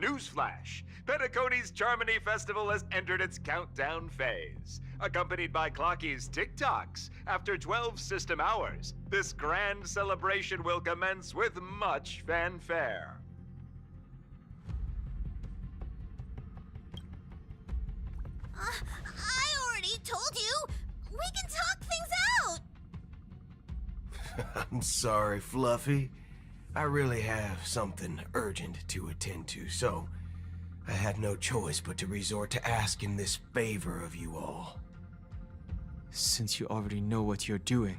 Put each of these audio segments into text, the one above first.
Newsflash! Penacony's Charmony Festival has entered its countdown phase. Accompanied by Clocky's TikToks, after 12 system hours, this grand celebration will commence with much fanfare. I already told you! We can talk things out! I'm sorry, Fluffy. I really have something urgent to attend to, so I had no choice but to resort to asking this favor of you all. Since you already know what you're doing,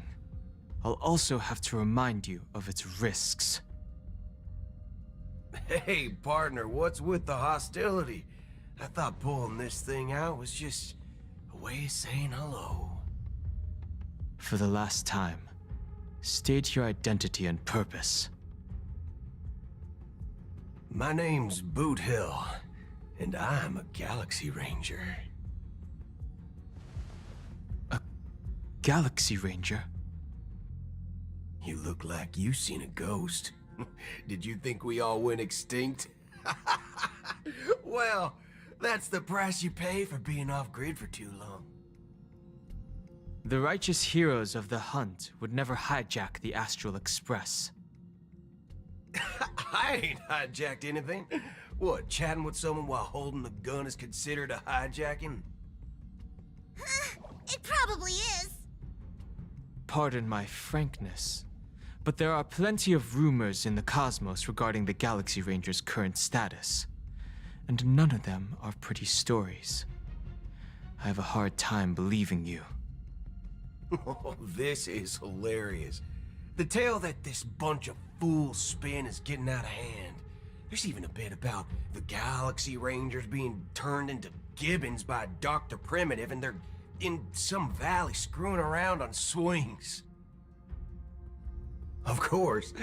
I'll also have to remind you of its risks. Hey, partner, what's with the hostility? I thought pulling this thing out was just a way of saying hello. For the last time, state your identity and purpose. My name's Boot Hill, and I'm a Galaxy Ranger. A Galaxy Ranger? You look like you seen a ghost. Did you think we all went extinct? Well, that's the price you pay for being off-grid for too long. The righteous heroes of the hunt would never hijack the Astral Express. I ain't hijacked anything. What, chatting with someone while holding a gun is considered a hijacking? It probably is. Pardon my frankness, but there are plenty of rumors in the cosmos regarding the Galaxy Ranger's current status, and none of them are pretty stories. I have a hard time believing you. Oh, this is hilarious. The tale that this bunch of fools spin is getting out of hand. There's even a bit about the Galaxy Rangers being turned into gibbons by Dr. Primitive, and they're in some valley screwing around on swings. Of course,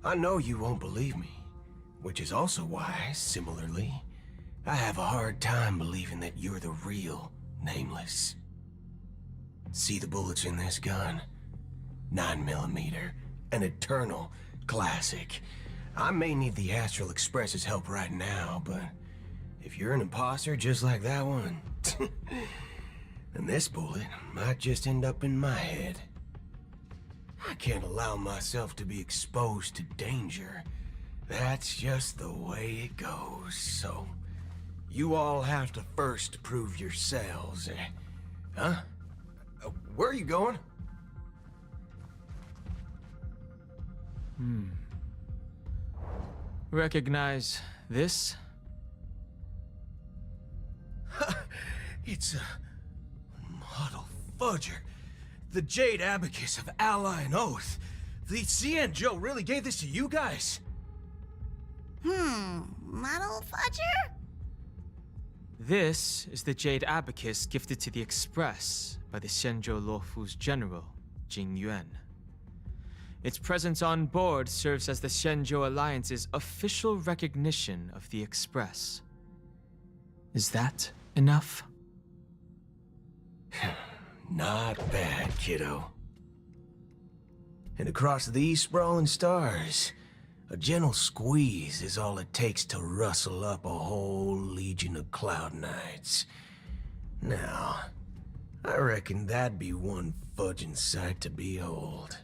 I know you won't believe me, which is also why, similarly, I have a hard time believing that you're the real Nameless. See the bullets in this gun? 9mm, an eternal classic. I may need the Astral Express's help right now, but if you're an imposter just like that one, then this bullet might just end up in my head. I can't allow myself to be exposed to danger. That's just the way it goes, so you all have to first prove yourselves. Huh? Where are you going? Recognize this? It's a model fudger. The Jade Abacus of Ally and Oath. The CN Joe really gave this to you guys? Model fudger? This is the Jade Abacus gifted to the Express by the Shenzhou Luofu's general, Jing Yuan. Its presence on board serves as the Shenzhou Alliance's official recognition of the Express. Is that enough? Not bad, kiddo. And across these sprawling stars, a gentle squeeze is all it takes to rustle up a whole legion of Cloud Knights. Now, I reckon that'd be one fudging sight to behold.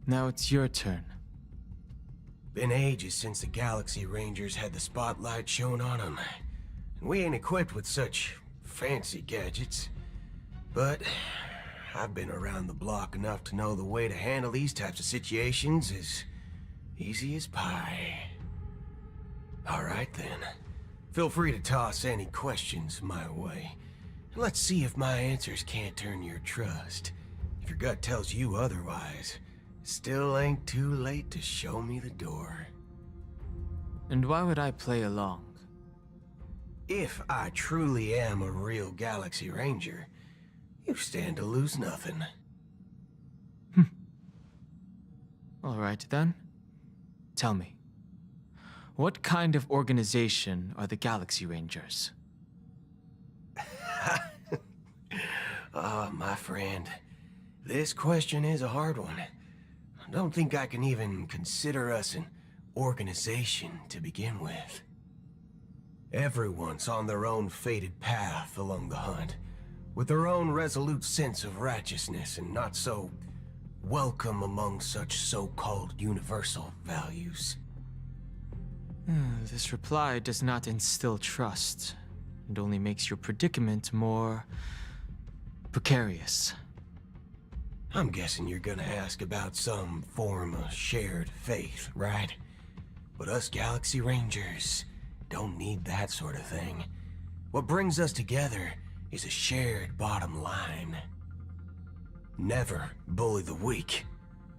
Now it's your turn. Been ages since the Galaxy Rangers had the spotlight shown on them, and we ain't equipped with such fancy gadgets. But I've been around the block enough to know the way to handle these types of situations is easy as pie. Alright then, feel free to toss any questions my way. Let's see if my answers can't turn your trust. If your gut tells you otherwise, still ain't too late to show me the door. And why would I play along? If I truly am a real Galaxy Ranger, you stand to lose nothing. Alright then. Tell me, what kind of organization are the Galaxy Rangers? Oh, my friend, this question is a hard one. I don't think I can even consider us an organization to begin with. Everyone's on their own fated path along the hunt, with their own resolute sense of righteousness and not so welcome among such so-called universal values. This reply does not instill trust. It only makes your predicament more precarious. I'm guessing you're gonna ask about some form of shared faith, right? But us Galaxy Rangers don't need that sort of thing. What brings us together is a shared bottom line. Never bully the weak.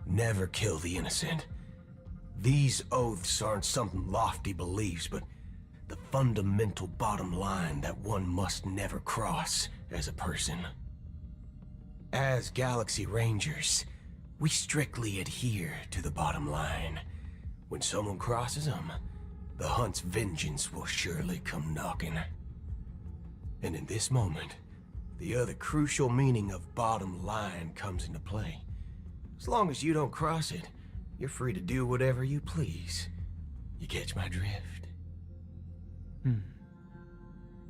Never kill the innocent. These oaths aren't some lofty beliefs, but the fundamental bottom line that one must never cross as a person. As Galaxy Rangers, we strictly adhere to the bottom line. When someone crosses them, the hunt's vengeance will surely come knocking. And in this moment, the other crucial meaning of bottom line comes into play. As long as you don't cross it, you're free to do whatever you please. You catch my drift?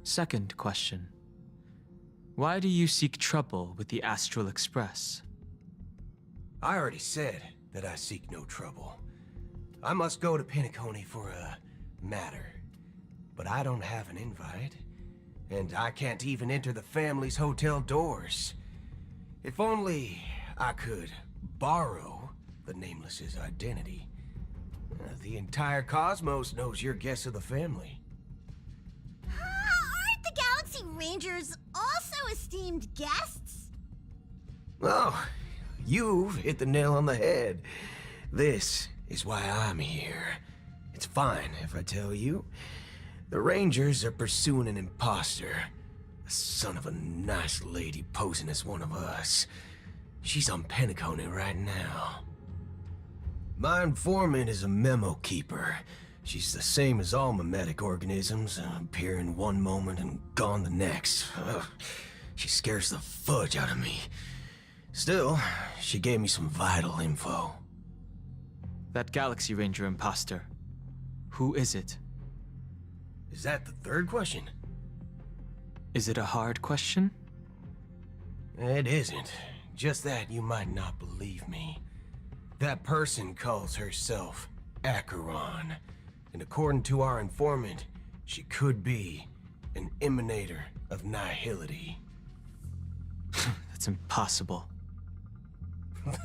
Second question. Why do you seek trouble with the Astral Express? I already said that I seek no trouble. I must go to Penacony for a matter. But I don't have an invite, and I can't even enter the family's hotel doors. If only I could borrow the Nameless's identity. The entire cosmos knows you're guests of the family. Aren't the Galaxy Rangers also esteemed guests? Oh, you've hit the nail on the head. This is why I'm here. It's fine if I tell you. The Rangers are pursuing an imposter. A son of a nice lady posing as one of us. She's on Penacony right now. My informant is a memo keeper. She's the same as all mimetic organisms, appearing one moment and gone the next. Ugh, she scares the fudge out of me. Still, she gave me some vital info. That Galaxy Ranger imposter. Who is it? Is that the third question? Is it a hard question? It isn't. Just that you might not believe me. That person calls herself Acheron. And according to our informant, she could be an emanator of nihility. That's impossible.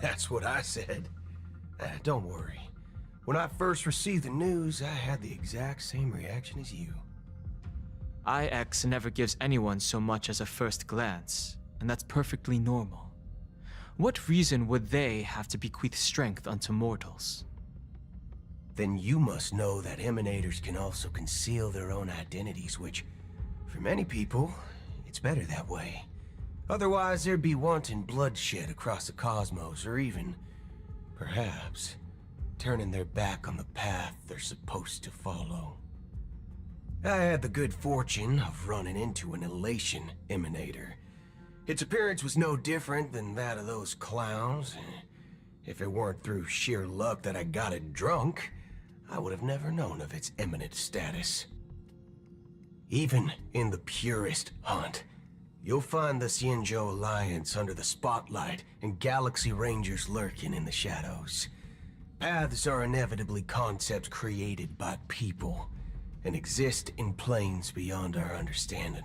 That's what I said. Don't worry. When I first received the news, I had the exact same reaction as you. IX never gives anyone so much as a first glance, and that's perfectly normal. What reason would they have to bequeath strength unto mortals? Then you must know that emanators can also conceal their own identities, which, for many people, it's better that way. Otherwise, there'd be wanton bloodshed across the cosmos, or even, perhaps, turning their back on the path they're supposed to follow. I had the good fortune of running into an elation emanator. Its appearance was no different than that of those clowns. If it weren't through sheer luck that I got it drunk, I would have never known of its eminent status. Even in the purest hunt, you'll find the Xianzhou Alliance under the spotlight and Galaxy Rangers lurking in the shadows. Paths are inevitably concepts created by people and exist in planes beyond our understanding.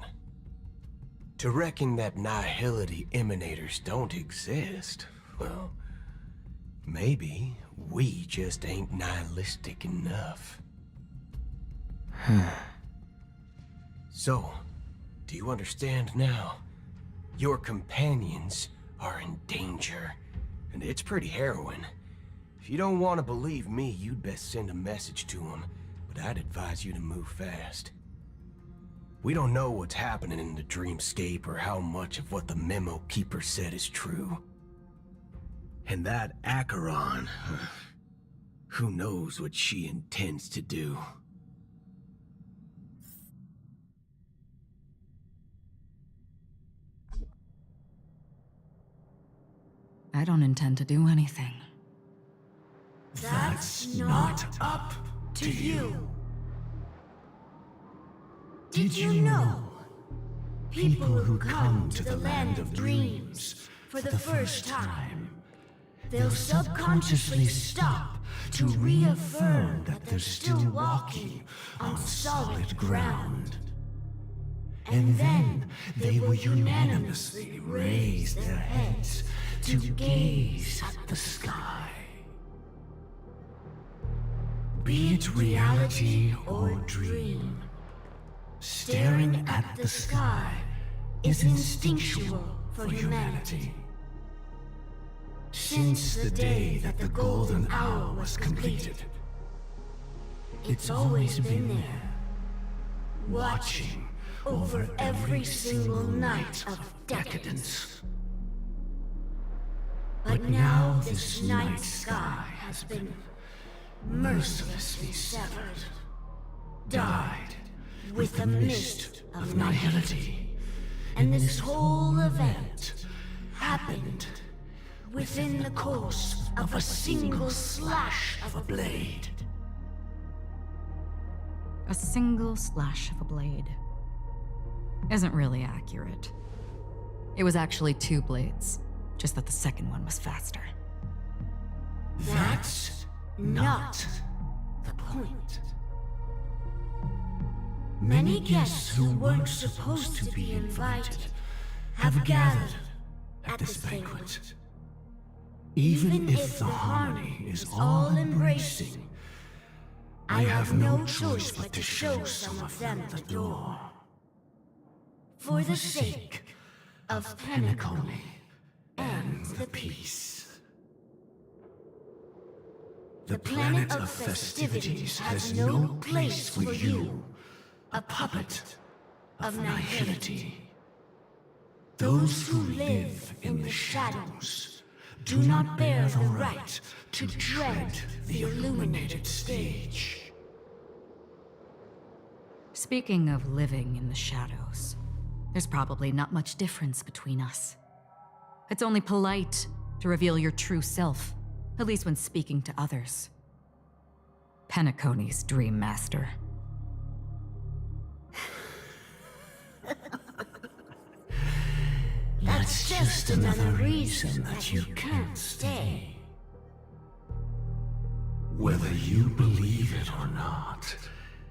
To reckon that nihility emanators don't exist, well, maybe we just ain't nihilistic enough. So, do you understand now? Your companions are in danger, and it's pretty harrowing. If you don't want to believe me, you'd best send a message to them, but I'd advise you to move fast. We don't know what's happening in the dreamscape or how much of what the memo keeper said is true. And that Acheron, who knows what she intends to do. I don't intend to do anything. That's not up to you. Did you know? People who come to the land of dreams for the first time, they'll subconsciously stop to reaffirm that they're still walking on solid ground. And then they will unanimously raise their heads to gaze at the sky. Be it reality or dream, staring at the sky is instinctual for humanity. Since the day that the golden hour was completed, it's always been there, watching over every single night of decadence. But now this night sky has been mercilessly severed, dyed with the mist of nihility, and this whole event happened within the course of a single slash of a blade. A single slash of a blade isn't really accurate. It was actually 2 blades, just that the second one was faster. That's not the point. Many guests who weren't supposed to be invited have gathered at this banquet. Even if the harmony is all-embracing, I have no choice but to show some of them the door. For the sake of Penacony and the peace. The planet of festivities has no place for you, a puppet of nihility. Those who live in the shadows do not bear the right to tread the illuminated stage. Speaking of living in the shadows, there's probably not much difference between us. It's only polite to reveal your true self, at least when speaking to others. Penacony's Dream Master. That's just another reason that you can't stay. Whether you believe it or not,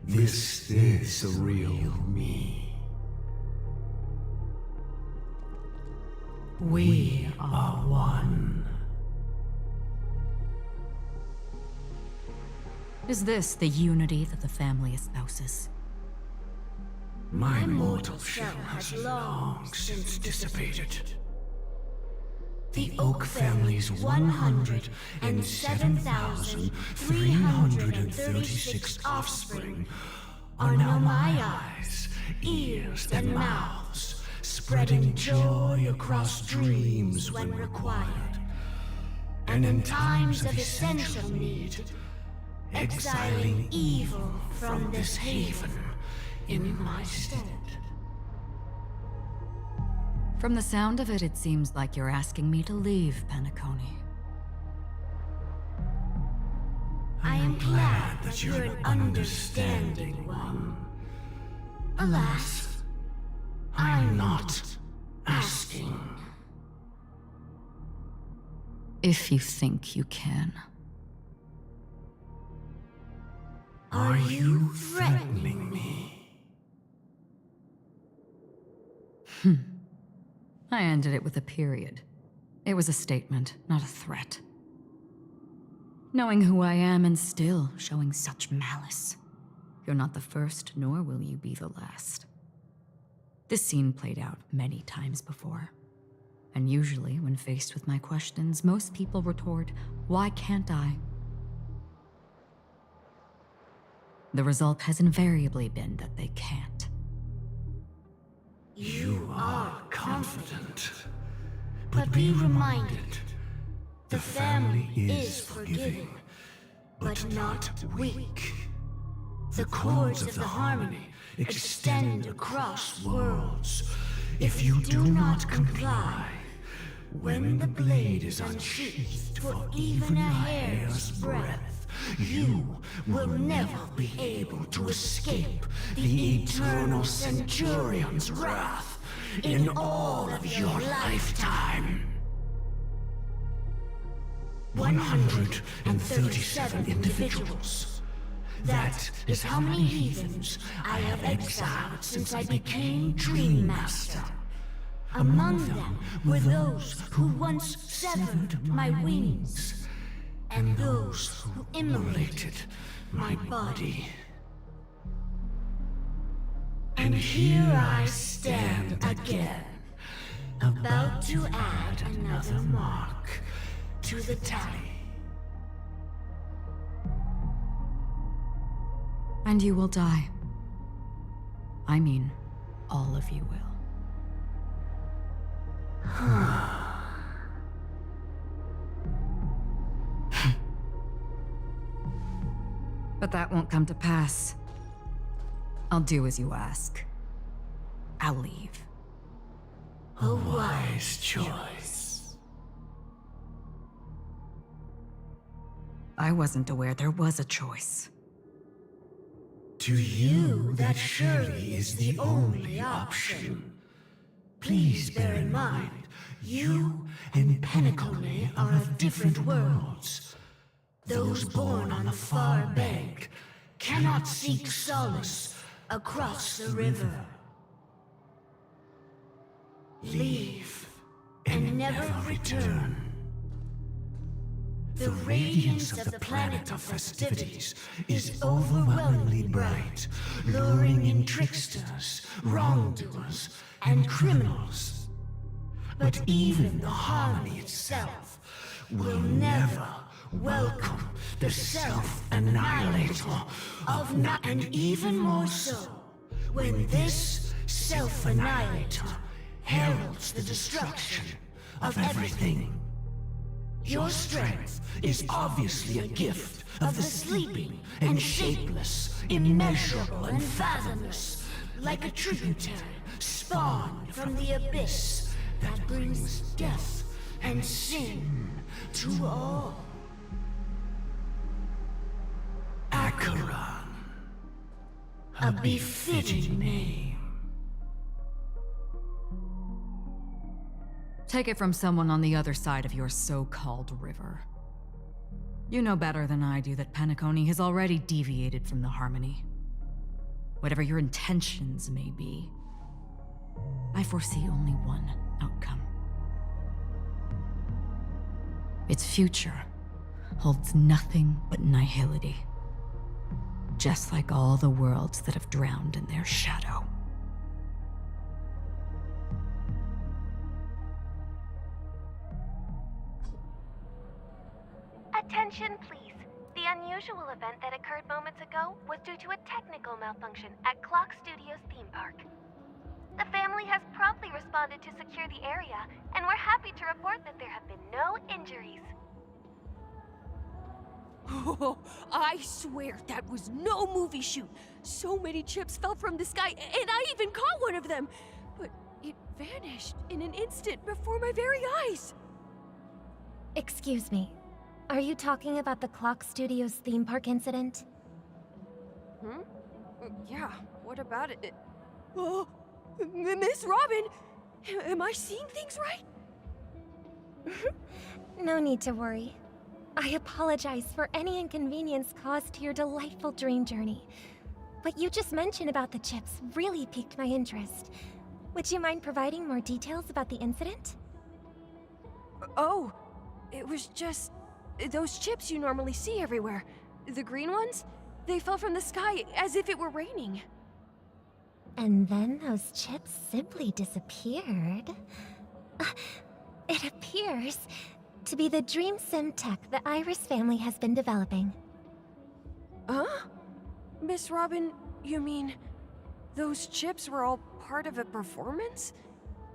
this is the real me. We are one. Is this the unity that the family espouses? My mortal shell has long since dissipated. The Oak family's 107,336 offspring are now my eyes, ears, and mouths, spreading joy across dreams when required, and in times of essential need, exiling evil from this haven in my stead. From the sound of it, it seems like you're asking me to leave Penacony. I am glad that you're an understanding one. Alas, I'm not asking. If you think you can. Are you threatening me? I ended it with a period. It was a statement, not a threat. Knowing who I am and still showing such malice. You're not the first, nor will you be the last. This scene played out many times before. And usually, when faced with my questions, most people retort, "Why can't I?" The result has invariably been that they can't. You are confident. But be reminded, the family is forgiving, but not weak. The chords of the harmony extend across worlds. If you do not comply, When the blade is unsheathed for even a hair's breadth, you will never be able to escape the eternal Centurion's wrath in all of your lifetime. 137 individuals. That is how many heathens I have exiled since I became Dream Master. Among them were those who once severed my wings, and those who immolated my body. And here I stand again, about to add another mark to the tally. And you will die. I mean, all of you will. But that won't come to pass. I'll do as you ask. I'll leave. A wise choice. I wasn't aware there was a choice. To you, that surely is the only option. Please bear in mind, you and Penacony are of different worlds. Those born on the far bank cannot seek solace across the river. Leave and never return. The radiance of the planet of festivities is overwhelmingly bright, luring in tricksters, wrongdoers, and criminals. But even the harmony itself will never welcome the self-annihilator of and even more so, when this self-annihilator heralds the destruction of everything. Your strength is obviously a gift of the sleeping and shapeless, immeasurable and fathomless, like a tributary spawned from the abyss that brings death and sin to all. Acheron, a befitting name. Take it from someone on the other side of your so-called river. You know better than I do that Penacony has already deviated from the harmony. Whatever your intentions may be, I foresee only one outcome. Its future holds nothing but nihility, just like all the worlds that have drowned in their shadow. Attention, please. The unusual event that occurred moments ago was due to a technical malfunction at Clock Studios theme park. The family has promptly responded to secure the area, and we're happy to report that there have been no injuries. Oh, I swear that was no movie shoot. So many chips fell from the sky, and I even caught one of them. But it vanished in an instant before my very eyes. Excuse me. Are you talking about the Clock Studios theme park incident? Yeah, what about it? Oh, Miss Robin! Am I seeing things right? No need to worry. I apologize for any inconvenience caused to your delightful dream journey. What you just mentioned about the chips really piqued my interest. Would you mind providing more details about the incident? Oh, it was just those chips you normally see everywhere. The green ones? They fell from the sky as if it were raining. And then those chips simply disappeared. It appears to be the Dream Sim tech the Iris family has been developing. Huh? Miss Robin, you mean those chips were all part of a performance?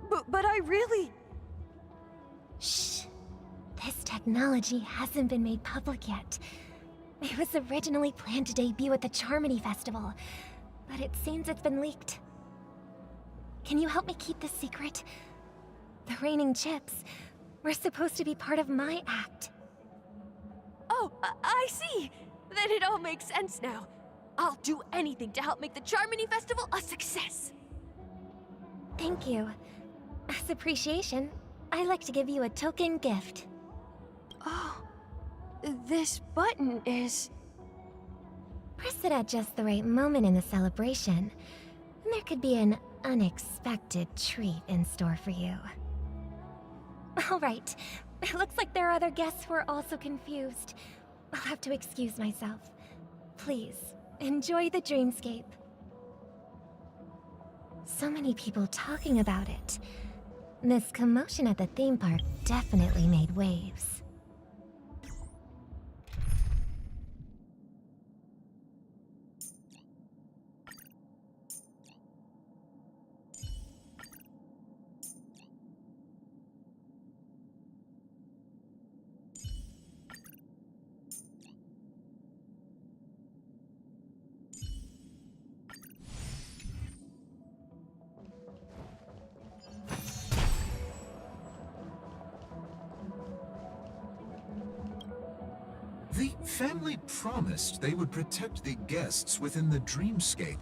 But I really... Shh. This technology hasn't been made public yet. It was originally planned to debut at the Charmony Festival, but it seems it's been leaked. Can you help me keep this secret? The raining chips We're supposed to be part of my act. Oh, I see. Then it all makes sense now. I'll do anything to help make the Charmony Festival a success. Thank you. As appreciation, I'd like to give you a token gift. Oh, this button is... Press it at just the right moment in the celebration, and there could be an unexpected treat in store for you. All right. It looks like there are other guests who are also confused. I'll have to excuse myself. Please, enjoy the dreamscape. So many people talking about it. This commotion at the theme park definitely made waves. The family promised they would protect the guests within the dreamscape,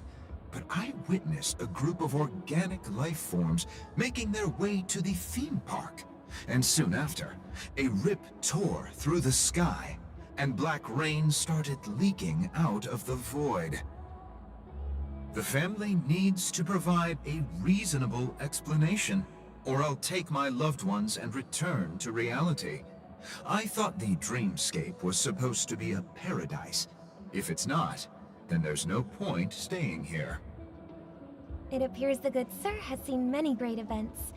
but I witnessed a group of organic life forms making their way to the theme park. And soon after, a rip tore through the sky, and black rain started leaking out of the void. The family needs to provide a reasonable explanation, or I'll take my loved ones and return to reality. I thought the dreamscape was supposed to be a paradise. If it's not, then there's no point staying here. It appears the good sir has seen many great events.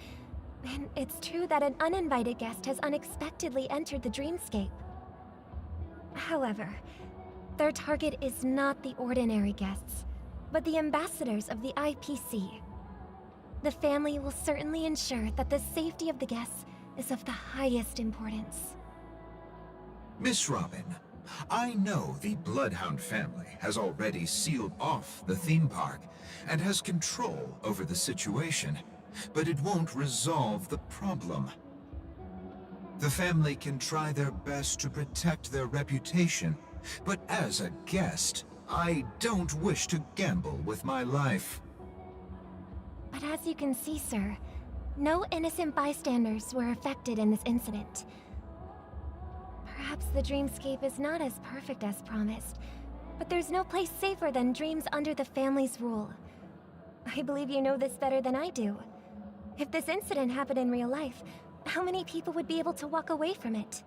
And it's true that an uninvited guest has unexpectedly entered the dreamscape. However, their target is not the ordinary guests, but the ambassadors of the IPC. The family will certainly ensure that the safety of the guests is of the highest importance. Miss Robin, I know the Bloodhound family has already sealed off the theme park and has control over the situation, but it won't resolve the problem. The family can try their best to protect their reputation, but as a guest, I don't wish to gamble with my life. But as you can see, sir, no innocent bystanders were affected in this incident. Perhaps the dreamscape is not as perfect as promised, but there's no place safer than dreams under the family's rule. I believe you know this better than I do. If this incident happened in real life, how many people would be able to walk away from it?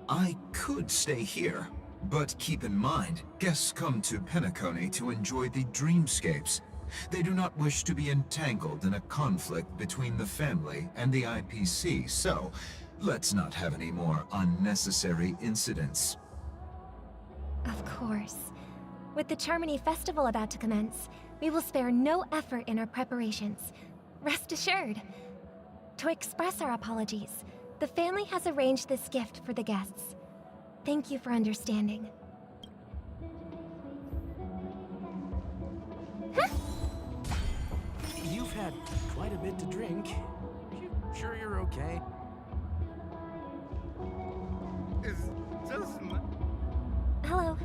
I could stay here, but keep in mind, guests come to Penacony to enjoy the dreamscapes. They do not wish to be entangled in a conflict between the family and the IPC, so let's not have any more unnecessary incidents. Of course. With the Charmony Festival about to commence, we will spare no effort in our preparations. Rest assured. To express our apologies, the family has arranged this gift for the guests. Thank you for understanding. You've had quite a bit to drink. You sure you're okay? Hello.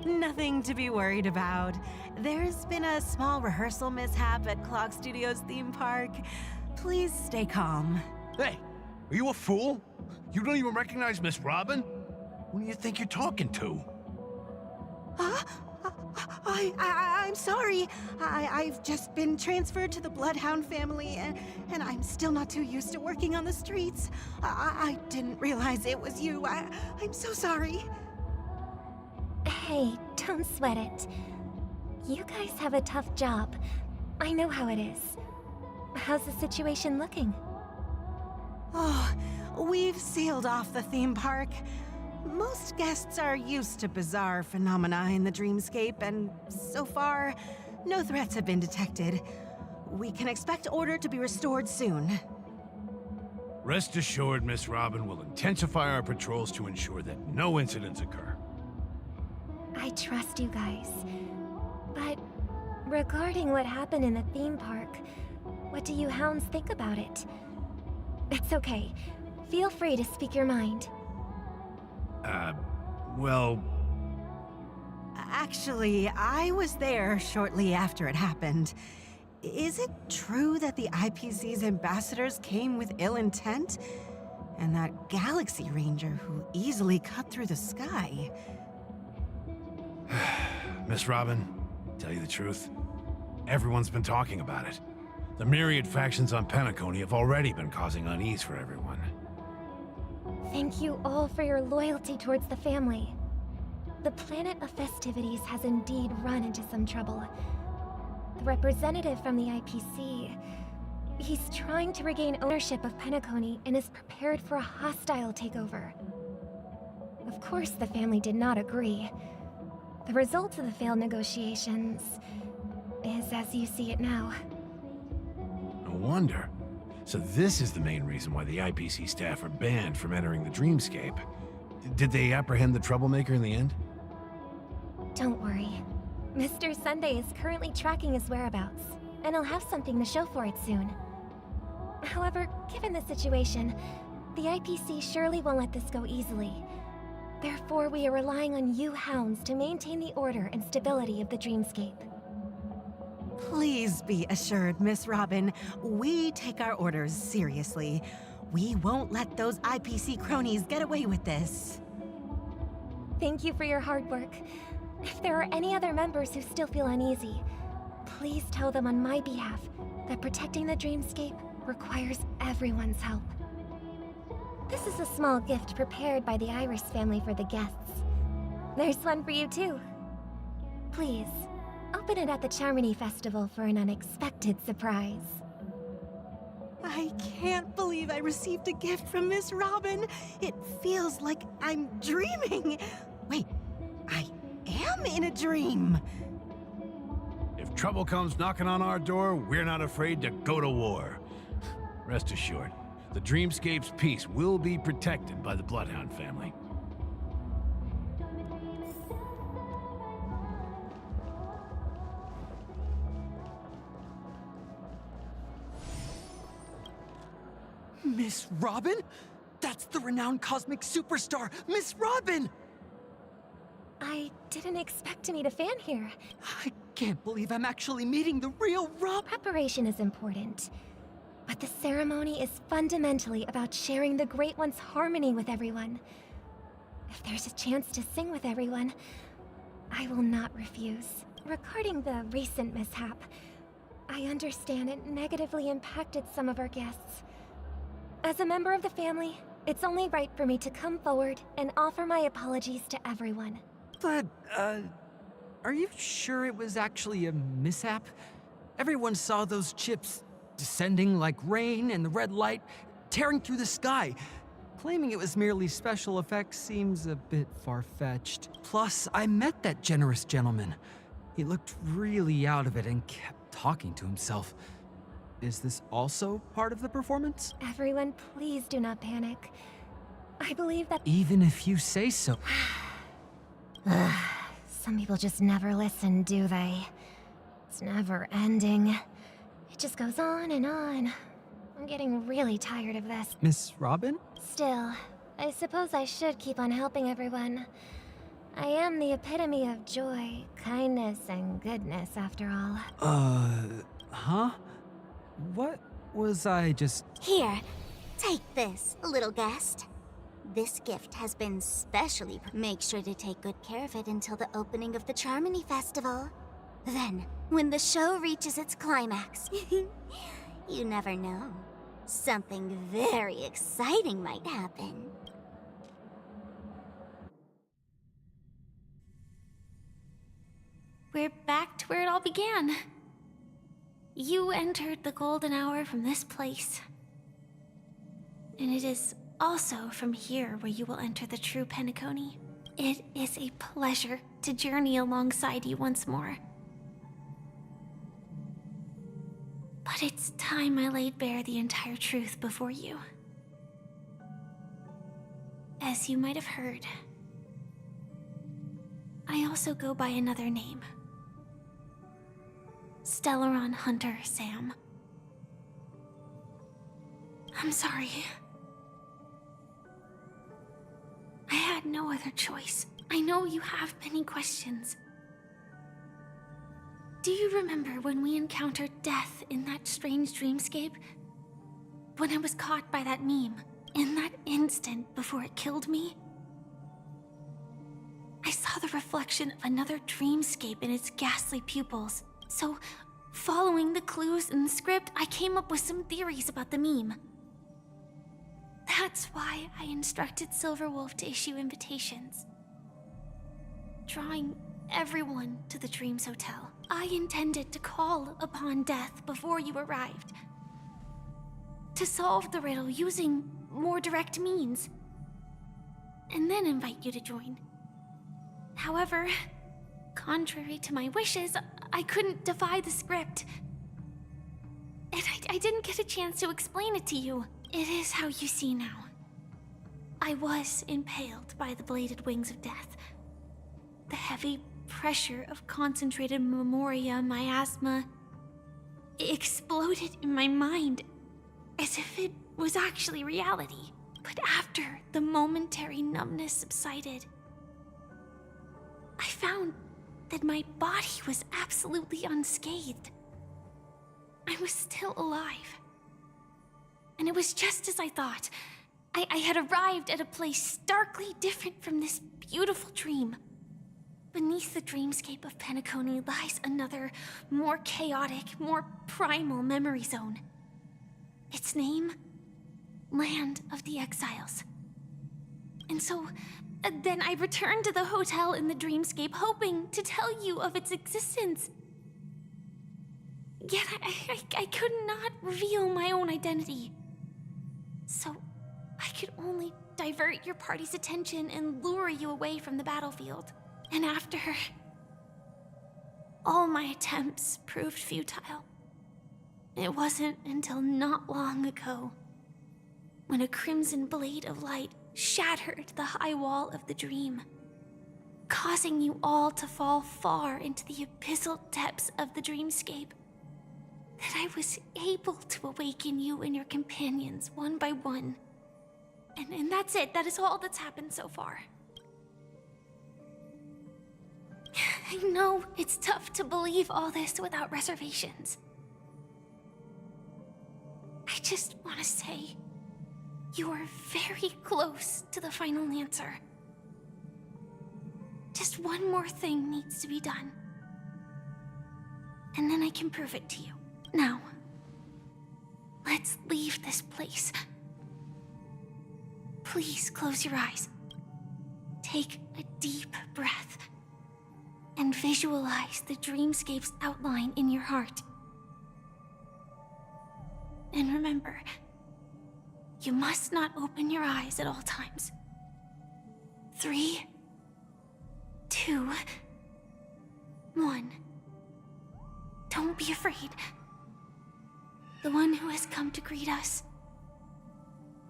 Nothing to be worried about. There's been a small rehearsal mishap at Clock Studios theme park. Please stay calm. Hey, are you a fool? You don't even recognize Miss Robin? Who do you think you're talking to? I'm sorry. I've just been transferred to the Bloodhound family, and I'm still not too used to working on the streets. I didn't realize it was you. I'm so sorry. Hey, don't sweat it. You guys have a tough job. I know how it is. How's the situation looking? Oh, we've sealed off the theme park. Most guests are used to bizarre phenomena in the dreamscape, and so far, no threats have been detected. We can expect order to be restored soon. Rest assured, Miss Robin will intensify our patrols to ensure that no incidents occur. I trust you guys. But regarding what happened in the theme park, What do you hounds think about it? It's okay. Feel free to speak your mind. Well, Actually, I was there shortly after it happened. Is it true that the IPC's ambassadors came with ill intent? And that Galaxy Ranger who easily cut through the sky? Miss Robin, tell you the truth, everyone's been talking about it. The myriad factions on Penacony have already been causing unease for everyone. Thank you all for your loyalty towards the family. The planet of festivities has indeed run into some trouble. The representative from the IPC, he's trying to regain ownership of Penacony and is prepared for a hostile takeover. Of course, the family did not agree. The result of the failed negotiations is as you see it now. No wonder. So this is the main reason why the IPC staff are banned from entering the Dreamscape. Did they apprehend the troublemaker in the end? Don't worry. Mr. Sunday is currently tracking his whereabouts, and he'll have something to show for it soon. However, given the situation, the IPC surely won't let this go easily. Therefore, we are relying on you hounds to maintain the order and stability of the Dreamscape. Please be assured, Miss Robin, we take our orders seriously. We won't let those IPC cronies get away with this. Thank you for your hard work. If there are any other members who still feel uneasy, please tell them on my behalf that protecting the Dreamscape requires everyone's help. This is a small gift prepared by the Iris family for the guests. There's one for you too. Please, open it at the Charmony Festival for an unexpected surprise. I can't believe I received a gift from Miss Robin. It feels like I'm dreaming. Wait, I am in a dream. If trouble comes knocking on our door, we're not afraid to go to war. Rest assured, the Dreamscape's peace will be protected by the Bloodhound family. Miss Robin? That's the renowned cosmic superstar, Miss Robin! I didn't expect to meet a fan here. I can't believe I'm actually meeting the real Rob. Preparation is important, but the ceremony is fundamentally about sharing the Great One's harmony with everyone. If there's a chance to sing with everyone, I will not refuse. Regarding the recent mishap, I understand it negatively impacted some of our guests. As a member of the family, it's only right for me to come forward and offer my apologies to everyone. But, are you sure it was actually a mishap? Everyone saw those chips descending like rain and the red light tearing through the sky. Claiming it was merely special effects seems a bit far-fetched. Plus, I met that generous gentleman. He looked really out of it and kept talking to himself. Is this also part of the performance? Everyone, please do not panic. I believe that— Even if you say so. Some people just never listen, do they? It's never ending. It just goes on and on. I'm getting really tired of this. Miss Robin? Still, I suppose I should keep on helping everyone. I am the epitome of joy, kindness, and goodness, after all. Huh? What was I just— Here, take this, little guest. This gift has been specially— Make sure to take good care of it until the opening of the Charmony Festival. Then, when the show reaches its climax, you never know. Something very exciting might happen. We're back to where it all began. You entered the golden hour from this place. And it is also from here where you will enter the true Penacony. It is a pleasure to journey alongside you once more. But it's time I laid bare the entire truth before you. As you might have heard, I also go by another name. Stellaron Hunter Sam. I'm sorry. I had no other choice. I know you have many questions. Do you remember when we encountered death in that strange dreamscape? When I was caught by that meme, in that instant before it killed me? I saw the reflection of another dreamscape in its ghastly pupils. So, following the clues in the script, I came up with some theories about the meme. That's why I instructed Silverwolf to issue invitations, drawing everyone to the Dreams Hotel. I intended to call upon death before you arrived, to solve the riddle using more direct means, and then invite you to join. However, contrary to my wishes, I couldn't defy the script. And I didn't get a chance to explain it to you. It is how you see now. I was impaled by the bladed wings of death. The heavy pressure of concentrated memoria miasma exploded in my mind as if it was actually reality. But after the momentary numbness subsided, I found that my body was absolutely unscathed. I was still alive. And it was just as I thought. I had arrived at a place starkly different from this beautiful dream. Beneath the dreamscape of Penacony lies another, more chaotic, more primal memory zone. Its name? Land of the Exiles. And so, then I returned to the hotel in the dreamscape, hoping to tell you of its existence. Yet I could not reveal my own identity. So, I could only divert your party's attention and lure you away from the battlefield. And after, all my attempts proved futile. It wasn't until not long ago, when a crimson blade of light shattered the high wall of the dream, causing you all to fall far into the abyssal depths of the dreamscape, that I was able to awaken you and your companions one by one. And that's it. That is all that's happened so far. I know it's tough to believe all this without reservations. I just want to say, you are very close to the final answer. Just one more thing needs to be done. And then I can prove it to you. Now, let's leave this place. Please close your eyes. Take a deep breath and visualize the dreamscape's outline in your heart. And remember, you must not open your eyes at all times. 3, 2, 1. Don't be afraid. The one who has come to greet us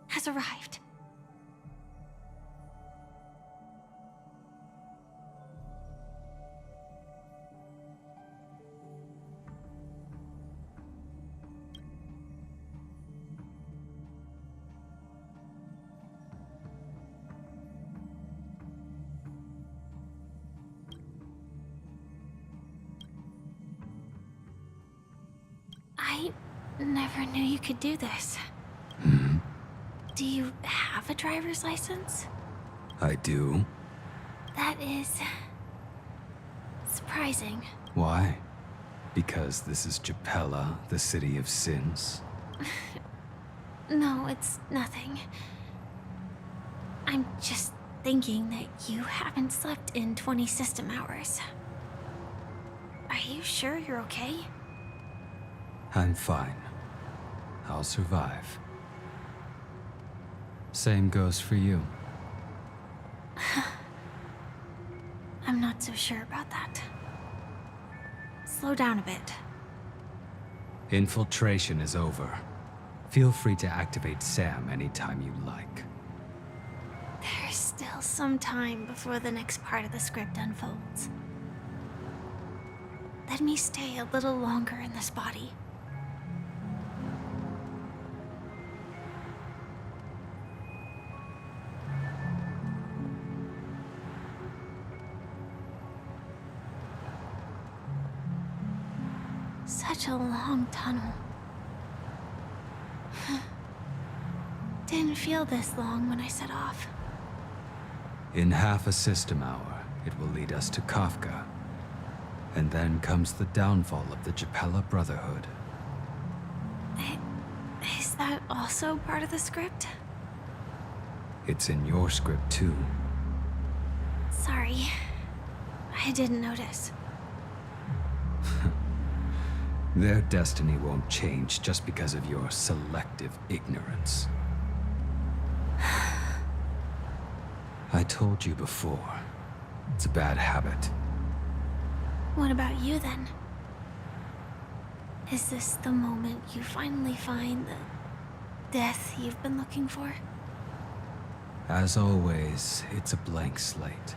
has arrived. I never knew you could do this. Do you have a driver's license? I do. That is surprising. Why? Because this is Japella, the city of sins? No, it's nothing. I'm just thinking that you haven't slept in 20 system hours. Are you sure you're okay? I'm fine. I'll survive. Same goes for you. I'm not so sure about that. Slow down a bit. Infiltration is over. Feel free to activate Sam anytime you like. There's still some time before the next part of the script unfolds. Let me stay a little longer in this body. such a long tunnel. Didn't feel this long when I set off. In half a system hour, it will lead us to Kafka. And then comes the downfall of the Japella Brotherhood. Is that also part of the script? It's in your script too. Sorry. I didn't notice. Their destiny won't change just because of your selective ignorance. I told you before, it's a bad habit. What about you then? Is this the moment you finally find the death you've been looking for? As always, it's a blank slate.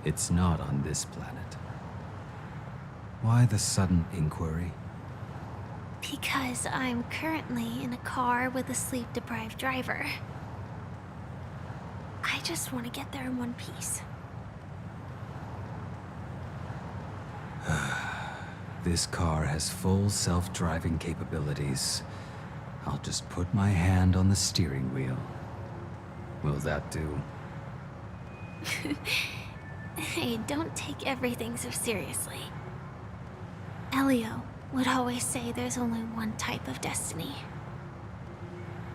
It's not on this planet. Why the sudden inquiry? Because I'm currently in a car with a sleep-deprived driver. I just want to get there in one piece. This car has full self-driving capabilities. I'll just put my hand on the steering wheel. Will that do? Hey, don't take everything so seriously. Elio would always say there's only one type of destiny.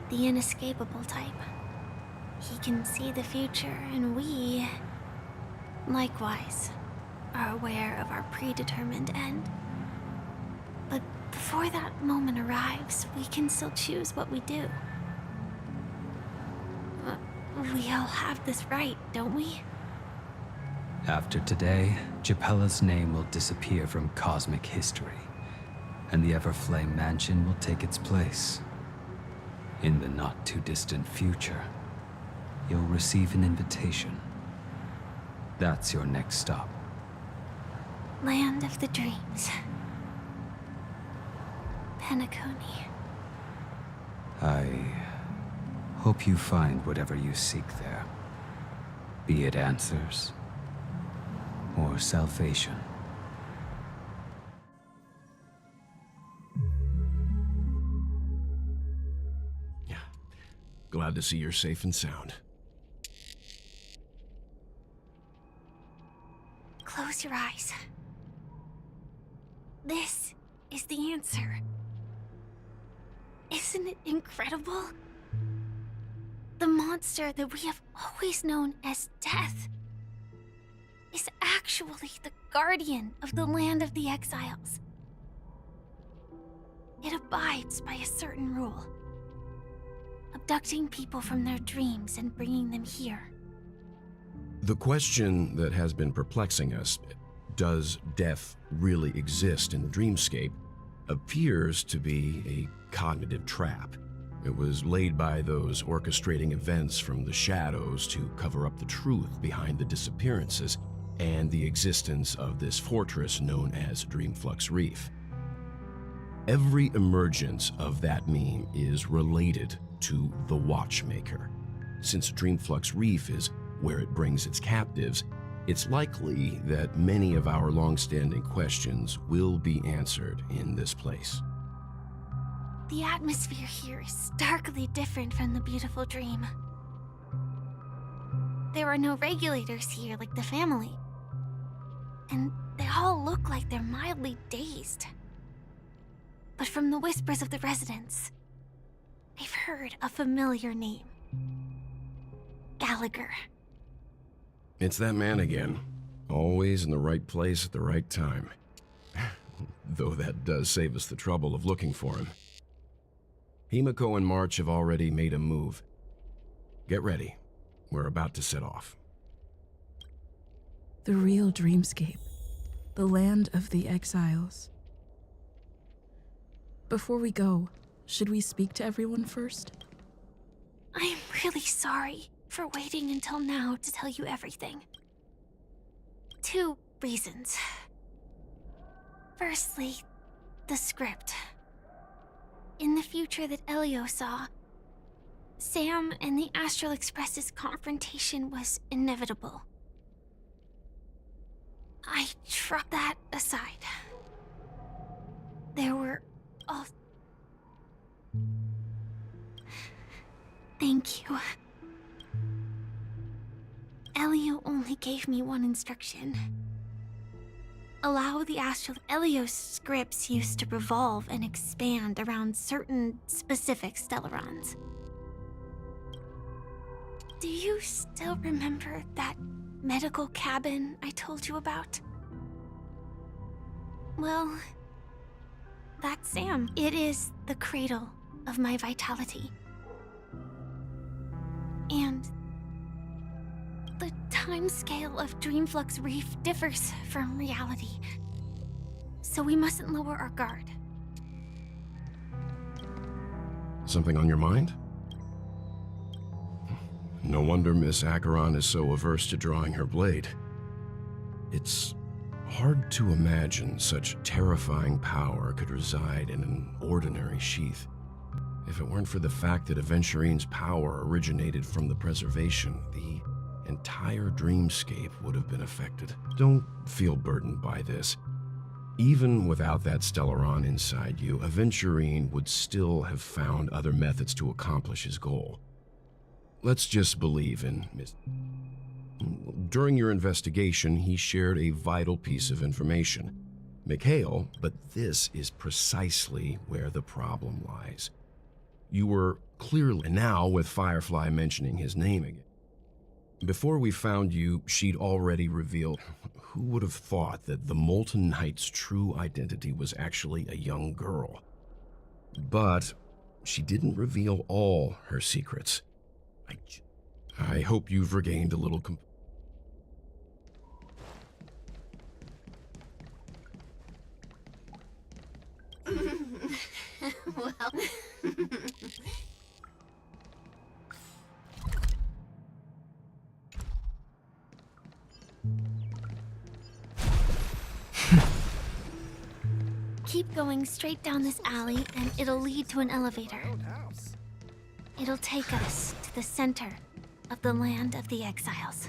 The inescapable type. He can see the future, and we, likewise, are aware of our predetermined end. But before that moment arrives, we can still choose what we do. We all have this right, don't we? After today, Japella's name will disappear from cosmic history, and the Everflame Mansion will take its place. In the not-too-distant future, you'll receive an invitation. That's your next stop. Land of the Dreams. Penacony. I hope you find whatever you seek there. Be it answers or salvation. Yeah. Glad to see you're safe and sound. Close your eyes. This is the answer. Isn't it incredible? The monster that we have always known as Death is actually the guardian of the land of the exiles. It abides by a certain rule, abducting people from their dreams and bringing them here. The question that has been perplexing us, does death really exist in the dreamscape, appears to be a cognitive trap. It was laid by those orchestrating events from the shadows to cover up the truth behind the disappearances and the existence of this fortress known as Dreamflux Reef. Every emergence of that meme is related to the Watchmaker. Since Dreamflux Reef is where it brings its captives, it's likely that many of our long-standing questions will be answered in this place. The atmosphere here is starkly different from the beautiful dream. There are no regulators here like the family. And they all look like they're mildly dazed. But from the whispers of the residents, they've heard a familiar name. Gallagher. It's that man again. Always in the right place at the right time. Though that does save us the trouble of looking for him. Himiko and March have already made a move. Get ready. We're about to set off. The real dreamscape. The land of the exiles. Before we go, should we speak to everyone first? I'm really sorry for waiting until now to tell you everything. 2 reasons. Firstly, the script. In the future that Elio saw, Sam and the Astral Express's confrontation was inevitable. I dropped that aside. there were all... Thank you. Elio only gave me one instruction. Allow the astral... Elio's scripts used to revolve and expand around certain specific stellarons. Do you still remember that medical cabin I told you about? Well, that's Sam. It is the cradle of my vitality. And the timescale of Dreamflux Reef differs from reality, so we mustn't lower our guard. Something on your mind? No wonder Miss Acheron is so averse to drawing her blade. It's hard to imagine such terrifying power could reside in an ordinary sheath. If it weren't for the fact that Aventurine's power originated from the preservation, the entire dreamscape would have been affected. Don't feel burdened by this. Even without that Stellaron inside you, Aventurine would still have found other methods to accomplish his goal. Let's just believe in Miss... During your investigation, he shared a vital piece of information. Mikhail, but this is precisely where the problem lies. You were clearly... And now, with Firefly mentioning his name again. Before we found you, she'd already revealed... Who would have thought that the Molten Knight's true identity was actually a young girl? But she didn't reveal all her secrets. I hope you've regained a little Well... Keep going straight down this alley, and it'll lead to an elevator. It'll take us to the center of the land of the exiles.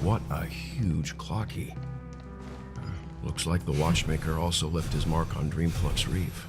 What a huge clock key. Looks like the watchmaker also left his mark on Dreamflux Reef.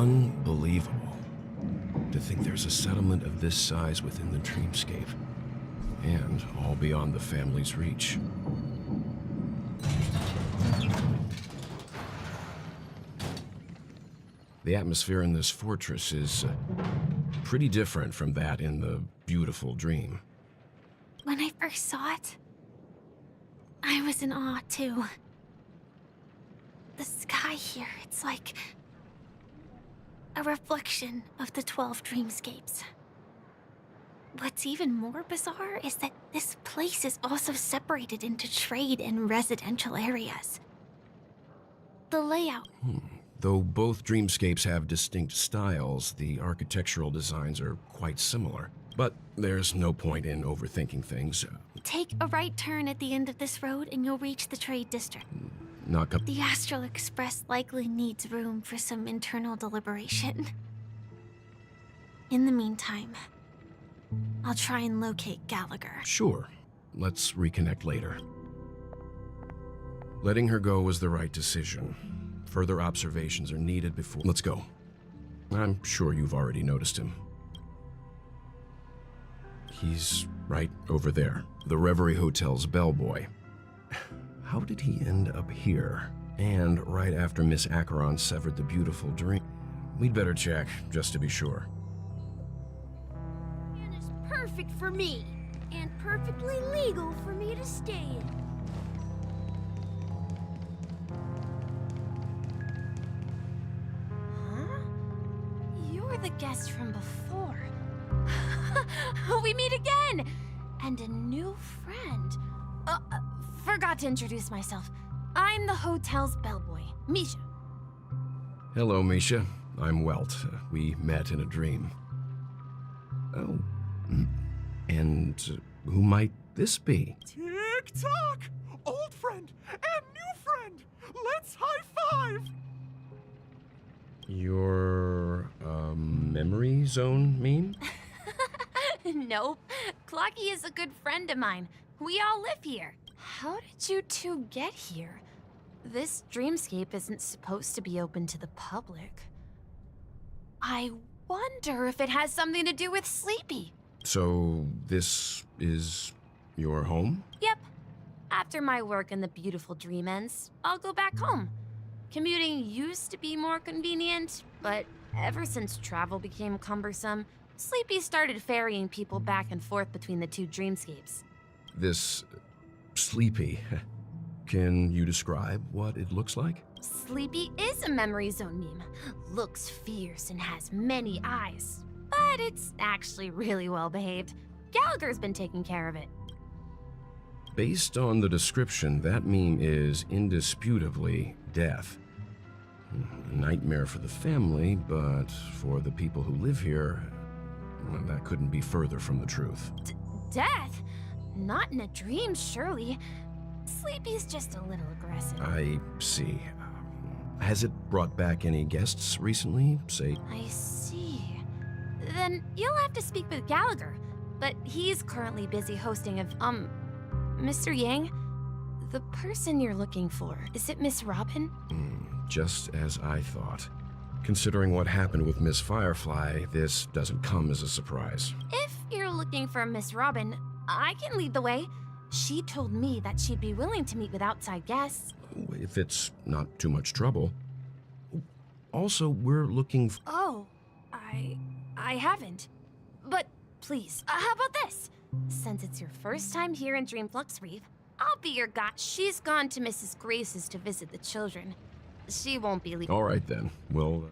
Unbelievable. To think there's a settlement of this size within the dreamscape, and all beyond the family's reach. The atmosphere in this fortress is pretty different from that in the beautiful dream. When I first saw it, I was in awe too. The sky here, it's like a reflection of the 12 dreamscapes. What's even more bizarre is that this place is also separated into trade and residential areas. The layout... Though both dreamscapes have distinct styles, the architectural designs are quite similar. But there's no point in overthinking things. Take a right turn at the end of this road and you'll reach the trade district. The Astral Express likely needs room for some internal deliberation. In the meantime, I'll try and locate Gallagher. Sure. Let's reconnect later. Letting her go was the right decision. Further observations are needed before... Let's go. I'm sure you've already noticed him. He's right over there, the Reverie Hotel's bellboy. How did he end up here? And right after Miss Acheron severed the beautiful dream? We'd better check, just to be sure. And it's perfect for me, and perfectly legal for me to stay in. Huh? You're the guest from before. We meet again! And a new friend. Forgot to introduce myself. I'm the hotel's bellboy, Misha. Hello, Misha. I'm Welt. We met in a dream. Oh. And who might this be? Tick-tock! Old friend and new friend! Let's high-five! Your, memory zone meme? Nope. Clocky is a good friend of mine. We all live here. How did you two get here? This dreamscape isn't supposed to be open to the public. I wonder if it has something to do with Sleepy. So, this is your home? Yep. After my work in the beautiful dream ends, I'll go back home. Commuting used to be more convenient, but ever since travel became cumbersome, Sleepy started ferrying people back and forth between the two dreamscapes. This Sleepy. Can you describe what it looks like? Sleepy is a memory zone meme. Looks fierce and has many eyes. But it's actually really well behaved. Gallagher's been taking care of it. Based on the description, that meme is indisputably death. A nightmare for the family, but for the people who live here, well, that couldn't be further from the truth. Death? Not in a dream, surely. Sleepy's just a little aggressive. I see. Has it brought back any guests recently, say? I see. Then you'll have to speak with Gallagher. But he's currently busy hosting of, Mr. Yang? The person you're looking for, is it Miss Robin? Just as I thought. Considering what happened with Miss Firefly, this doesn't come as a surprise. If you're looking for Miss Robin, I can lead the way. She told me that she'd be willing to meet with outside guests. If it's not too much trouble. Also, we're looking Oh, I haven't. But please, how about this? Since it's your first time here in Dreamflux Reef, I'll be your guide. She's gone to Mrs. Grace's to visit the children. She won't be leaving. All right, then. Well,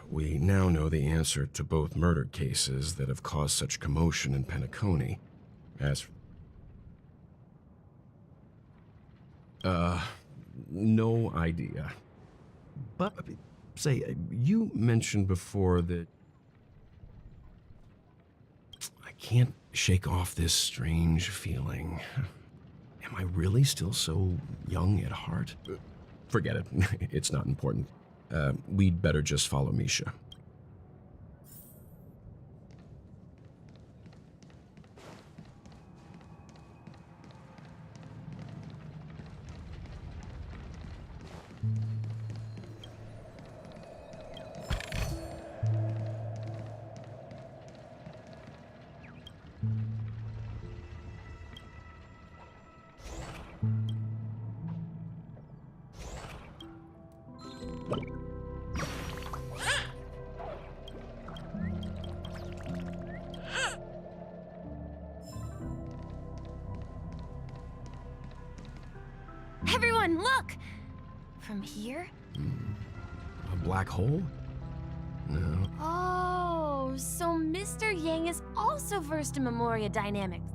we now know the answer to both murder cases that have caused such commotion in Penacony. As... no idea. But, say, you mentioned before that... I can't shake off this strange feeling. Am I really still so young at heart? Forget it. It's not important. We'd better just follow Misha. Everyone, look! From here? A black hole? No. Oh, so Mr. Yang is also versed in Memoria dynamics.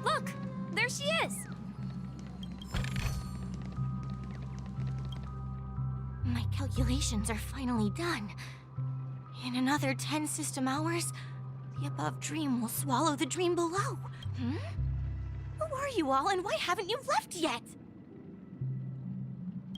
Look! There she is! My calculations are finally done. In another 10 system hours, the above dream will swallow the dream below. Who are you all, and why haven't you left yet?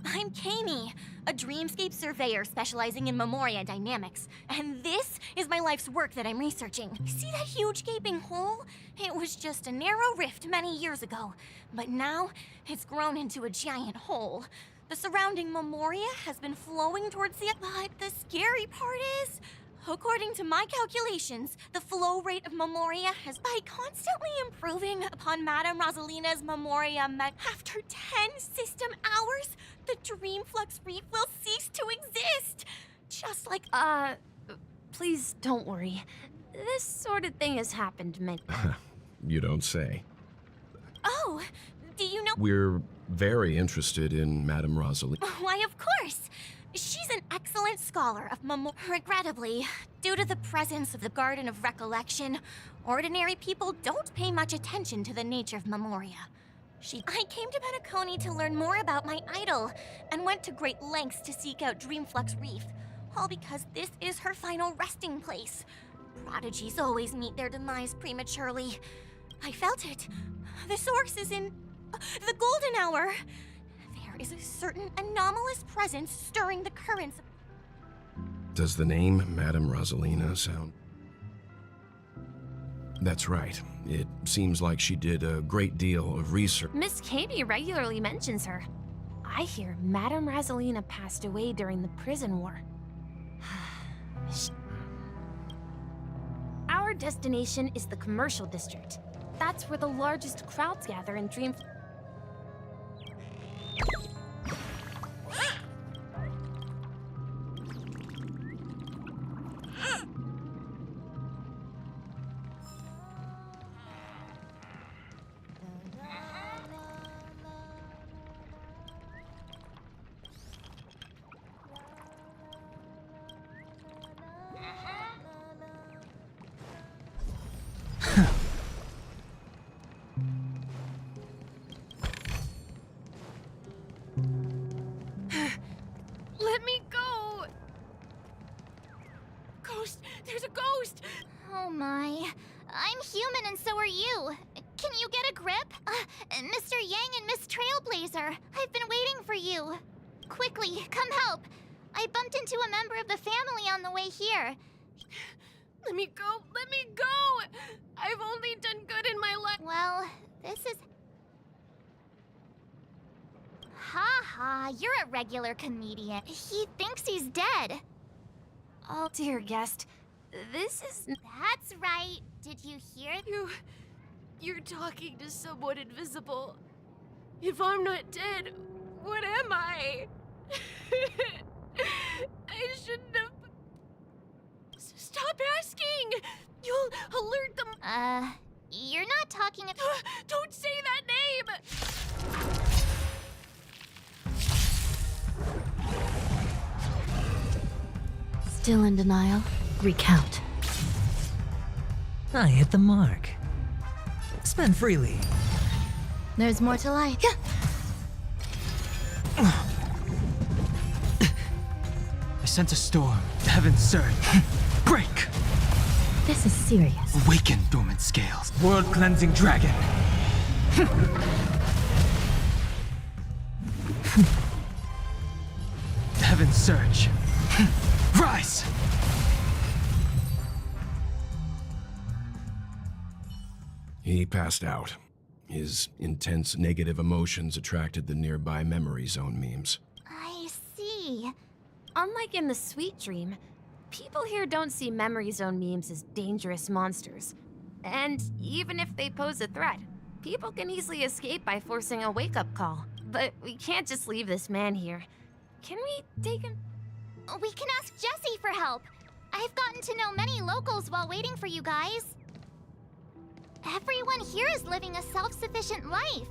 I'm Kami, a dreamscape surveyor specializing in Memoria dynamics. And this is my life's work that I'm researching. See that huge gaping hole? It was just a narrow rift many years ago, but now it's grown into a giant hole. The surrounding Memoria has been flowing towards the... But the scary part is, according to my calculations, the flow rate of Memoria has, by constantly improving upon Madame Rosalina's Memoria after 10 system hours, the Dreamflux Reef will cease to exist. Just like... Please don't worry. This sort of thing has happened many... You don't say. Oh, do you know... We're very interested in Madame Rosalina. Why, of course. She's an excellent scholar of Regrettably, due to the presence of the Garden of Recollection, ordinary people don't pay much attention to the nature of Memoria. I came to Penacony to learn more about my idol, and went to great lengths to seek out Dreamflux Reef, all because this is her final resting place. Prodigies always meet their demise prematurely. I felt it. The source is in... the Golden Hour. There is a certain anomalous presence stirring the currents. Does the name Madame Rosalina sound... That's right. It seems like she did a great deal of research. Miss Kami regularly mentions her. I hear Madame Rosalina passed away during the prison war. Our destination is the commercial district. That's where the largest crowds gather in Dream... Let me go! Ghost! There's a ghost! Oh my. I'm human and so are you. Can you get a grip? Mr. Yang and Miss Trailblazer, I've been waiting for you. Quickly, come help. I bumped into a member of the family on the way here. Let me go! Let me go! I've only done good in my life. Well, this is... Ha ha, you're a regular comedian. He thinks he's dead. Oh, dear guest. This is... That's right. Did you hear? You're talking to someone invisible. If I'm not dead, what am I? I shouldn't have... Stop asking! You'll alert them... You're not talking... Don't say that name! Still in denial? Recount. I hit the mark. Spend freely. There's more to life. I sent a storm. Heaven's surge. Break! This is serious. Awaken, dormant scales. World-cleansing dragon. Heaven's surge. Rise! He passed out. His intense negative emotions attracted the nearby memory zone memes. I see. Unlike in the Sweet Dream, people here don't see memory zone memes as dangerous monsters. And even if they pose a threat, people can easily escape by forcing a wake-up call. But we can't just leave this man here. Can we take him? We can ask Jessie for help. I've gotten to know many locals while waiting for you guys. Everyone here is living a self-sufficient life.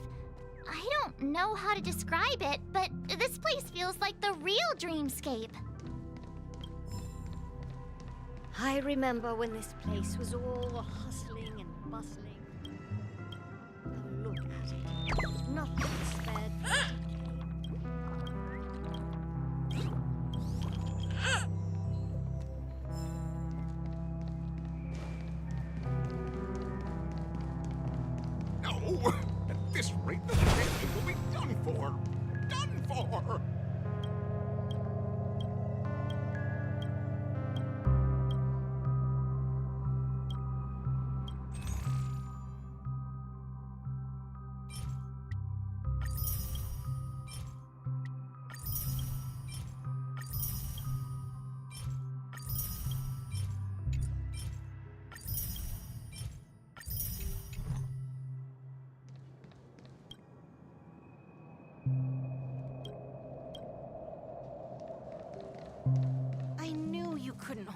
I don't know how to describe it, but this place feels like the real dreamscape. I remember when this place was all hustling and bustling. Now look at it. Nothing spared. No! At this rate, the family will be done for! Done for!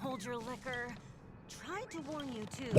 hold your liquor. Tried to warn you too.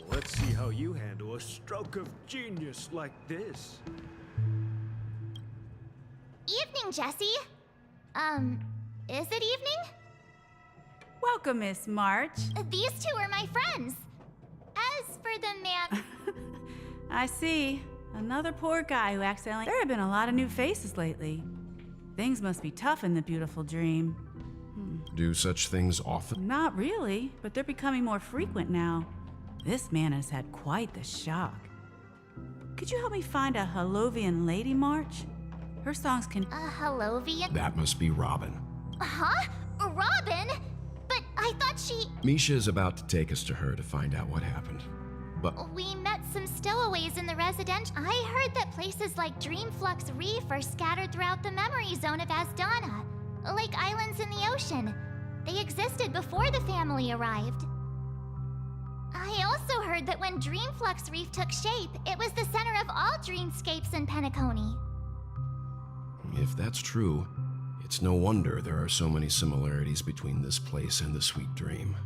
Let's see how you handle a stroke of genius like this. Evening, Jessie. Is it evening? Welcome, Miss March. These two are my friends. As for the man... I see. Another poor guy who accidentally... There have been a lot of new faces lately. Things must be tough in the beautiful dream. Do such things often? Not really, but they're becoming more frequent now. This man has had quite the shock. Could you help me find a Halovian lady, March? Her songs can... A Halovian? That must be Robin. Huh? Robin? But I thought she... Misha is about to take us to her to find out what happened. But We met some stowaways in the residential... I heard that places like Dreamflux Reef are scattered throughout the memory zone of Asdana. Like islands in the ocean. They existed before the family arrived. I also heard that when Dreamflux Reef took shape, it was the center of all dreamscapes in Penacony. if that's true, it's no wonder there are so many similarities between this place and the Sweet Dream.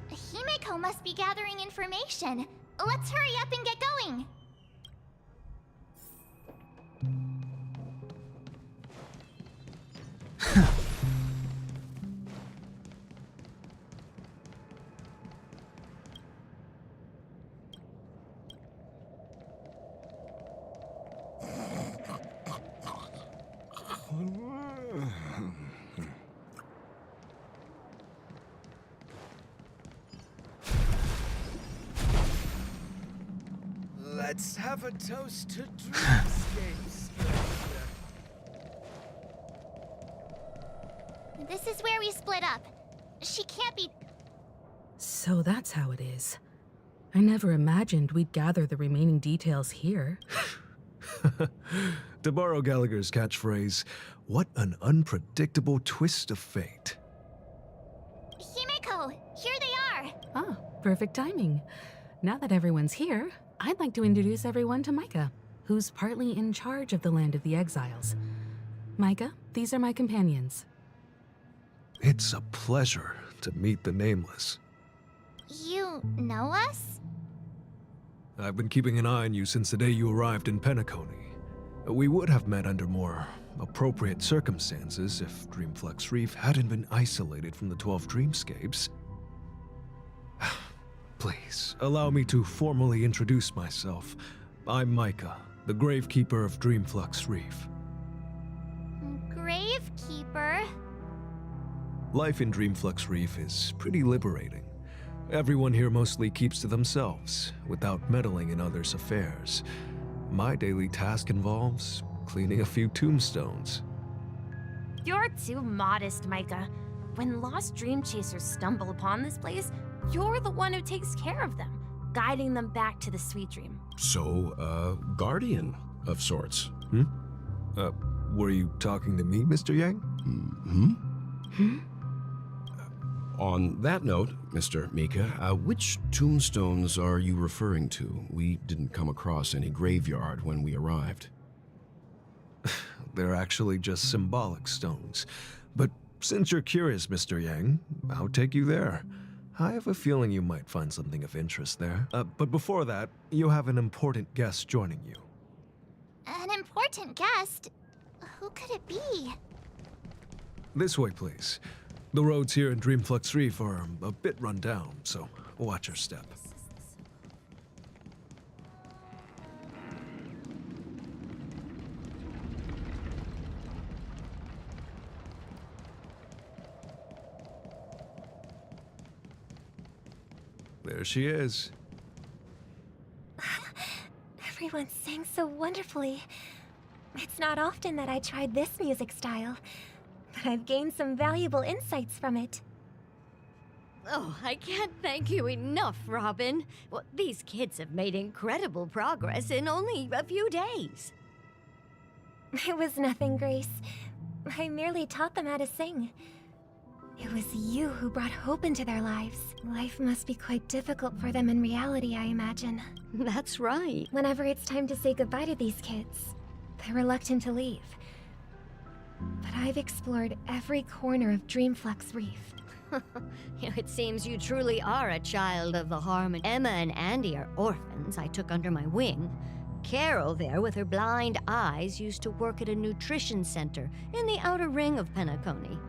Himeko must be gathering information. Let's hurry up and get going. Let's have a toast to dreamscapes. This is where we split up. She can't be... So that's how it is. I never imagined we'd gather the remaining details here. To borrow Gallagher's catchphrase, what an unpredictable twist of fate. Himeko, here they are. Ah, perfect timing. Now that everyone's here, I'd like to introduce everyone to Micah, who's partly in charge of the Land of the Exiles. Micah, these are my companions. It's a pleasure to meet the Nameless. You know us? I've been keeping an eye on you since the day you arrived in Penacony. We would have met under more appropriate circumstances if Dreamflux Reef hadn't been isolated from the 12 dreamscapes. Please, allow me to formally introduce myself. I'm Micah, the Gravekeeper of Dreamflux Reef. Gravekeeper? Life in Dreamflux Reef is pretty liberating. Everyone here mostly keeps to themselves, without meddling in others' affairs. My daily task involves cleaning a few tombstones. You're too modest, Micah. When lost dream chasers stumble upon this place, you're the one who takes care of them. guiding them back to the sweet dream. So, guardian of sorts. Were you talking to me, Mr. Yang? On that note, Mr. Mika, which tombstones are you referring to? We didn't come across any graveyard when we arrived. They're actually just symbolic stones. But since you're curious, Mr. Yang, I'll take you there. I have a feeling you might find something of interest there. But before that, you have an important guest joining you. An important guest? Who could it be? This way, please. The roads here in Dreamflux Reef are a bit run down, so watch your step. There she is. Everyone sang so wonderfully. It's not often that I tried this music style, but I've gained some valuable insights from it. Oh, I can't thank you enough, Robin. Well, these kids have made incredible progress in only a few days. It was nothing, Grace. I merely taught them how to sing. It was you who brought hope into their lives. Life must be quite difficult for them in reality, I imagine. That's right. Whenever it's time to say goodbye to these kids, they're reluctant to leave. But I've explored every corner of Dreamflux Reef. It seems you truly are a child of the harmony. Emma and Andy are orphans I took under my wing. Carol there, with her blind eyes, used to work at a nutrition center in the outer ring of Penacony.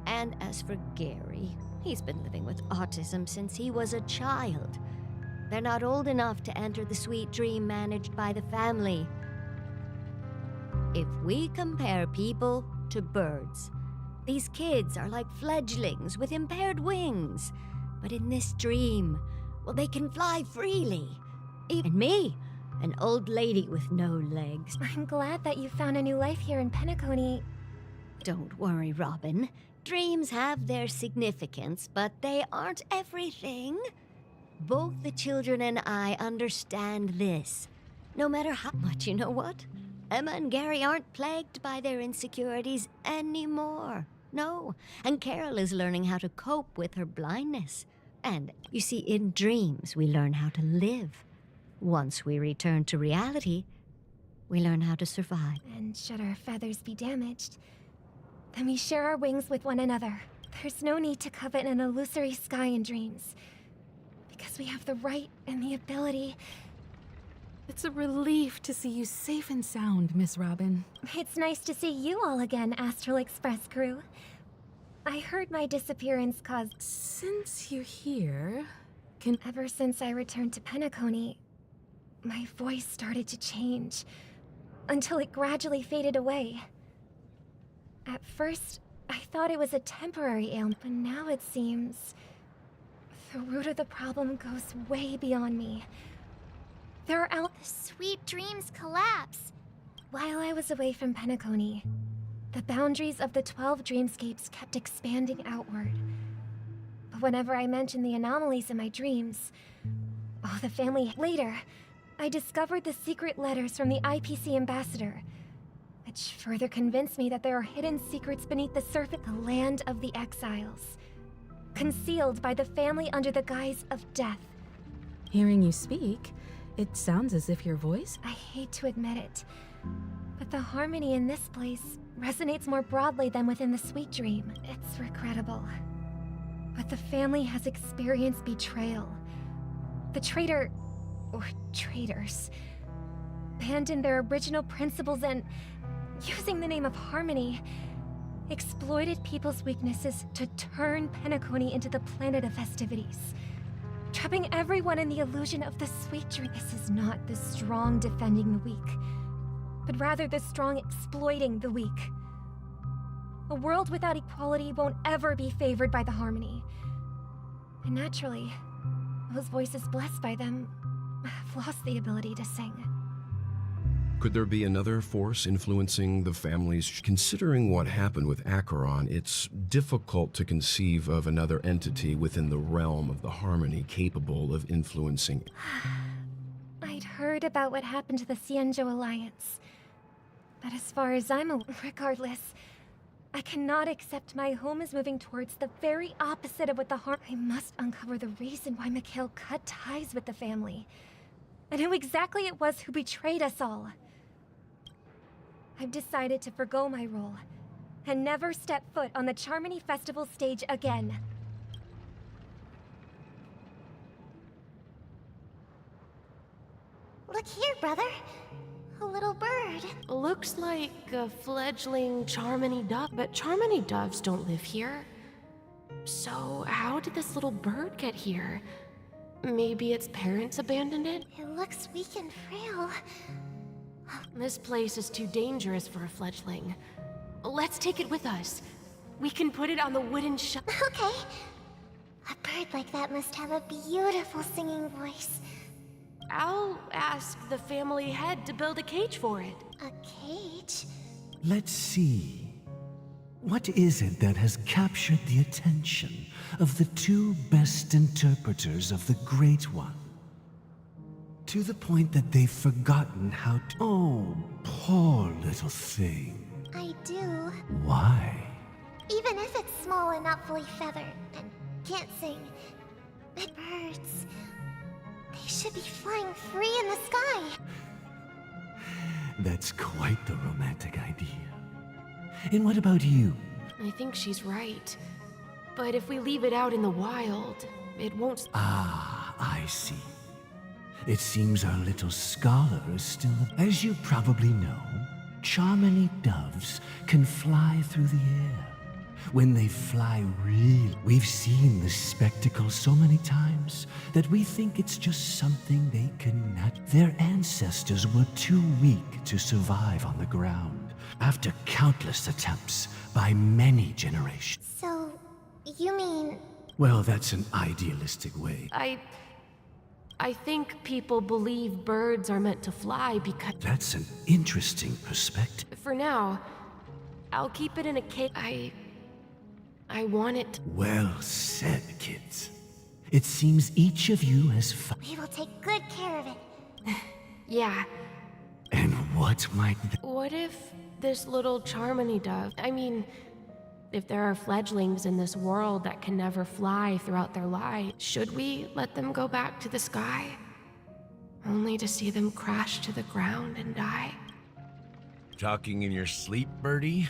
And as for Gary, he's been living with autism since he was a child. They're not old enough to enter the sweet dream managed by the family. If we compare people to birds, these kids are like fledglings with impaired wings. But in this dream, well, they can fly freely. Even me, an old lady with no legs. I'm glad that you found a new life here in Penacony. Don't worry, Robin. Dreams have their significance, but they aren't everything. Both the children and I understand this. No matter how much, you know what? Emma and Gary aren't plagued by their insecurities anymore. No, and Carol is learning how to cope with her blindness. And, you see, in dreams, we learn how to live. Once we return to reality, we learn how to survive. And should our feathers be damaged, then we share our wings with one another. There's no need to covet an illusory sky in dreams, because we have the right and the ability. It's a relief to see you safe and sound, Miss Robin. It's nice to see you all again, Astral Express crew. I heard my disappearance caused... Since you're here, Ever since I returned to Penacony, my voice started to change, until it gradually faded away. At first, I thought it was a temporary ailment, but now it seems the root of the problem goes way beyond me. There are The sweet dreams collapse. While I was away from Penacony, the boundaries of the 12 dreamscapes kept expanding outward. But whenever I mentioned the anomalies in my dreams, the family... Later, I discovered the secret letters from the IPC ambassador, which further convinced me that there are hidden secrets beneath the surface, the land of the exiles, concealed by the family under the guise of death. Hearing you speak, it sounds as if your voice... I hate to admit it, but the harmony in this place resonates more broadly than within the sweet dream. It's regrettable, but the family has experienced betrayal. The traitor, or traitors, abandoned their original principles and, using the name of harmony, exploited people's weaknesses to turn Penacony into the planet of festivities, trapping everyone in the illusion of the sweet dream. This is not the strong defending the weak, but rather the strong exploiting the weak. A world without equality won't ever be favored by the harmony. And naturally, those voices blessed by them have lost the ability to sing. Could there be another force influencing the families? Considering what happened with Acheron, it's difficult to conceive of another entity within the realm of the Harmony capable of influencing. I'd heard about what happened to the Xianzhou Alliance. But as far as I'm aware, regardless, I cannot accept my home is moving towards the very opposite of what the I must uncover the reason why Mikhail cut ties with the family. And who exactly it was who betrayed us all. I've decided to forgo my role and never step foot on the Charmony Festival stage again. Look here, brother. A little bird. Looks like a fledgling Charmony dove, but Charmony doves don't live here. So how did this little bird get here? Maybe its parents abandoned it? It looks weak and frail. This place is too dangerous for a fledgling. Let's take it with us. We can put it on the wooden shelf. Okay. A bird like that must have a beautiful singing voice. I'll ask the family head to build a cage for it. A cage? Let's see. What is it that has captured the attention of the two best interpreters of the Great One? To the point that they've forgotten how to... Oh, poor little thing. I do. Why? Even if it's small and not fully feathered and can't sing, birds, they should be flying free in the sky. That's quite the romantic idea. And what about you? I think she's right. But if we leave it out in the wild, it won't... Ah, I see. It seems our little scholar is still... As you probably know, Charmony doves can fly through the air. When they fly we've seen this spectacle so many times that we think it's just something they cannot... Their ancestors were too weak to survive on the ground after countless attempts by many generations. So, you mean... Well, that's an idealistic way. I think people believe birds are meant to fly because... That's an interesting perspective. For now, I'll keep it in a cage. I want it... Well said, kids. It seems each of you has We will take good care of it. Yeah. And what might... What if this little Charmony dove... I mean, if there are fledglings in this world that can never fly throughout their lives, should we let them go back to the sky? Only to see them crash to the ground and die? Talking in your sleep, birdie?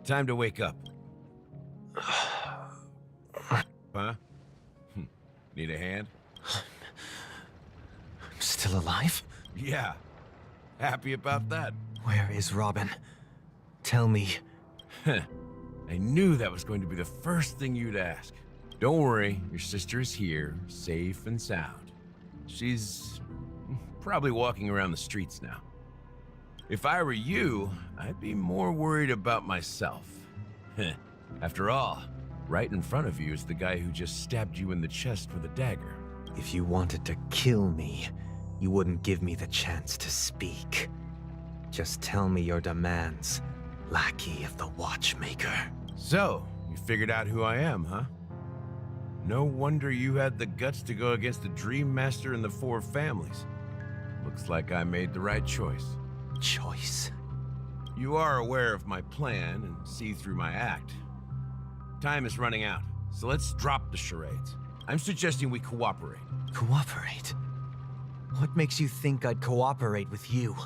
Time to wake up. Huh? Need a hand? I'm still alive? Yeah. Happy about that. Where is Robin? Tell me. I knew that was going to be the first thing you'd ask. Don't worry, your sister is here, safe and sound. She's probably walking around the streets now. If I were you, I'd be more worried about myself. After all, right in front of you is the guy who just stabbed you in the chest with a dagger. If you wanted to kill me, you wouldn't give me the chance to speak. Just tell me your demands, lackey of the Watchmaker. So, you figured out who I am, huh? No wonder you had the guts to go against the Dream Master and the Four Families. Looks like I made the right choice. Choice? You are aware of my plan and see through my act. Time is running out, so let's drop the charades. I'm suggesting we cooperate. Cooperate? What makes you think I'd cooperate with you?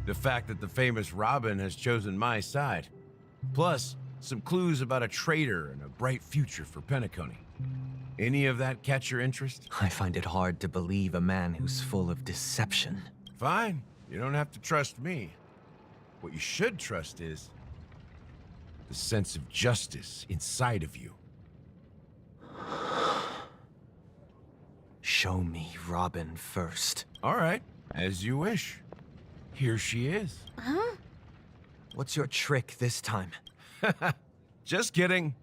The fact that the famous Robin has chosen my side. Plus, some clues about a traitor and a bright future for Penacony. Any of that catch your interest? I find it hard to believe a man who's full of deception. Fine. You don't have to trust me. What you should trust is the sense of justice inside of you. Show me Robin first. All right, as you wish. Here she is. Huh? What's your trick this time? Just kidding.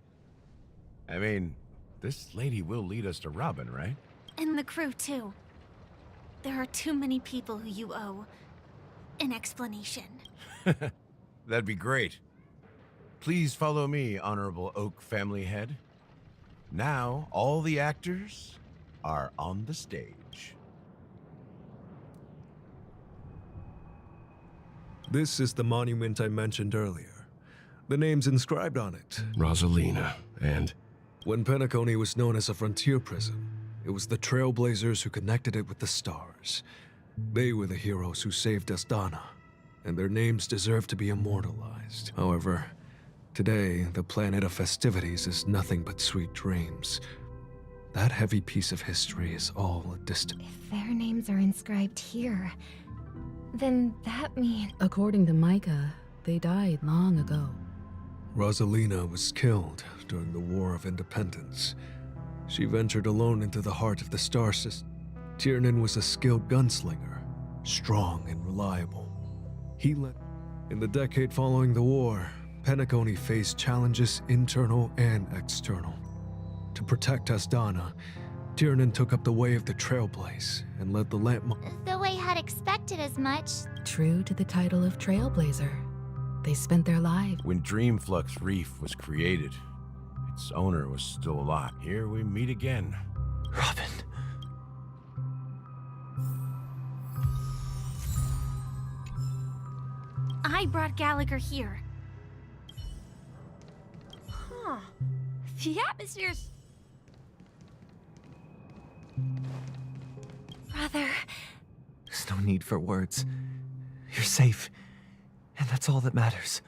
I mean, this lady will lead us to Robin, right? And the crew, too. There are too many people who you owe. an explanation. That'd be great. Please follow me, Honorable Oak Family Head. Now, all the actors are on the stage. This is the monument I mentioned earlier. The name's inscribed on it. Rosalina, and... When Penacony was known as a frontier prison, it was the Trailblazers who connected it with the stars. They were the heroes who saved Astana, and their names deserve to be immortalized. However, today, the planet of festivities is nothing but sweet dreams. That heavy piece of history is all a distant... If their names are inscribed here, then that means... According to Micah, they died long ago. Rosalina was killed during the War of Independence. She ventured alone into the heart of the star system. Tiernan was a skilled gunslinger, strong and reliable. He led... In the decade following the war, Penacony faced challenges internal and external. To protect Astana, Tiernan took up the way of the Trailblaze and led the The way had expected as much. True to the title of Trailblazer, they spent their lives... When Dreamflux Reef was created, its owner was still alive. Here we meet again. Robin. I brought Gallagher here. Huh. The atmosphere's... Brother. There's no need for words. You're safe, and that's all that matters.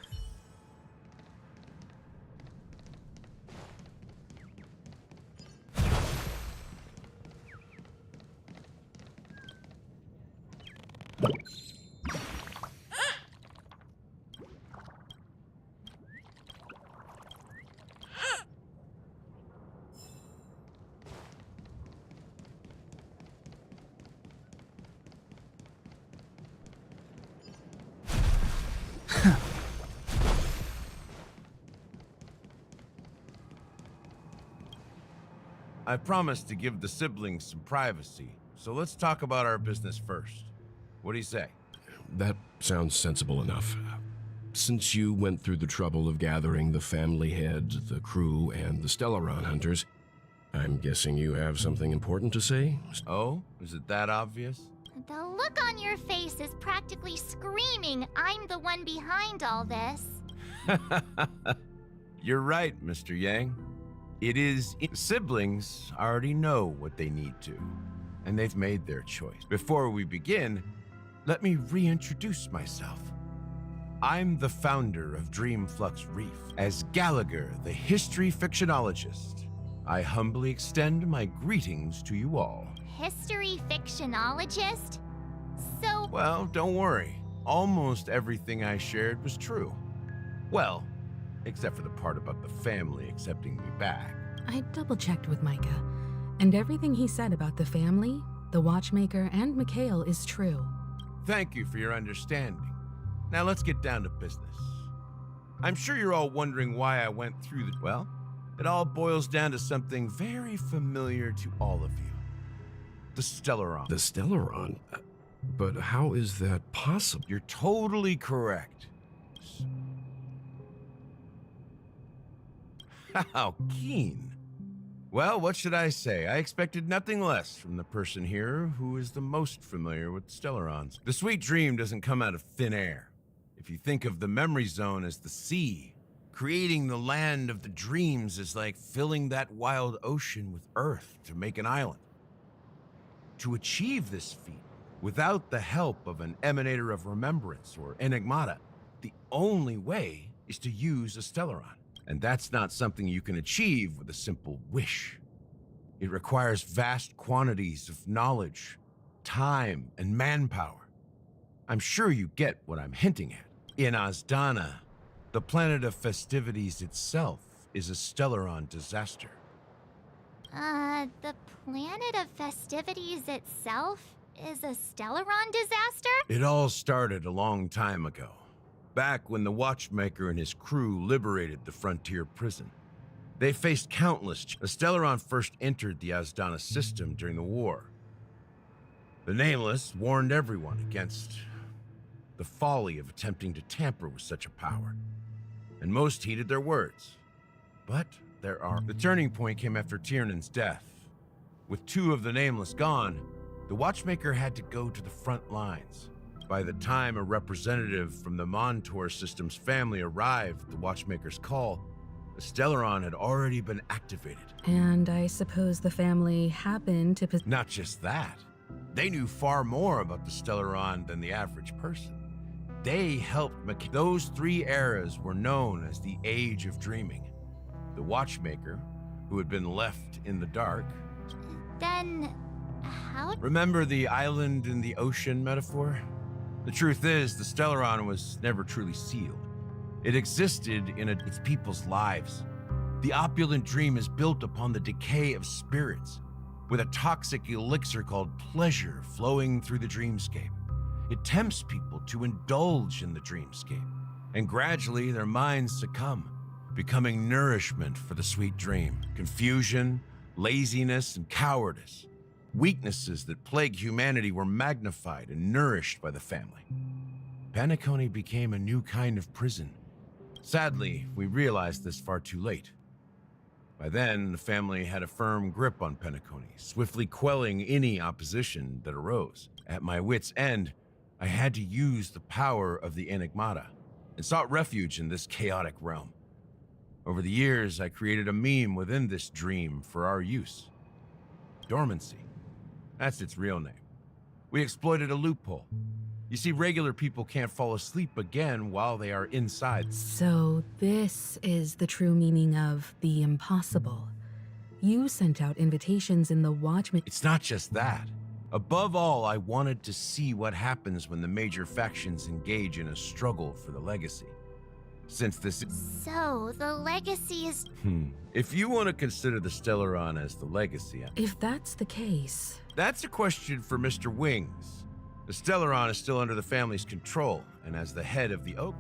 I promised to give the siblings some privacy, so let's talk about our business first. What do you say? That sounds sensible enough. Since you went through the trouble of gathering the family heads, the crew, and the Stellaron hunters, I'm guessing you have something important to say? Oh? Is it that obvious? The look on your face is practically screaming, I'm the one behind all this. You're right, Mr. Yang. It is... Siblings already know what they need to, and they've made their choice. Before we begin, let me reintroduce myself. I'm the founder of Dreamflux Reef. As Gallagher, the history fictionologist, I humbly extend my greetings to you all. History fictionologist? So... Well, don't worry. Almost everything I shared was true. Well, except for the part about the family accepting me back. I double-checked with Micah, and everything he said about the family, the Watchmaker, and Mikhail is true. Thank you for your understanding. Now let's get down to business. I'm sure you're all wondering why I went through the... Well, it all boils down to something very familiar to all of you. The Stellaron. The Stellaron? But how is that possible? You're totally correct. How keen. Well, what should I say? I expected nothing less from the person here who is the most familiar with Stellarons. The sweet dream doesn't come out of thin air. If you think of the memory zone as the sea, creating the land of the dreams is like filling that wild ocean with earth to make an island. To achieve this feat, without the help of an emanator of remembrance or enigmata, the only way is to use a Stellaron. And that's not something you can achieve with a simple wish. It requires vast quantities of knowledge, time, and manpower. I'm sure you get what I'm hinting at. In Astana, the planet of festivities itself is a Stellaron disaster. The planet of festivities itself is a Stellaron disaster? It all started a long time ago. Back when the Watchmaker and his crew liberated the frontier prison. They faced countless... The Stellaron first entered the Astana system during the war. The Nameless warned everyone against... the folly of attempting to tamper with such a power, and most heeded their words. But the turning point came after Tiernan's death. With 2 of the Nameless gone, the Watchmaker had to go to the front lines. By the time a representative from the Montour Systems family arrived at the Watchmaker's call, the Stellaron had already been activated. And I suppose the family happened to Not just that. They knew far more about the Stellaron than the average person. They helped those 3 eras were known as the Age of Dreaming. The Watchmaker, who had been left in the dark. Then, how? Remember the island in the ocean metaphor? The truth is, the Stellaron was never truly sealed. It existed in its people's lives. The opulent dream is built upon the decay of spirits, with a toxic elixir called pleasure flowing through the dreamscape. It tempts people to indulge in the dreamscape, and gradually their minds succumb, becoming nourishment for the sweet dream. Confusion, laziness, and cowardice, weaknesses that plague humanity, were magnified and nourished by the family. Penacony became a new kind of prison. Sadly, we realized this far too late. By then, the family had a firm grip on Penacony, swiftly quelling any opposition that arose. At my wit's end, I had to use the power of the Enigmata and sought refuge in this chaotic realm. Over the years, I created a meme within this dream for our use. Dormancy. That's its real name. We exploited a loophole. You see, regular people can't fall asleep again while they are inside. So this is the true meaning of the impossible. You sent out invitations in the Watchman. It's not just that. Above all, I wanted to see what happens when the major factions engage in a struggle for the legacy. Since this is... So, the legacy is... If you want to consider the Stellaron as the legacy... If that's the case... That's a question for Mr. Wings. The Stellaron is still under the family's control, and as the head of the Oak...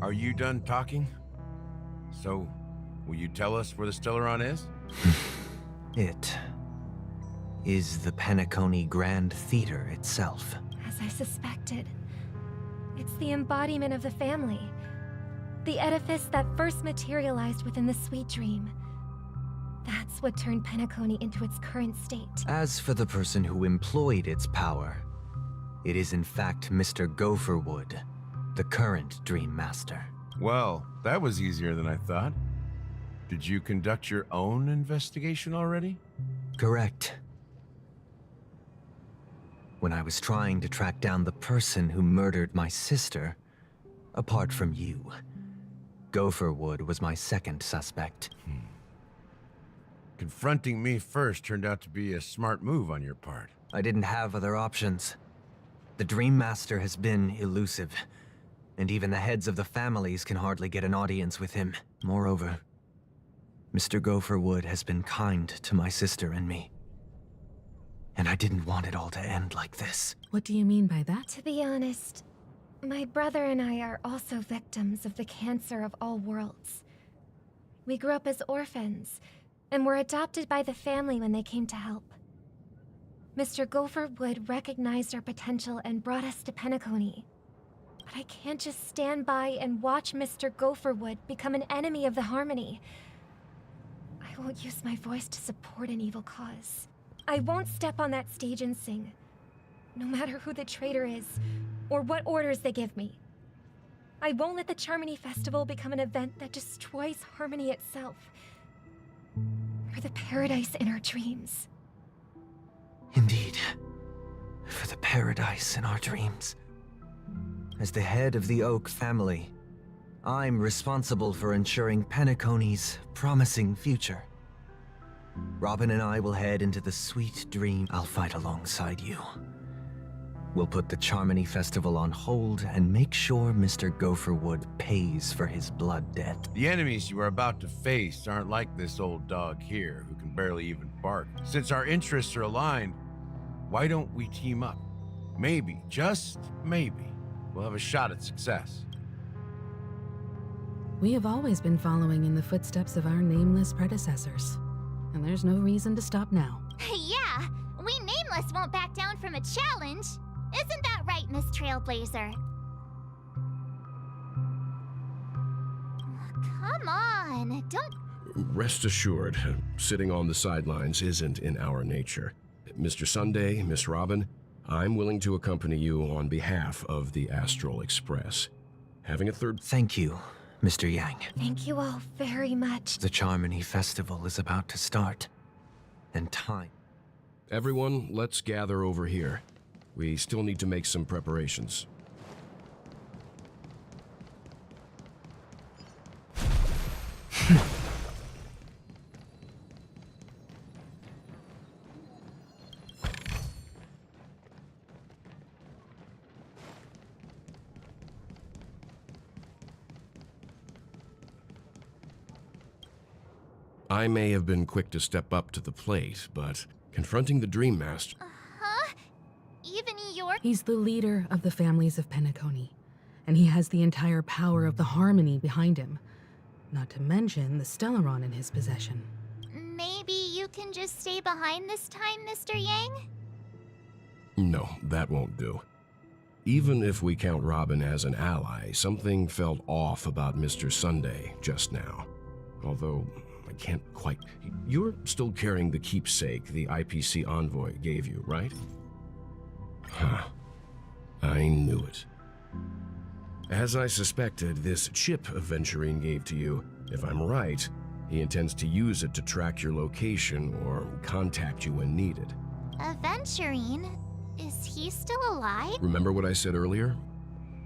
Are you done talking? So, will you tell us where the Stellaron is? It is the Penacony Grand Theater itself. As I suspected, it's the embodiment of the family. The edifice that first materialized within the Sweet Dream. That's what turned Penacony into its current state. As for the person who employed its power, it is in fact Mr. Gopherwood, the current Dream Master. Well, that was easier than I thought. Did you conduct your own investigation already? Correct. When I was trying to track down the person who murdered my sister, apart from you, Gopherwood was my second suspect. Confronting me first turned out to be a smart move on your part. I didn't have other options. The Dream Master has been elusive, and even the heads of the families can hardly get an audience with him. Moreover, Mr. Gopherwood has been kind to my sister and me. And I didn't want it all to end like this. What do you mean by that? To be honest, my brother and I are also victims of the cancer of all worlds. We grew up as orphans, and were adopted by the family when they came to help. Mr. Gopherwood recognized our potential and brought us to Penacony. But I can't just stand by and watch Mr. Gopherwood become an enemy of the Harmony. I won't use my voice to support an evil cause. I won't step on that stage and sing, no matter who the traitor is, or what orders they give me. I won't let the Charmony Festival become an event that destroys Harmony itself, or the paradise in our dreams. Indeed, for the paradise in our dreams. As the head of the Oak family, I'm responsible for ensuring Penacony's promising future. Robin and I will head into the Sweet Dream. I'll fight alongside you. We'll put the Charmony Festival on hold and make sure Mr. Gopherwood pays for his blood debt. The enemies you are about to face aren't like this old dog here, who can barely even bark. Since our interests are aligned, why don't we team up? Maybe, just maybe, we'll have a shot at success. We have always been following in the footsteps of our nameless predecessors, and there's no reason to stop now. Yeah, we Nameless won't back down from a challenge. Isn't that right, Miss Trailblazer? Come on, don't... Rest assured, sitting on the sidelines isn't in our nature. Mr. Sunday, Miss Robin, I'm willing to accompany you on behalf of the Astral Express. Having a third... Thank you, Mr. Yang. Thank you all very much. The Charmony Festival is about to start. And time. Everyone, let's gather over here. We still need to make some preparations. I may have been quick to step up to the plate, but confronting the Dream Master... Huh? Even you're... He's the leader of the families of Penacony, and he has the entire power of the Harmony behind him. Not to mention the Stellaron in his possession. Maybe you can just stay behind this time, Mr. Yang? No, that won't do. Even if we count Robin as an ally, something felt off about Mr. Sunday just now. Although, I can't quite... You're still carrying the keepsake the IPC envoy gave you, right? Huh. I knew it. As I suspected, this chip Aventurine gave to you, if I'm right, he intends to use it to track your location or contact you when needed. Aventurine? Is he still alive? Remember what I said earlier?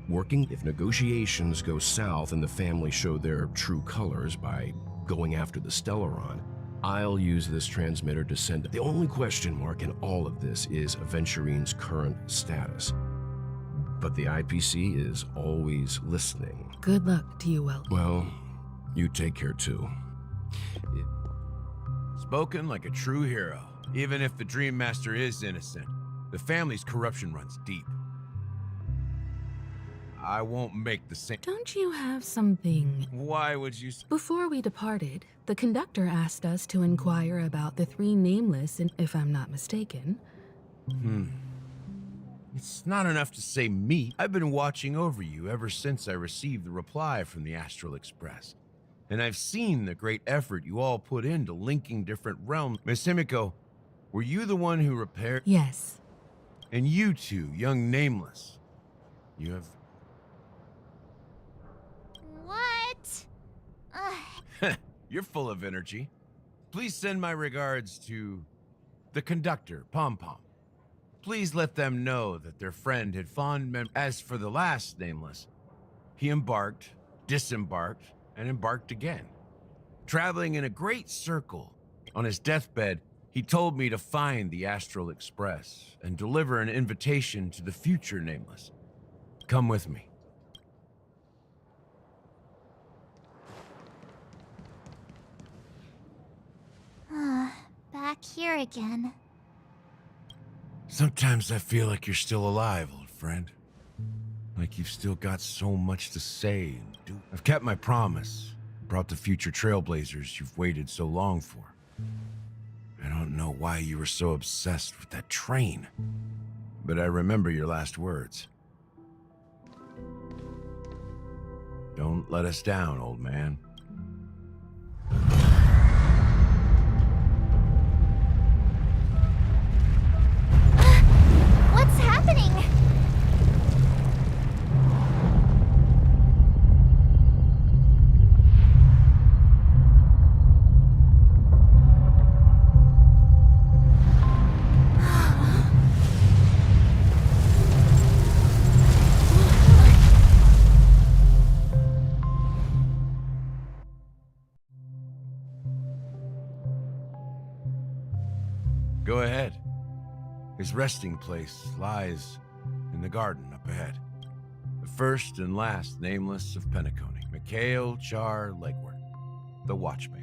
Working if negotiations go south and the family show their true colors by going after the Stellaron, I'll use this transmitter to send... The only question mark in all of this is Aventurine's current status. But the IPC is always listening. Good luck to you, Will. Well, you take care too. Spoken like a true hero. Even if the Dream Master is innocent, the family's corruption runs deep. I won't make the same... Don't you have something... Why would you... Before we departed, the conductor asked us to inquire about the three Nameless, and if I'm not mistaken... It's not enough to say me. I've been watching over you ever since I received the reply from the Astral Express. And I've seen the great effort you all put into linking different realms. Miss Himiko, were you the one who repaired... Yes. And you two, young Nameless, you have... What? You're full of energy. Please send my regards to the conductor, Pom Pom. Please let them know that their friend had fond memories. As for the last Nameless, he embarked, disembarked, and embarked again, traveling in a great circle. On his deathbed, he told me to find the Astral Express and deliver an invitation to the future Nameless. Come with me. Back here again. Sometimes I feel like you're still alive, old friend. Like you've still got so much to say and do. I've kept my promise. Brought the future trailblazers you've waited so long for. I don't know why you were so obsessed with that train. But I remember your last words. Don't let us down, old man. What's happening? Go ahead. His resting place lies in the garden up ahead. The first and last Nameless of Penacony, Mikhail Char Legward, the Watchmaker.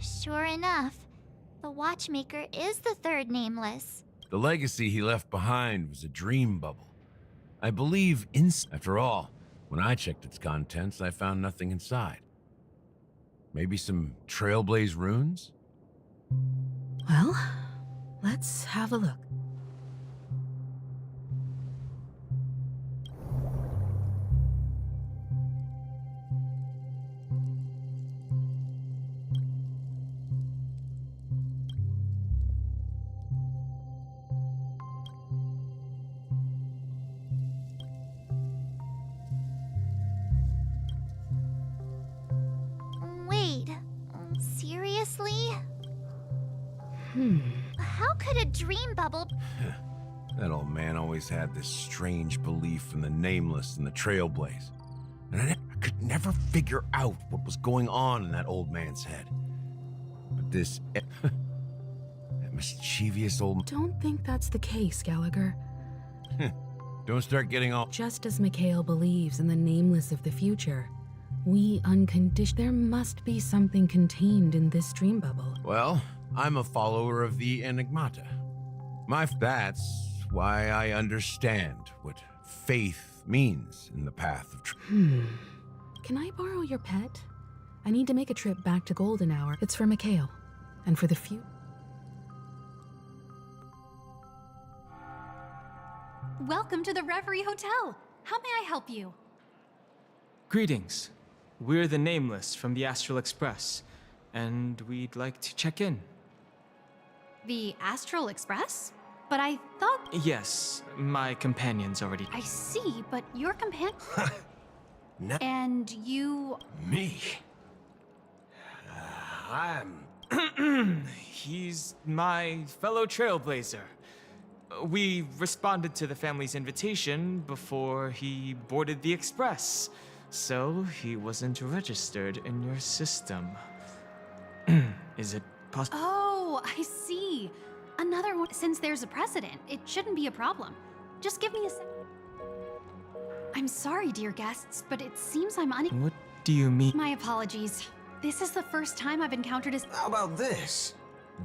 Sure enough, the watchmaker is the third nameless. The legacy he left behind was a dream bubble. I believe After all, when I checked its contents, I found nothing inside. Maybe some Trailblaze runes? Well, let's have a look. Wait, seriously? How could a dream bubble... That old man always had this strange belief in the Nameless and the Trailblaze. And I could never figure out what was going on in that old man's head. But this... that mischievous old... Don't think that's the case, Gallagher. Don't start getting all... Just as Mikhail believes in the Nameless of the future, there must be something contained in this dream bubble. Well, I'm a follower of the Enigmata. That's why I understand what faith means in the path of truth. Can I borrow your pet? I need to make a trip back to Golden Hour. It's for Mikhail. And for the future. Welcome to the Reverie Hotel. How may I help you? Greetings. We're the Nameless from the Astral Express, and we'd like to check in. The Astral Express? But I thought... Yes, my companion's already... I see, but your companion... No. And you... Me? He's my fellow trailblazer. We responded to the family's invitation before he boarded the express, so he wasn't registered in your system. Is it possible? Oh, I see. Another one. Since there's a precedent, it shouldn't be a problem. Just give me a sec. I'm sorry, dear guests, but it seems I'm What do you mean? My apologies. This is the first time I've encountered a... How about this?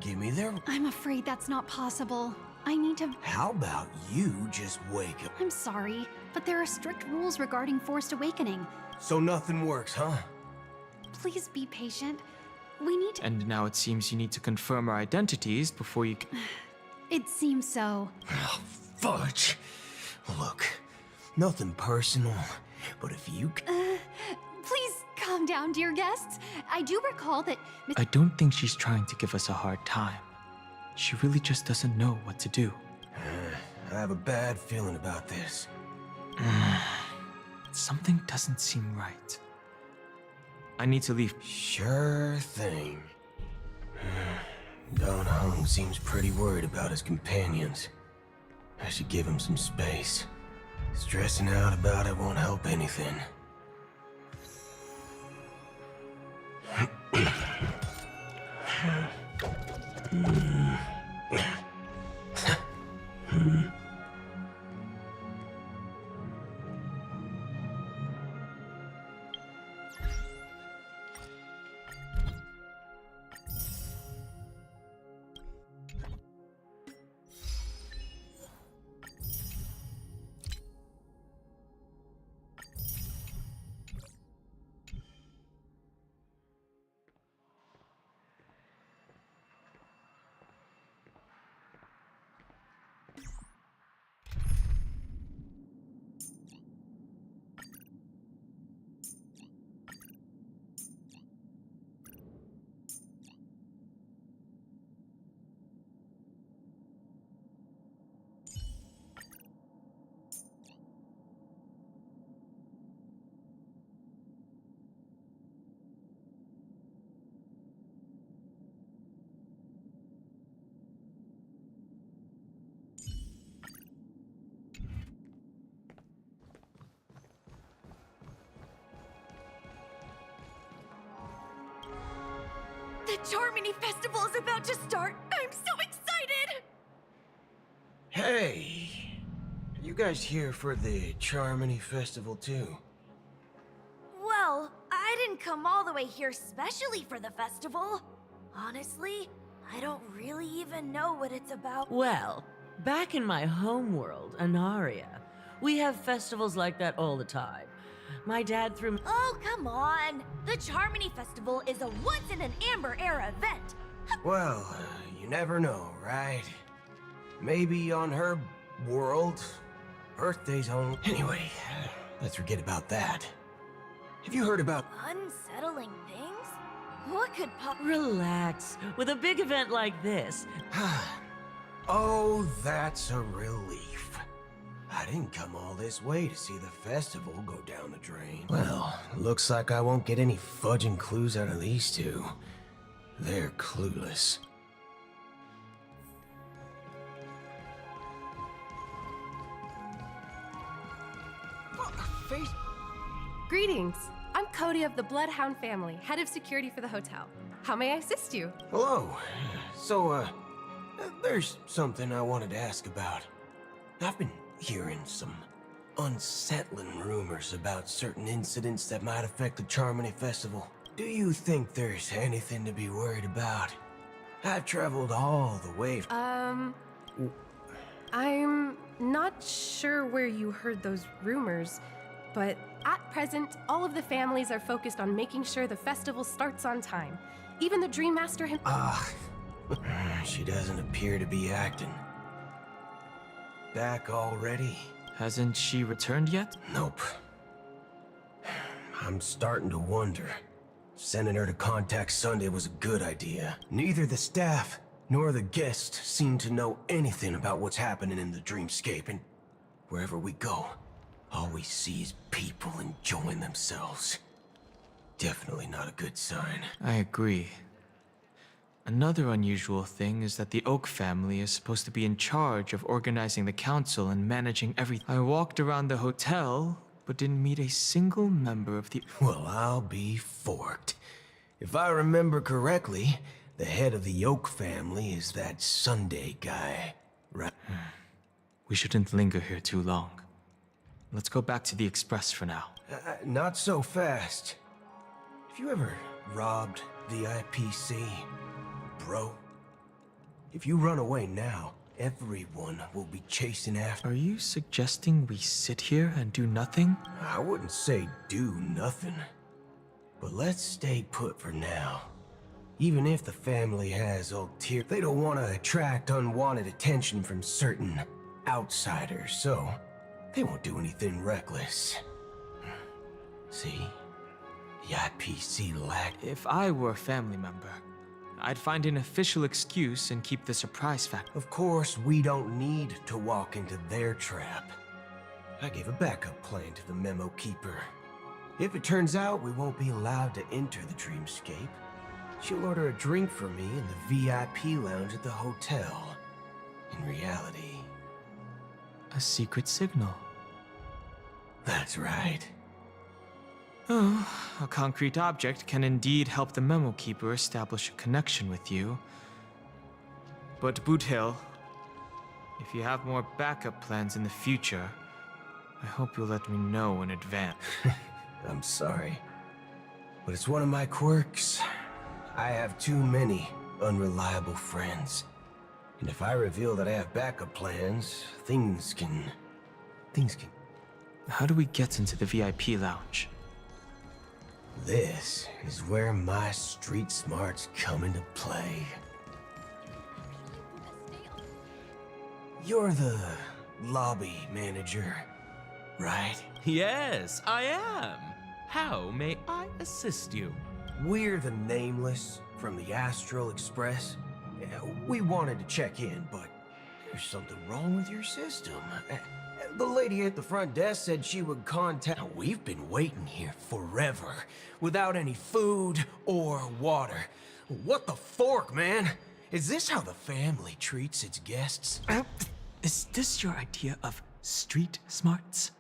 Give me their... I'm afraid that's not possible. I need to... How about you just wake up? I'm sorry, but there are strict rules regarding forced awakening. So nothing works, huh? Please be patient. We need to... And now it seems you need to confirm our identities before you can... It seems so. Oh, fudge. Look, nothing personal, but if you... Please calm down, dear guests. I do recall that... I don't think she's trying to give us a hard time. She really just doesn't know what to do. I have a bad feeling about this. Something doesn't seem right. I need to leave. Sure thing. Don Hung seems pretty worried about his companions. I should give him some space. Stressing out about it won't help anything. The Charmony Festival is about to start! I'm so excited! Hey! Are you guys here for the Charmony Festival too? Well, I didn't come all the way here specially for the festival. Honestly, I don't really even know what it's about. Well, back in my home world, Anaria, we have festivals like that all the time. My dad threw me. Oh, come on! The Charmony Festival is a once-in-an-Amber-era event! Well, you never know, right? Maybe on her world, birthdays only. Anyway, let's forget about that. Have you heard about... Unsettling things? What could Relax. With a big event like this. Oh, that's a relief. I didn't come all this way to see the festival go down the drain. Well, looks like I won't get any fudging clues out of these two. They're clueless. Greetings. I'm Cody of the Bloodhound family, head of security for the hotel. How may I assist you? Hello. So, there's something I wanted to ask about. I've been hearing some unsettling rumors about certain incidents that might affect the Charmony Festival. Do you think there's anything to be worried about? I've traveled all the way. I'm not sure where you heard those rumors, but at present, all of the families are focused on making sure the festival starts on time. Even the Dream Master himself. She doesn't appear to be acting. Back already? Hasn't she returned yet? Nope. I'm starting to wonder. Sending her to contact Sunday was a good idea. Neither the staff nor the guests seem to know anything about what's happening in the dreamscape, and wherever we go, all we see is people enjoying themselves. Definitely not a good sign. I agree. Another unusual thing is that the Oak family is supposed to be in charge of organizing the council and managing everything. I walked around the hotel, but didn't meet a single member of the... Well, I'll be forked. If I remember correctly, the head of the Oak family is that Sunday guy, right? We shouldn't linger here too long. Let's go back to the Express for now. Not so fast. Have you ever robbed the IPC, bro? If you run away now, everyone will be chasing after. Are you suggesting we sit here and do nothing? I wouldn't say do nothing. But let's stay put for now. Even if the family has ulterior, they don't want to attract unwanted attention from certain outsiders, so they won't do anything reckless. See? The IPC lack. If I were a family member, I'd find an official excuse and keep the surprise factor. Of course, we don't need to walk into their trap. I gave a backup plan to the memo keeper. If it turns out we won't be allowed to enter the dreamscape, she'll order a drink for me in the VIP lounge at the hotel. In reality... a secret signal. That's right. Oh, a concrete object can indeed help the memo keeper establish a connection with you. But Boot Hill, if you have more backup plans in the future, I hope you'll let me know in advance. I'm sorry, but it's one of my quirks. I have too many unreliable friends. And if I reveal that I have backup plans, things can... How do we get into the VIP lounge? This is where my street smarts come into play. You're the lobby manager, right? Yes, I am. How may I assist you? We're the Nameless from the Astral Express. We wanted to check in, but there's something wrong with your system. The lady at the front desk said she would contact... Now, we've been waiting here forever, without any food or water. What the fork, man? Is this how the family treats its guests? Is this your idea of street smarts?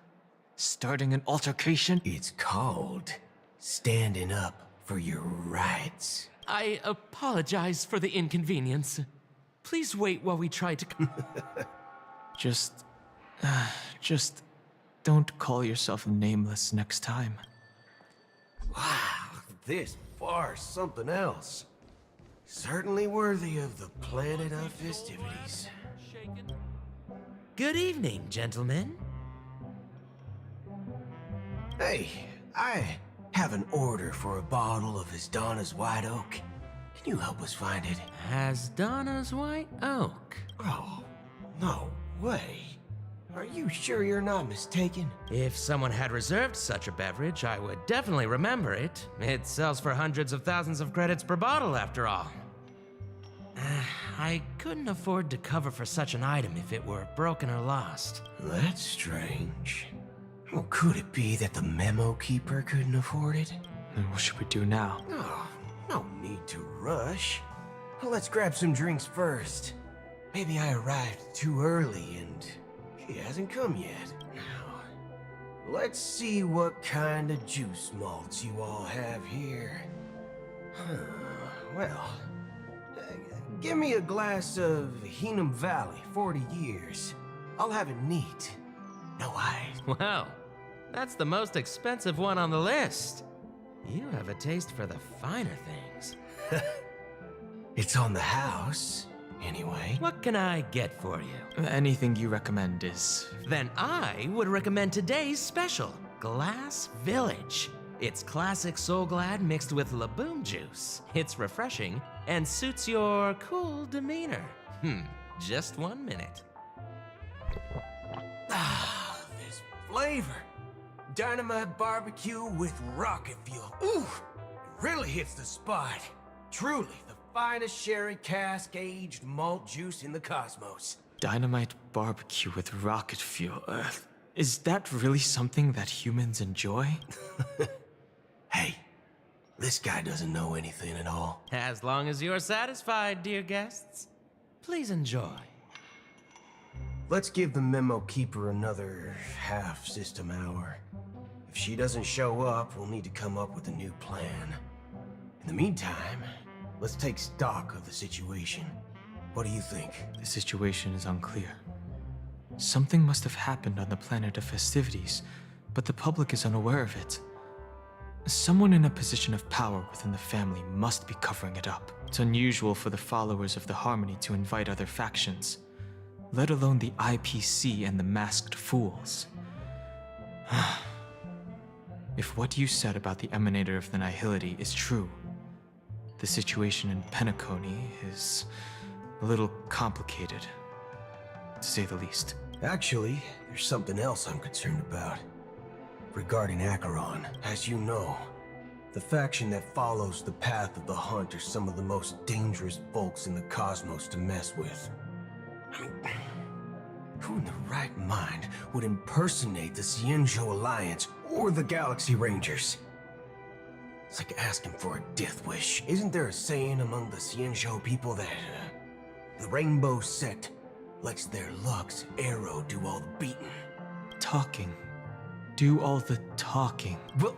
Starting an altercation? It's called standing up for your rights. I apologize for the inconvenience. Please wait while we try to... Just don't call yourself Nameless next time. Wow, this bar's something else. Certainly worthy of the planet of festivities. Good evening, gentlemen. Hey, I have an order for a bottle of Donna's White Oak. Can you help us find it? Donna's White Oak? Oh, no way. Are you sure you're not mistaken? If someone had reserved such a beverage, I would definitely remember it. It sells for hundreds of thousands of credits per bottle, after all. I couldn't afford to cover for such an item if it were broken or lost. That's strange. Well, could it be that the memo keeper couldn't afford it? Then what should we do now? Oh, no need to rush. Well, let's grab some drinks first. Maybe I arrived too early and she hasn't come yet. Now, let's see what kind of juice malts you all have here. Well, give me a glass of Heenum Valley, 40 years. I'll have it neat. No ice. Wow, that's the most expensive one on the list. You have a taste for the finer things. It's on the house, anyway. What can I get for you? Anything you recommend is... Then I would recommend today's special, Glass Village. It's classic Soul Glad mixed with Laboon juice. It's refreshing and suits your cool demeanor. Just 1 minute. Ah, this flavor. Dynamite barbecue with rocket fuel. Ooh, it really hits the spot. Truly the finest sherry cask-aged malt juice in the cosmos. Dynamite barbecue with rocket fuel. Is that really something that humans enjoy? Hey, this guy doesn't know anything at all. As long as you're satisfied, dear guests, please enjoy. Let's give the memo keeper another half-system hour. If she doesn't show up, we'll need to come up with a new plan. In the meantime, let's take stock of the situation. What do you think? The situation is unclear. Something must have happened on the planet of festivities, but the public is unaware of it. Someone in a position of power within the family must be covering it up. It's unusual for the followers of the Harmony to invite other factions, let alone the IPC and the Masked Fools. If what you said about the Emanator of the Nihility is true, the situation in Penacony is a little complicated, to say the least. Actually, there's something else I'm concerned about. Regarding Acheron, as you know, the faction that follows the path of the Hunt are some of the most dangerous folks in the cosmos to mess with. I mean, who in the right mind would impersonate the Xianzhou Alliance or the Galaxy Rangers? It's like asking for a death wish. Isn't there a saying among the Xianzhou people that the Rainbow Sect lets their luck's arrow do all the beating? Talking. Do all the talking. Well,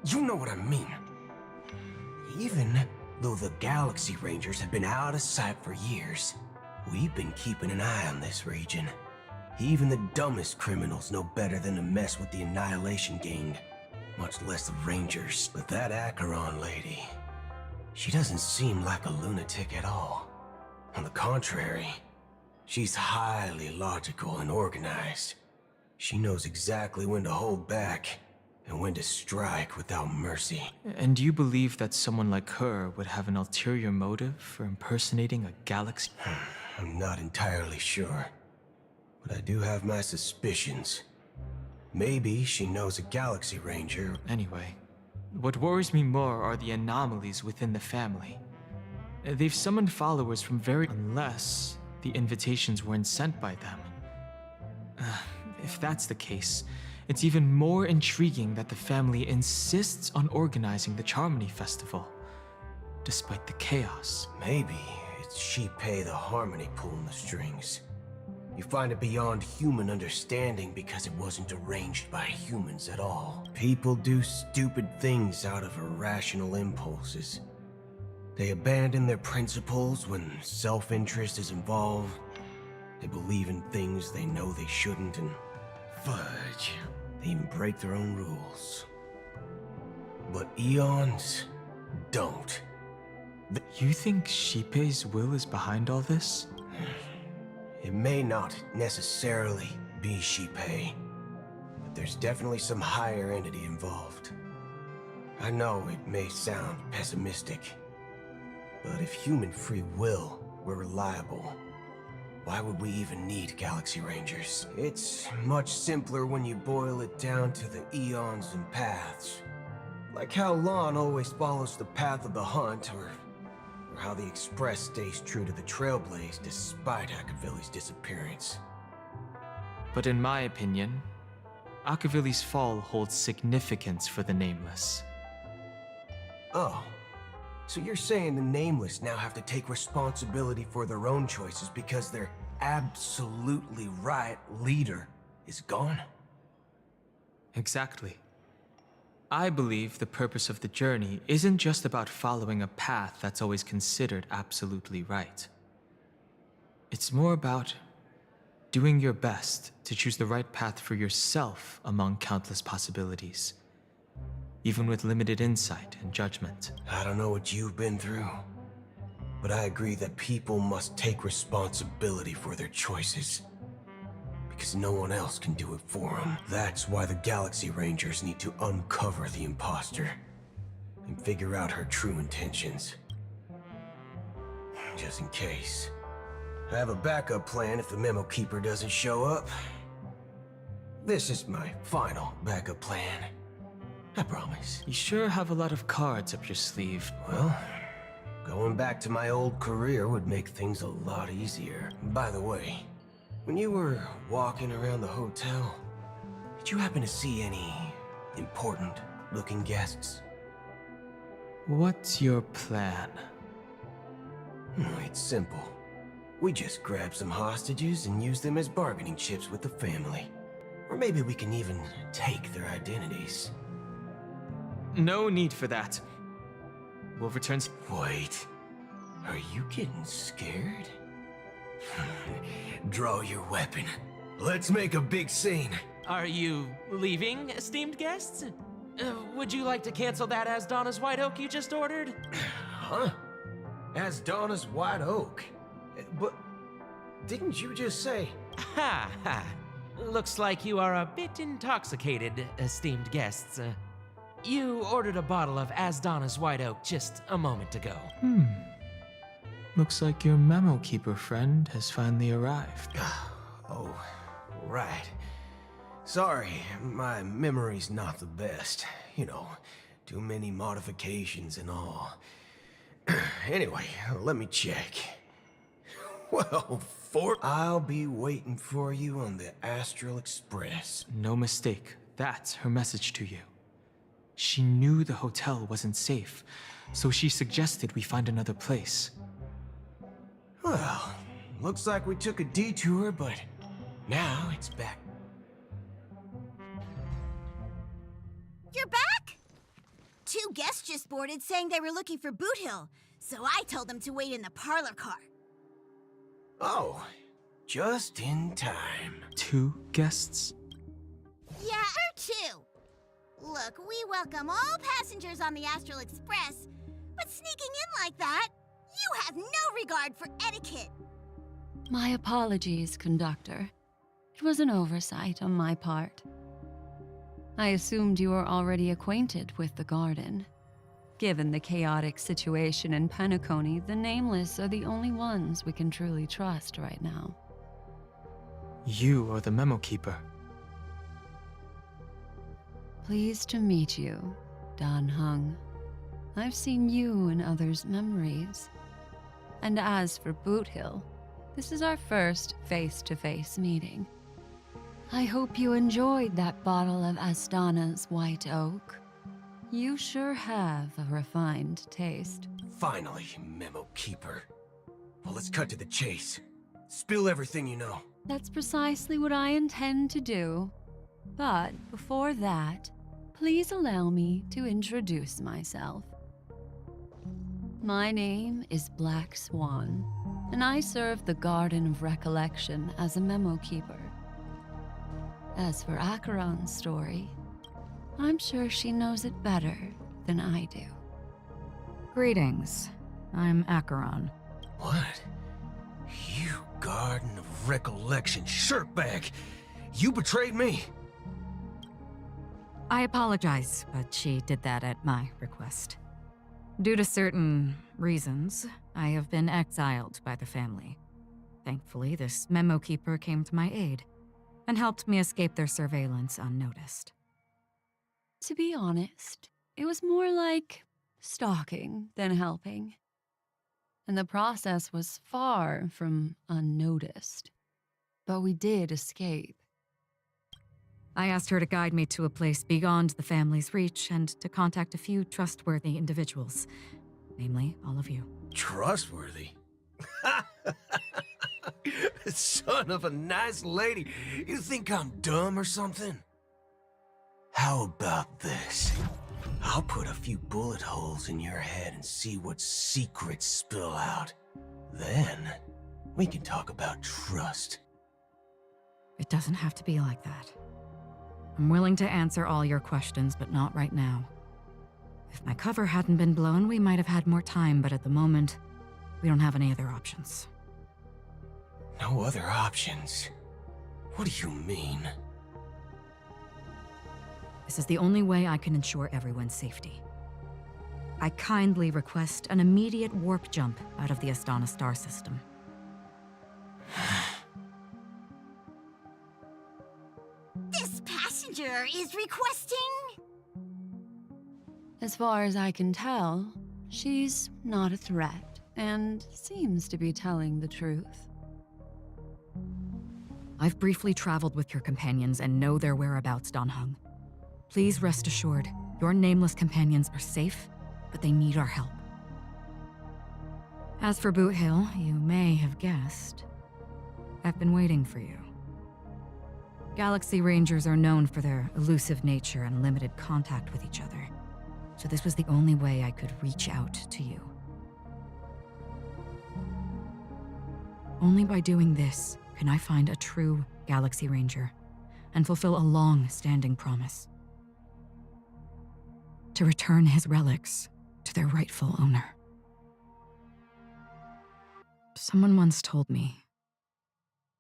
you know what I mean. Even though the Galaxy Rangers have been out of sight for years, we've been keeping an eye on this region. Even the dumbest criminals know better than to mess with the Annihilation Gang, much less the Rangers. But that Acheron lady, she doesn't seem like a lunatic at all. On the contrary, she's highly logical and organized. She knows exactly when to hold back and when to strike without mercy. And do you believe that someone like her would have an ulterior motive for impersonating a galaxy? I'm not entirely sure, but I do have my suspicions. Maybe she knows a Galaxy Ranger. Anyway, what worries me more are the anomalies within the family. They've summoned followers from unless the invitations weren't sent by them. If that's the case, it's even more intriguing that the family insists on organizing the Charmony Festival, despite the chaos. Maybe it's Shipei the Harmony pulling the strings. You find it beyond human understanding because it wasn't arranged by humans at all. People do stupid things out of irrational impulses. They abandon their principles when self-interest is involved. They believe in things they know they shouldn't, and fudge, they even break their own rules. But eons don't. You think Shipei's will is behind all this? It may not necessarily be Shipei, but there's definitely some higher entity involved. I know it may sound pessimistic, but if human free will were reliable, why would we even need Galaxy Rangers? It's much simpler when you boil it down to the eons and paths. Like how Lon always follows the path of the hunt, or how the Express stays true to the Trailblaze despite Akavili's disappearance. But in my opinion, Akavili's fall holds significance for the Nameless. Oh, so you're saying the Nameless now have to take responsibility for their own choices because their absolutely right leader is gone? Exactly. I believe the purpose of the journey isn't just about following a path that's always considered absolutely right. It's more about doing your best to choose the right path for yourself among countless possibilities, even with limited insight and judgment. I don't know what you've been through, but I agree that people must take responsibility for their choices, because no one else can do it for them. That's why the Galaxy Rangers need to uncover the imposter and figure out her true intentions. Just in case. I have a backup plan if the Memo Keeper doesn't show up. This is my final backup plan. I promise. You sure have a lot of cards up your sleeve. Well, going back to my old career would make things a lot easier. By the way, when you were walking around the hotel, did you happen to see any important-looking guests? What's your plan? It's simple. We just grab some hostages and use them as bargaining chips with the family. Or maybe we can even take their identities. No need for that. We'll return. Wait, are you getting scared? Draw your weapon. Let's make a big scene. Are you leaving, esteemed guests? Would you like to cancel that As Donna's White Oak you just ordered? Huh? As Donna's White Oak? But didn't you just say... Ha ha. Looks like you are a bit intoxicated, esteemed guests. You ordered a bottle of As Donna's White Oak just a moment ago. Looks like your Memo Keeper friend has finally arrived. Oh, right. Sorry, my memory's not the best. You know, too many modifications and all. Anyway, let me check. Well, I'll be waiting for you on the Astral Express. No mistake. That's her message to you. She knew the hotel wasn't safe, so she suggested we find another place. Well, looks like we took a detour, but now it's back. You're back? 2 guests just boarded saying they were looking for Boot Hill, so I told them to wait in the parlor car. Oh, just in time. 2 guests? Yeah, or 2. Look, we welcome all passengers on the Astral Express, but sneaking in like that, you have no regard for etiquette. My apologies, conductor. It was an oversight on my part. I assumed you were already acquainted with the garden. Given the chaotic situation in Penacony, the Nameless are the only ones we can truly trust right now. You are the Memo Keeper. Pleased to meet you, Dan Hung. I've seen you in others' memories. And as for Boot Hill, this is our first face-to-face meeting. I hope you enjoyed that bottle of Astana's White Oak. You sure have a refined taste. Finally, Memo Keeper. Well, let's cut to the chase. Spill everything you know. That's precisely what I intend to do. But before that, please allow me to introduce myself. My name is Black Swan, and I serve the Garden of Recollection as a Memo Keeper. As for Acheron's story, I'm sure she knows it better than I do. Greetings. I'm Acheron. What? You Garden of Recollection shirtbag! You betrayed me! I apologize, but she did that at my request. Due to certain reasons, I have been exiled by the family. Thankfully, this memo keeper came to my aid and helped me escape their surveillance unnoticed. To be honest, it was more like stalking than helping. And the process was far from unnoticed. But we did escape. I asked her to guide me to a place beyond the family's reach and to contact a few trustworthy individuals, namely all of you. Trustworthy? Son of a nice lady. You think I'm dumb or something? How about this? I'll put a few bullet holes in your head and see what secrets spill out. Then, we can talk about trust. It doesn't have to be like that. I'm willing to answer all your questions, but not right now. If my cover hadn't been blown, we might have had more time, but at the moment, we don't have any other options. No other options? What do you mean? This is the only way I can ensure everyone's safety. I kindly request an immediate warp jump out of the Astana star system. This passenger is requesting... As far as I can tell, she's not a threat and seems to be telling the truth. I've briefly traveled with your companions and know their whereabouts, Dan Heng. Please rest assured, your nameless companions are safe, but they need our help. As for Boot Hill, you may have guessed. I've been waiting for you. Galaxy Rangers are known for their elusive nature and limited contact with each other, so this was the only way I could reach out to you. Only by doing this can I find a true Galaxy Ranger and fulfill a long-standing promise. To return his relics to their rightful owner. Someone once told me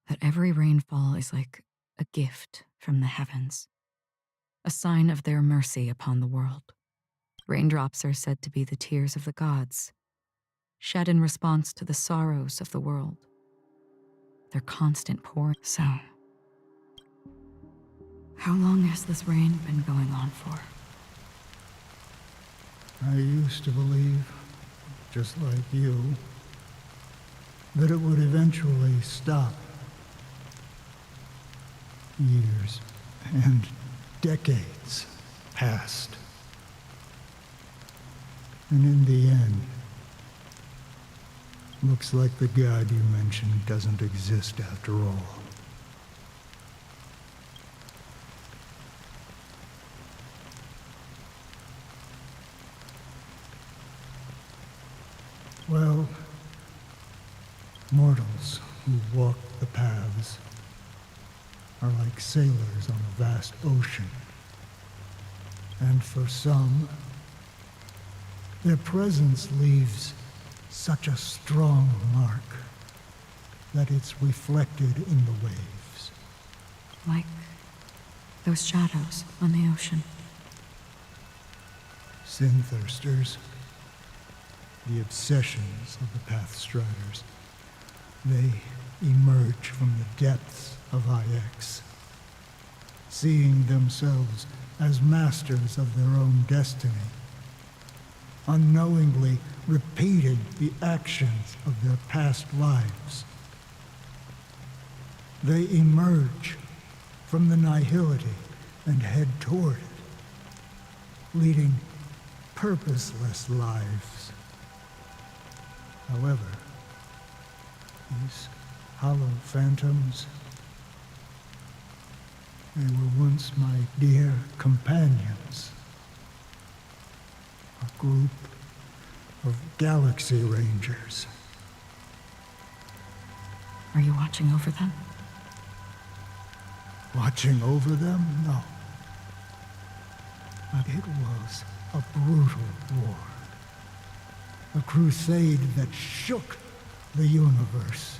that every rainfall is like a gift from the heavens, a sign of their mercy upon the world. Raindrops are said to be the tears of the gods, shed in response to the sorrows of the world. Their constant pouring. So, how long has this rain been going on for? I used to believe, just like you, that it would eventually stop. Years and decades passed. And in the end, looks like the god you mentioned doesn't exist after all. Well, mortals who walk the paths are like sailors on a vast ocean. And for some, their presence leaves such a strong mark that it's reflected in the waves. Like those shadows on the ocean. Sin-thirsters, the obsessions of the Pathstriders, they emerge from the depths of IX, seeing themselves as masters of their own destiny, unknowingly repeating the actions of their past lives. They emerge from the nihility and head toward it, leading purposeless lives. However, these hollow phantoms, they were once my dear companions. A group of Galaxy Rangers. Are you watching over them? Watching over them? No. But it was a brutal war. A crusade that shook the universe.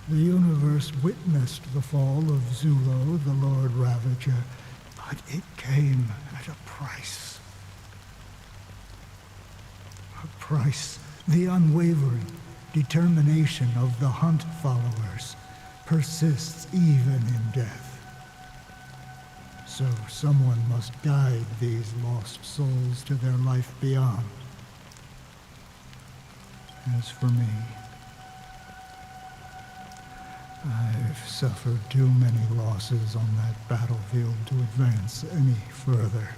The universe witnessed the fall of Zulo, the Lord Ravager, but it came at a price. A price. The unwavering determination of the Hunt followers persists even in death. So someone must guide these lost souls to their life beyond. As for me, I've suffered too many losses on that battlefield to advance any further.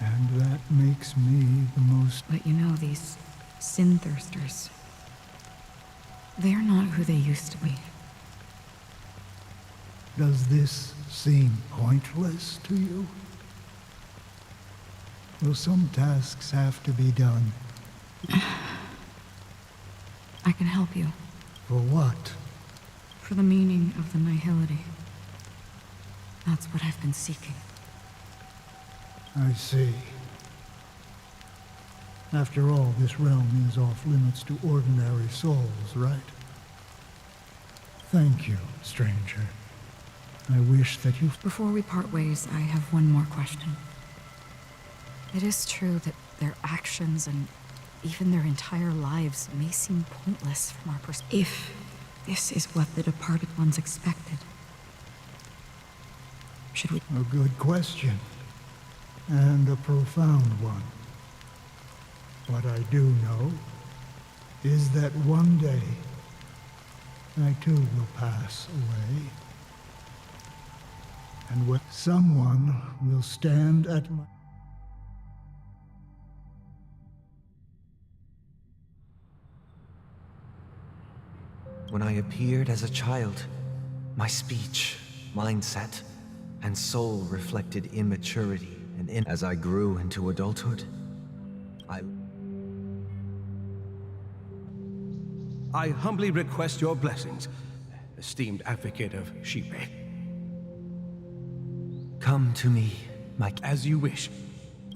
And that makes me the most... But you know, these sin thirsters, they're not who they used to be. Does this seem pointless to you? Will some tasks have to be done? I can help you. For what? For the meaning of the nihility. That's what I've been seeking. I see. After all, this realm is off limits to ordinary souls, right? Thank you, stranger. I wish that you... Before we part ways, I have one more question. It is true that their actions and even their entire lives may seem pointless from our perspective. If this is what the departed ones expected, should we... A good question. And a profound one. What I do know is that one day I too will pass away. And when someone will stand at my... When I appeared as a child, my speech, mindset, and soul reflected immaturity, and as I grew into adulthood, I humbly request your blessings, esteemed advocate of Shipe. Come to me, As you wish.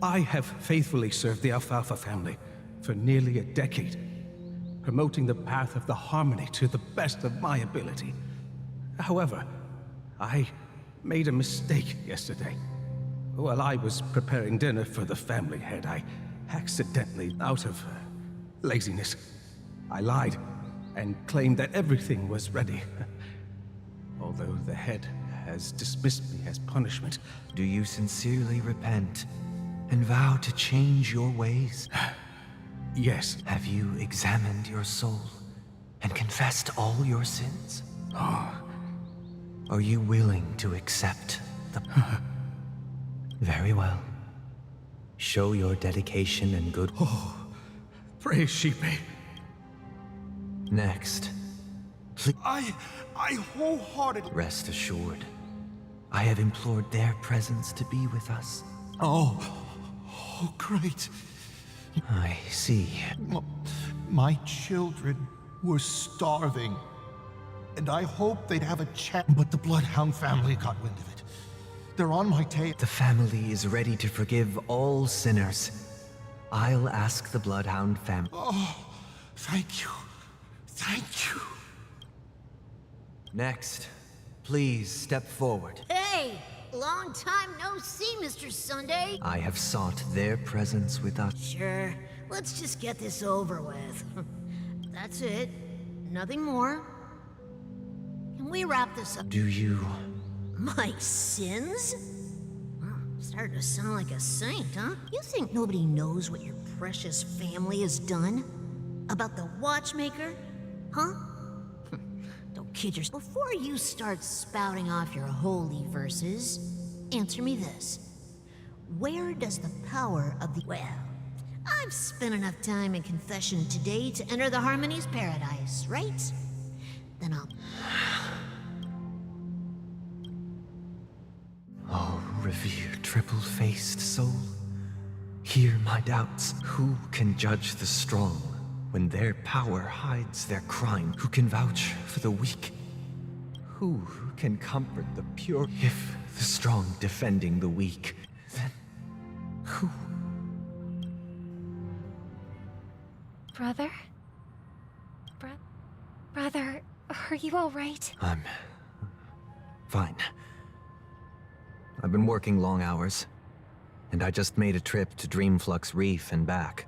I have faithfully served the Alfalfa family for nearly a decade, promoting the path of the harmony to the best of my ability. However, I made a mistake yesterday. While I was preparing dinner for the family head, I accidentally, out of laziness, I lied and claimed that everything was ready. Although the head has dismissed me as punishment. Do you sincerely repent and vow to change your ways? Yes. Have you examined your soul and confessed all your sins? Are you willing to accept the... Very well. Show your dedication and good... Praise Shipe. Next, please... I wholeheartedly... Rest assured, I have implored their presence to be with us. Oh, great. I see. My children were starving, and I hoped they'd have a chance, but the Bloodhound family got wind of it. They're on my tail. The family is ready to forgive all sinners. I'll ask the Bloodhound family. Oh, thank you. Thank you. Next, please step forward. Hey! Long time no see, Mr. Sunday. I have sought their presence with us. Sure. Let's just get this over with. That's it. Nothing more. Can we wrap this up? Do you... My sins? Well, starting to sound like a saint, huh? You think nobody knows what your precious family has done? About the watchmaker? Huh? Don't kid yourself. Before you start spouting off your holy verses, answer me this. Where does the power of the... Well, I've spent enough time in confession today to enter the Harmony's paradise, right? Then I'll... Oh, revered triple-faced soul, hear my doubts. Who can judge the strong when their power hides their crime? Who can vouch for the weak? Who can comfort the pure? If the strong defending the weak, then Brother? Brother, are you alright? I'm fine. I've been working long hours, and I just made a trip to Dreamflux Reef and back.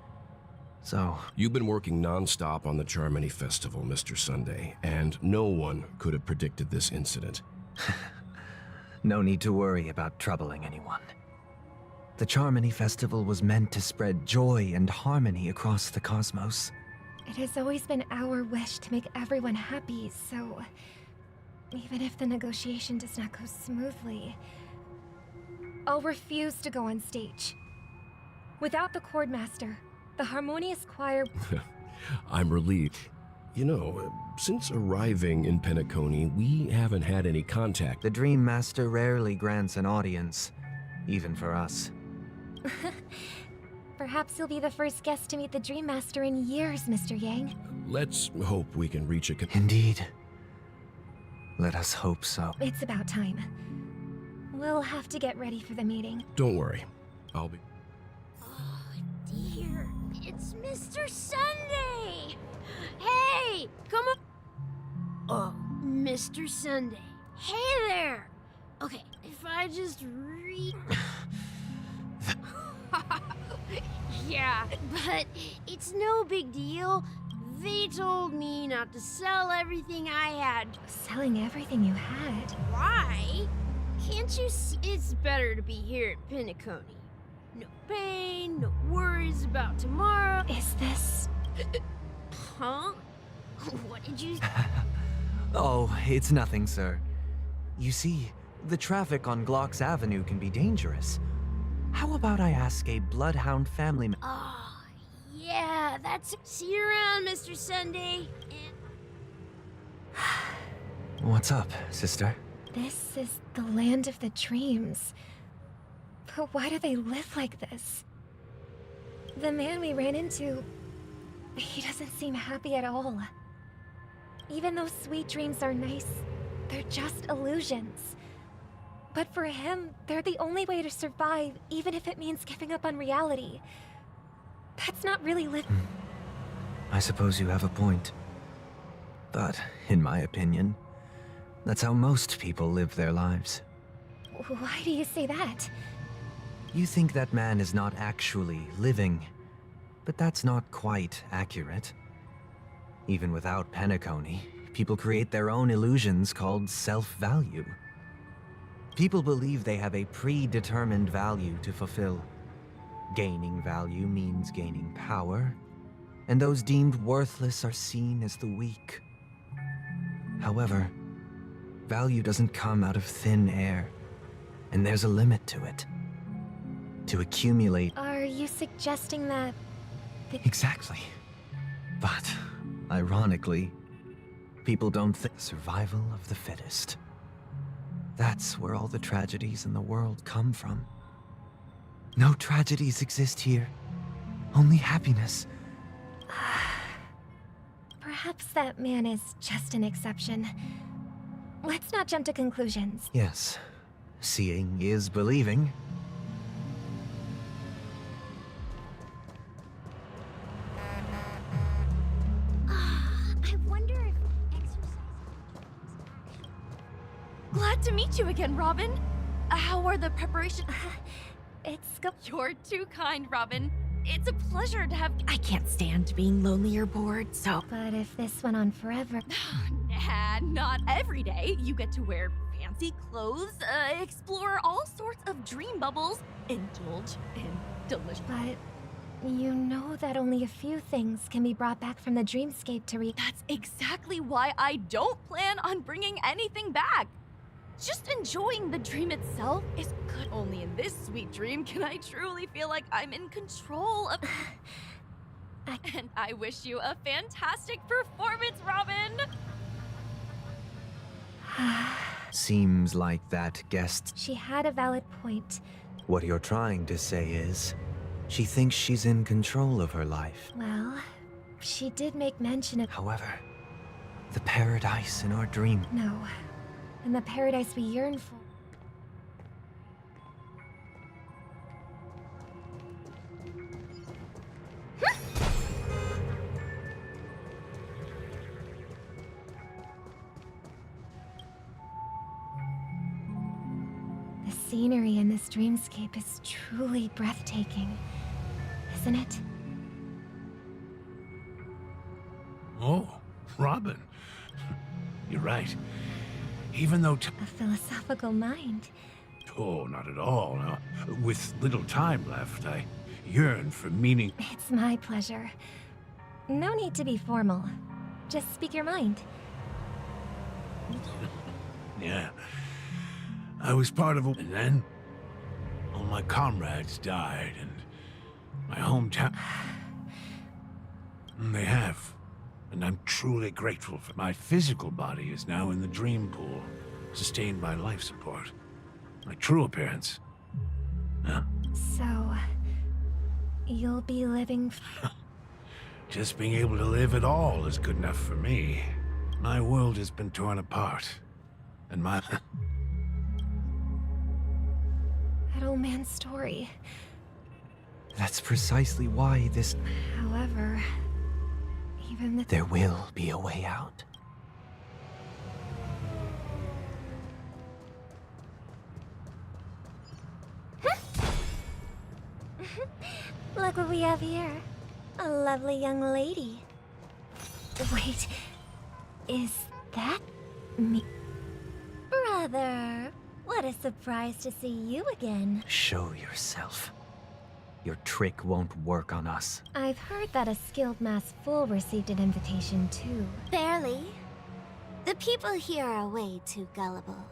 So... You've been working non-stop on the Charmony Festival, Mr. Sunday, and no one could have predicted this incident. No need to worry about troubling anyone. The Charmony Festival was meant to spread joy and harmony across the cosmos. It has always been our wish to make everyone happy, so... even if the negotiation does not go smoothly, I'll refuse to go on stage. Without the Chordmaster, the Harmonious Choir... I'm relieved. You know, since arriving in Penacony, we haven't had any contact. The Dream Master rarely grants an audience, even for us. Perhaps you'll be the first guest to meet the Dream Master in years, Mr. Yang. Let's hope we can reach a... Indeed. Let us hope so. It's about time. We'll have to get ready for the meeting. Don't worry. I'll be... Oh, dear. It's Mr. Sunday! Hey! Come up... Oh, Mr. Sunday. Hey there! Okay, if I just read... Yeah, but it's no big deal. They told me not to sell everything I had. Selling everything you had? Why? Can't you see? It's better to be here at Penacony. No pain, no worries about tomorrow. Is this... Huh? What did you... Oh, it's nothing, sir. You see, the traffic on Glocks Avenue can be dangerous. How about I ask a bloodhound family member? Oh, yeah, that's... See you around, Mr. Sunday. What's up, sister? This is the land of the dreams. But why do they live like this? The man we ran into... he doesn't seem happy at all. Even though sweet dreams are nice, they're just illusions. But for him, they're the only way to survive, even if it means giving up on reality. That's not really living. I suppose you have a point. But, in my opinion, that's how most people live their lives. Why do you say that? You think that man is not actually living, but that's not quite accurate. Even without Penacony, people create their own illusions called self-value. People believe they have a predetermined value to fulfill. Gaining value means gaining power, and those deemed worthless are seen as the weak. However, value doesn't come out of thin air, and there's a limit to it. To accumulate... Are you suggesting that... Exactly. But, ironically, people don't think survival of the fittest. That's where all the tragedies in the world come from. No tragedies exist here. Only happiness. Perhaps that man is just an exception. Let's not jump to conclusions. Yes. Seeing is believing. I wonder if Glad to meet you again, Robin. How are the preparations? You're too kind, Robin. It's a pleasure to have... I can't stand being lonely or bored, so... But if this went on forever... Nah, not every day. You get to wear fancy clothes, explore all sorts of dream bubbles, indulge in delicious... But you know that only a few things can be brought back from the dreamscape to That's exactly why I don't plan on bringing anything back. Just enjoying the dream itself is good. Only in this sweet dream can I truly feel like I'm in control of... And I wish you a fantastic performance, Robin! Seems like that guest... She had a valid point. What you're trying to say is, she thinks she's in control of her life. Well, she did make mention of... However, the paradise in our dream... No. And the paradise we yearn for. scenery in this dreamscape is truly breathtaking, isn't it? Oh, Robin. You're right. Even though A philosophical mind. Oh, not at all. No. With little time left, I yearn for meaning. It's my pleasure. No need to be formal. Just speak your mind. Yeah. I was part of a... And then, all my comrades died, and my hometown... And they have. And I'm truly grateful for my physical body is now in the dream pool, sustained by life support. My true appearance. Huh? So... you'll be living... Just being able to live at all is good enough for me. My world has been torn apart. And my... That old man's story. That's precisely why this... However... even the... There will be a way out. Look what we have here. A lovely young lady. Wait, is that me? Brother, what a surprise to see you again. Show yourself. Your trick won't work on us. I've heard that a skilled mass fool received an invitation too. Barely. The people here are way too gullible.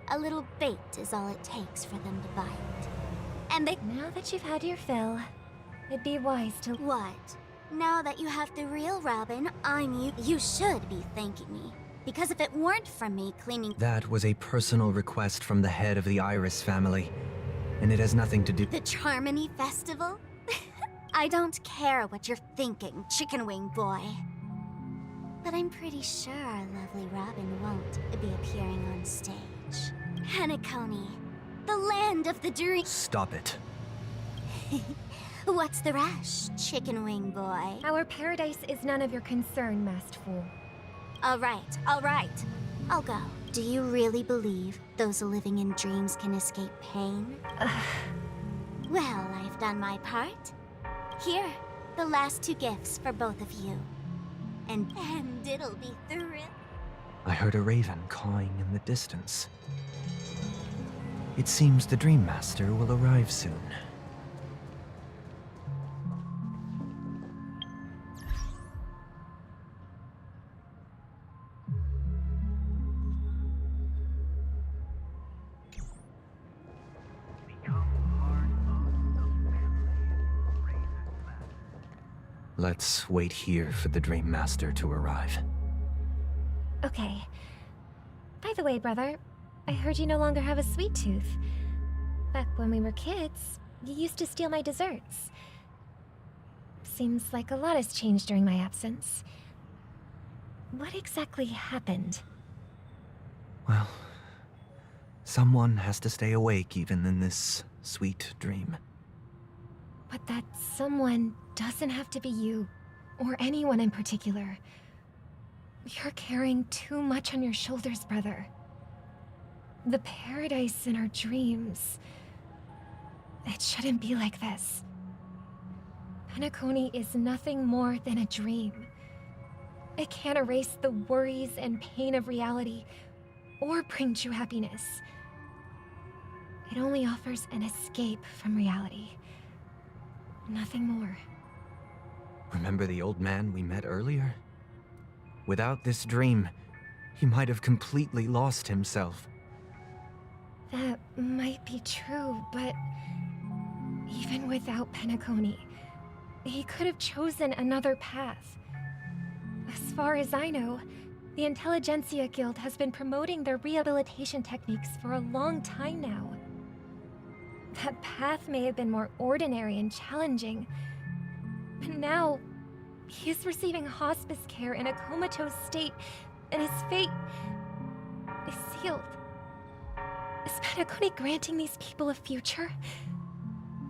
A little bait is all it takes for them to bite. And they... Now that you've had your fill, it'd be wise to... What? Now that you have the real Robin, I'm you. You should be thanking me. Because if it weren't for me cleaning... That was a personal request from the head of the Iris family. And it has nothing to do... The Charmony Festival? I don't care what you're thinking, chicken wing boy. But I'm pretty sure our lovely Robin won't be appearing on stage. Penacony, the land of the dream... Stop it. What's the rush, chicken wing boy? Our paradise is none of your concern, masked fool. All right, all right. I'll go. Do you really believe those living in dreams can escape pain? Well, I've done my part. Here, the last 2 gifts for both of you. And it'll be thrilled. I heard a raven cawing in the distance. It seems the Dream Master will arrive soon. Let's wait here for the Dream Master to arrive. Okay. By the way, brother, I heard you no longer have a sweet tooth. Back when we were kids, you used to steal my desserts. Seems like a lot has changed during my absence. What exactly happened? Well, someone has to stay awake even in this sweet dream. But that someone doesn't have to be you, or anyone in particular. You're carrying too much on your shoulders, brother. The paradise in our dreams... It shouldn't be like this. Penacony is nothing more than a dream. It can't erase the worries and pain of reality, or bring true happiness. It only offers an escape from reality. Nothing more. Remember the old man we met earlier? Without this dream, he might have completely lost himself. That might be true, but even without Penacony, he could have chosen another path. As far as I know, the Intelligentsia Guild has been promoting their rehabilitation techniques for a long time now. That path may have been more ordinary and challenging, but now he is receiving hospice care in a comatose state, and his fate is sealed. Is Penacony granting these people a future?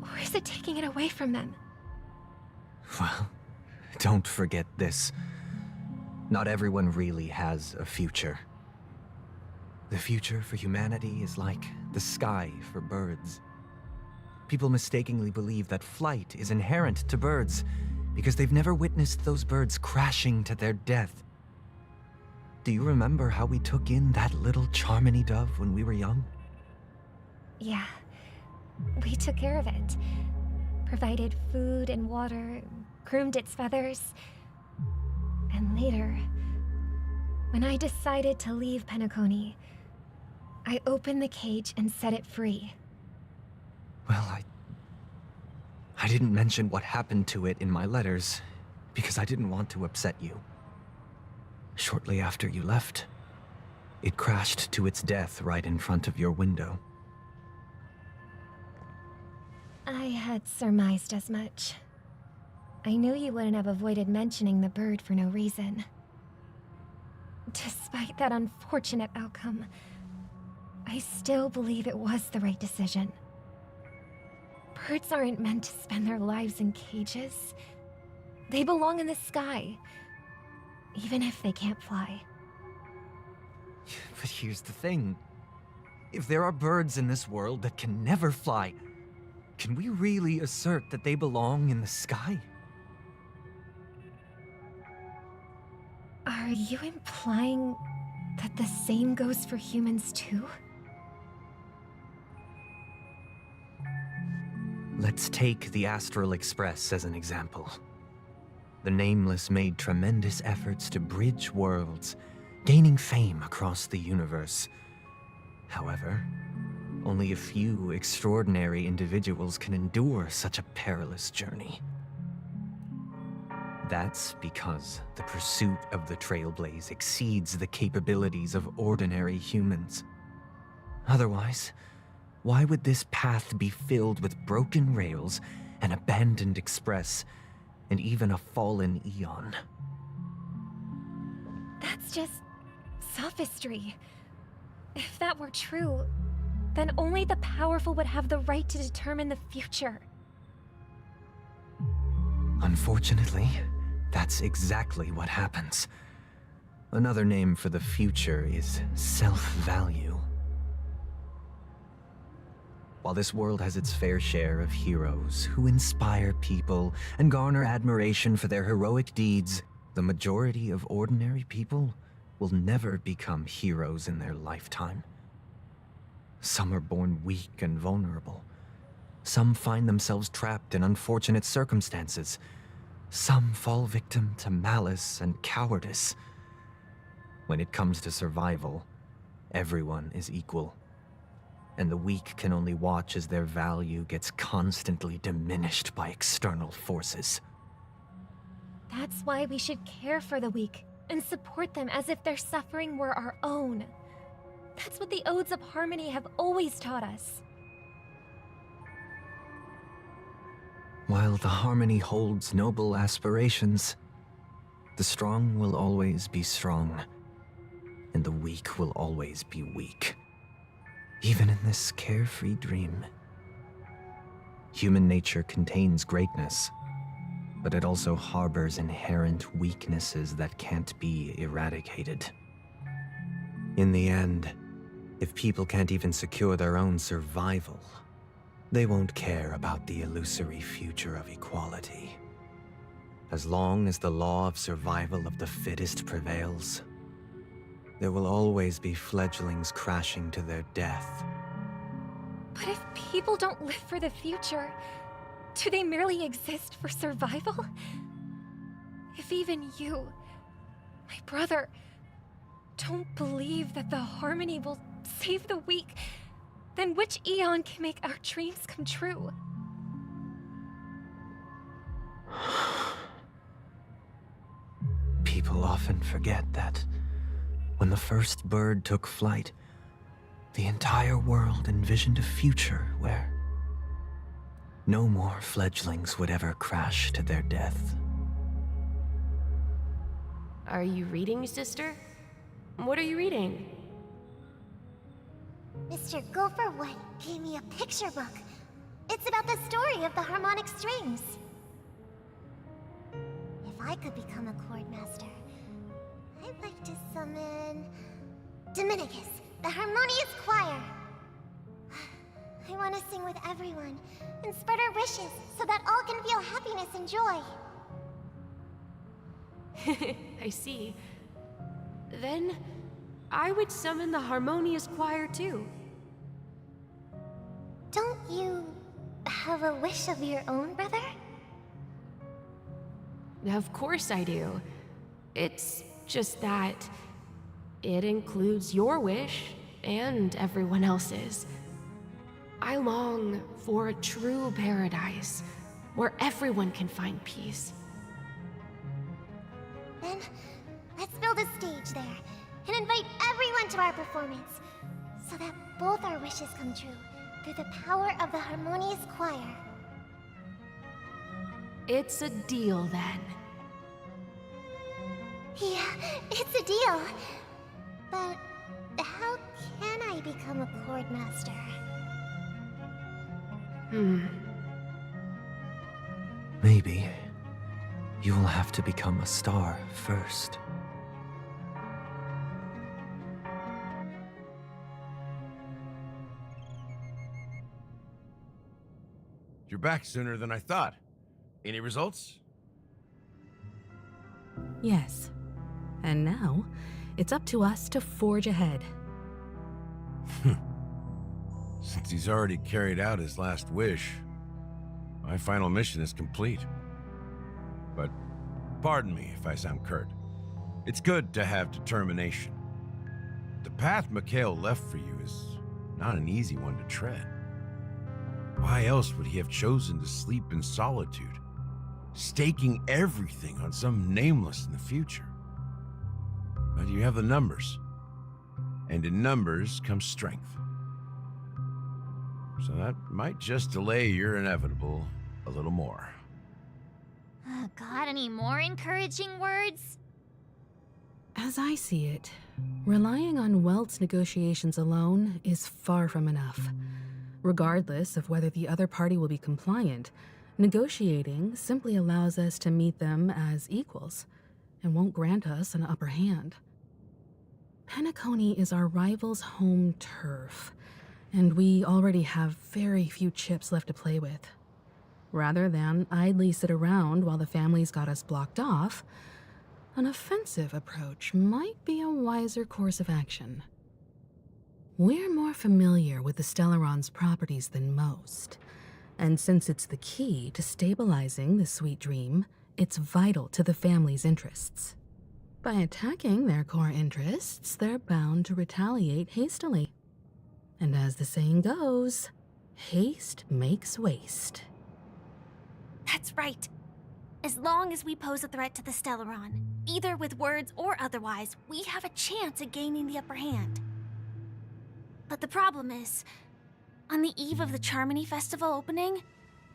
Or is it taking it away from them? Well, don't forget this. Not everyone really has a future. The future for humanity is like the sky for birds. People mistakenly believe that flight is inherent to birds because they've never witnessed those birds crashing to their death. Do you remember how we took in that little Charmony dove when we were young? Yeah, we took care of it. Provided food and water, groomed its feathers. And later, when I decided to leave Penacony, I opened the cage and set it free. Well, I didn't mention what happened to it in my letters because I didn't want to upset you. Shortly after you left, it crashed to its death right in front of your window. I had surmised as much. I knew you wouldn't have avoided mentioning the bird for no reason. Despite that unfortunate outcome, I still believe it was the right decision. Birds aren't meant to spend their lives in cages. They belong in the sky, even if they can't fly. But here's the thing. If there are birds in this world that can never fly, can we really assert that they belong in the sky? Are you implying that the same goes for humans too? Let's take the Astral Express as an example. The Nameless made tremendous efforts to bridge worlds, gaining fame across the universe. However, only a few extraordinary individuals can endure such a perilous journey. That's because the pursuit of the Trailblaze exceeds the capabilities of ordinary humans. Otherwise, why would this path be filled with broken rails, an abandoned express, and even a fallen Eon? That's just sophistry. If that were true, then only the powerful would have the right to determine the future. Unfortunately, that's exactly what happens. Another name for the future is self-value. While this world has its fair share of heroes who inspire people and garner admiration for their heroic deeds, the majority of ordinary people will never become heroes in their lifetime. Some are born weak and vulnerable. Some find themselves trapped in unfortunate circumstances. Some fall victim to malice and cowardice. When it comes to survival, everyone is equal. And the weak can only watch as their value gets constantly diminished by external forces. That's why we should care for the weak and support them as if their suffering were our own. That's what the Odes of Harmony have always taught us. While the Harmony holds noble aspirations, the strong will always be strong, and the weak will always be weak. Even in this carefree dream. Human nature contains greatness, but it also harbors inherent weaknesses that can't be eradicated. In the end, if people can't even secure their own survival, they won't care about the illusory future of equality. As long as the law of survival of the fittest prevails, there will always be fledglings crashing to their death. But if people don't live for the future, do they merely exist for survival? If even you, my brother, don't believe that the Harmony will save the weak, then which Eon can make our dreams come true? People often forget that when the first bird took flight, the entire world envisioned a future where no more fledglings would ever crash to their death. Are you reading, sister? What are you reading? Mr. Gopherwood gave me a picture book. It's about the story of the harmonic strings. If I could become a chord master, I'd like to summon Dominicus. the Harmonious Choir. I want to sing with everyone and spread our wishes so that all can feel happiness and joy. I see. Then, I would summon the Harmonious Choir too. Don't you have a wish of your own, brother? Of course I do. It's just that it includes your wish and everyone else's. I long for a true paradise where everyone can find peace. Then, let's build a stage there and invite everyone to our performance so that both our wishes come true through the power of the Harmonious Choir. It's a deal then. Yeah, it's a deal. But how can I become a chord master? Maybe you will have to become a star first. You're back sooner than I thought. Any results? Yes. And now, it's up to us to forge ahead. Since he's already carried out his last wish, my final mission is complete. But pardon me if I sound curt. It's good to have determination. The path Mikhail left for you is not an easy one to tread. Why else would he have chosen to sleep in solitude, staking everything on some nameless in the future? But you have the numbers, and in numbers comes strength. So that might just delay your inevitable a little more. Got any more encouraging words? As I see it, relying on Welt's negotiations alone is far from enough. Regardless of whether the other party will be compliant, negotiating simply allows us to meet them as equals and won't grant us an upper hand. Penacony is our rival's home turf, and we already have very few chips left to play with. Rather than idly sit around while the family's got us blocked off, an offensive approach might be a wiser course of action. We're more familiar with the Stellaron's properties than most, and since it's the key to stabilizing the sweet dream, it's vital to the family's interests. By attacking their core interests, they're bound to retaliate hastily. And as the saying goes, haste makes waste. That's right. As long as we pose a threat to the Stellaron, either with words or otherwise, we have a chance at gaining the upper hand. But the problem is, on the eve of the Charmony Festival opening,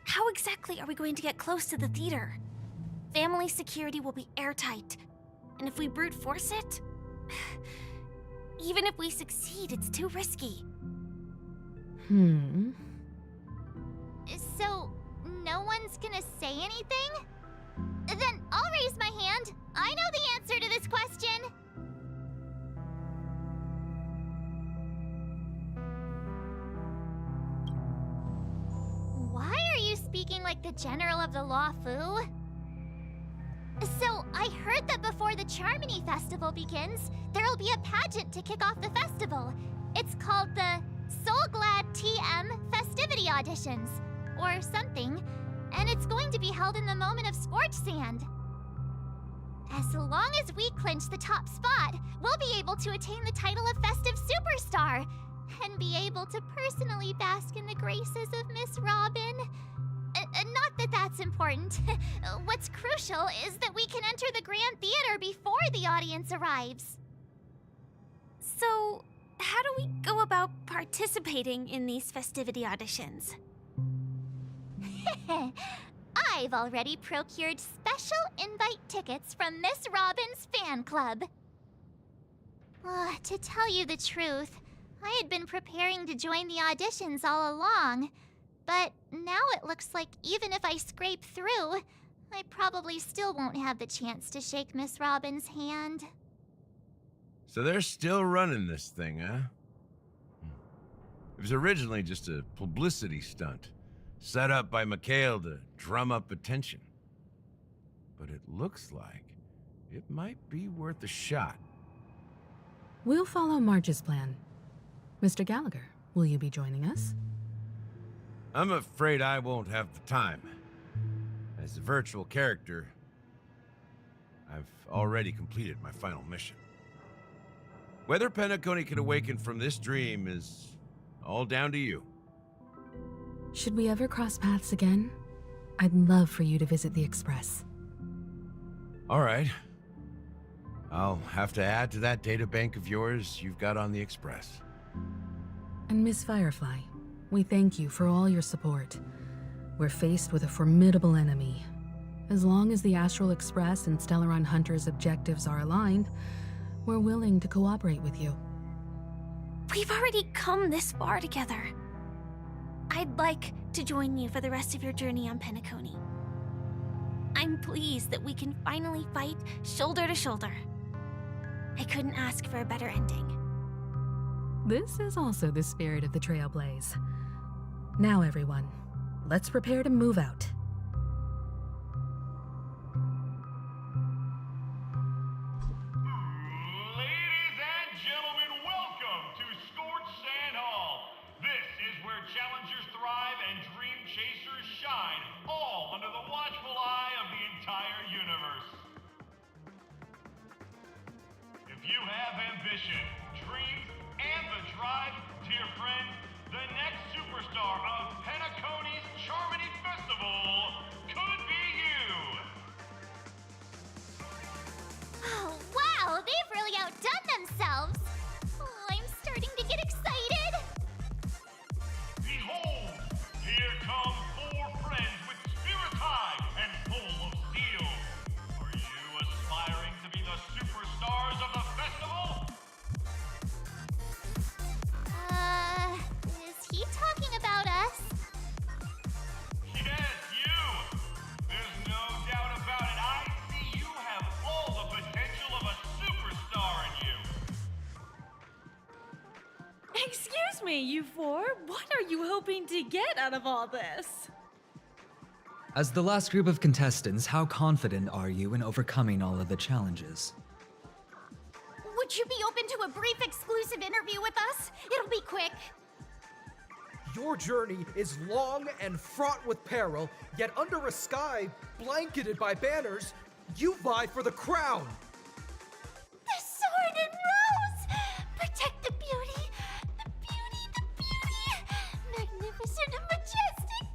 how exactly are we going to get close to the theater? Family security will be airtight, and if we brute force it, even if we succeed, it's too risky. So, no one's gonna say anything? Then I'll raise my hand. I know the answer to this question. Why are you speaking like the General of the Law Fu? So, I heard that before the Charmony Festival begins, there'll be a pageant to kick off the festival. It's called the Soul Glad TM Festivity Auditions, or something, and it's going to be held in the moment of Scorch Sand. As long as we clinch the top spot, we'll be able to attain the title of Festive Superstar, and be able to personally bask in the graces of Miss Robin. Not that that's important. What's crucial is that we can enter the Grand Theater before the audience arrives. So, how do we go about participating in these festivity auditions? I've already procured special invite tickets from Miss Robin's fan club. To tell you the truth, I had been preparing to join the auditions all along, but now it looks like even if I scrape through, I probably still won't have the chance to shake Miss Robin's hand. So they're still running this thing, huh? was originally just a publicity stunt, set up by Mikhail to drum up attention. But it looks like it might be worth a shot. We'll follow Marge's plan. Mr. Gallagher, will you be joining us? I'm afraid I won't have the time. As a virtual character, I've already completed my final mission. Whether Penacony can awaken from this dream is all down to you. Should we ever cross paths again? I'd love for you to visit the Express. All right. I'll have to add to that data bank of yours you've got on the Express. And Miss Firefly, we thank you for all your support. We're faced with a formidable enemy. As long as the Astral Express and Stellaron Hunter's objectives are aligned, we're willing to cooperate with you. We've already come this far together. I'd like to join you for the rest of your journey on Penacony. I'm pleased that we can finally fight shoulder to shoulder. I couldn't ask for a better ending. This is also the spirit of the Trailblaze. Now, everyone, let's prepare to move out. Ladies and gentlemen, welcome to Scorched Sand Hall. This is where challengers thrive and dream chasers shine, all under the watchful eye of the entire universe. If you have ambition, dreams, and the drive, dear friend, the next superstar of Penacony's Charmony Festival could be you. Oh, wow! They've really outdone themselves! Oh, I'm starting to get excited! Behold, here come 4 friends with spirits high and full of zeal. Are you aspiring to be the superstars of the festival? Is he talking about us? Yes, you! There's no doubt about it. I see you have all the potential of a superstar in you. Excuse me, you 4. What are you hoping to get out of all this? As the last group of contestants, how confident are you in overcoming all of the challenges? Would you be open to a brief exclusive interview with us? It'll be quick. Your journey is long and fraught with peril, yet under a sky blanketed by banners, you vie for the crown. The sword and rose! Protect the beauty! The beauty, the beauty! Magnificent and majestic!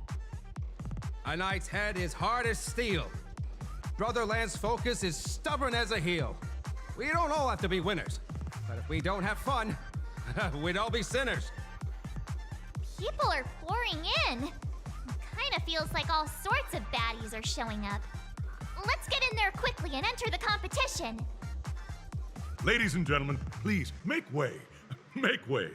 A knight's head is hard as steel. Brother Lance's focus is stubborn as a heel. We don't all have to be winners, but if we don't have fun, we'd all be sinners. People are pouring in. Kind of feels like all sorts of baddies are showing up. Let's get in there quickly and enter the competition. Ladies and gentlemen, please make way. Make way.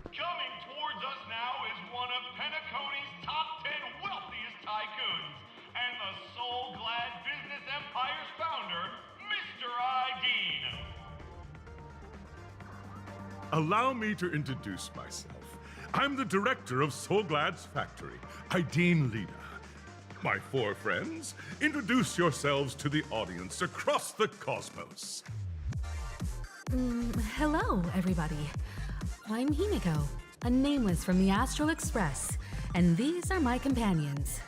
Coming towards us now is one of Penacony's top 10 wealthiest tycoons and the soul-glad business empire's founder, Mr. Ideen. Allow me to introduce myself. I'm the director of Soulglad's factory, Ideen Lida. My 4 friends, introduce yourselves to the audience across the cosmos. Hello, everybody. I'm Himiko, a nameless from the Astral Express, and these are my companions.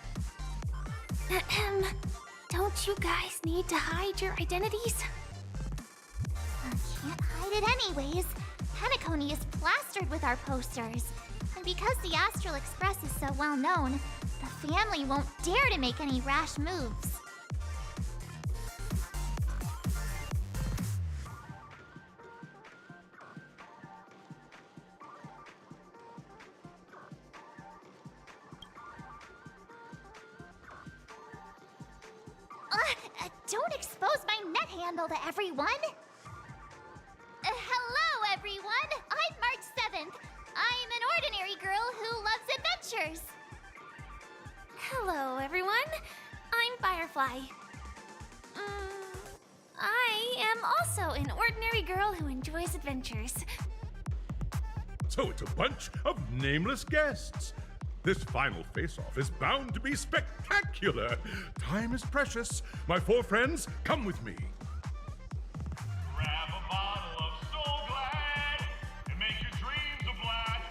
Don't you guys need to hide your identities? Can't hide it anyways. Penacony is plastered with our posters. And because the Astral Express is so well known, the family won't dare to make any rash moves. Don't expose my net handle to everyone! Hello, everyone! I'm March 7th. I'm an ordinary girl who loves adventures. Hello, everyone. I'm Firefly. I am also an ordinary girl who enjoys adventures. So it's a bunch of nameless guests. This final face-off is bound to be spectacular. Time is precious. My four friends, come with me. Grab a bottle of Soul Glad and make your dreams a blast.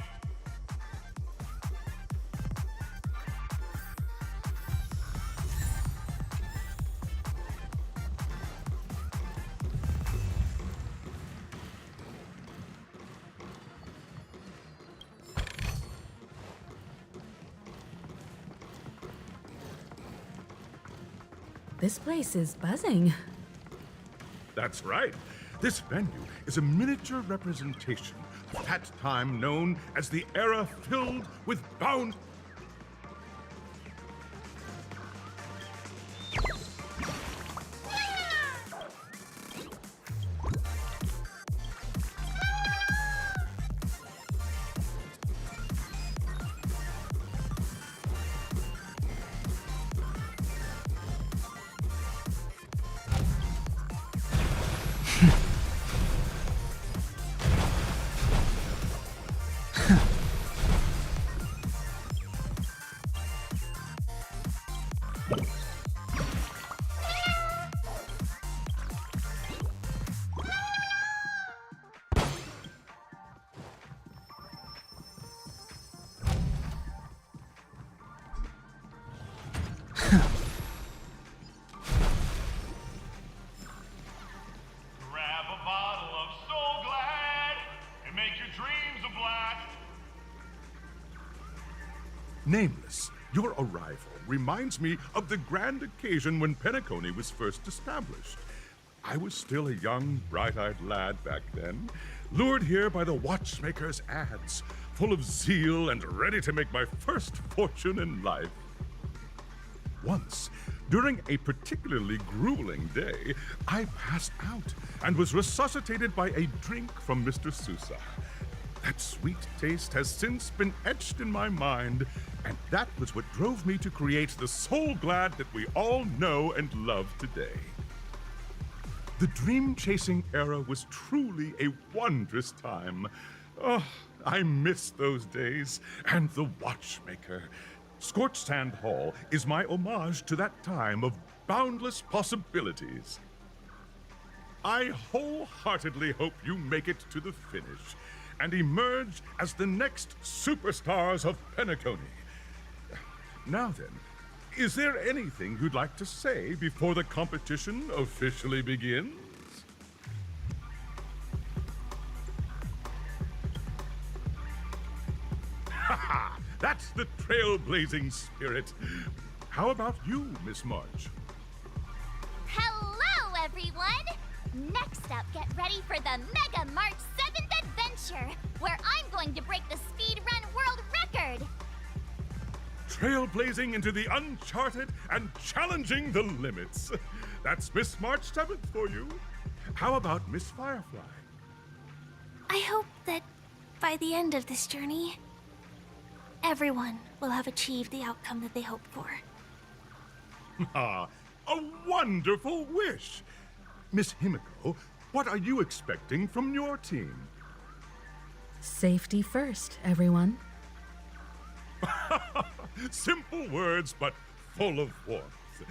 This place is buzzing. That's right. This venue is a miniature representation of that time known as the era filled with bound... Grab a bottle of Soul Glad and make your dreams a blast. Nameless, your arrival reminds me of the grand occasion when Penacony was first established. I was still a young, bright-eyed lad back then, lured here by the watchmaker's ads, full of zeal and ready to make my first fortune in life. Once, during a particularly grueling day, I passed out and was resuscitated by a drink from Mr. Sousa. That sweet taste has since been etched in my mind, and that was what drove me to create the Soul Glad that we all know and love today. The dream-chasing era was truly a wondrous time. Oh, I miss those days, and the watchmaker. Scorched Sand Hall is my homage to that time of boundless possibilities. I wholeheartedly hope you make it to the finish and emerge as the next superstars of Penacony. Now then, is there anything you'd like to say before the competition officially begins? Ha! That's the trailblazing spirit. How about you, Miss March? Hello, everyone! Next up, get ready for the Mega March 7th Adventure, where I'm going to break the speedrun world record! Trailblazing into the uncharted and challenging the limits. That's Miss March 7th for you. How about Miss Firefly? I hope that by the end of this journey, everyone will have achieved the outcome that they hoped for. Ah, a wonderful wish! Miss Himiko, what are you expecting from your team? Safety first, everyone. Simple words, but full of warmth.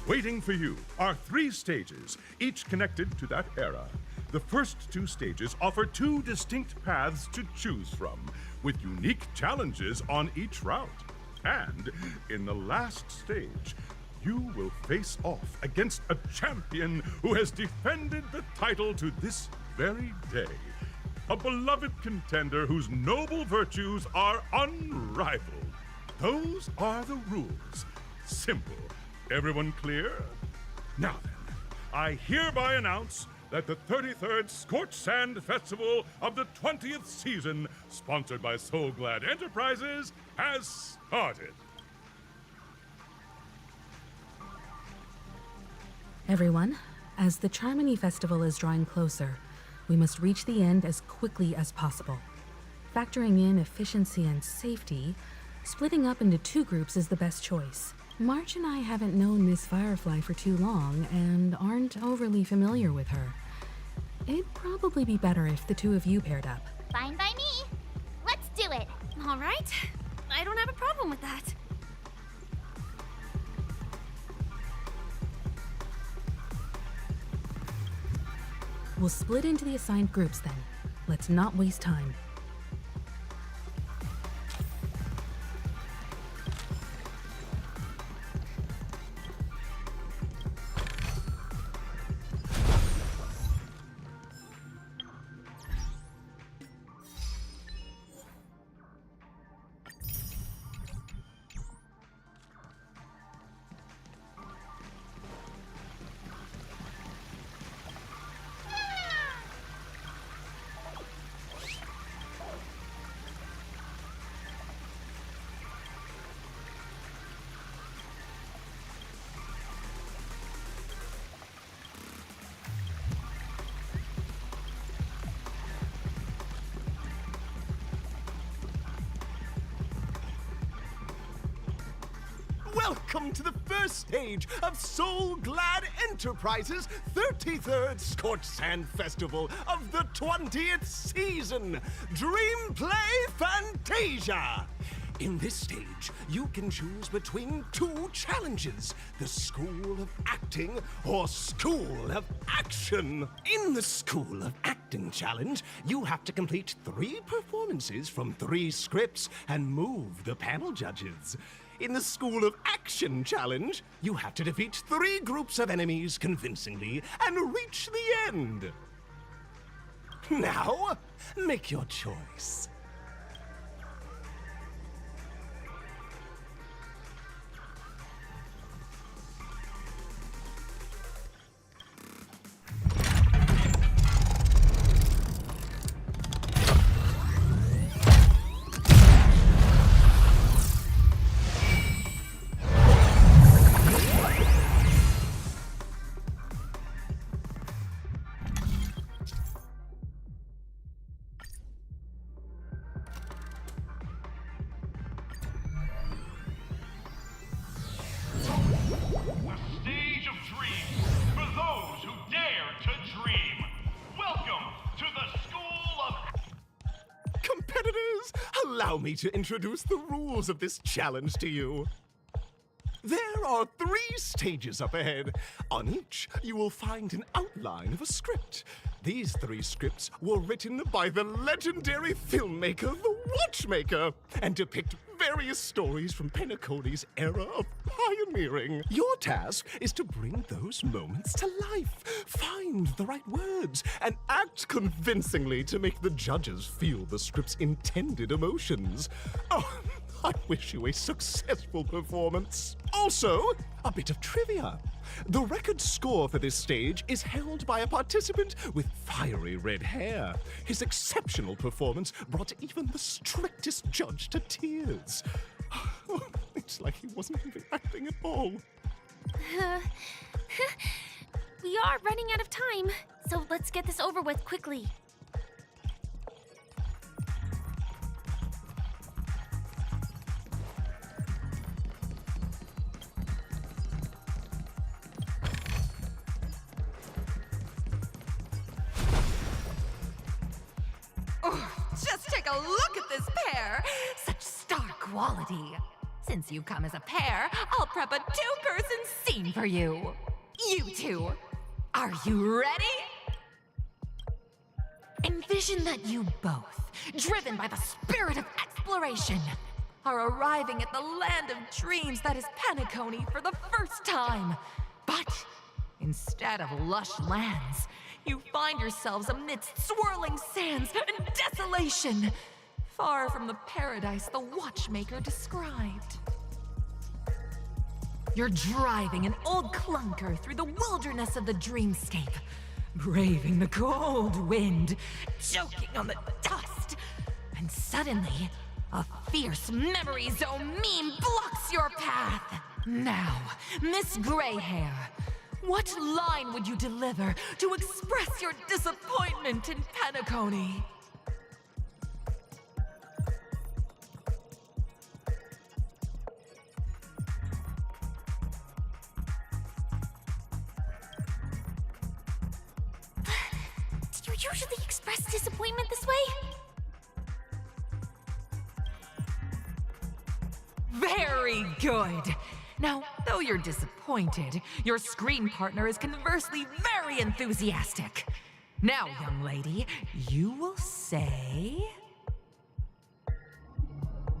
Waiting for you are 3 stages, each connected to that era. The first 2 stages offer 2 distinct paths to choose from, with unique challenges on each route. And in the last stage, you will face off against a champion who has defended the title to this very day. A beloved contender whose noble virtues are unrivaled. Those are the rules. Simple. Everyone clear? Now then, I hereby announce that the 33rd Scorched Sand Festival of the 20th season, sponsored by Soul Glad Enterprises, has started. Everyone, as the Charmony Festival is drawing closer, we must reach the end as quickly as possible. Factoring in efficiency and safety, splitting up into 2 groups is the best choice. March and I haven't known Miss Firefly for too long and aren't overly familiar with her. It'd probably be better if the 2 of you paired up. Fine by me. Let's do it. All right. I don't have a problem with that. We'll split into the assigned groups then. Let's not waste time. Welcome to the first stage of Soul Glad Enterprises' 33rd Scorched Sand Festival of the 20th season, Dream Play Fantasia! In this stage, you can choose between two challenges, the School of Acting or School of Action. In the School of Acting challenge, you have to complete 3 performances from 3 scripts and move the panel judges. In the School of Action challenge, you have to defeat 3 groups of enemies convincingly and reach the end. Now, make your choice. Allow me to introduce the rules of this challenge to you. There are 3 stages up ahead. On each, you will find an outline of a script. These 3 scripts were written by the legendary filmmaker, The Watchmaker, and depict various stories from Penacony's era of pioneering. Your task is to bring those moments to life, find the right words, and act convincingly to make the judges feel the script's intended emotions. Oh, I wish you a successful performance. Also, a bit of trivia. The record score for this stage is held by a participant with fiery red hair. His exceptional performance brought even the strictest judge to tears. It's like he wasn't even acting at all. We are running out of time, so let's get this over with quickly. Just take a look at this pair! Such star quality! Since you come as a pair, I'll prep a 2-person scene for you! You two, are you ready? Envision that you both, driven by the spirit of exploration, are arriving at the land of dreams that is Penacony for the first time. But instead of lush lands, you find yourselves amidst swirling sands and desolation, far from the paradise the Watchmaker described. You're driving an old clunker through the wilderness of the dreamscape, braving the cold wind, choking on the dust, and suddenly, a fierce memory zone meme blocks your path. Now, Miss Greyhair, what line would you deliver to express your disappointment in Penacony? Do you usually express disappointment this way? Very good. Now, though you're disappointed, your screen partner is conversely very enthusiastic. Now, young lady, you will say...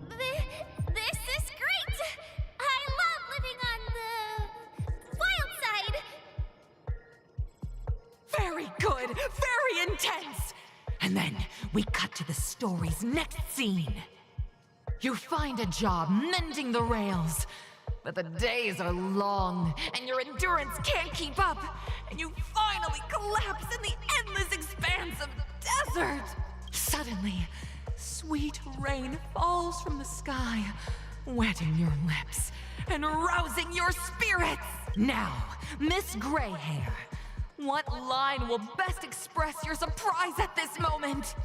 This is great! I love living on the wild side! Very good, very intense! And then we cut to the story's next scene. You find a job mending the rails, but the days are long and your endurance can't keep up, and you finally collapse in the endless expanse of desert. Suddenly, sweet rain falls from the sky, wetting your lips and rousing your spirits. Now, Miss Greyhair, what line will best express your surprise at this moment?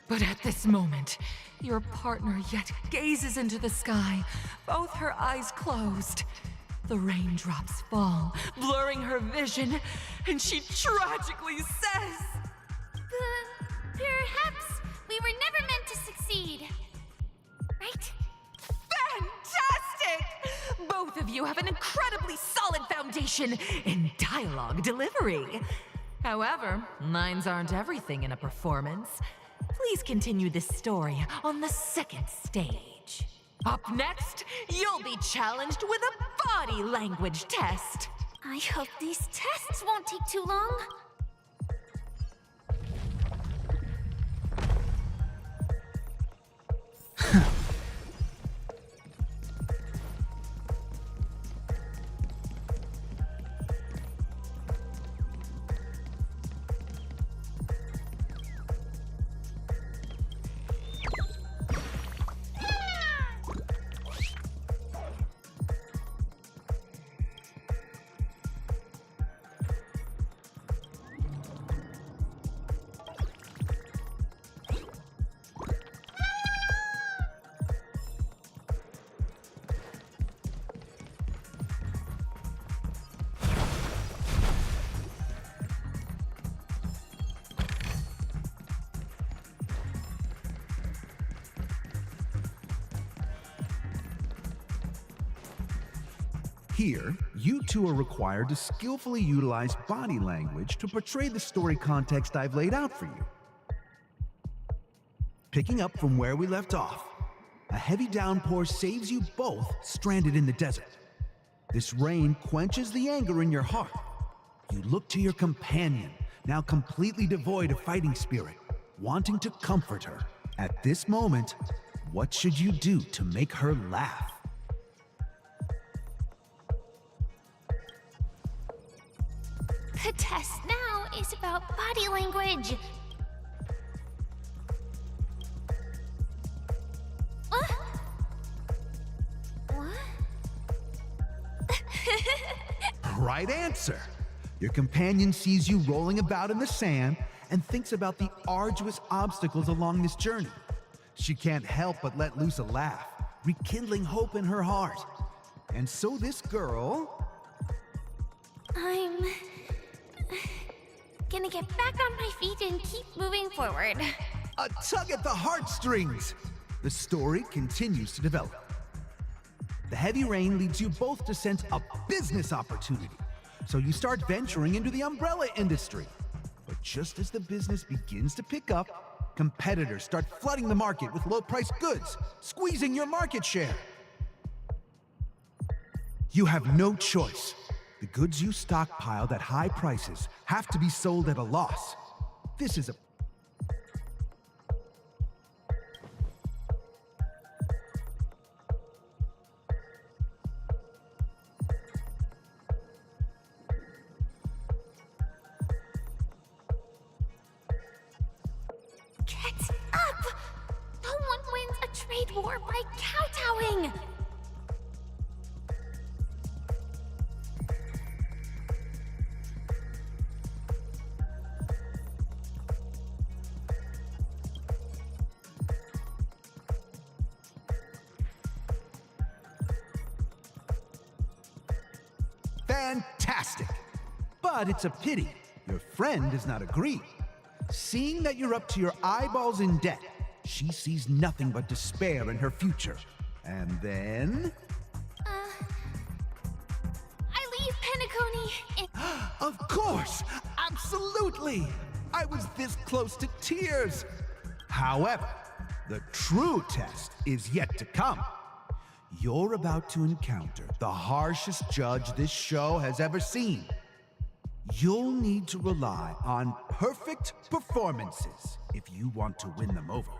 But at this moment, your partner yet gazes into the sky, both her eyes closed. The raindrops fall, blurring her vision, and she tragically says, Perhaps we were never meant to succeed. Right? Fantastic! Both of you have an incredibly solid foundation in dialogue delivery. However, lines aren't everything in a performance. Please continue this story on the second stage. Up next, you'll be challenged with a body language test. I hope these tests won't take too long. Here, you two are required to skillfully utilize body language to portray the story context I've laid out for you. Picking up from where we left off, a heavy downpour saves you both stranded in the desert. This rain quenches the anger in your heart. You look to your companion, now completely devoid of fighting spirit, wanting to comfort her. At this moment, what should you do to make her laugh? The test now is about body language. What? Right answer. Your companion sees you rolling about in the sand and thinks about the arduous obstacles along this journey. She can't help but let loose a laugh, rekindling hope in her heart. And so this girl... I'm gonna get back on my feet and keep moving forward. A tug at the heartstrings! The story continues to develop. The heavy rain leads you both to sense a business opportunity, so you start venturing into the umbrella industry. But just as the business begins to pick up, competitors start flooding the market with low-priced goods, squeezing your market share. You have no choice. The goods you stockpiled at high prices have to be sold at a loss. This is a... Get up! No one wins a trade war by kowtowing! Fantastic! But it's a pity your friend does not agree. Seeing that you're up to your eyeballs in debt, she sees nothing but despair in her future. And then... I leave Penacony in... Of course! Absolutely! I was this close to tears. However, the true test is yet to come. You're about to encounter the harshest judge this show has ever seen. You'll need to rely on perfect performances if you want to win them over.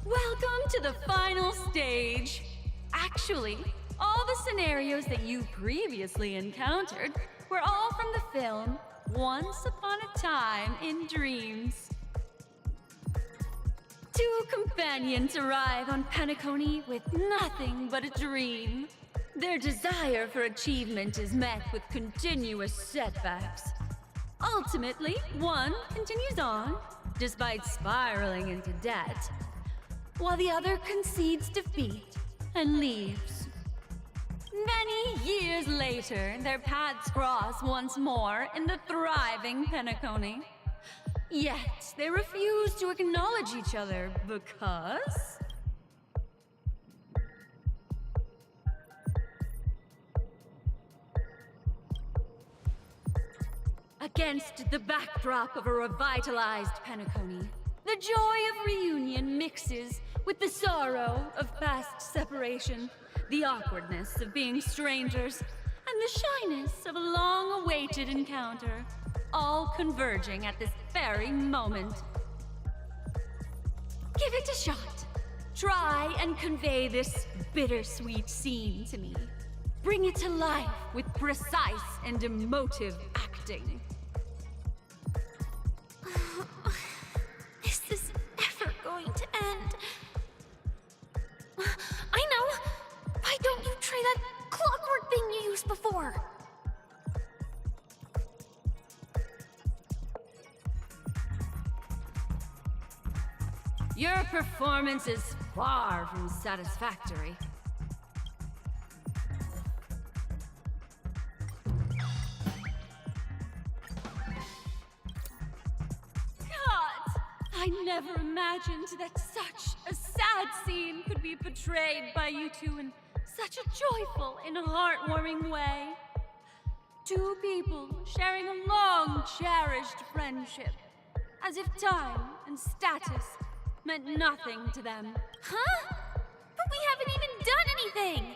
Welcome to the final stage. Actually, all the scenarios that you previously encountered were all from the film Once Upon a Time in Dreams. Two companions arrive on Penacony with nothing but a dream. Their desire for achievement is met with continuous setbacks. Ultimately, one continues on, despite spiraling into debt, while the other concedes defeat and leaves. Many years later, their paths cross once more in the thriving Penacony. Yet, they refuse to acknowledge each other because... Against the backdrop of a revitalized Penacony, the joy of reunion mixes with the sorrow of past separation, the awkwardness of being strangers, and the shyness of a long-awaited encounter, all converging at this very moment. Give it a shot. Try and convey this bittersweet scene to me. Bring it to life with precise and emotive acting. Is this ever going to end? I know! Why don't you try that clockwork thing you used before? Your performance is far from satisfactory. I never imagined that such a sad scene could be portrayed by you two in such a joyful and heartwarming way. Two people sharing a long, cherished friendship, as if time and status meant nothing to them. Huh? But we haven't even done anything!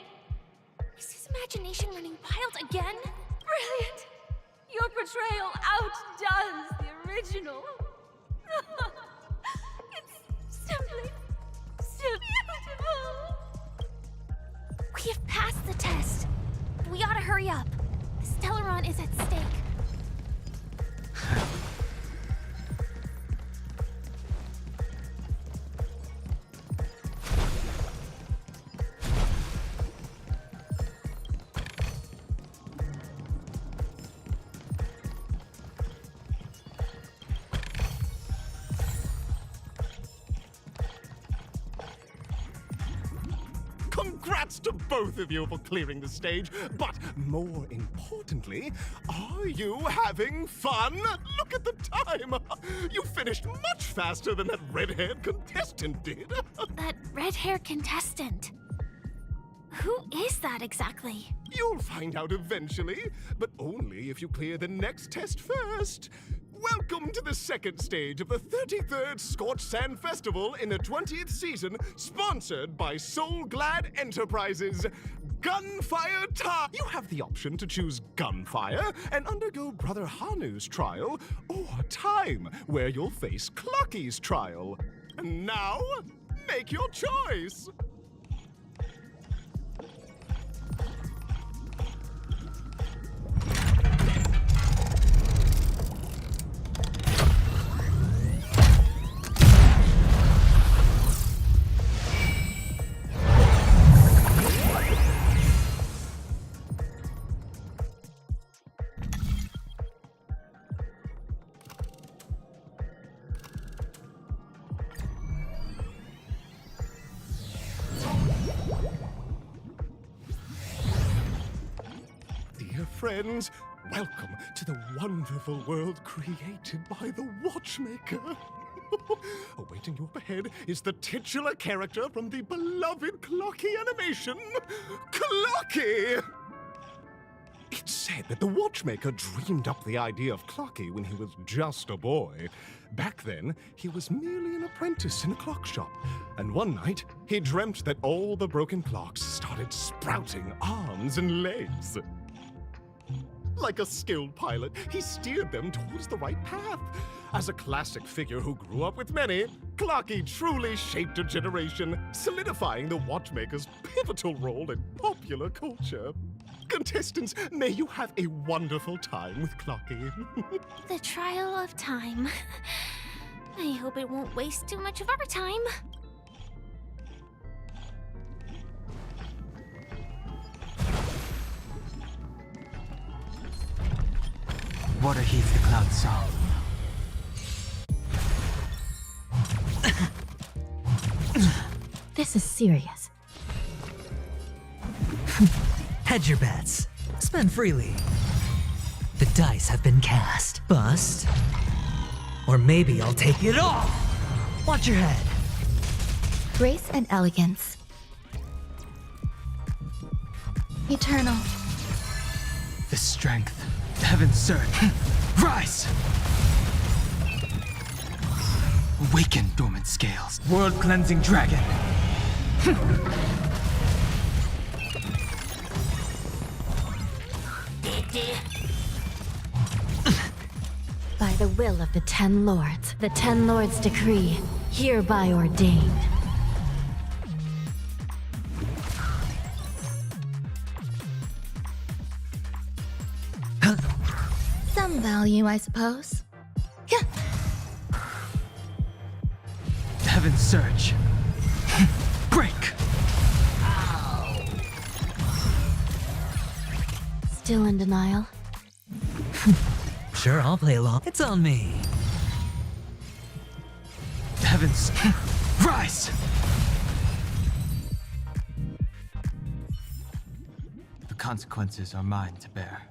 Is his imagination running wild again? Brilliant! Your portrayal outdoes the original. It's simply beautiful. We have passed the test. We ought to hurry up. The Stellaron is at stake. Congrats to both of you for clearing the stage, but more importantly, are you having fun? Look at the time! You finished much faster than that red-haired contestant did. That red-haired contestant? Who is that exactly? You'll find out eventually, but only if you clear the next test first. Welcome to the second stage of the 33rd Scorched Sand Festival in the 20th season, sponsored by Soul Glad Enterprises. Gunfire time! You have the option to choose Gunfire and undergo Brother Hanu's trial, or Time, where you'll face Clucky's trial. And now, make your choice! dear friends, welcome to the wonderful world created by the Watchmaker. Awaiting you up ahead is the titular character from the beloved Clocky animation, Clocky! It's said that the Watchmaker dreamed up the idea of Clocky when he was just a boy. Back then, he was merely an apprentice in a clock shop, and one night, he dreamt that all the broken clocks started sprouting arms and legs. Like a skilled pilot, he steered them towards the right path. As a classic figure who grew up with many, Clocky truly shaped a generation, solidifying the Watchmaker's pivotal role in popular culture. Contestants, may you have a wonderful time with Clocky. The trial of time. I hope it won't waste too much of our time. Water heaves the cloud song. This is serious. Hedge your bets. Spend freely. The dice have been cast. Bust. Or maybe I'll take it all. Watch your head. Grace and elegance. Eternal. The strength. Heaven's surge. Rise! Awaken, dormant scales. World-cleansing dragon. By the will of the 10 Lords, the 10 Lords' decree, hereby ordained. Some value, I suppose. Heaven's surge. Break! Still in denial. Sure, I'll play along. It's on me. Heavens, rise! The consequences are mine to bear.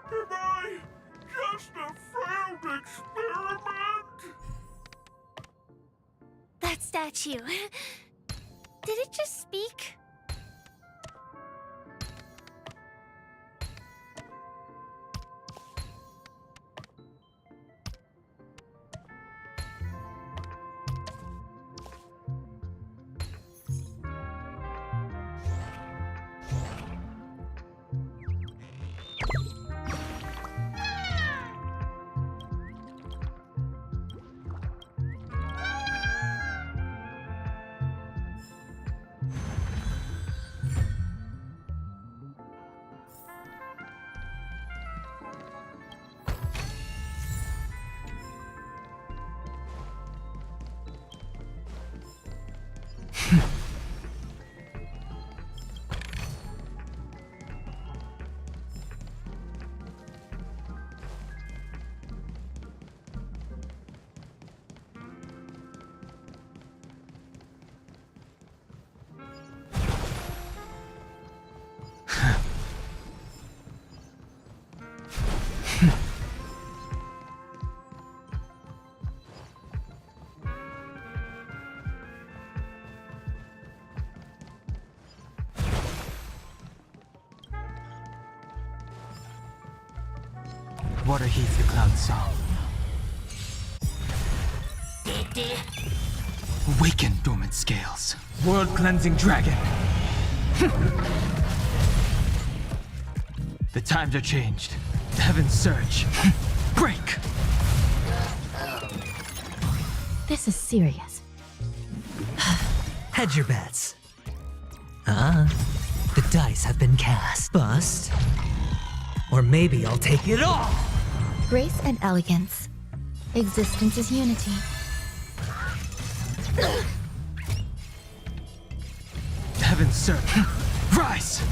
Am I just a failed experiment? That statue. Did it just speak? Water heaves the cloud song. Awaken, dormant scales. World-cleansing dragon. The times are changed. Heaven's surge. Break! This is serious. Hedge your bets. The dice have been cast. Bust. Or maybe I'll take it all. Grace and elegance. Existence is unity. Heaven's surge. Rise!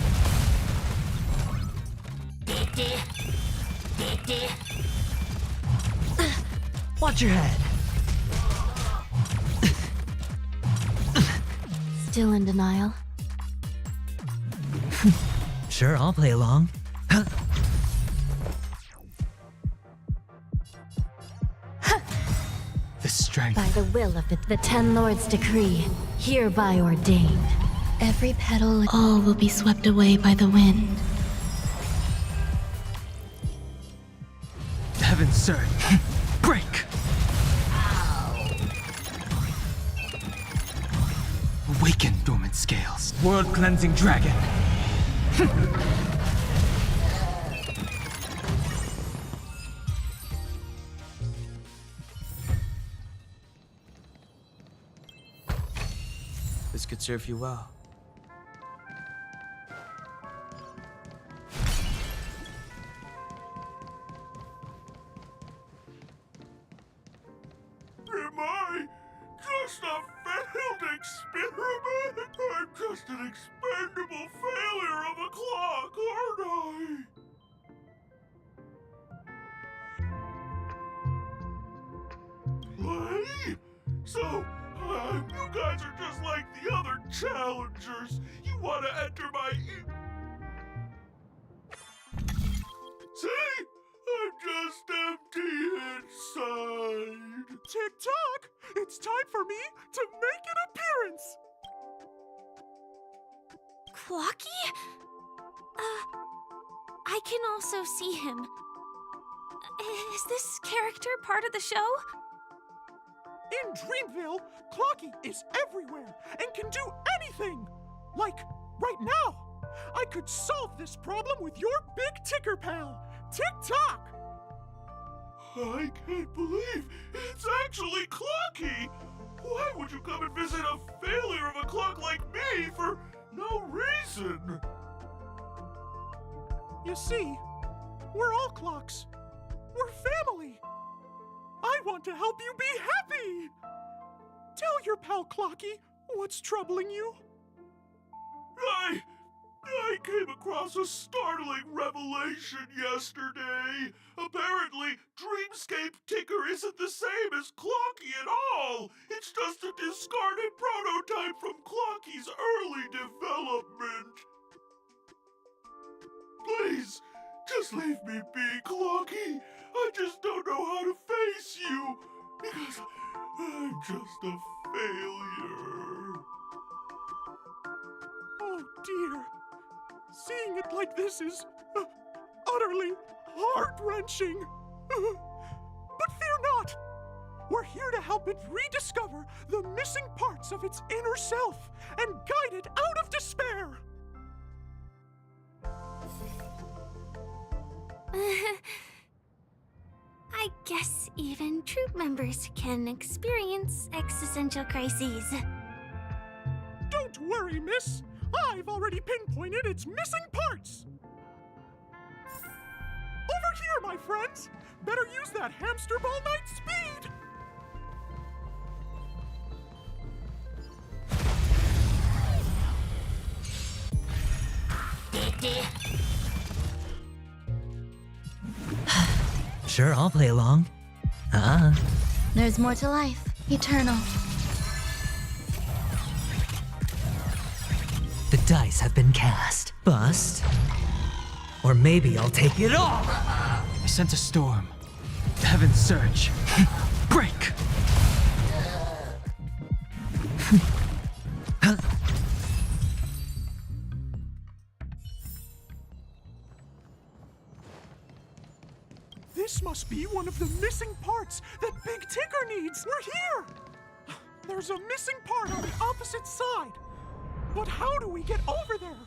Watch your head. Still in denial. Sure, I'll play along. Huh. The strength. By the will of the Ten Lords' decree, hereby ordained. Every petal, all will be swept away by the wind. Heaven's surge. Break! Awaken, dormant scales. World-cleansing dragon. This could serve you well. Am I just a failed experiment? I'm just an expendable failure of a clock, aren't I? Play? So, you guys are just like the other challengers. You want to enter my... See? I'm just empty inside. Tick-tock! It's time for me to make an appearance! Clocky? I can also see him. Is this character part of the show? In Dreamville, Clocky is everywhere and can do anything! Like, right now! I could solve this problem with your big ticker pal, Tick-tock! I can't believe it's actually Clocky! Why would you come and visit a failure of a clock like me for no reason? You see, we're all clocks. We're family. I want to help you be happy! Tell your pal Clocky what's troubling you. I came across a startling revelation yesterday. Apparently, Dreamscape Ticker isn't the same as Clocky at all. It's just a discarded prototype from Clocky's early development. Please, just leave me be, Clocky. I just don't know how to face you, because I'm just a failure. Oh dear. Seeing it like this is utterly heart-wrenching. But fear not. We're here to help it rediscover the missing parts of its inner self and guide it out of despair. I guess even troop members can experience existential crises. Don't worry, miss. I've already pinpointed its missing parts. Over here, my friends. Better use that hamster ball night speed. Sure, I'll play along. There's more to life. Eternal. The dice have been cast. Bust. Or maybe I'll take it all! I sense a storm. Heaven's surge. Break! This must be one of the missing parts that Big Ticker needs. We're here! There's a missing part on the opposite side. But how do we get over there?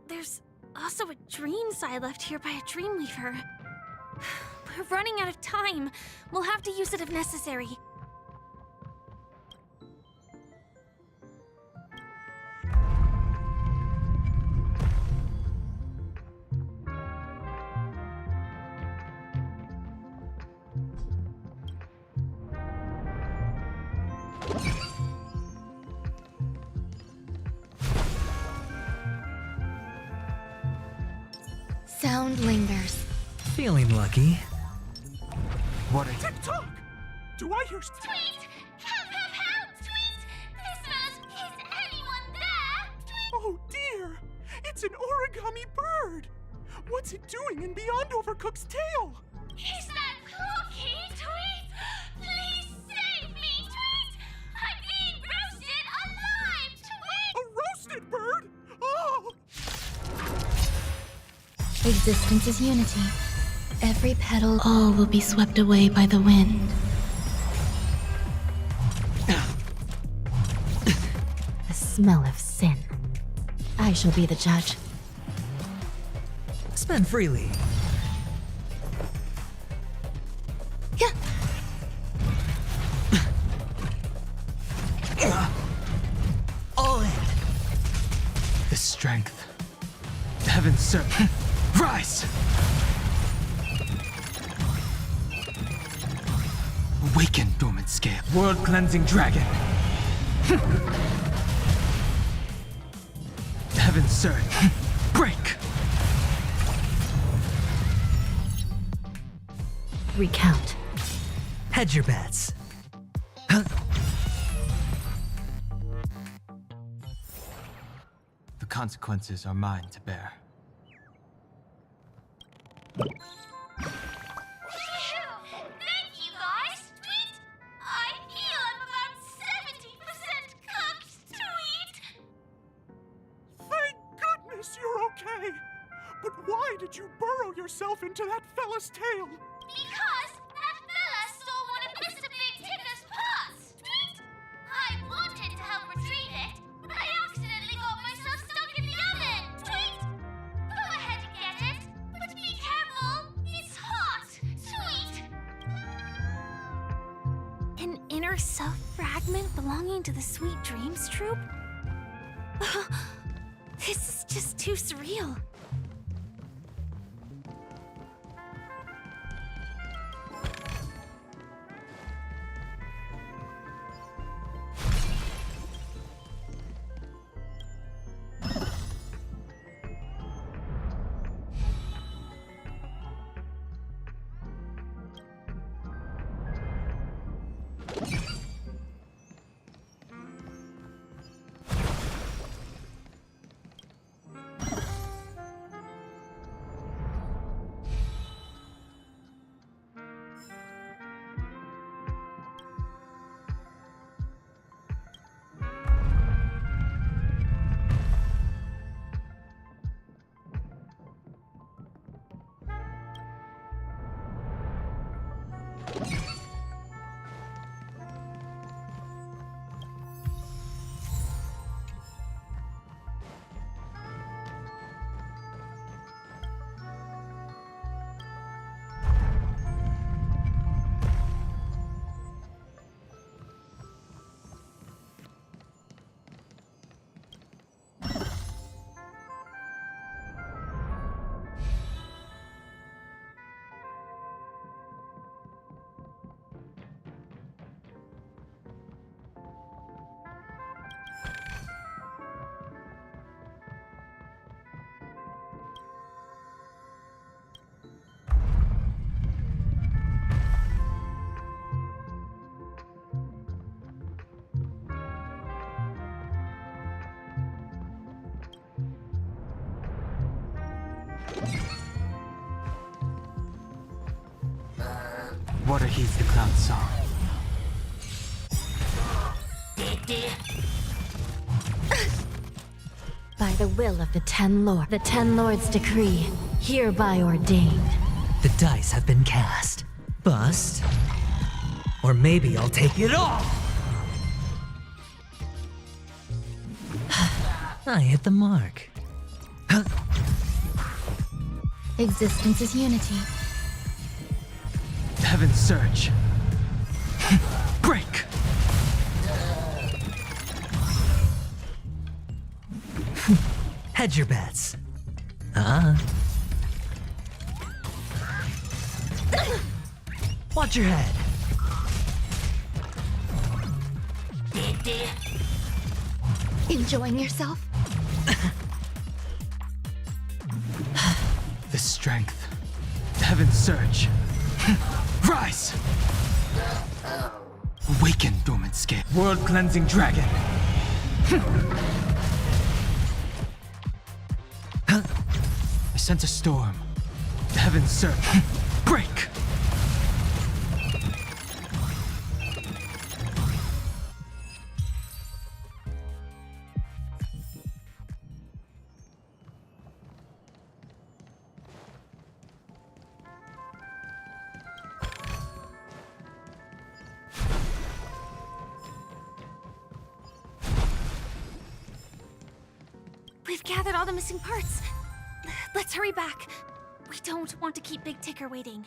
There's also a dream side left here by a Dreamweaver. We're running out of time. We'll have to use it if necessary. Sound lingers. Feeling lucky. What a... Tick-tock! Do I hear... Tweet! Help! Tweet! This smells... Is anyone there? Tweet! Oh dear! It's an origami bird! What's it doing in Beyond Overcooked's tail? Is that Cookie, Tweet? Please save me, Tweet! I'm being roasted alive, Tweet! A roasted bird? Oh! Existence is unity. Every petal, all will be swept away by the wind. The smell of sin. I shall be the judge. Spend freely. All in. The strength. Heaven's servant. Rise! Awaken, dormant scale. World-cleansing dragon. Heaven's surge. Break! Recount. Hedge your bets. The consequences are mine to bear. Thank you, guys, Tweet! I feel I'm about 70% cooked, Tweet! Thank goodness you're okay! But why did you burrow yourself into that fella's tail? Because that fella stole one of Mr. Big Ticker's pots, Tweet! I wanted to help retrieve it, but I accidentally got myself stuck in the oven, Tweet! Go ahead and get it, but be careful, it's hot, Tweet! An inner self fragment belonging to the Sweet Dreams troupe? This is just too surreal. Water heeds the cloud's song. By the will of the Ten Lords, the Ten Lords' decree, hereby ordained. The dice have been cast. Bust. Or maybe I'll take it all! I hit the mark. Existence is unity. Heaven's surge. Break! Hedge your bets. Watch your head. Enjoying yourself? The strength. Heaven's surge. Rise! Awaken, dormant scale. World-cleansing dragon. sense a storm. Heaven surge. Break! We've gathered all the missing parts. Let's hurry back. We don't want to keep Big Ticker waiting.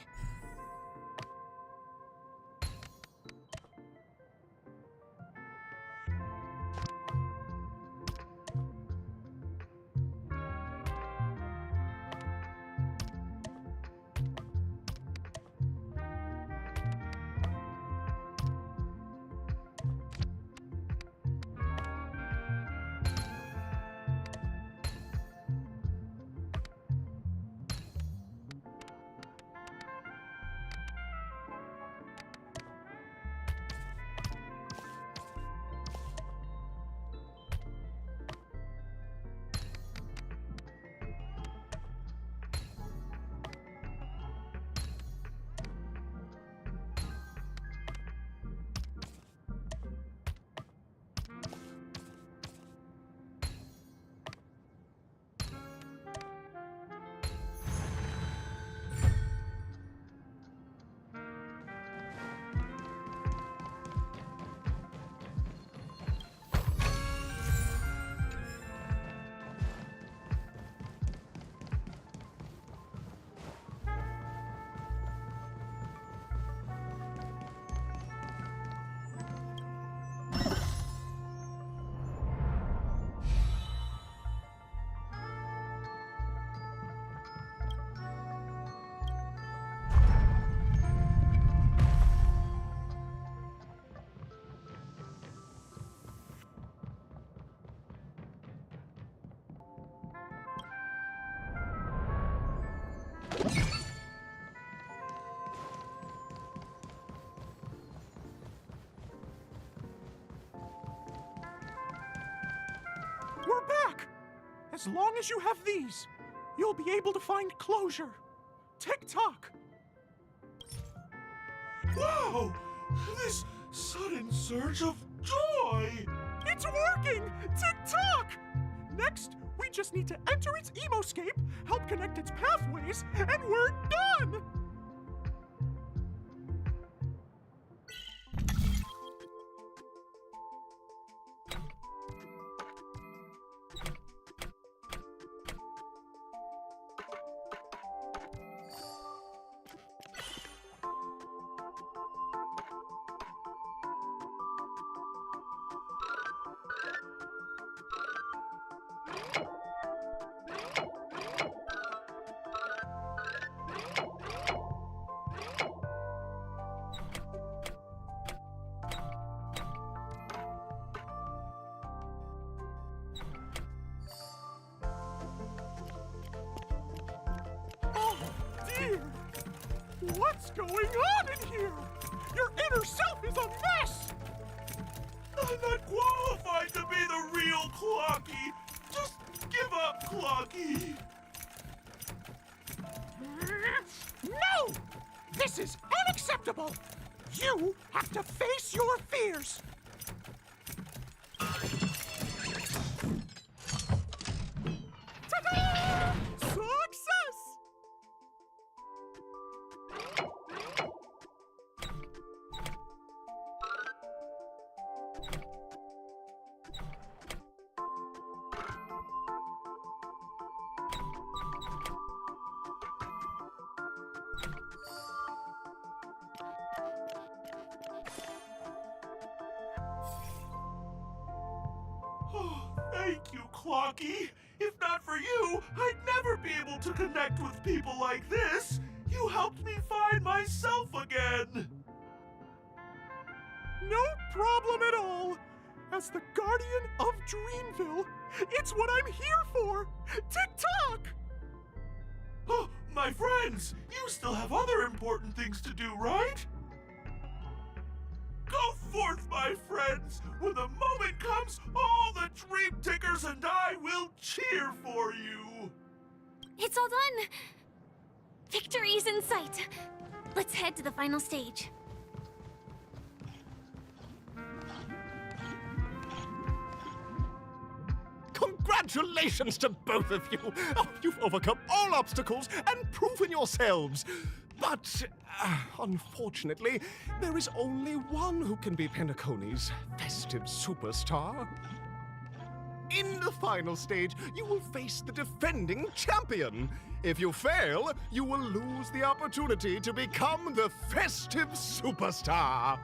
We're back! As long as you have these, you'll be able to find closure. Tick-tock! Wow! This sudden surge of joy! It's working! Tick-tock! Next, we just need to enter its emoscape, help connect its pathways, and we're done! Dear, what's going on in here? Your inner self is a mess! I'm not qualified to be the real Clocky. Just give up, Clocky. No! This is unacceptable! You have to face your fears! Ta-da! Success! Thank you, Clocky. If not for you, I'd never be able to connect with people like this. You helped me find myself again. No problem at all. As the guardian of Dreamville, it's what I'm here for. Tick-tock! Oh, my friends, you still have other important things to do, right? Go forth, my friends! When the moment comes, all the Dream Tickers and I will cheer for you! It's all done! Victory's in sight! Let's head to the final stage. Congratulations to both of you! Oh, you've overcome all obstacles and proven yourselves! But, unfortunately, there is only one who can be Penacony's festive superstar. In the final stage, you will face the defending champion. If you fail, you will lose the opportunity to become the festive superstar.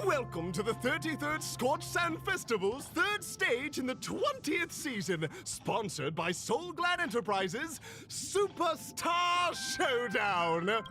Welcome to the 33rd Scorched Sand Festival's third stage in the 20th season, sponsored by Soul Glad Enterprises, Superstar Showdown!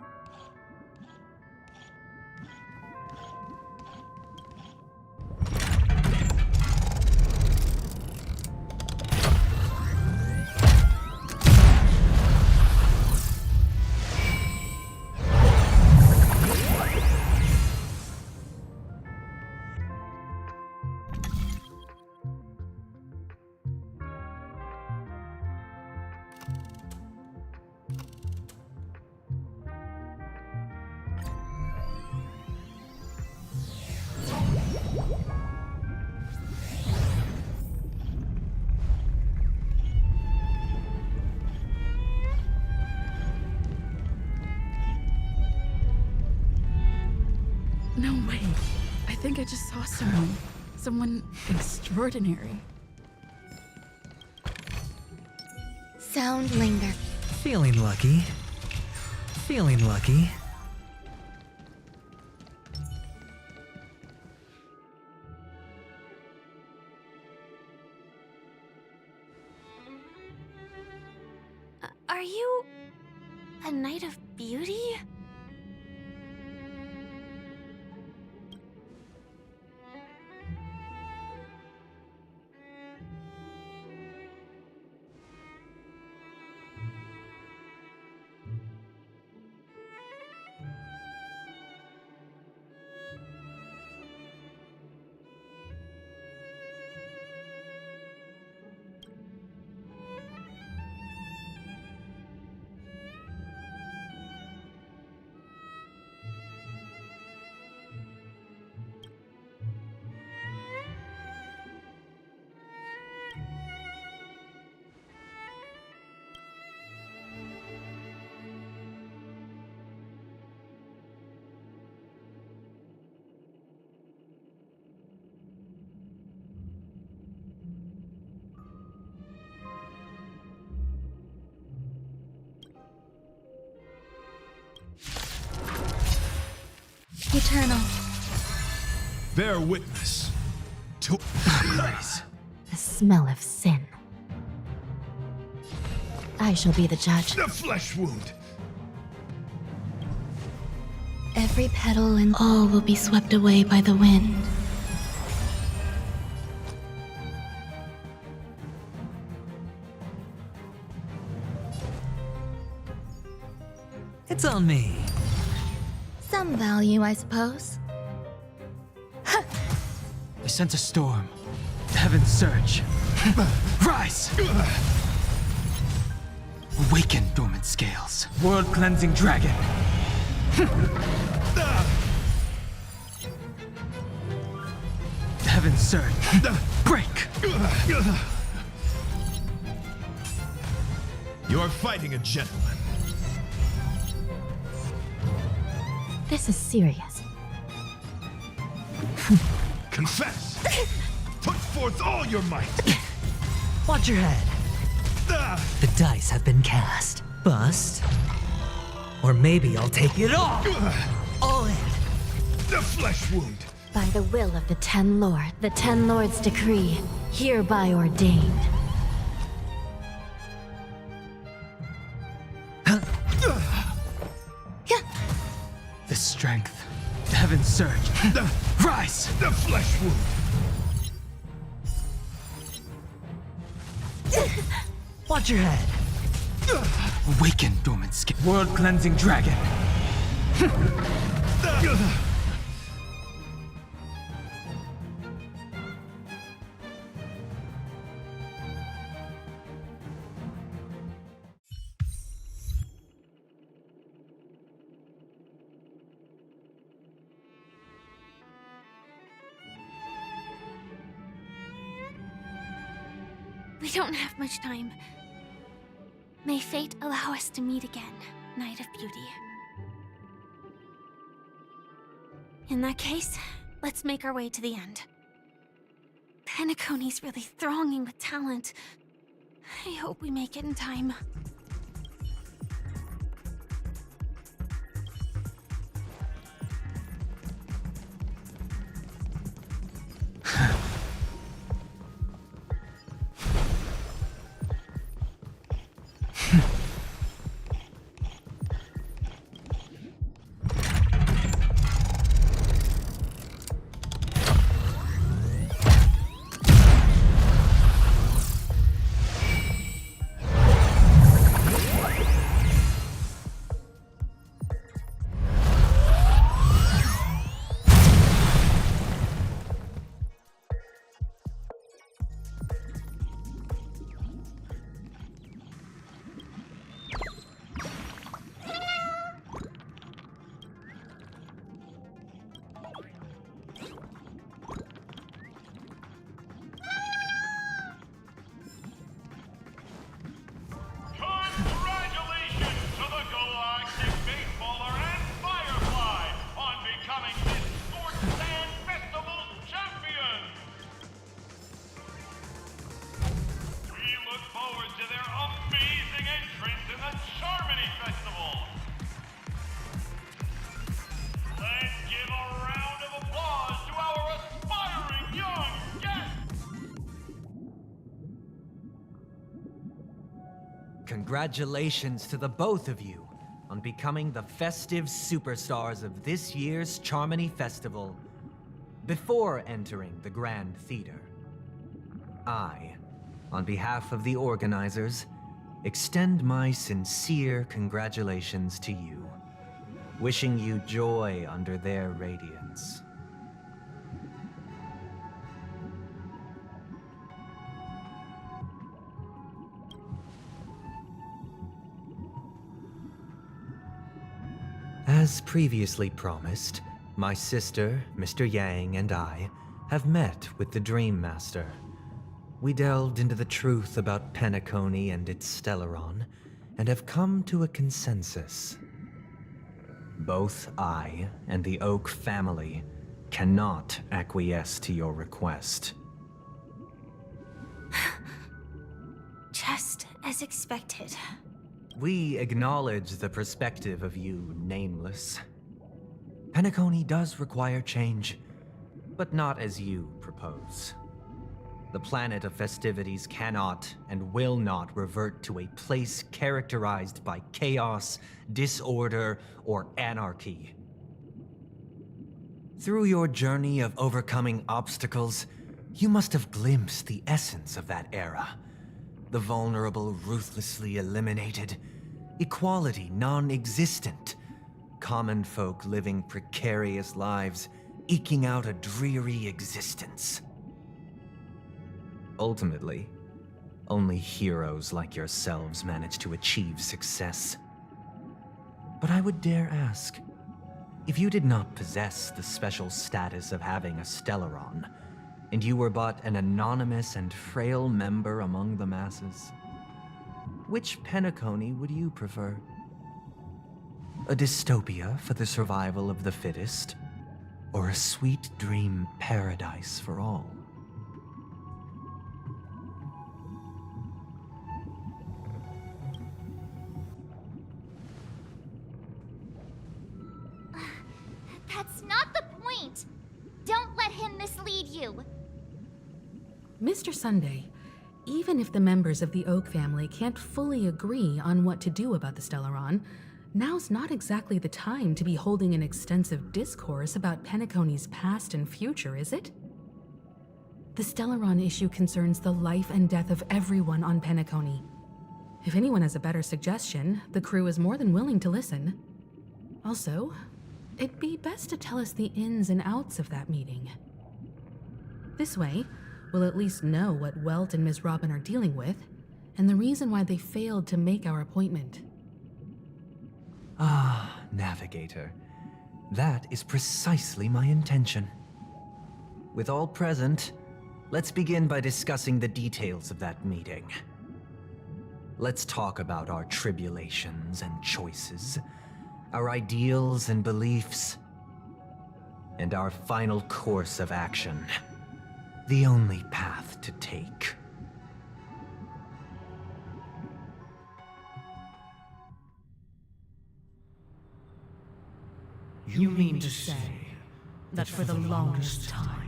No way. I think I just saw someone. Someone extraordinary. Sound linger. Feeling lucky. Feeling lucky. Are you a Knight of Beauty? Eternal. Bear witness to lies. The smell of sin. I shall be the judge. The flesh wound. Every petal and all will be swept away by the wind. It's on me. Some value, I suppose. I sense a storm. The heavens surge. Rise! Awaken, dormant scales. World-cleansing dragon. The heavens surge. Break! You are fighting a gentleman. This is serious. Confess! Put forth all your might! Watch your head. The dice have been cast. Bust. Or maybe I'll take it all! All in. The flesh wound! By the will of the Ten Lord, the Ten Lords' decree, hereby ordained. The strength. The heavens surge. Rise! The flesh wound! Watch your head. Awaken, dormant skin. World-cleansing dragon. We don't have much time. May fate allow us to meet again, Knight of Beauty. In that case, let's make our way to the end. Penacony's really thronging with talent. I hope we make it in time. Congratulations to the both of you on becoming the festive superstars of this year's Charmony Festival. Before entering the Grand Theater, I, on behalf of the organizers, extend my sincere congratulations to you, wishing you joy under their radiance. As previously promised, my sister, Mr. Yang, and I have met with the Dream Master. We delved into the truth about Penacony and its Stellaron, and have come to a consensus. Both I and the Oak family cannot acquiesce to your request. Just as expected. We acknowledge the perspective of you, Nameless. Penacony does require change, but not as you propose. The planet of festivities cannot and will not revert to a place characterized by chaos, disorder, or anarchy. Through your journey of overcoming obstacles, you must have glimpsed the essence of that era. The vulnerable ruthlessly eliminated, equality non-existent, common folk living precarious lives, eking out a dreary existence. Ultimately, only heroes like yourselves manage to achieve success. But I would dare ask, if you did not possess the special status of having a Stellaron, and you were but an anonymous and frail member among the masses, which Penacony would you prefer? A dystopia for the survival of the fittest, or a sweet dream paradise for all? That's not the point! Don't let him mislead you! Mr. Sunday, even if the members of the Oak family can't fully agree on what to do about the Stellaron, now's not exactly the time to be holding an extensive discourse about Penacony's past and future, is it? The Stellaron issue concerns the life and death of everyone on Penacony. If anyone has a better suggestion, the crew is more than willing to listen. Also, it'd be best to tell us the ins and outs of that meeting. This way, we'll at least know what Welt and Ms. Robin are dealing with, and the reason why they failed to make our appointment. Ah, Navigator. That is precisely my intention. With all present, Let's begin by discussing the details of that meeting. Let's talk about our tribulations and choices, our ideals and beliefs, and our final course of action. The only path to take. You mean to say that for the longest time,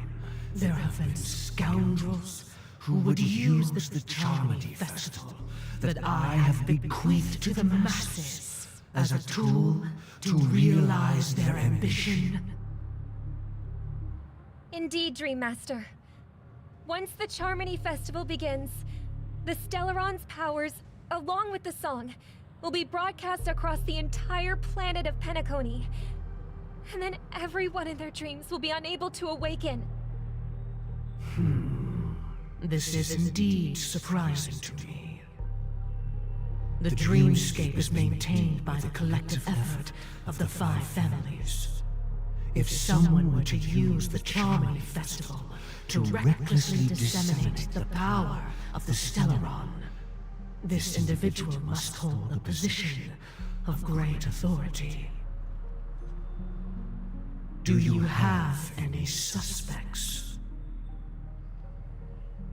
there have been scoundrels who would use the Charmony Festival that I have bequeathed to the masses as a tool to realize their ambition? Indeed, Dream Master. Once the Charmony Festival begins, the Stellaron's powers, along with the song, will be broadcast across the entire planet of Penacony. And then everyone in their dreams will be unable to awaken. This is indeed surprising to me. The dreamscape is maintained by the collective effort of the 5 families. If someone were to use the Charmony Festival to recklessly disseminate the power of the Stellaron, this individual must hold a position of great authority. Do you have any suspects?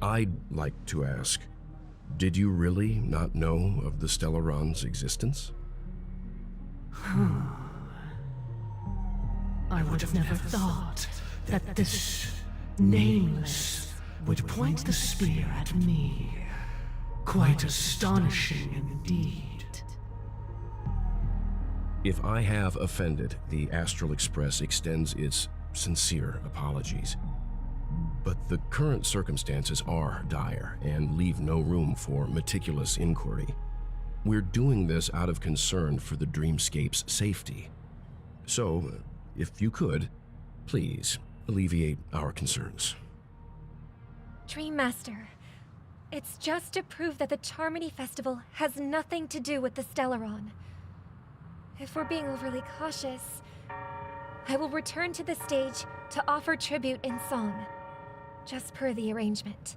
I'd like to ask, did you really not know of the Stellaron's existence? I would have never thought that this Nameless would point the spear at me. Quite astonishing indeed. If I have offended, the Astral Express extends its sincere apologies. But the current circumstances are dire and leave no room for meticulous inquiry. We're doing this out of concern for the dreamscape's safety. So, if you could, please alleviate our concerns. Dream Master, it's just to prove that the Charmony Festival has nothing to do with the Stellaron. If we're being overly cautious, I will return to the stage to offer tribute in song, just per the arrangement.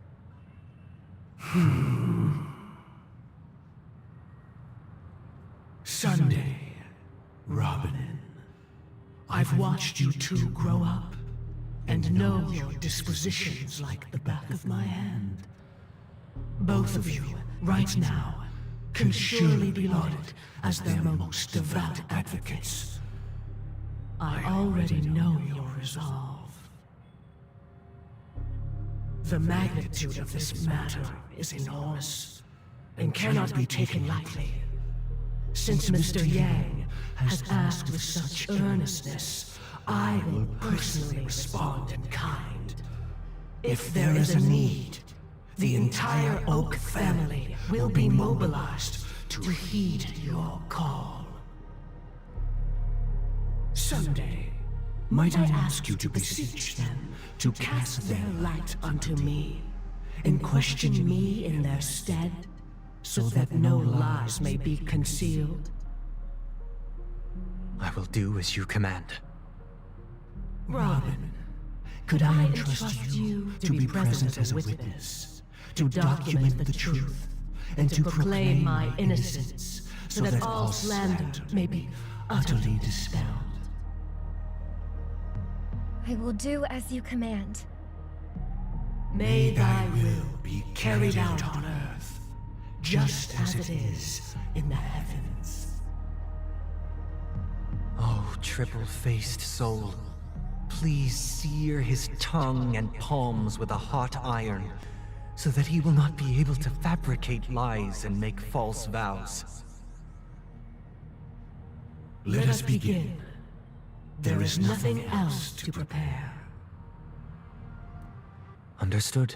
Sunday, Robin. I've watched you two grow up and know your dispositions like the back of my hand. Both of you, right now, can surely be lauded as their most devout advocates. I already know your resolve. The magnitude of this matter is enormous and cannot be taken lightly. Since Mr. Yang has asked with such earnestness, I will personally respond in kind. If there is a need, the entire Oak family will be mobilized to heed your call. Someday, might I ask you to beseech them to cast their light unto me, and question me in their stead, so that no lies may be concealed? I will do as you command. Robin, could I entrust you to be present as a witness, to document the truth, and to proclaim my innocence, so that all slander may be utterly dispelled? I will do as you command. May thy will be carried out on earth, just as it is in the heavens. Oh, triple-faced soul, please sear his tongue and palms with a hot iron, so that he will not be able to fabricate lies and make false vows. Let us begin. There is nothing else to prepare. Understood.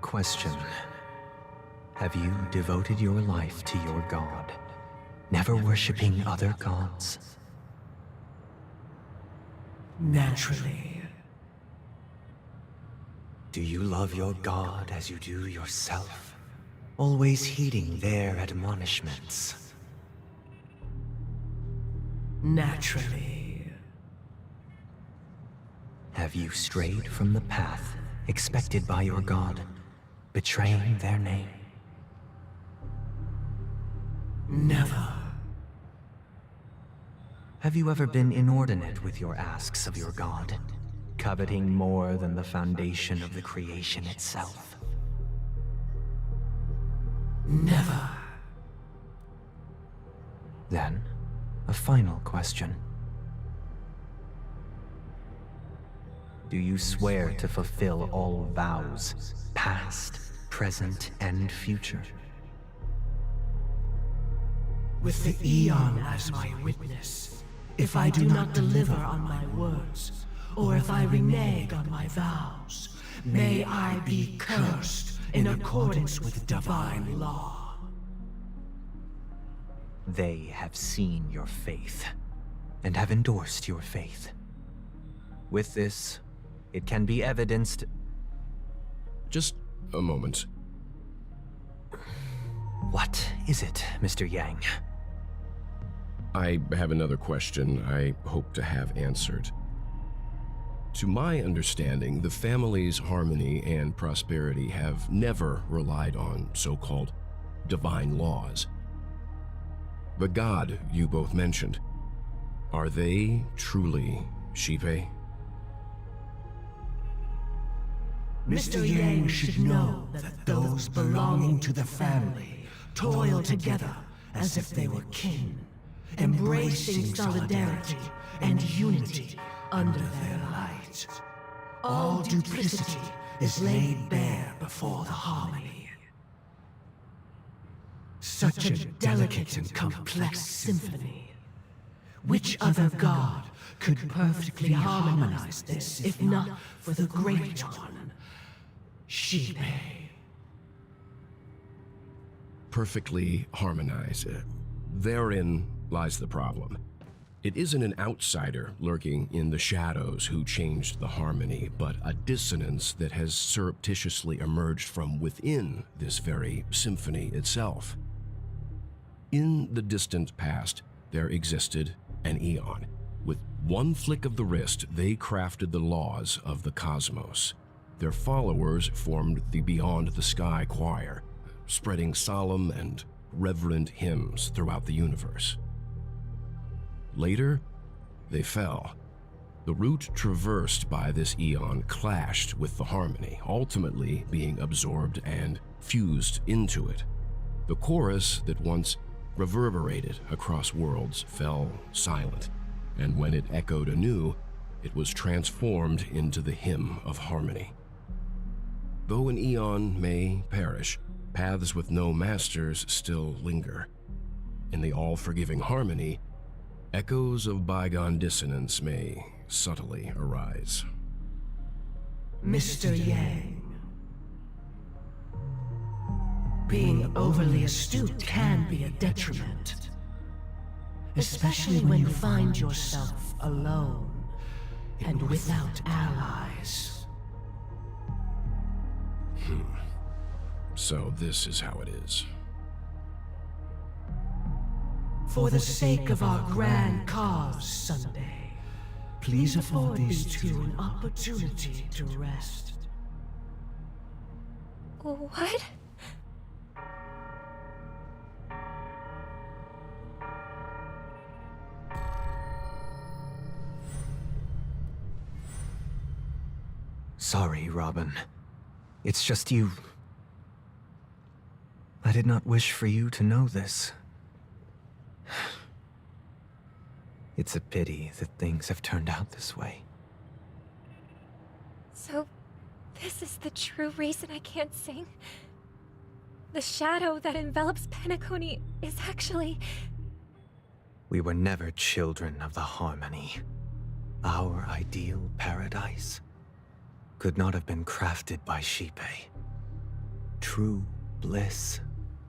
Question. Have you devoted your life to your god, never worshipping other gods? Naturally. Do you love your god as you do yourself, always heeding their admonishments? Naturally. have you strayed from the path expected by your god, betraying their name? Never. Have you ever been inordinate with your asks of your god, coveting more than the foundation of the creation itself? Never. Then, a final question. Do you swear to fulfill all vows, past, present, and future? With the Eon as my witness, if I do not deliver on my words, or if I renege on my vows, may I be cursed in accordance with divine law. They have seen your faith, and have endorsed your faith. With this, it can be evidenced... Just a moment. What is it, Mr. Yang? I have another question I hope to have answered. To my understanding, the family's harmony and prosperity have never relied on so-called divine laws. The god you both mentioned, are they truly Shipe? Mr. Yang should know that those belonging to the family toil together as if they were kin, embracing solidarity and unity under their light. All duplicity is laid bare before the harmony. Such a delicate and complex symphony. Which other god could perfectly harmonize this if not for the Great One, Shipe? Perfectly harmonize. Therein lies the problem. It isn't an outsider lurking in the shadows who changed the harmony, but a dissonance that has surreptitiously emerged from within this very symphony itself. In the distant past, there existed an Eon. With one flick of the wrist, they crafted the laws of the cosmos. Their followers formed the Beyond the Sky Choir, spreading solemn and reverent hymns throughout the universe. Later, they fell. The route traversed by this Eon clashed with the harmony, ultimately being absorbed and fused into it. The chorus that once reverberated across worlds fell silent, and when it echoed anew, it was transformed into the hymn of harmony. Though an Eon may perish, paths with no masters still linger. In the all-forgiving harmony, echoes of bygone dissonance may subtly arise. Mr. Yang. Being overly astute can be a detriment, especially when you find yourself alone and without allies. So this is how it is. For the sake of our grand cause, Sunday, please afford these two an opportunity to rest. What? Sorry, Robin. It's just you. I did not wish for you to know this. It's a pity that things have turned out this way. So, this is the true reason I can't sing? The shadow that envelops Penacony is actually... We were never children of the harmony. Our ideal paradise could not have been crafted by Shipe. True bliss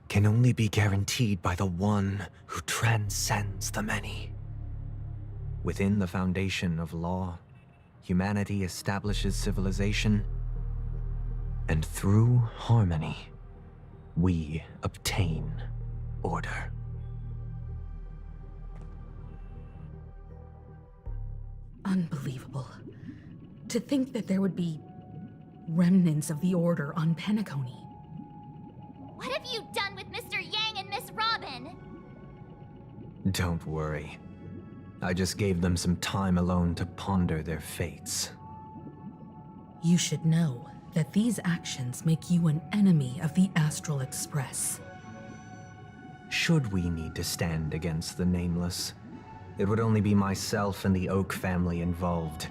can only be guaranteed by the one who transcends the many. Within the foundation of law, humanity establishes civilization, and through harmony, we obtain order. Unbelievable. to think that there would be remnants of the Order on Penacony. What have you done with Mr. Yang and Miss Robin? Don't worry. I just gave them some time alone to ponder their fates. You should know that these actions make you an enemy of the Astral Express. Should we need to stand against the Nameless, it would only be myself and the Oak family involved.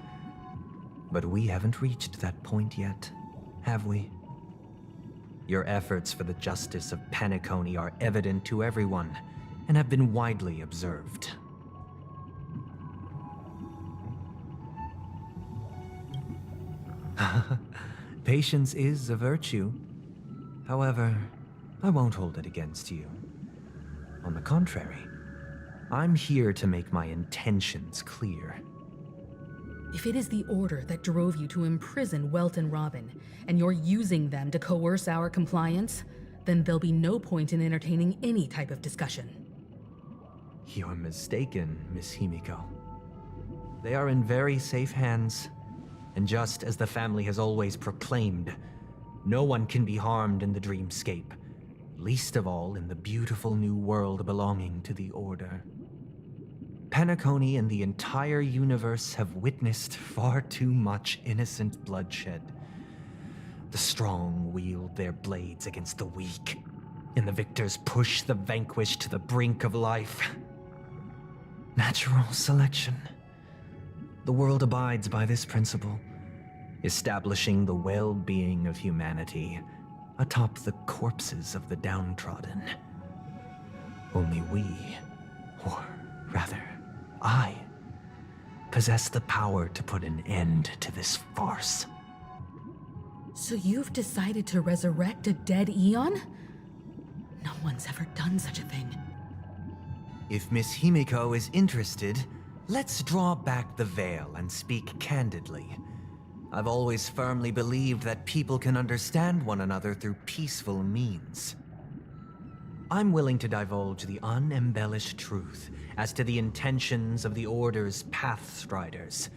But we haven't reached that point yet, have we? Your efforts for the justice of Penacony are evident to everyone and have been widely observed. Patience is a virtue. However, I won't hold it against you. On the contrary, I'm here to make my intentions clear. If it is the Order that drove you to imprison Welt and Robin, and you're using them to coerce our compliance, then there'll be no point in entertaining any type of discussion. You're mistaken, Miss Himiko. They are in very safe hands, and just as the family has always proclaimed, no one can be harmed in the dreamscape, least of all in the beautiful new world belonging to the Order. Penacony and the entire universe have witnessed far too much innocent bloodshed. The strong wield their blades against the weak, and the victors push the vanquished to the brink of life. Natural selection. The world abides by this principle, establishing the well-being of humanity atop the corpses of the downtrodden. Only we, or rather, I, possess the power to put an end to this farce. So you've decided to resurrect a dead Eon? No one's ever done such a thing. If Miss Himiko is interested, let's draw back the veil and speak candidly. I've always firmly believed that people can understand one another through peaceful means. I'm willing to divulge the unembellished truth as to the intentions of the Order's Pathstriders,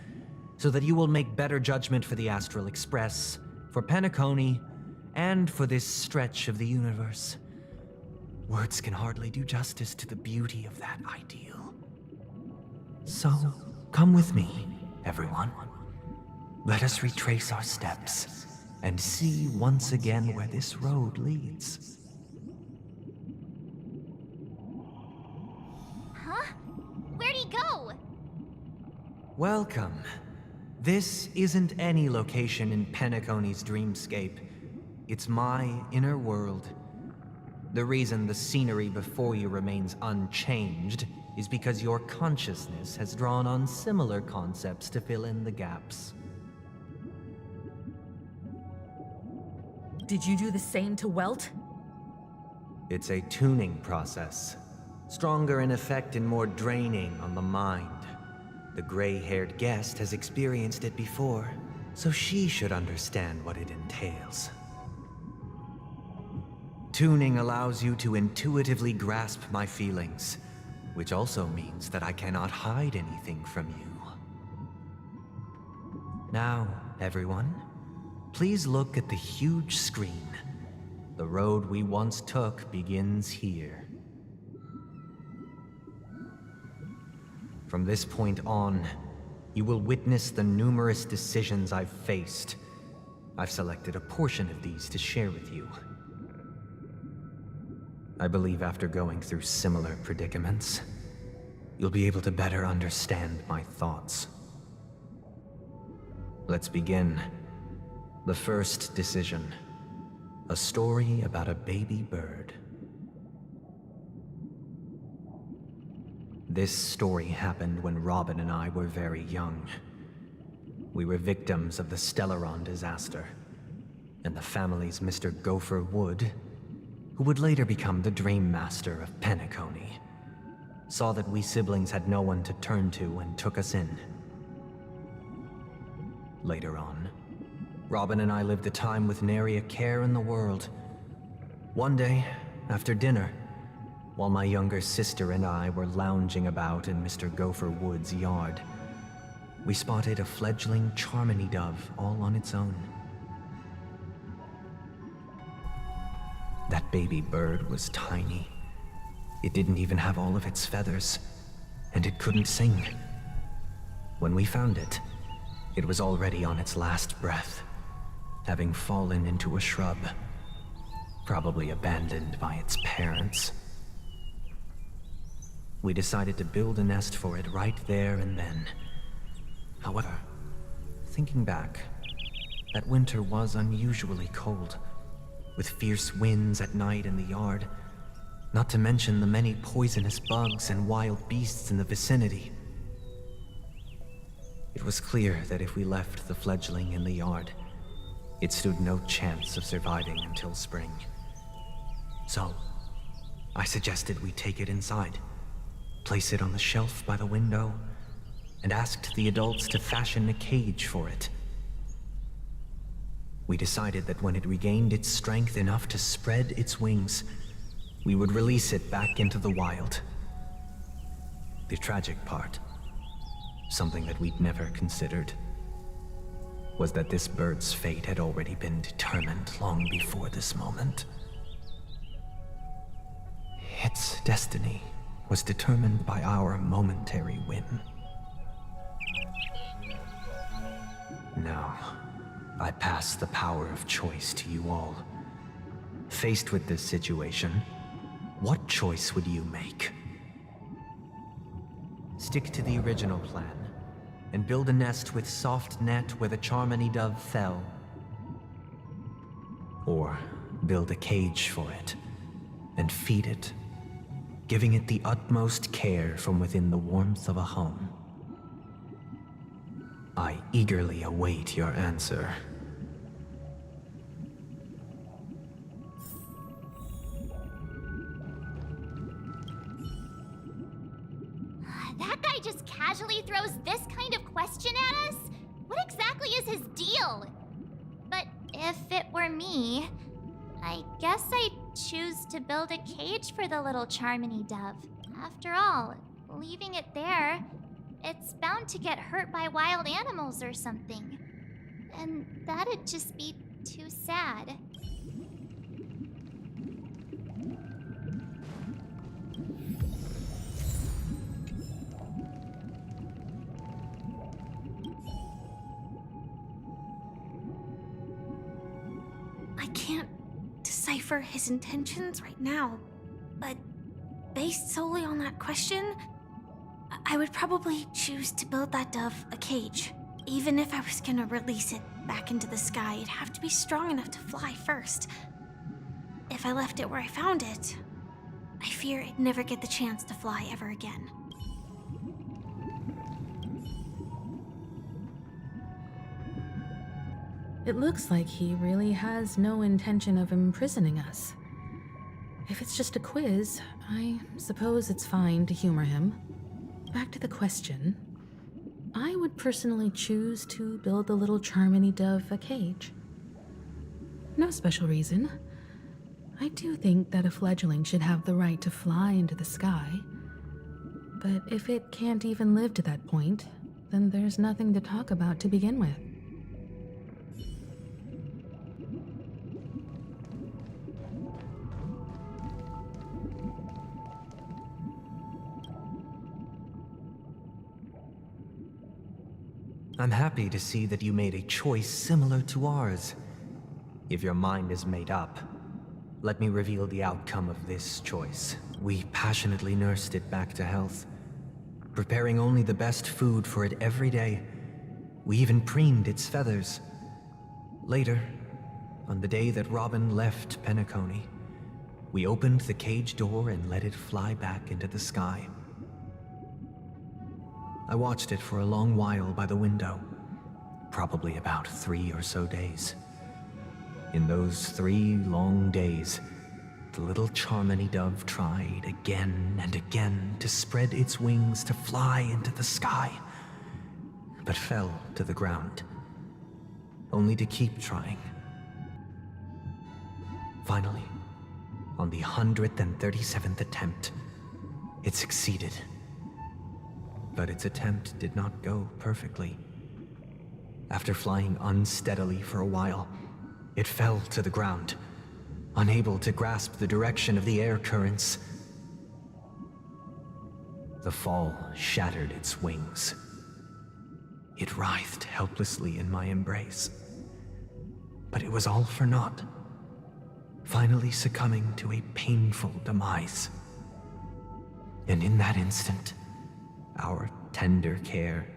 so that you will make better judgment for the Astral Express, for Penacony, and for this stretch of the universe. Words can hardly do justice to the beauty of that ideal. So, come with me, everyone. Let us retrace our steps and see once again where this road leads. Huh? Where'd he go? Welcome. This isn't any location in Penacony's dreamscape. It's my inner world. The reason the scenery before you remains unchanged is because your consciousness has drawn on similar concepts to fill in the gaps. Did you do the same to Welt? It's a tuning process. Stronger in effect and more draining on the mind. The gray-haired guest has experienced it before, so she should understand what it entails. Tuning allows you to intuitively grasp my feelings, which also means that I cannot hide anything from you. Now, everyone, please look at the huge screen. The road we once took begins here. From this point on, you will witness the numerous decisions I've faced. I've selected a portion of these to share with you. I believe after going through similar predicaments, you'll be able to better understand my thoughts. Let's begin. The first decision. A story about a baby bird. This story happened when Robin and I were very young. We were victims of the Stellaron disaster, and the family's Mr. Gopher Wood, who would later become the Dream Master of Penacony, saw that we siblings had no one to turn to and took us in. Later on, Robin and I lived a time with nary a care in the world. One day, after dinner, while my younger sister and I were lounging about in Mr. Gopher Wood's yard, we spotted a fledgling Charmony dove all on its own. That baby bird was tiny. It didn't even have all of its feathers, and it couldn't sing. When we found it, it was already on its last breath, having fallen into a shrub, probably abandoned by its parents. We decided to build a nest for it right there and then. However, thinking back, that winter was unusually cold, with fierce winds at night in the yard, not to mention the many poisonous bugs and wild beasts in the vicinity. It was clear that if we left the fledgling in the yard, it stood no chance of surviving until spring. So, I suggested we take it inside, place it on the shelf by the window, and asked the adults to fashion a cage for it. We decided that when it regained its strength enough to spread its wings, we would release it back into the wild. The tragic part, something that we'd never considered, was that this bird's fate had already been determined long before this moment. Its destiny was determined by our momentary whim. Now, I pass the power of choice to you all. Faced with this situation, what choice would you make? Stick to the original plan and build a nest with soft net where the Charmony dove fell. Or build a cage for it and feed it, giving it the utmost care from within the warmth of a home. I eagerly await your answer. That guy just casually throws this kind of question at us? What exactly is his deal? But if it were me, I guess I'd choose to build a cage for the little Charmony dove. After all, leaving it there, it's bound to get hurt by wild animals or something. And that'd just be too sad. I can't decipher his intentions right now, but based solely on that question, I would probably choose to build that dove a cage. Even if I was gonna release it back into the sky, it'd have to be strong enough to fly first. If I left it where I found it, I fear it'd never get the chance to fly ever again. It looks like he really has no intention of imprisoning us. If it's just a quiz, I suppose it's fine to humor him. Back to the question. I would personally choose to build the little Charmony dove a cage. No special reason. I do think that a fledgling should have the right to fly into the sky. But if it can't even live to that point, then there's nothing to talk about to begin with. I'm happy to see that you made a choice similar to ours. If your mind is made up, let me reveal the outcome of this choice. We passionately nursed it back to health, preparing only the best food for it every day. We even preened its feathers. Later, on the day that Robin left Penacony, we opened the cage door and let it fly back into the sky. I watched it for a long while by the window, probably about 3 or so days. In those 3 long days, the little Charmony dove tried again and again to spread its wings to fly into the sky, but fell to the ground, only to keep trying. Finally, on the 137th attempt, it succeeded. but its attempt did not go perfectly. After flying unsteadily for a while, it fell to the ground, unable to grasp the direction of the air currents. The fall shattered its wings. It writhed helplessly in my embrace. But it was all for naught, finally succumbing to a painful demise. And in that instant, our tender care,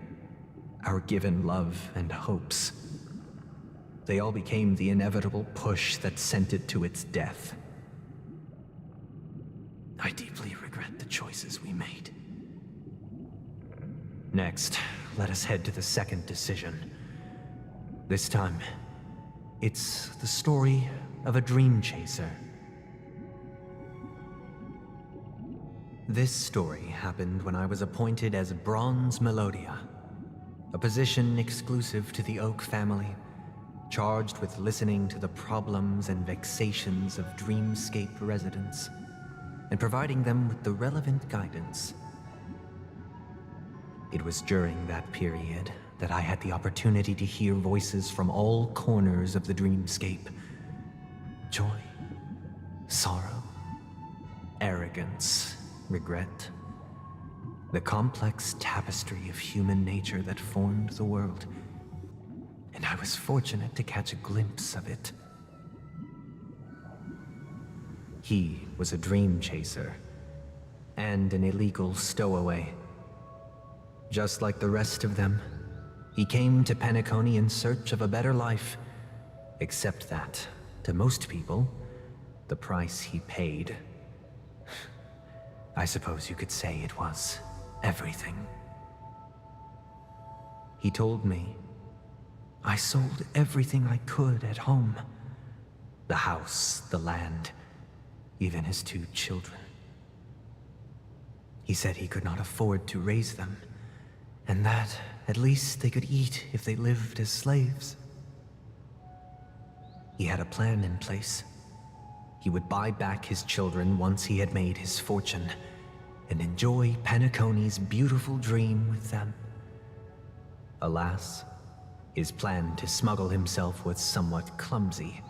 our given love and hopes, they all became the inevitable push that sent it to its death. I deeply regret the choices we made. Next, let us head to the second decision. This time, it's the story of a dream chaser. This story happened when I was appointed as Bronze Melodia, a position exclusive to the Oak family, charged with listening to the problems and vexations of Dreamscape residents, and providing them with the relevant guidance. It was during that period that I had the opportunity to hear voices from all corners of the Dreamscape. Joy, sorrow, arrogance, regret. The complex tapestry of human nature that formed the world. And I was fortunate to catch a glimpse of it. He was a dream chaser, and an illegal stowaway. Just like the rest of them, he came to Penacony in search of a better life, except that, to most people, the price he paid, I suppose you could say it was everything. He told me I sold everything I could at home. The house, the land, even his 2 children. He said he could not afford to raise them, and that at least they could eat if they lived as slaves. He had a plan in place. He would buy back his children once he had made his fortune, and enjoy Penacony's beautiful dream with them. Alas, his plan to smuggle himself was somewhat clumsy,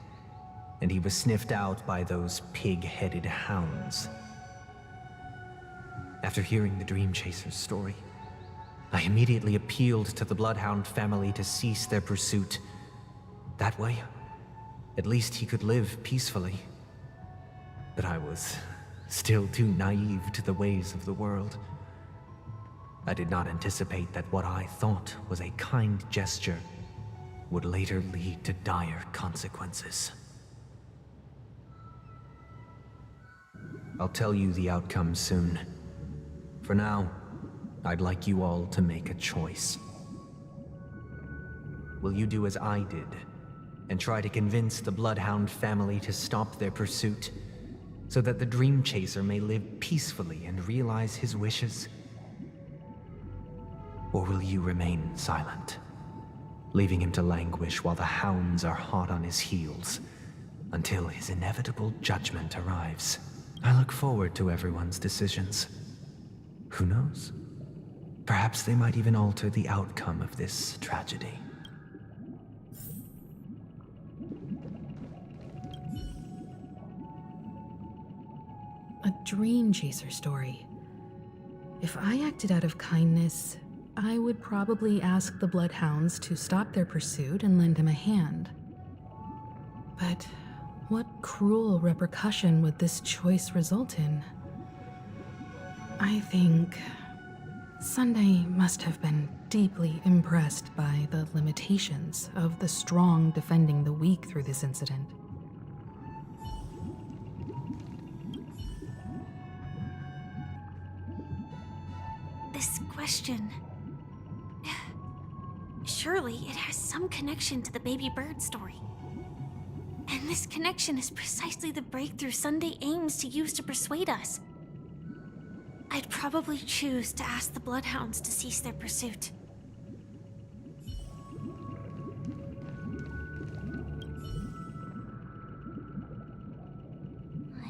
and he was sniffed out by those pig-headed hounds. After hearing the Dream Chaser's story, I immediately appealed to the Bloodhound family to cease their pursuit. That way, at least he could live peacefully. But I was still too naive to the ways of the world. I did not anticipate that what I thought was a kind gesture would later lead to dire consequences. I'll tell you the outcome soon. For now, I'd like you all to make a choice. Will you do as I did, and try to convince the Bloodhound family to stop their pursuit, so that the Dream Chaser may live peacefully and realize his wishes? Or will you remain silent, leaving him to languish while the hounds are hot on his heels, until his inevitable judgment arrives? I look forward to everyone's decisions. Who knows? Perhaps they might even alter the outcome of this tragedy. A dream chaser story. If I acted out of kindness, I would probably ask the Bloodhounds to stop their pursuit and lend him a hand. But what cruel repercussion would this choice result in? I think Sunday must have been deeply impressed by the limitations of the strong defending the weak through this incident. This question... Surely it has some connection to the baby bird story. And this connection is precisely the breakthrough Sunday aims to use to persuade us. I'd probably choose to ask the Bloodhounds to cease their pursuit.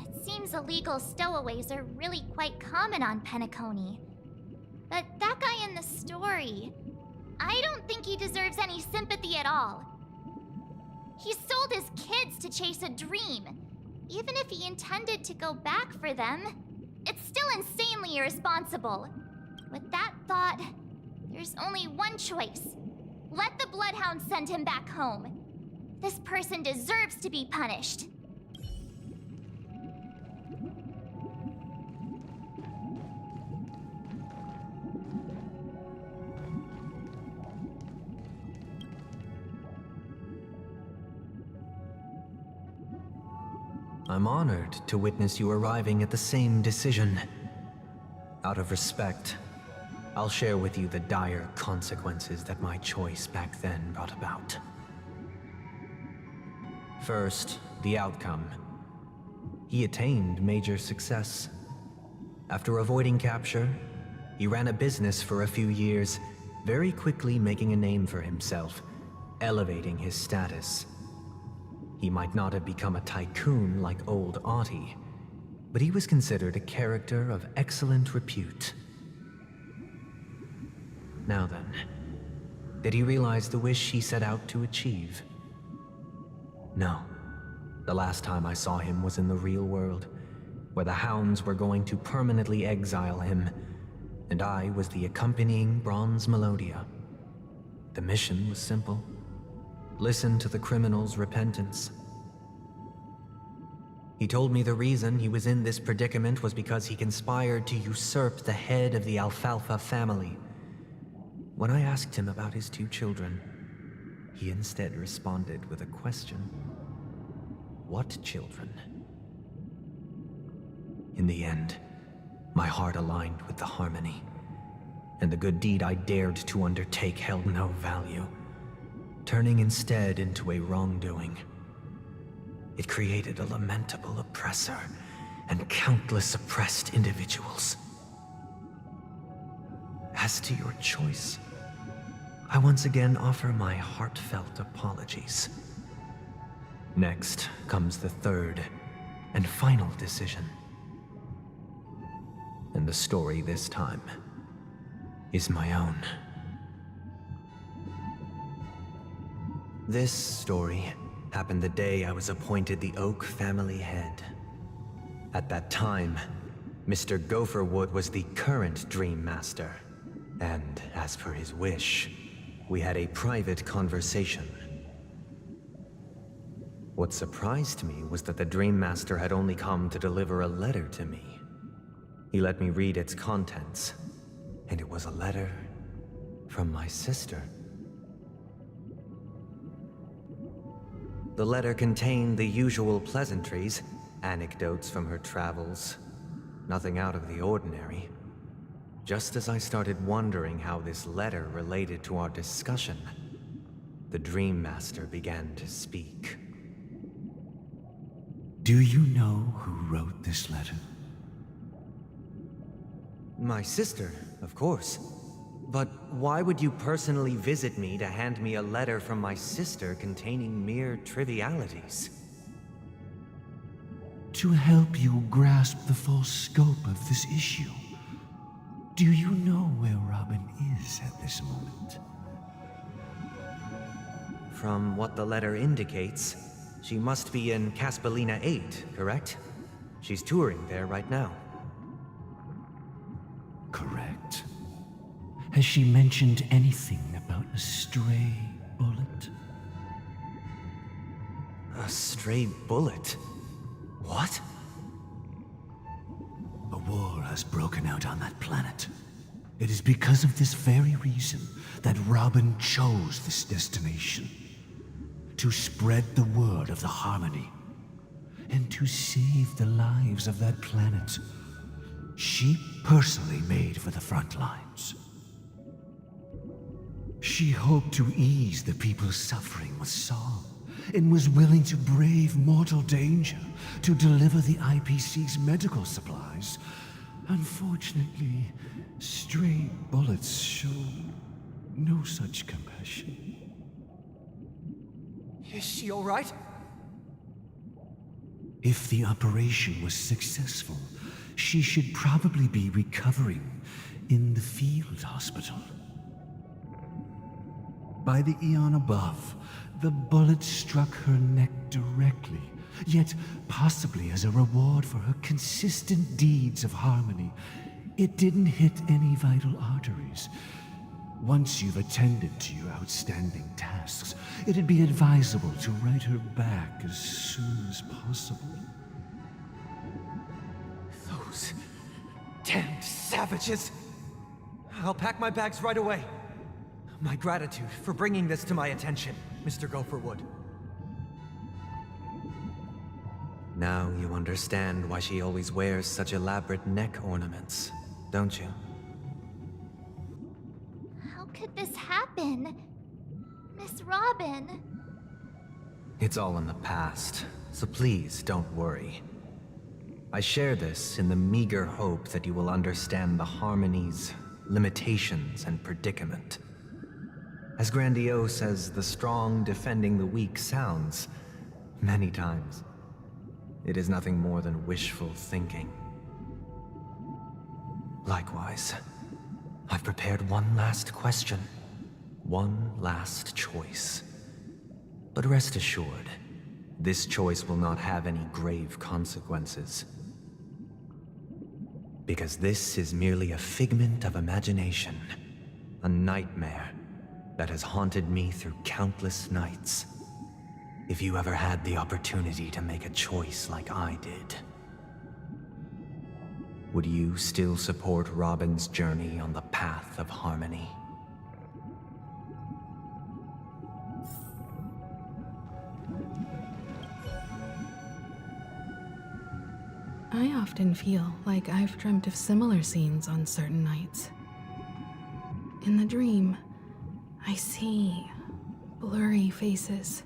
It seems illegal stowaways are really quite common on Penacony. But that guy in the story. I don't think he deserves any sympathy at all. He sold his kids to chase a dream. Even if he intended to go back for them, it's still insanely irresponsible. With that thought, there's only one choice. Let the Bloodhound send him back home. This person deserves to be punished. I'm honored to witness you arriving at the same decision. Out of respect, I'll share with you the dire consequences that my choice back then brought about. First, the outcome. He attained major success. After avoiding capture, he ran a business for a few years, very quickly making a name for himself, elevating his status. He might not have become a tycoon like old Audie, but he was considered a character of excellent repute. Now then, did he realize the wish he set out to achieve? No. The last time I saw him was in the real world, where the Hounds were going to permanently exile him, and I was the accompanying Bronze Melodia. The mission was simple. Listen to the criminal's repentance. He told me the reason he was in this predicament was because he conspired to usurp the head of the Alfalfa family. When I asked him about his 2 children, he instead responded with a question. What children? In the end, my heart aligned with the harmony, and the good deed I dared to undertake held no value, turning instead into a wrongdoing. It created a lamentable oppressor and countless oppressed individuals. As to your choice, I once again offer my heartfelt apologies. Next comes the third and final decision. And the story this time is my own. This story happened the day I was appointed the Oak family head. At that time, Mr. Gopherwood was the current Dream Master, and as per his wish, we had a private conversation. What surprised me was that the Dream Master had only come to deliver a letter to me. He let me read its contents, and it was a letter from my sister. The letter contained the usual pleasantries, anecdotes from her travels, nothing out of the ordinary. Just as I started wondering how this letter related to our discussion, the Dream Master began to speak. Do you know who wrote this letter? My sister, of course. But why would you personally visit me to hand me a letter from my sister containing mere trivialities? To help you grasp the full scope of this issue. Do you know where Robin is at this moment? From what the letter indicates, she must be in Caspelina 8, correct? She's touring there right now. Correct. Has she mentioned anything about a stray bullet? A stray bullet? What? A war has broken out on that planet. It is because of this very reason that Robin chose this destination. To spread the word of the harmony. And to save the lives of that planet. She personally made for the front lines. She hoped to ease the people's suffering with song, and was willing to brave mortal danger to deliver the IPC's medical supplies. Unfortunately, stray bullets show no such compassion. Is she all right? If the operation was successful, she should probably be recovering in the field hospital. By the eon above, the bullet struck her neck directly, yet possibly as a reward for her consistent deeds of harmony, it didn't hit any vital arteries. Once you've attended to your outstanding tasks, it'd be advisable to write her back as soon as possible. Those damned savages! I'll pack my bags right away. My gratitude for bringing this to my attention, Mr. Gopherwood. Now you understand why she always wears such elaborate neck ornaments, don't you? How could this happen? Miss Robin. It's all in the past, so please don't worry. I share this in the meager hope that you will understand the harmony's limitations and predicament. As grandiose as the strong defending the weak sounds, many times, it is nothing more than wishful thinking. Likewise, I've prepared one last question, one last choice. But rest assured, this choice will not have any grave consequences. Because this is merely a figment of imagination, a nightmare that has haunted me through countless nights. If you ever had the opportunity to make a choice like I did, would you still support Robin's journey on the path of harmony? I often feel like I've dreamt of similar scenes on certain nights. In the dream, I see blurry faces.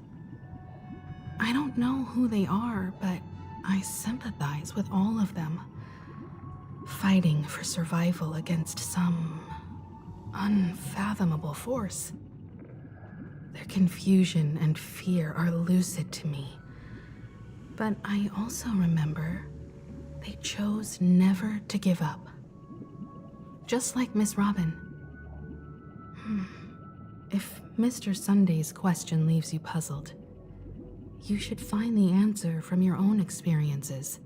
I don't know who they are, but I sympathize with all of them, fighting for survival against some unfathomable force. Their confusion and fear are lucid to me, but I also remember they chose never to give up. Just like Miss Robin. If Mr. Sunday's question leaves you puzzled, you should find the answer from your own experiences.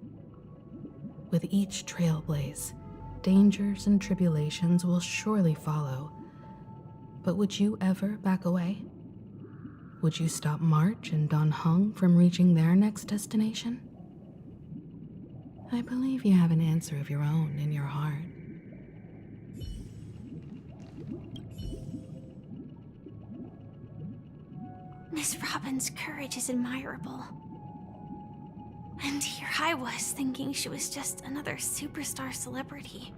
With each trailblaze, dangers and tribulations will surely follow. But would you ever back away? Would you stop March and Don Hung from reaching their next destination? I believe you have an answer of your own in your heart. Miss Robin's courage is admirable. And here I was thinking she was just another superstar celebrity.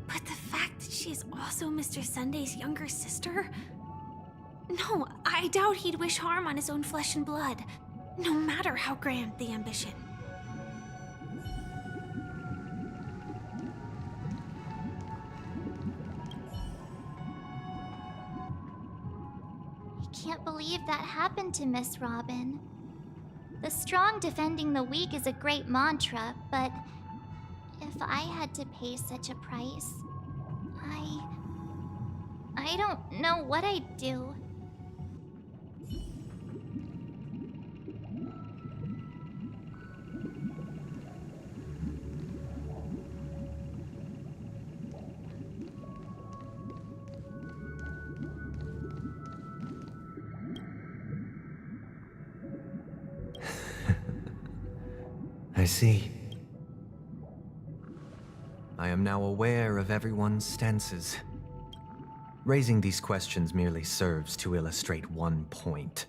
But the fact that she is also Mr. Sunday's younger sister? No, I doubt he'd wish harm on his own flesh and blood, no matter how grand the ambition. I can't believe that happened to Miss Robin. The strong defending the weak is a great mantra, but if I had to pay such a price, I don't know what I'd do. I see. I am now aware of everyone's stances. Raising these questions merely serves to illustrate one point.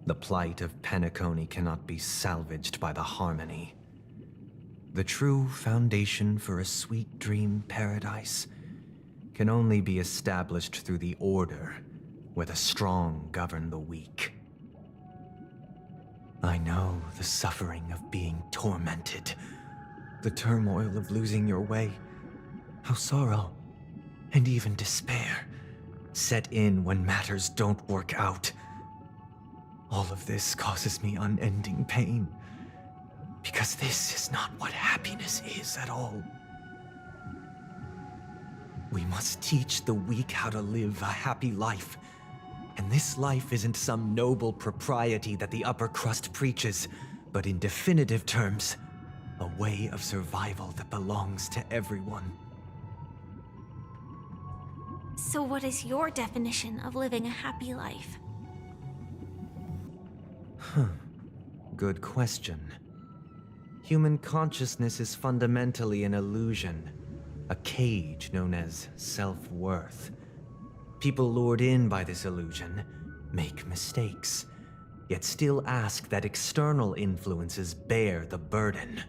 The plight of Penacony cannot be salvaged by the harmony. The true foundation for a sweet dream paradise can only be established through the order where the strong govern the weak. I know the suffering of being tormented, the turmoil of losing your way, how sorrow and even despair set in when matters don't work out. All of this causes me unending pain, because this is not what happiness is at all. We must teach the weak how to live a happy life. And this life isn't some noble propriety that the upper crust preaches, but in definitive terms, a way of survival that belongs to everyone. So what is your definition of living a happy life? Good question. Human consciousness is fundamentally an illusion, a cage known as self-worth. People lured in by this illusion make mistakes, yet still ask that external influences bear the burden.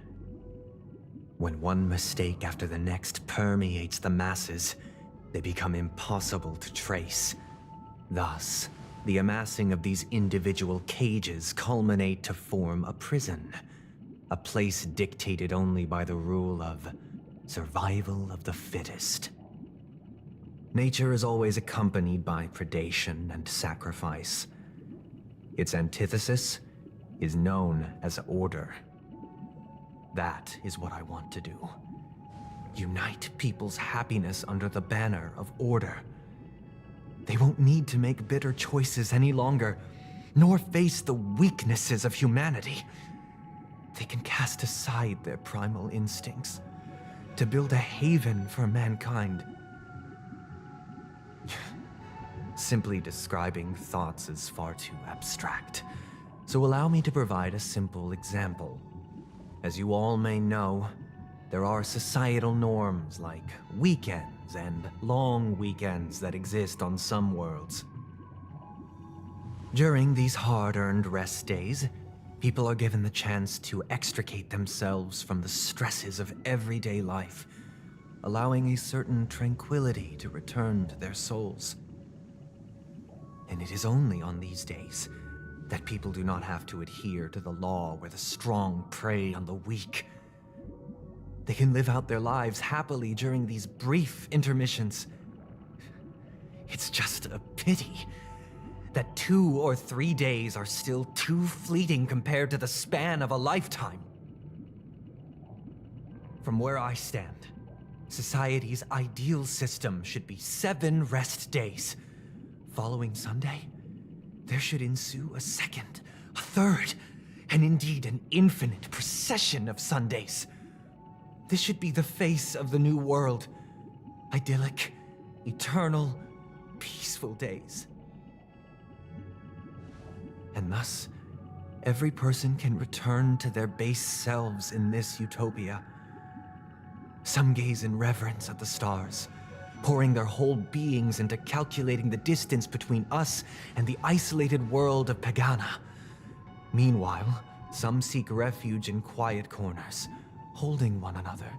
When one mistake after the next permeates the masses, they become impossible to trace. Thus, the amassing of these individual cages culminate to form a prison, a place dictated only by the rule of survival of the fittest. Nature is always accompanied by predation and sacrifice. Its antithesis is known as order. That is what I want to do. Unite people's happiness under the banner of order. They won't need to make bitter choices any longer, nor face the weaknesses of humanity. They can cast aside their primal instincts to build a haven for mankind. Simply describing thoughts is far too abstract, so allow me to provide a simple example. As you all may know, there are societal norms like weekends and long weekends that exist on some worlds. During these hard-earned rest days, people are given the chance to extricate themselves from the stresses of everyday life, allowing a certain tranquility to return to their souls. And it is only on these days that people do not have to adhere to the law where the strong prey on the weak. They can live out their lives happily during these brief intermissions. It's just a pity that 2 or 3 days are still too fleeting compared to the span of a lifetime. From where I stand, society's ideal system should be 7 rest days. Following Sunday, there should ensue a second, a third, and indeed an infinite procession of Sundays. This should be the face of the new world. Idyllic, eternal, peaceful days. And thus, every person can return to their base selves in this utopia. Some gaze in reverence at the stars, pouring their whole beings into calculating the distance between us and the isolated world of Pagana. Meanwhile, some seek refuge in quiet corners, holding one another,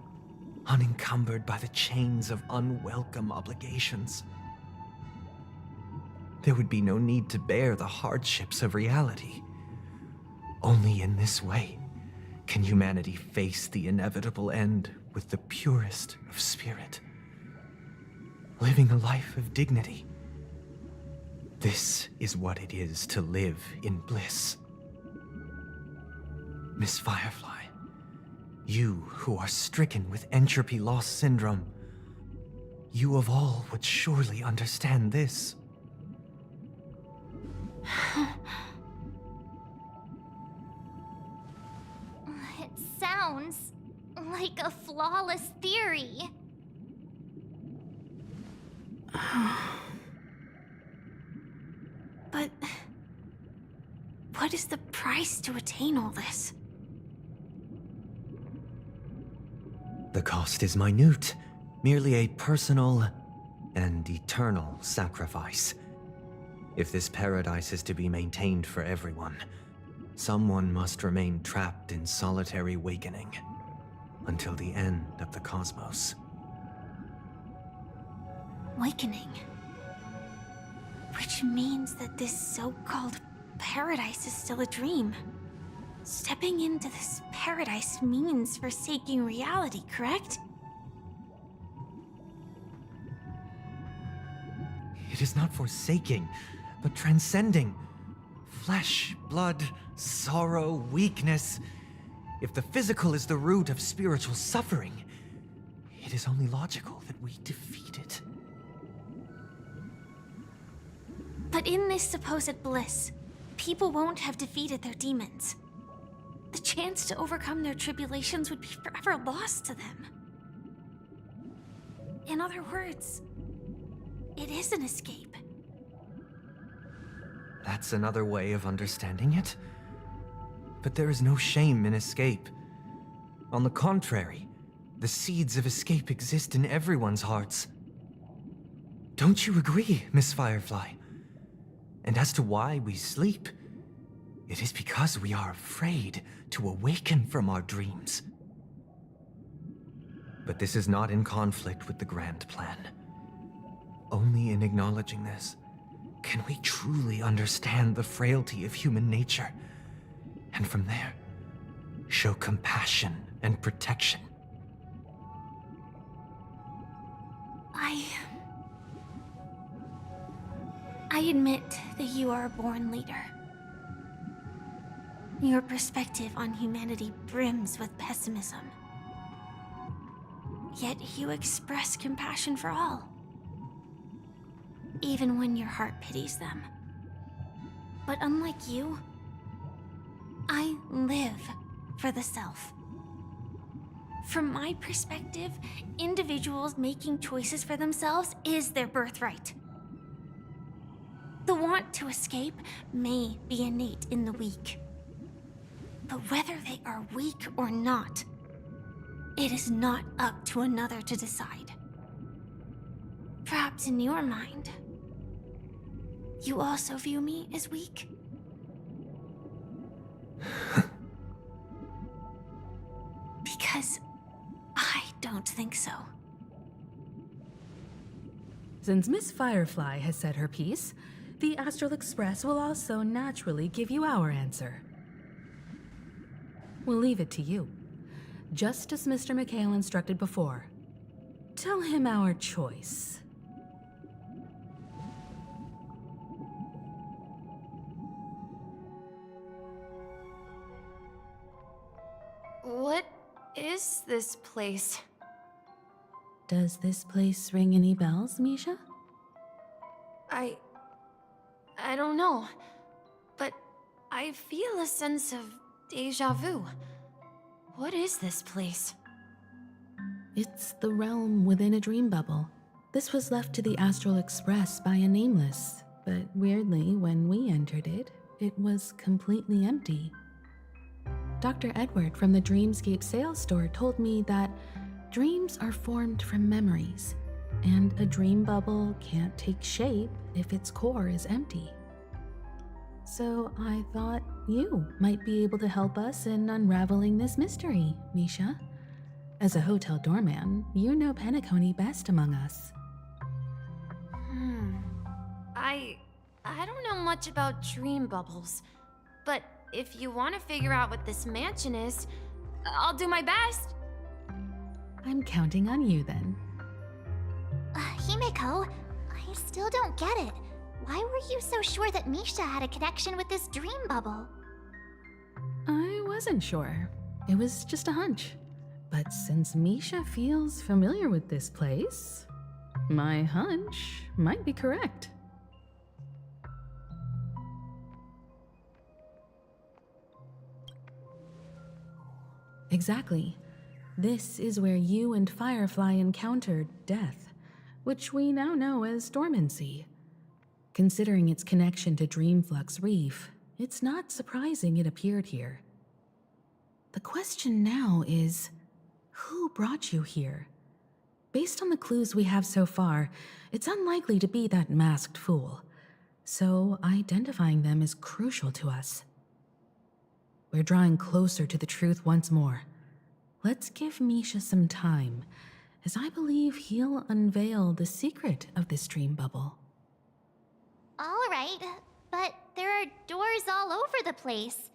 unencumbered by the chains of unwelcome obligations. There would be no need to bear the hardships of reality. Only in this way can humanity face the inevitable end with the purest of spirit, living a life of dignity. This is what it is to live in bliss. Miss Firefly, you who are stricken with entropy loss syndrome, you of all would surely understand this. It sounds like a flawless theory. But what is the price to attain all this? The cost is minute, merely a personal and eternal sacrifice. If this paradise is to be maintained for everyone, someone must remain trapped in solitary awakening until the end of the cosmos. Awakening. Which means that this so-called paradise is still a dream. Stepping into this paradise means forsaking reality, correct? It is not forsaking, but transcending. Flesh, blood, sorrow, weakness. If the physical is the root of spiritual suffering, it is only logical that we defeat it. But in this supposed bliss, people won't have defeated their demons. The chance to overcome their tribulations would be forever lost to them. In other words, it is an escape. That's another way of understanding it. But there is no shame in escape. On the contrary, the seeds of escape exist in everyone's hearts. Don't you agree, Miss Firefly? And as to why we sleep, it is because we are afraid to awaken from our dreams. But this is not in conflict with the grand plan. Only in acknowledging this can we truly understand the frailty of human nature, and from there, show compassion and protection. I admit that you are a born leader. Your perspective on humanity brims with pessimism. Yet you express compassion for all, even when your heart pities them. But unlike you, I live for the self. From my perspective, individuals making choices for themselves is their birthright. The want to escape may be innate in the weak. But whether they are weak or not, it is not up to another to decide. Perhaps in your mind, you also view me as weak? Because I don't think so. Since Miss Firefly has said her piece, the Astral Express will also naturally give you our answer. We'll leave it to you, just as Mr. McHale instructed before. Tell him our choice. What is this place? Does this place ring any bells, Misha? I don't know, but I feel a sense of déjà vu. What is this place? It's the realm within a dream bubble. This was left to the Astral Express by a nameless, but weirdly, when we entered it, it was completely empty. Dr. Edward from the Dreamscape sales store told me that dreams are formed from memories, and a dream bubble can't take shape if its core is empty. So I thought you might be able to help us in unraveling this mystery, Misha. As a hotel doorman, you know Penacony best among us. I don't know much about dream bubbles, but if you want to figure out what this mansion is, I'll do my best. I'm counting on you then. Himeko, I still don't get it. Why were you so sure that Misha had a connection with this dream bubble? I wasn't sure. It was just a hunch. But since Misha feels familiar with this place, my hunch might be correct. Exactly. This is where you and Firefly encountered death, which we now know as dormancy. Considering its connection to Dreamflux Reef, it's not surprising it appeared here. The question now is, who brought you here? Based on the clues we have so far, it's unlikely to be that masked fool. So identifying them is crucial to us. We're drawing closer to the truth once more. Let's give Misha some time, as I believe he'll unveil the secret of this dream bubble. All right, but there are doors all over the place.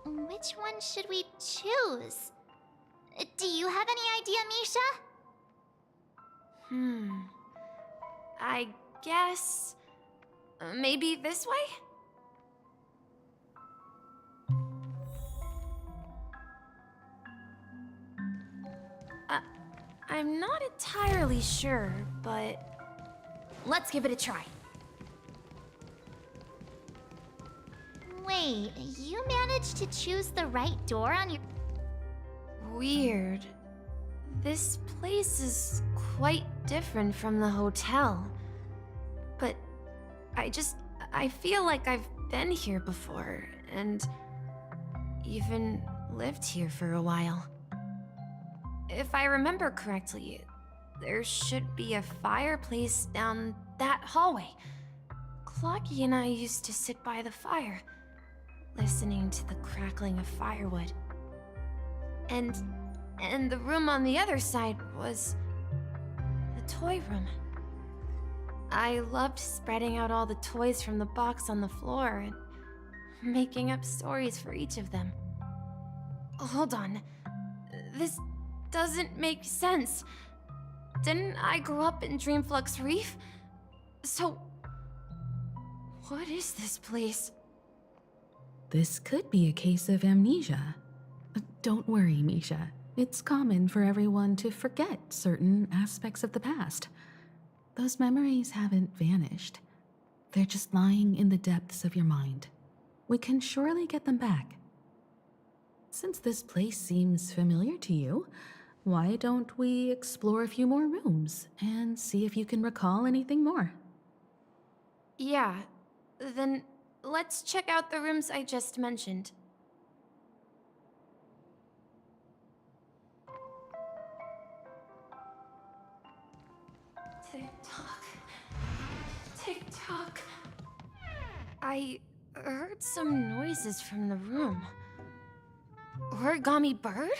Which one should we choose? Do you have any idea, Misha? I guess... maybe this way? I'm not entirely sure, but let's give it a try. Wait, you managed to choose the right door on your... Weird. This place is quite different from the hotel. But I feel like I've been here before, and even lived here for a while. If I remember correctly, there should be a fireplace down that hallway. Clocky and I used to sit by the fire, listening to the crackling of firewood. And the room on the other side was the toy room. I loved spreading out all the toys from the box on the floor and making up stories for each of them. Hold on. This doesn't make sense. Didn't I grow up in Dreamflux Reef? So, what is this place? This could be a case of amnesia. Don't worry, Misha. It's common for everyone to forget certain aspects of the past. Those memories haven't vanished. They're just lying in the depths of your mind. We can surely get them back. Since this place seems familiar to you, why don't we explore a few more rooms and see if you can recall anything more? Yeah, then let's check out the rooms I just mentioned. Tick-tock. Tick-tock. I heard some noises from the room. Origami Bird?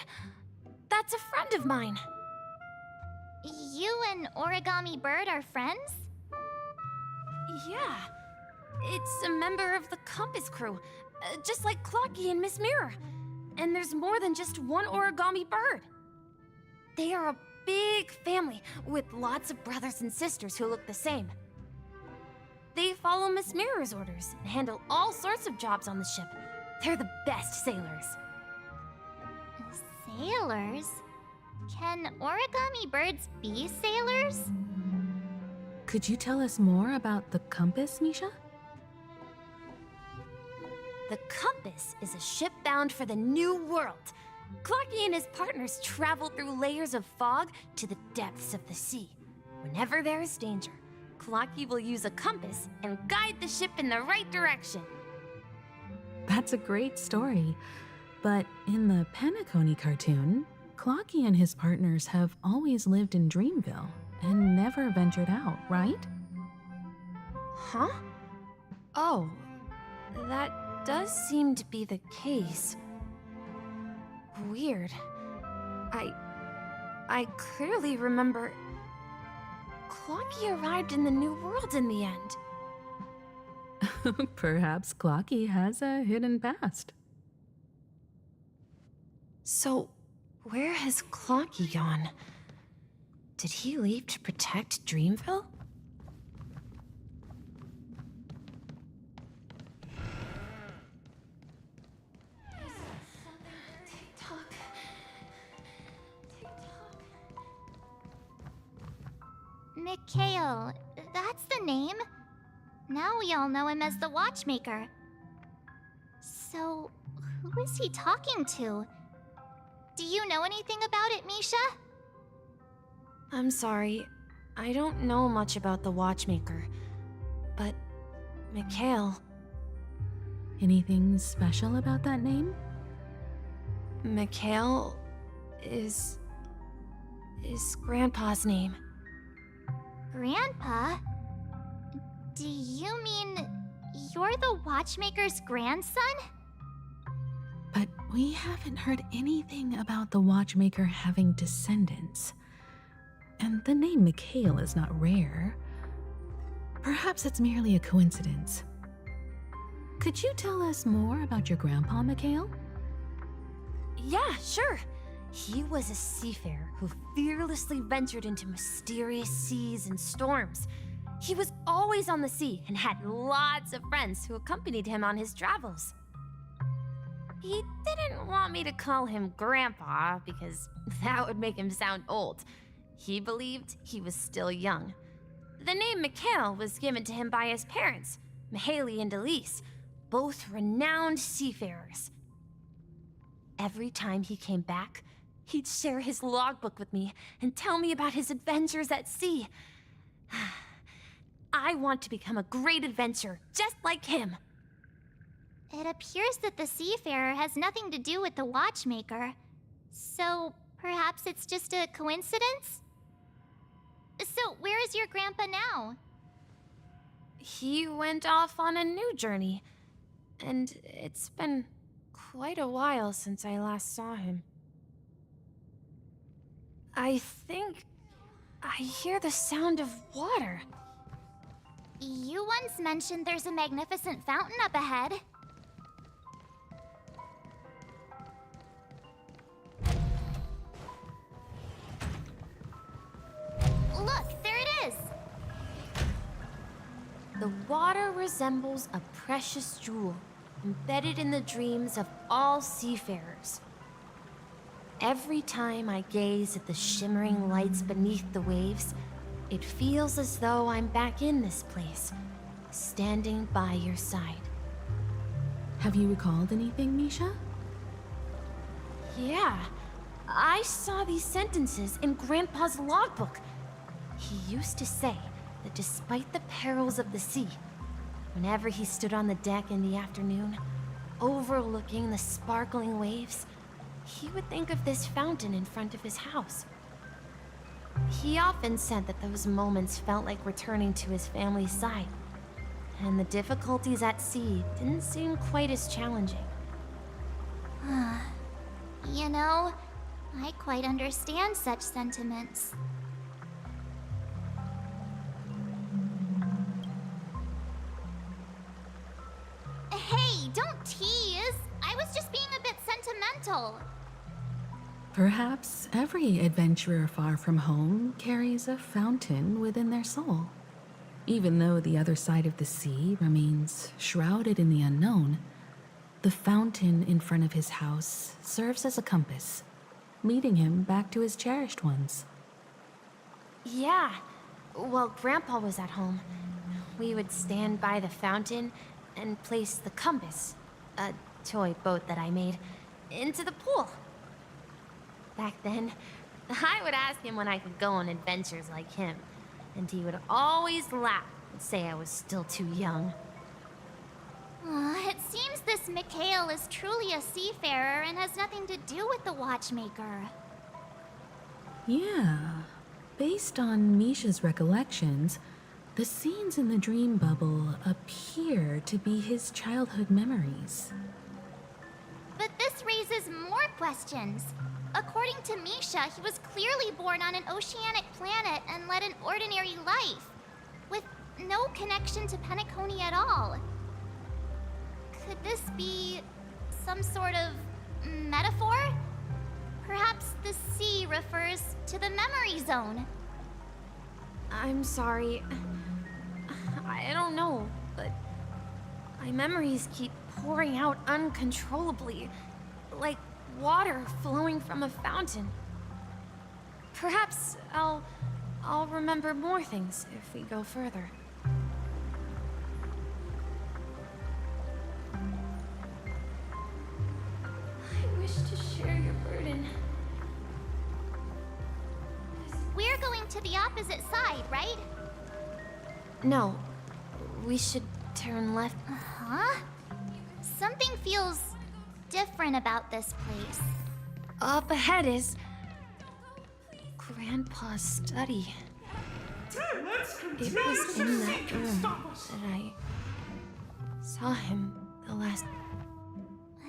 That's a friend of mine. You and Origami Bird are friends? Yeah. It's a member of the Compass crew, just like Clocky and Miss Mirror. And there's more than just one Origami Bird. They are a big family with lots of brothers and sisters who look the same. They follow Miss Mirror's orders and handle all sorts of jobs on the ship. They're the best sailors. Sailors? Can origami birds be sailors? Could you tell us more about the compass, Misha? The Compass is a ship bound for the New World. Clocky and his partners travel through layers of fog to the depths of the sea. Whenever there is danger, Clocky will use a compass and guide the ship in the right direction. That's a great story. But in the Penacony cartoon, Clocky and his partners have always lived in Dreamville and never ventured out, right? Huh? Oh, that does seem to be the case. Weird. I clearly remember Clocky arrived in the New World in the end. Perhaps Clocky has a hidden past. So, where has Clocky gone? Did he leave to protect Dreamville? Mikhail, that's the name. Now we all know him as the Watchmaker. So, who is he talking to? Do you know anything about it, Misha? I'm sorry. I don't know much about the Watchmaker. But, Mikhail... Anything special about that name? Mikhail is Grandpa's name. Grandpa? Do you mean you're the Watchmaker's grandson? But we haven't heard anything about the Watchmaker having descendants. And the name Mikhail is not rare. Perhaps it's merely a coincidence. Could you tell us more about your grandpa, Mikhail? Yeah, sure. He was a seafarer who fearlessly ventured into mysterious seas and storms. He was always on the sea and had lots of friends who accompanied him on his travels. He didn't want me to call him Grandpa because that would make him sound old. He believed he was still young. The name Mikhail was given to him by his parents, Mihaly and Elise, both renowned seafarers. Every time he came back, he'd share his logbook with me and tell me about his adventures at sea. I want to become a great adventurer, just like him. It appears that the seafarer has nothing to do with the watchmaker. So, perhaps it's just a coincidence? So, where is your grandpa now? He went off on a new journey, and it's been quite a while since I last saw him. I think I hear the sound of water. You once mentioned there's a magnificent fountain up ahead. Look, there it is! The water resembles a precious jewel, embedded in the dreams of all seafarers. Every time I gaze at the shimmering lights beneath the waves, it feels as though I'm back in this place, standing by your side. Have you recalled anything, Misha? Yeah, I saw these sentences in Grandpa's logbook. He used to say that despite the perils of the sea, whenever he stood on the deck in the afternoon, overlooking the sparkling waves, he would think of this fountain in front of his house. He often said that those moments felt like returning to his family's side, and the difficulties at sea didn't seem quite as challenging. You know, I quite understand such sentiments. Hey, don't tease! I was just being a bit sentimental. Perhaps every adventurer far from home carries a fountain within their soul. Even though the other side of the sea remains shrouded in the unknown, the fountain in front of his house serves as a compass, leading him back to his cherished ones. Yeah, while Grandpa was at home, we would stand by the fountain and place the compass, a toy boat that I made, into the pool. Back then, I would ask him when I could go on adventures like him, and he would always laugh and say I was still too young. It seems this Mikhail is truly a seafarer and has nothing to do with the watchmaker. Yeah, based on Misha's recollections, the scenes in the dream bubble appear to be his childhood memories. But this raises more questions. According to Misha, he was clearly born on an oceanic planet and led an ordinary life, with no connection to Penacony at all. Could this be some sort of metaphor? Perhaps the sea refers to the memory zone. I'm sorry. I don't know, but my memories keep pouring out uncontrollably, like water flowing from a fountain. Perhaps I'll remember more things if we go further. I wish to share your burden. We're going to the opposite side, right? No, we should turn left. Huh? Something feels different about this place. Up ahead is Grandpa's study. It was in that room that I saw him the last.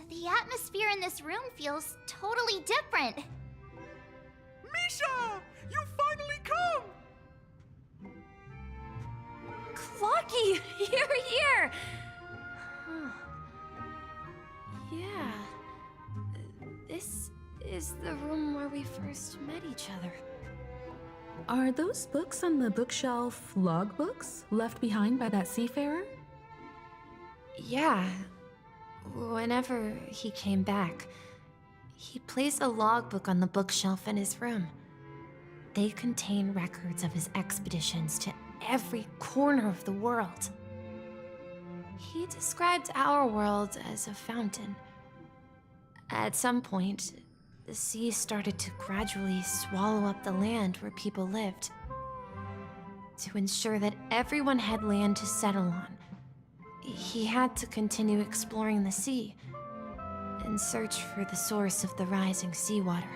The atmosphere in this room feels totally different. Misha! You finally come! Clocky! Here! Huh. Yeah. This is the room where we first met each other. Are those books on the bookshelf logbooks left behind by that seafarer? Yeah. Whenever he came back, he placed a logbook on the bookshelf in his room. They contain records of his expeditions to every corner of the world. He described our world as a fountain. At some point, the sea started to gradually swallow up the land where people lived. To ensure that everyone had land to settle on, he had to continue exploring the sea and search for the source of the rising seawater.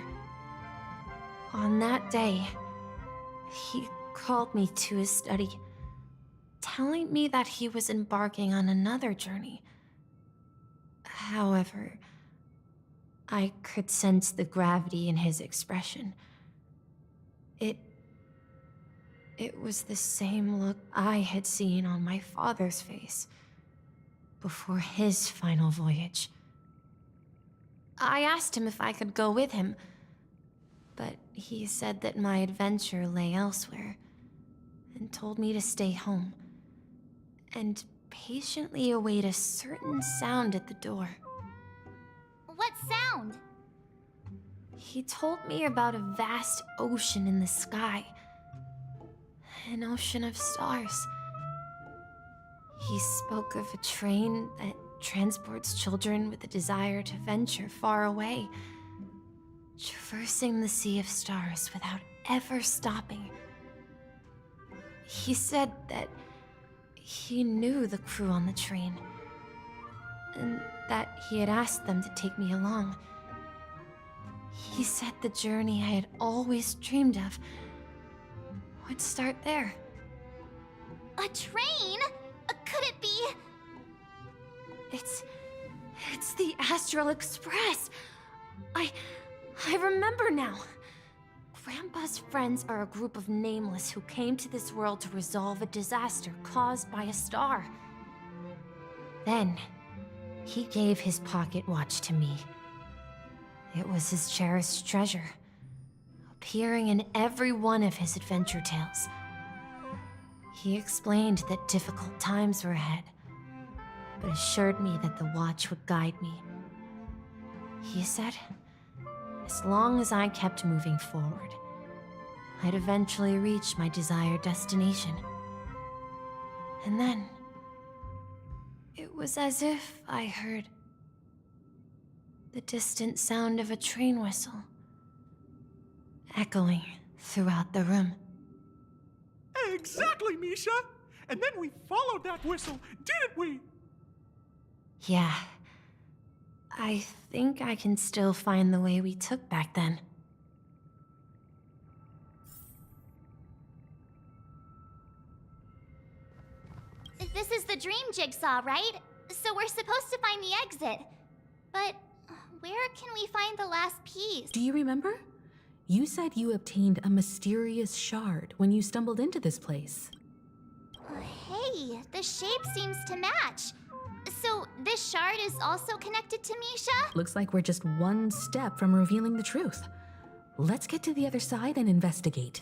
On that day, he called me to his study, telling me that he was embarking on another journey. However, I could sense the gravity in his expression. It was the same look I had seen on my father's face before his final voyage. I asked him if I could go with him, but he said that my adventure lay elsewhere and told me to stay home and patiently await a certain sound at the door. What sound? He told me about a vast ocean in the sky. An ocean of stars. He spoke of a train that transports children with a desire to venture far away, traversing the sea of stars without ever stopping. He said that he knew the crew on the train, and that he had asked them to take me along. He said the journey I had always dreamed of would start there. A train? Could it be? It's the Astral Express. I remember now. Grandpa's friends are a group of nameless who came to this world to resolve a disaster caused by a star. Then, he gave his pocket watch to me. It was his cherished treasure, appearing in every one of his adventure tales. He explained that difficult times were ahead, but assured me that the watch would guide me. He said, as long as I kept moving forward, I'd eventually reach my desired destination. And then, it was as if I heard the distant sound of a train whistle, echoing throughout the room. Exactly, Misha! And then we followed that whistle, didn't we? Yeah. I think I can still find the way we took back then. This is the dream jigsaw, right? So we're supposed to find the exit. But where can we find the last piece? Do you remember? You said you obtained a mysterious shard when you stumbled into this place. Hey, the shape seems to match. So this shard is also connected to Misha? Looks like we're just one step from revealing the truth. Let's get to the other side and investigate.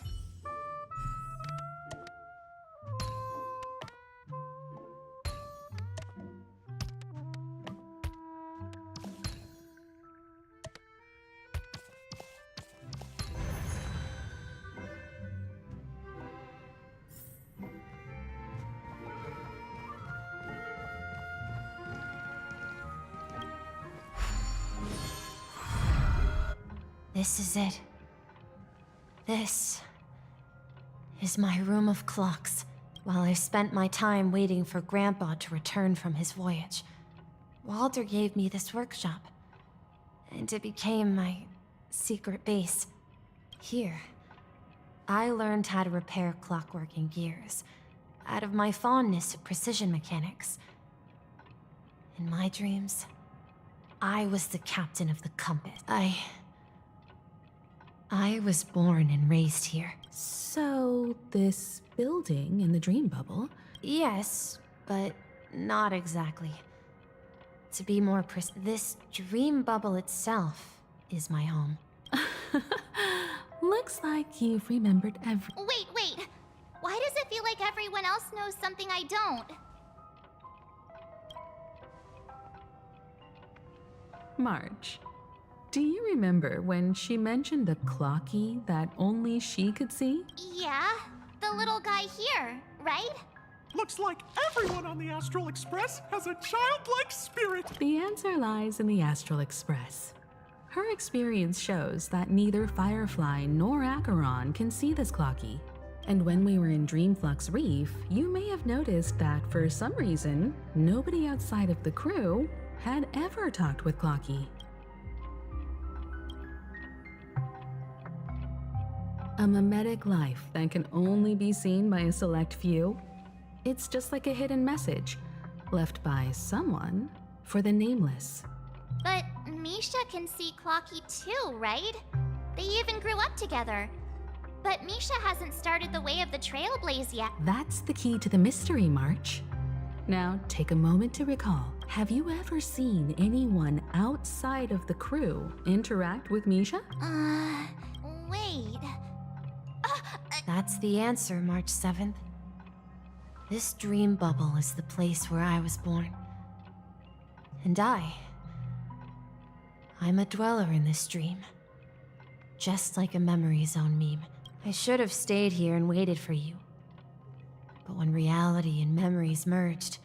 This is it. This is my room of clocks. While I spent my time waiting for Grandpa to return from his voyage, Walter gave me this workshop, and it became my secret base. Here, I learned how to repair clockwork and gears out of my fondness of precision mechanics. In my dreams, I was the captain of the compass. I was born and raised here. So, this building in the dream bubble? Yes, but not exactly. To be more this dream bubble itself is my home. Looks like you've remembered every— Wait. Why does it feel like everyone else knows something I don't? Marge, Do you remember when she mentioned a clocky that only she could see? Yeah, the little guy here, right? Looks like everyone on the Astral Express has a childlike spirit. The answer lies in the Astral Express. Her experience shows that neither Firefly nor Acheron can see this clocky. And when we were in Dreamflux Reef, you may have noticed that for some reason, nobody outside of the crew had ever talked with Clocky. A mimetic life that can only be seen by a select few? It's just like a hidden message, left by someone for the nameless. But Misha can see Clocky too, right? They even grew up together. But Misha hasn't started the way of the Trailblaze yet. That's the key to the mystery, March. Now, take a moment to recall. Have you ever seen anyone outside of the crew interact with Misha? Wait. That's the answer, March 7th. This dream bubble is the place where I was born. And I'm a dweller in this dream. Just like a memory zone meme. I should have stayed here and waited for you. But when reality and memories merged,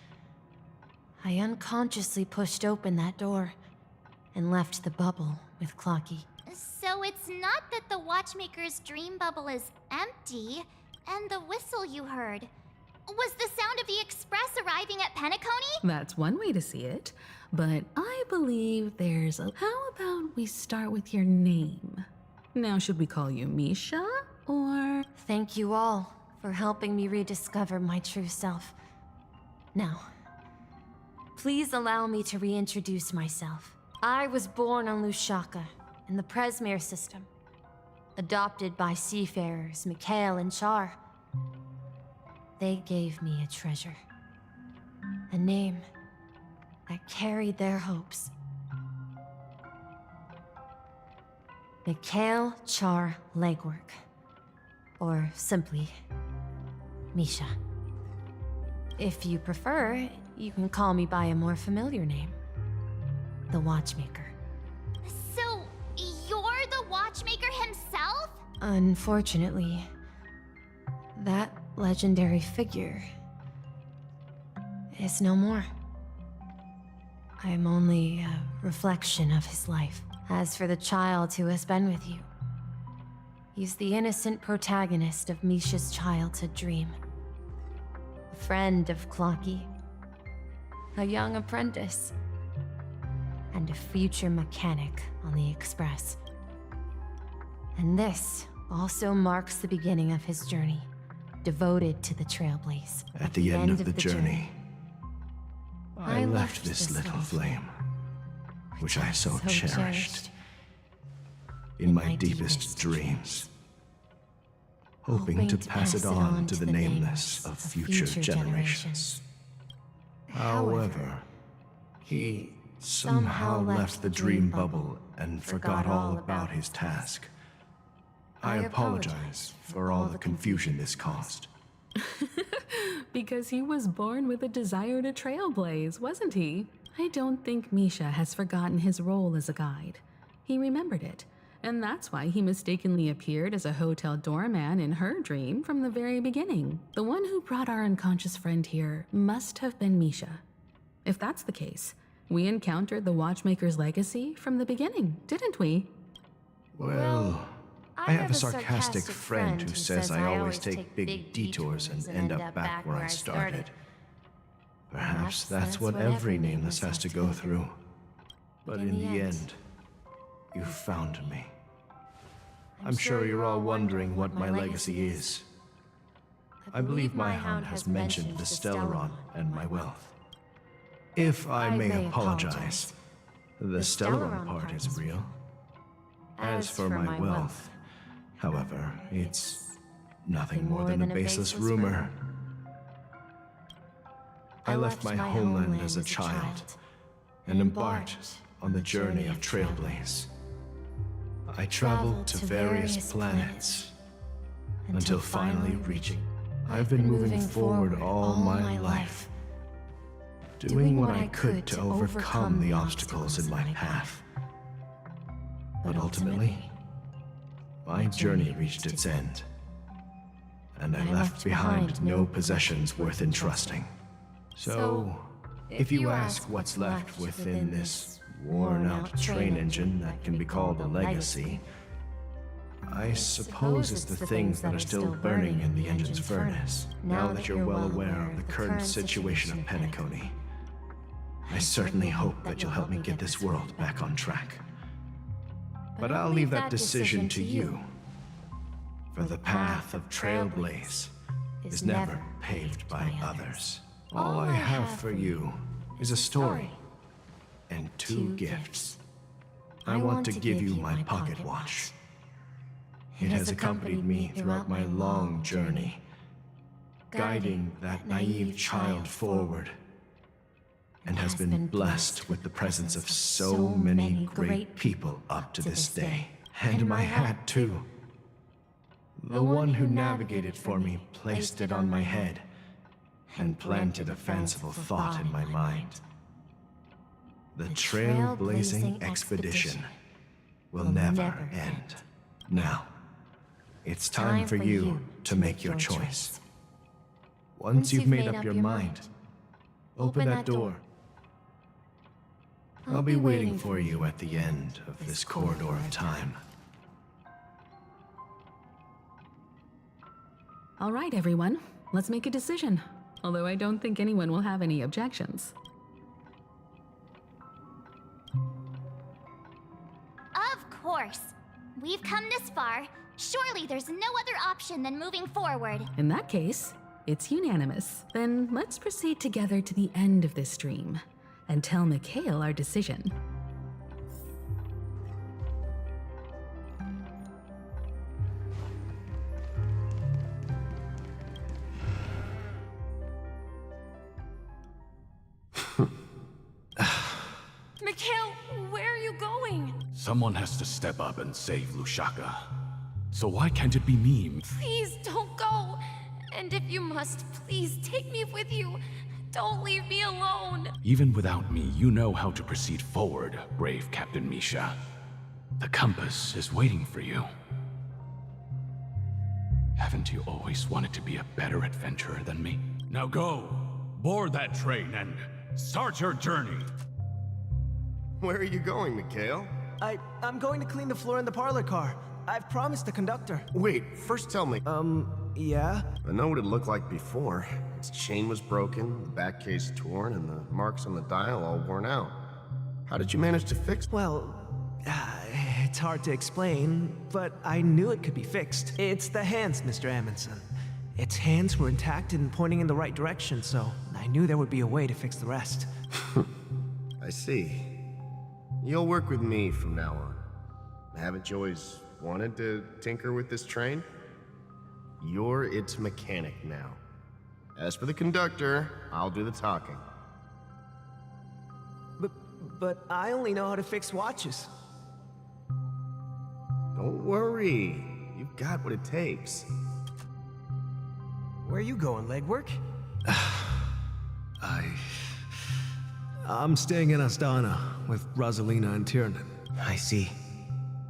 I unconsciously pushed open that door and left the bubble with Clocky. So it's not that the Watchmaker's dream bubble is empty, and the whistle you heard was the sound of the Express arriving at Penacony? That's one way to see it, but I believe there's a... How about we start with your name? Now, should we call you Misha, or... Thank you all for helping me rediscover my true self. Now, please allow me to reintroduce myself. I was born on Lushaka, in the Presmere system, adopted by seafarers Mikhail and Char. They gave me a treasure, a name that carried their hopes. Mikhail Char Legwork, or simply, Misha. If you prefer, you can call me by a more familiar name, the Watchmaker. So, you're the Watchmaker himself? Unfortunately, that legendary figure is no more. I am only a reflection of his life. As for the child who has been with you, he's the innocent protagonist of Misha's childhood dream. A friend of Clocky, a young apprentice, and a future mechanic on the Express. And this also marks the beginning of his journey, devoted to the Trailblaze. At the end of the journey, I left this little flame, which I so cherished in my deepest dreams, hoping to pass it on to the nameless of future generations. However, he somehow left the dream bubble and forgot all about his task. I apologize for all the confusion this caused. Because he was born with a desire to trailblaze, wasn't he? I don't think Misha has forgotten his role as a guide. He remembered it, and that's why he mistakenly appeared as a hotel doorman in her dream from the very beginning. The one who brought our unconscious friend here must have been Misha. If that's the case, we encountered the Watchmaker's legacy from the beginning, didn't we? Well, I have a sarcastic friend who says I always take big detours and end up back where I started. Perhaps that's what every nameless has to go through. But in the end, you found me. I'm sure you're all wondering what my legacy is. I believe my hound has mentioned the Stellaron and my wealth. If I may apologize, the Stellaron part is real. As for my wealth, however, it's nothing more than a baseless rumor. I left my homeland as a child and embarked on the journey of Trailblaze. I traveled to various planets until finally reaching. I've been moving forward all my life, doing what I could to overcome the obstacles in my path. But ultimately, my journey reached its end, and I left behind no possessions worth entrusting. So, if you ask what's left within this worn-out train engine that can be called a legacy, I suppose it's the things that are still burning in the engine's furnace. Now that you're well aware of the current situation of Penacony, I certainly hope that you'll help me get this world back on track. But I'll leave that decision to you. For the path of Trailblaze is never paved by others. All I have for you is a story and 2 gifts. I want to give you my pocket watch. It has accompanied me throughout my long journey, guiding that naive child forward, and has been blessed with the presence of so many great people up to this day. And my hat, too. The one who navigated for me placed it on my head and planted a fanciful thought in my mind. The trailblazing expedition will never end. Now, it's time for you to make your choice. Once you've made up your mind, open that door. I'll be waiting for you at the end of this corridor of time. All right, everyone. Let's make a decision. Although I don't think anyone will have any objections. Of course. We've come this far. Surely there's no other option than moving forward. In that case, it's unanimous. Then let's proceed together to the end of this stream and tell Mikhail our decision. Mikhail, where are you going? Someone has to step up and save Lushaka. So why can't it be me? Please don't go. And if you must, please take me with you. Don't leave me alone. Even without me, you know how to proceed forward, brave Captain Misha. The compass is waiting for you. Haven't you always wanted to be a better adventurer than me? Now go, board that train and start your journey. Where are you going, Mikhail? I'm going to clean the floor in the parlor car. I've promised the conductor. Wait, first tell me. Yeah? I know what it looked like before. Its chain was broken, the back case torn, and the marks on the dial all worn out. How did you manage to fix it? Well, it's hard to explain, but I knew it could be fixed. It's the hands, Mr. Amundsen. Its hands were intact and pointing in the right direction, so I knew there would be a way to fix the rest. I see. You'll work with me from now on. Haven't you always wanted to tinker with this train? You're its mechanic now. As for the conductor, I'll do the talking. But I only know how to fix watches. Don't worry. You've got what it takes. Where are you going, legwork? I'm staying in Astana with Rosalina and Tiernan. I see.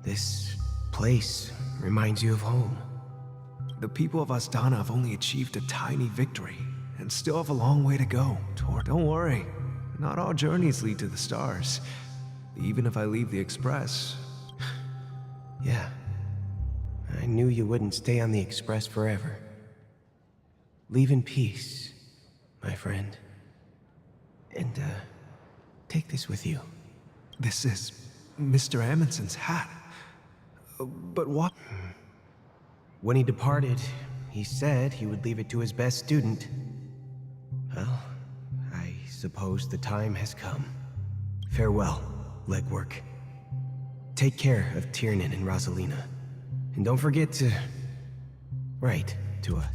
This place reminds you of home. The people of Astana have only achieved a tiny victory and still have a long way to go toward. Don't worry, not all journeys lead to the stars. Even if I leave the Express. Yeah. I knew you wouldn't stay on the Express forever. Leave in peace, my friend. And, take this with you. This is Mr. Amundsen's hat. But what? When he departed, he said he would leave it to his best student. Well, I suppose the time has come. Farewell, legwork. Take care of Tiernan and Rosalina. And don't forget to write to us.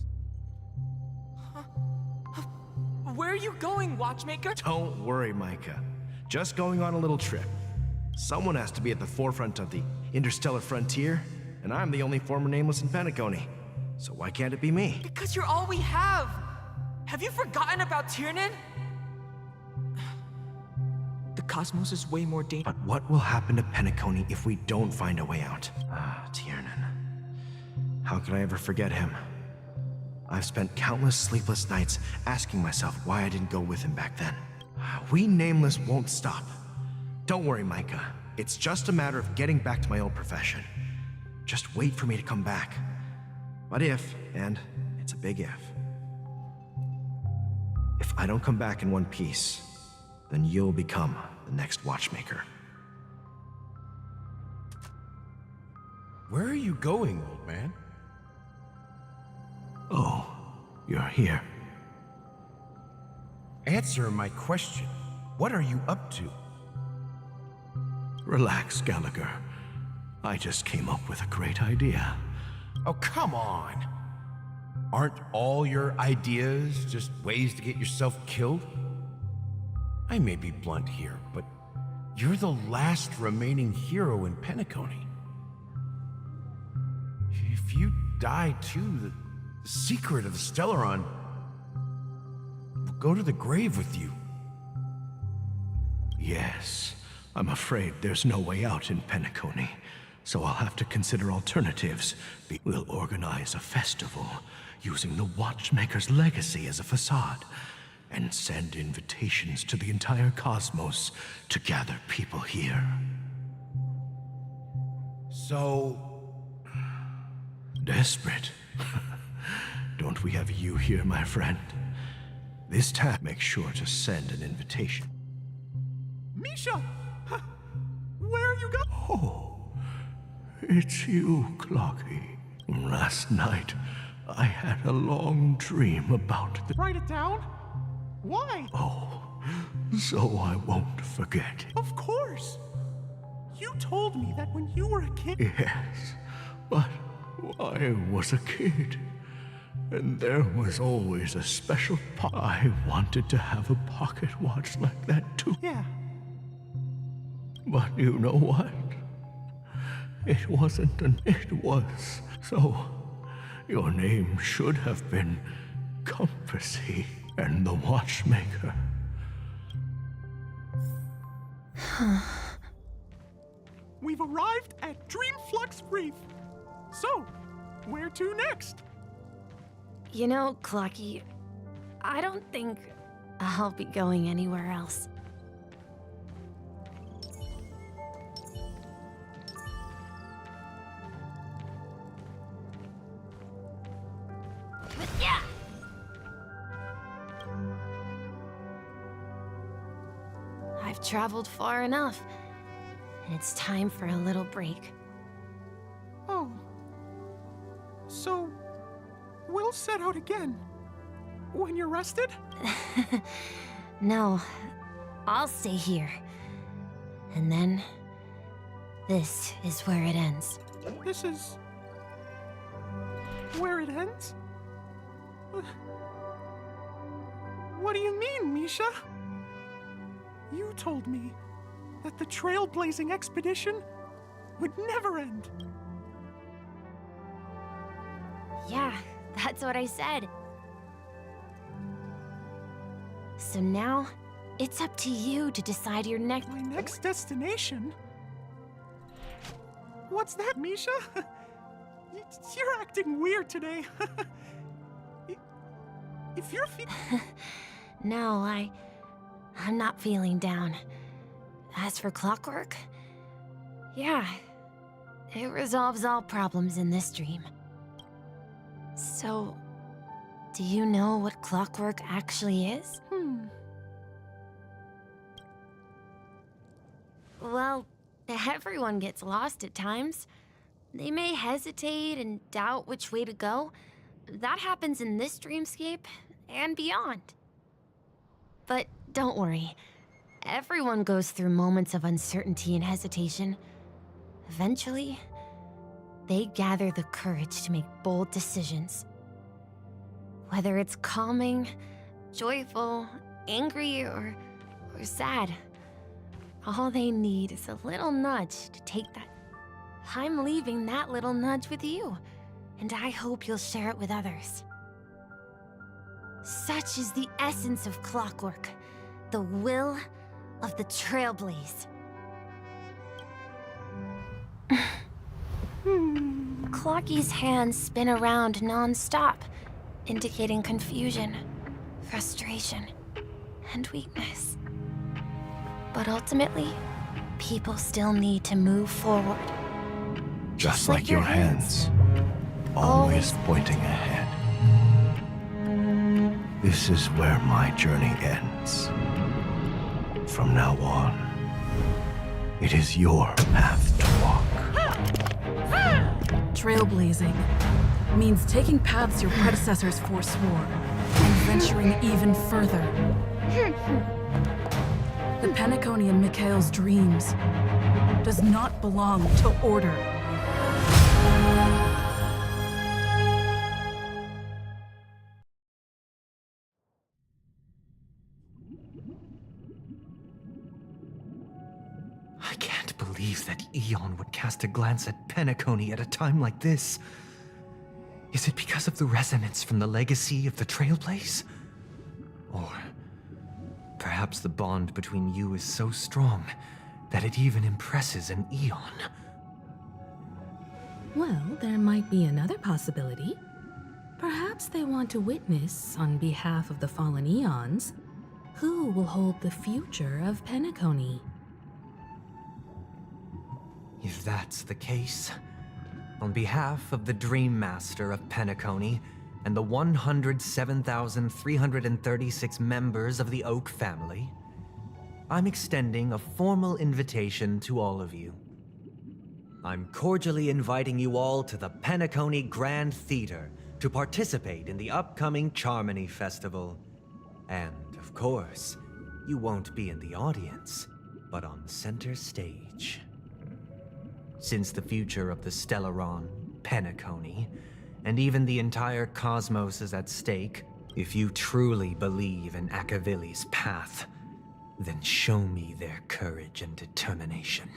Where are you going, watchmaker? Don't worry, Micah. Just going on a little trip. Someone has to be at the forefront of the interstellar frontier, and I'm the only former nameless in Penacony. So why can't it be me? Because you're all we have. Have you forgotten about Tiernan? The cosmos is way more dangerous. But what will happen to Penacony if we don't find a way out? Tiernan. How could I ever forget him? I've spent countless sleepless nights asking myself why I didn't go with him back then. We Nameless won't stop. Don't worry, Micah. It's just a matter of getting back to my old profession. Just wait for me to come back. But if, and it's a big if I don't come back in one piece, then you'll become the next watchmaker. Where are you going, old man? Oh, you're here. Answer my question. What are you up to? Relax, Gallagher. I just came up with a great idea. Oh, come on. Aren't all your ideas just ways to get yourself killed? I may be blunt here, but you're the last remaining hero in Penacony. If you die too, the secret of the Stellaron will go to the grave with you. Yes, I'm afraid there's no way out in Penacony, so I'll have to consider alternatives. We'll organize a festival using the Watchmaker's legacy as a facade, and send invitations to the entire cosmos to gather people here. So... desperate? Don't we have you here, my friend? This time, make sure to send an invitation. Misha! Where are you going? Oh, it's you, Clocky. Last night, I had a long dream about the... Write it down? Why? Oh, so I won't forget. Of course! You told me that when you were a kid... Yes, but I was a kid. And there was always a special I wanted to have a pocket watch like that too. Yeah. But you know what? It wasn't it was. So, your name should have been Compassy and the Watchmaker. We've arrived at Dreamflux Reef. So, where to next? You know, Clocky, I don't think I'll be going anywhere else. Yeah. I've traveled far enough, and it's time for a little break. Oh. So, we'll set out again. When you're rested? No, I'll stay here. And then, this is where it ends. This is... where it ends? What do you mean, Misha? You told me that the trailblazing expedition would never end. Yeah, that's what I said. So now, it's up to you to decide your next... My next destination? What's that, Misha? You're acting weird today. If you're No, I'm not feeling down. As for clockwork, yeah, it resolves all problems in this dream. So, do you know what clockwork actually is? Well, everyone gets lost at times. They may hesitate and doubt which way to go. That happens in this dreamscape and beyond. But don't worry. Everyone goes through moments of uncertainty and hesitation. Eventually, they gather the courage to make bold decisions. Whether it's calming, joyful, angry, or sad, all they need is a little nudge to take that. I'm leaving that little nudge with you, and I hope you'll share it with others. Such is the essence of clockwork, the will of the Trailblaze. Clocky's hands spin around non-stop, indicating confusion, frustration, and weakness. But ultimately, people still need to move forward. Just like your hands, always pointing ahead. This is where my journey ends. From now on, it is your path to walk. Trailblazing means taking paths your predecessors forswore and venturing even further. The Penacony in Mikhail's dreams does not belong to order. I can't believe that Eon would cast a glance at Penacony at a time like this. Is it because of the resonance from the legacy of the Trailblaze? Or perhaps the bond between you is so strong that it even impresses an Eon? Well, there might be another possibility. Perhaps they want to witness, on behalf of the fallen Eons, who will hold the future of Penacony. If that's the case, on behalf of the Dream Master of Penacony and the 107,336 members of the Oak family, I'm extending a formal invitation to all of you. I'm cordially inviting you all to the Penacony Grand Theater to participate in the upcoming Charmony Festival. And, of course, you won't be in the audience, but on center stage. Since the future of the Stellaron, Penacony, and even the entire cosmos is at stake, if you truly believe in Akavili's path, then show me their courage and determination.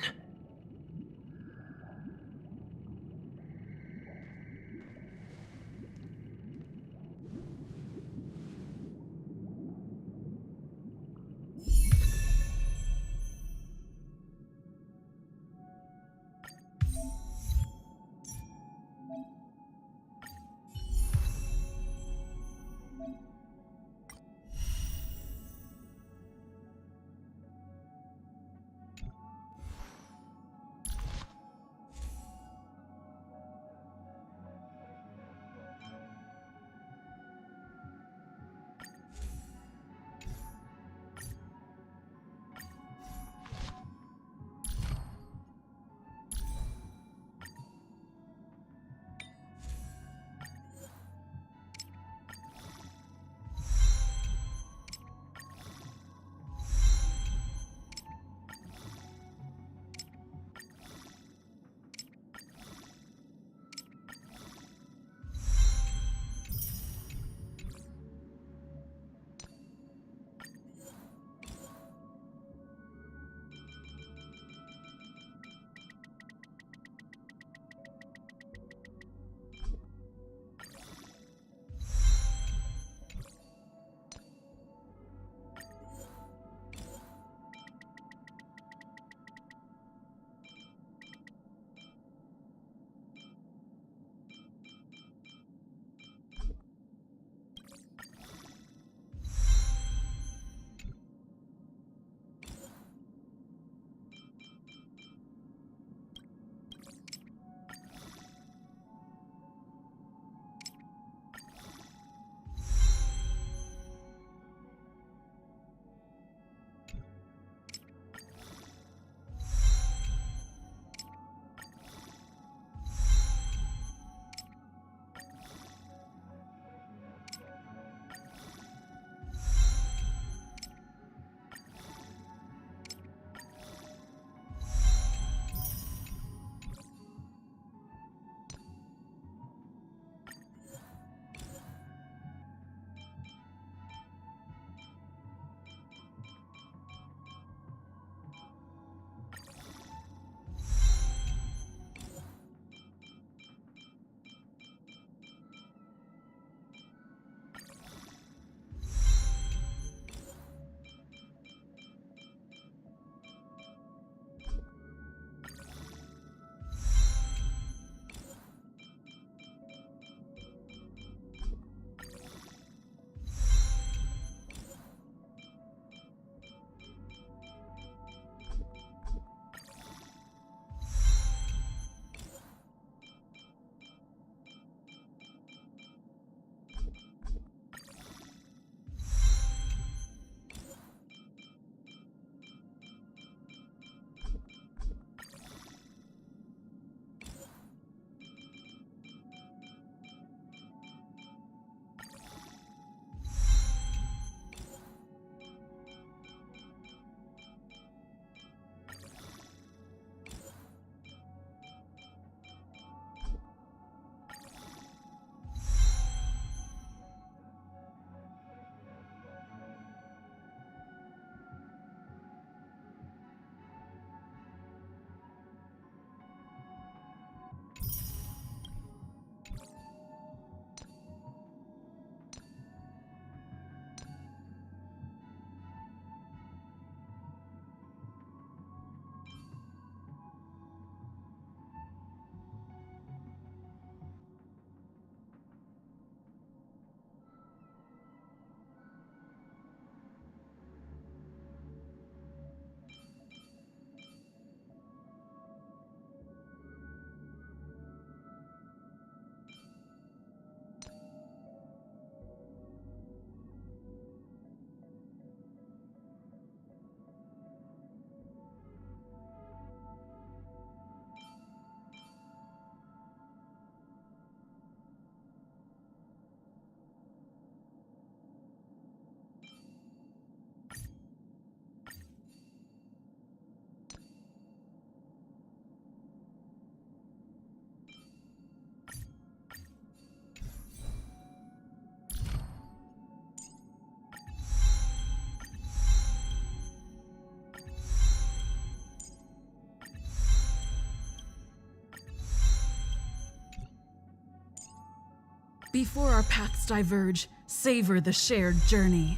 Before our paths diverge, savor the shared journey.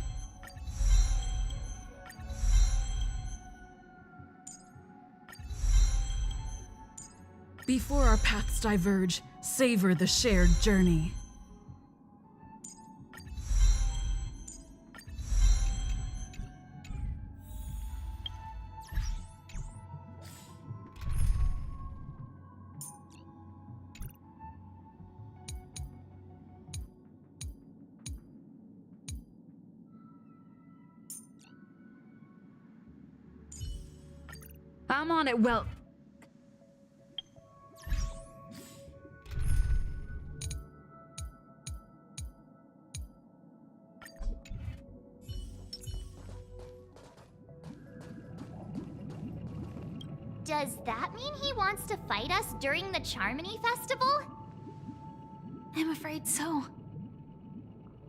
Before our paths diverge, savor the shared journey. I'm on it, well... Does that mean he wants to fight us during the Charmony Festival? I'm afraid so.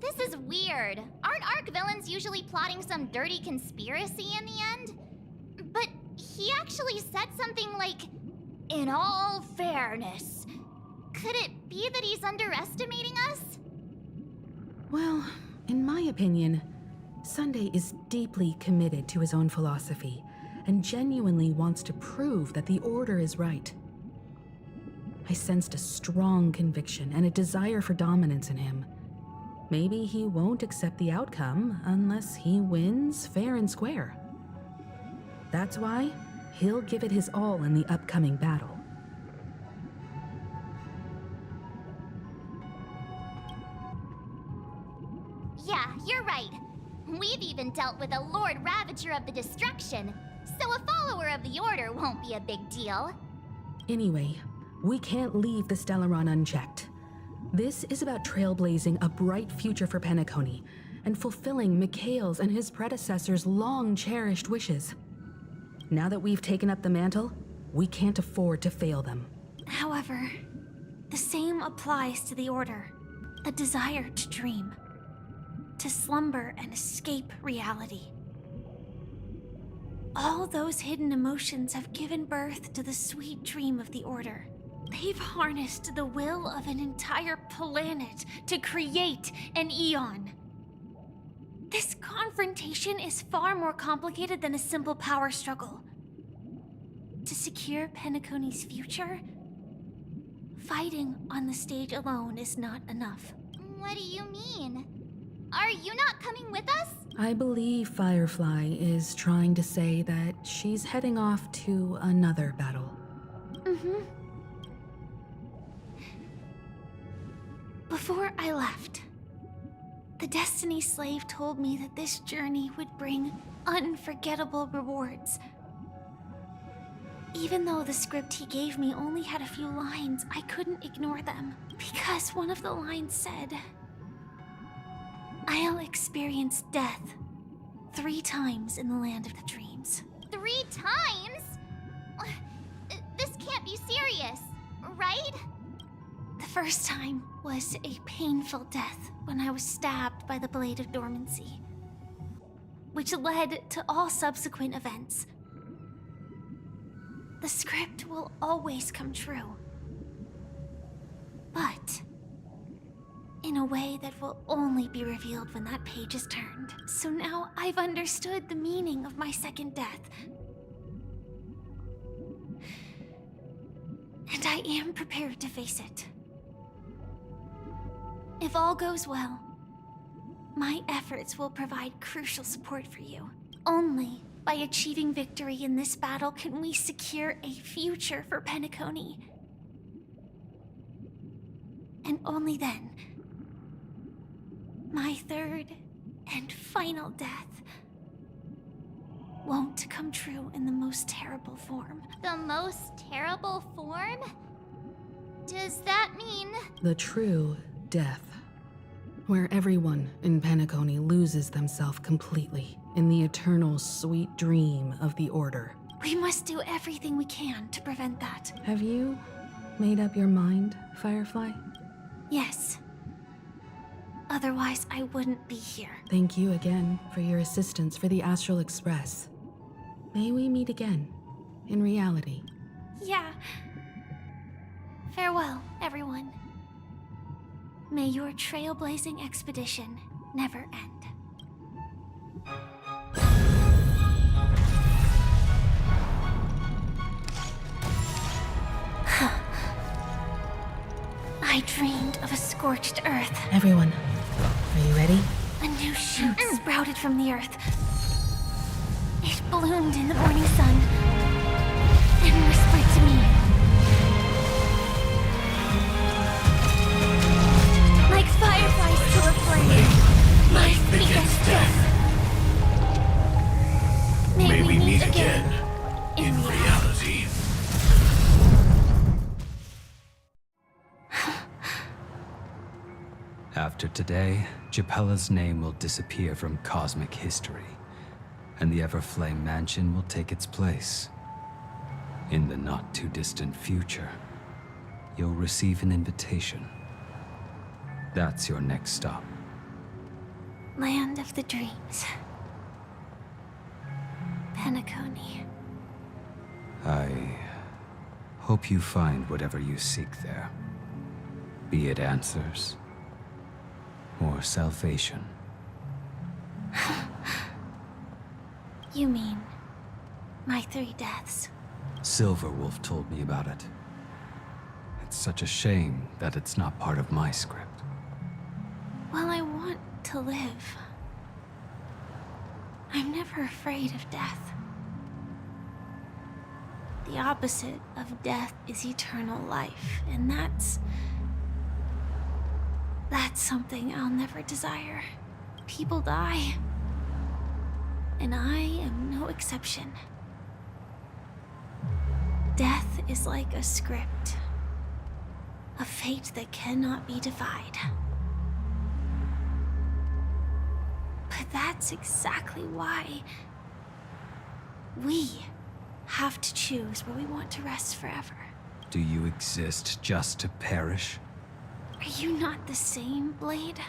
This is weird. Aren't Arc villains usually plotting some dirty conspiracy in the end? But he actually said something like, "In all fairness." Could it be that he's underestimating us? Well, in my opinion, Sunday is deeply committed to his own philosophy and genuinely wants to prove that the Order is right. I sensed a strong conviction and a desire for dominance in him. Maybe he won't accept the outcome unless he wins fair and square. That's why he'll give it his all in the upcoming battle. Yeah, you're right. We've even dealt with a Lord Ravager of the Destruction, so a follower of the Order won't be a big deal. Anyway, we can't leave the Stellaron unchecked. This is about trailblazing a bright future for Penacony and fulfilling Mikhail's and his predecessors' long-cherished wishes. Now that we've taken up the mantle, we can't afford to fail them. However, the same applies to the Order. A desire to dream. To slumber and escape reality. All those hidden emotions have given birth to the sweet dream of the Order. They've harnessed the will of an entire planet to create an Eon. This confrontation is far more complicated than a simple power struggle. To secure Penacony's future, fighting on the stage alone is not enough. What do you mean? Are you not coming with us? I believe Firefly is trying to say that she's heading off to another battle. Mm-hmm. Before I left, the Destiny Slave told me that this journey would bring unforgettable rewards. Even though the script he gave me only had a few lines, I couldn't ignore them. Because one of the lines said, "I'll experience death 3 times in the land of the dreams." 3 times? This can't be serious, right? The first time was a painful death when I was stabbed by the Blade of Dormancy, which led to all subsequent events. The script will always come true, but in a way that will only be revealed when that page is turned. So now I've understood the meaning of my second death. And I am prepared to face it. If all goes well, my efforts will provide crucial support for you. Only by achieving victory in this battle can we secure a future for Penacony. And only then, my third and final death won't come true in the most terrible form. The most terrible form? Does that mean... The true death. Where everyone in Penacony loses themselves completely in the eternal sweet dream of the Order. We must do everything we can to prevent that. Have you made up your mind, Firefly? Yes. Otherwise, I wouldn't be here. Thank you again for your assistance for the Astral Express. May we meet again, in reality. Yeah. Farewell, everyone. May your trailblazing expedition never end. I dreamed of a scorched earth. Everyone, are you ready? A new shoot sprouted from the earth. It bloomed in the morning sun and whispered to me. Like fireflies to a flame, life begets death. May we meet again in reality. After today, Japella's name will disappear from cosmic history, and the Everflame Mansion will take its place. In the not-too-distant future, you'll receive an invitation. That's your next stop. Land of the dreams. Penacony. I hope you find whatever you seek there. Be it answers or salvation. You mean my 3 deaths? Silverwolf told me about it. It's such a shame that it's not part of my script. Well, I want to live. I'm never afraid of death. The opposite of death is eternal life, and that's something I'll never desire. People die, and I am no exception. Death is like a script, a fate that cannot be defied. But that's exactly why we have to choose where we want to rest forever. Do you exist just to perish? Are you not the same, Blade?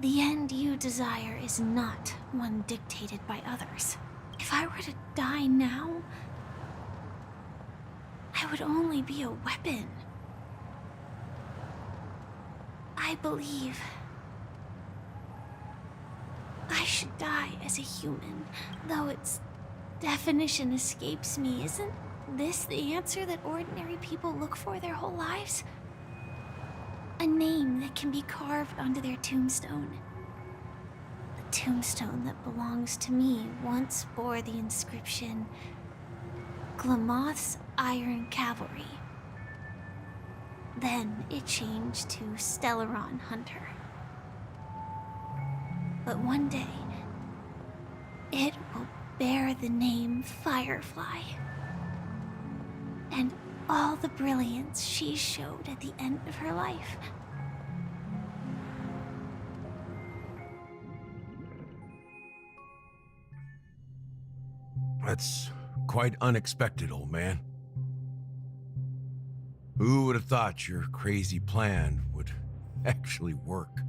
The end you desire is not one dictated by others. If I were to die now, I would only be a weapon. I believe I should die as a human, though its definition escapes me. Isn't this the answer that ordinary people look for their whole lives? A name that can be carved onto their tombstone. The tombstone that belongs to me once bore the inscription, Glamoth's Iron Cavalry. Then it changed to Stellaron Hunter. But one day, it will bear the name Firefly. And all the brilliance she showed at the end of her life. That's quite unexpected, old man. Who would have thought your crazy plan would actually work?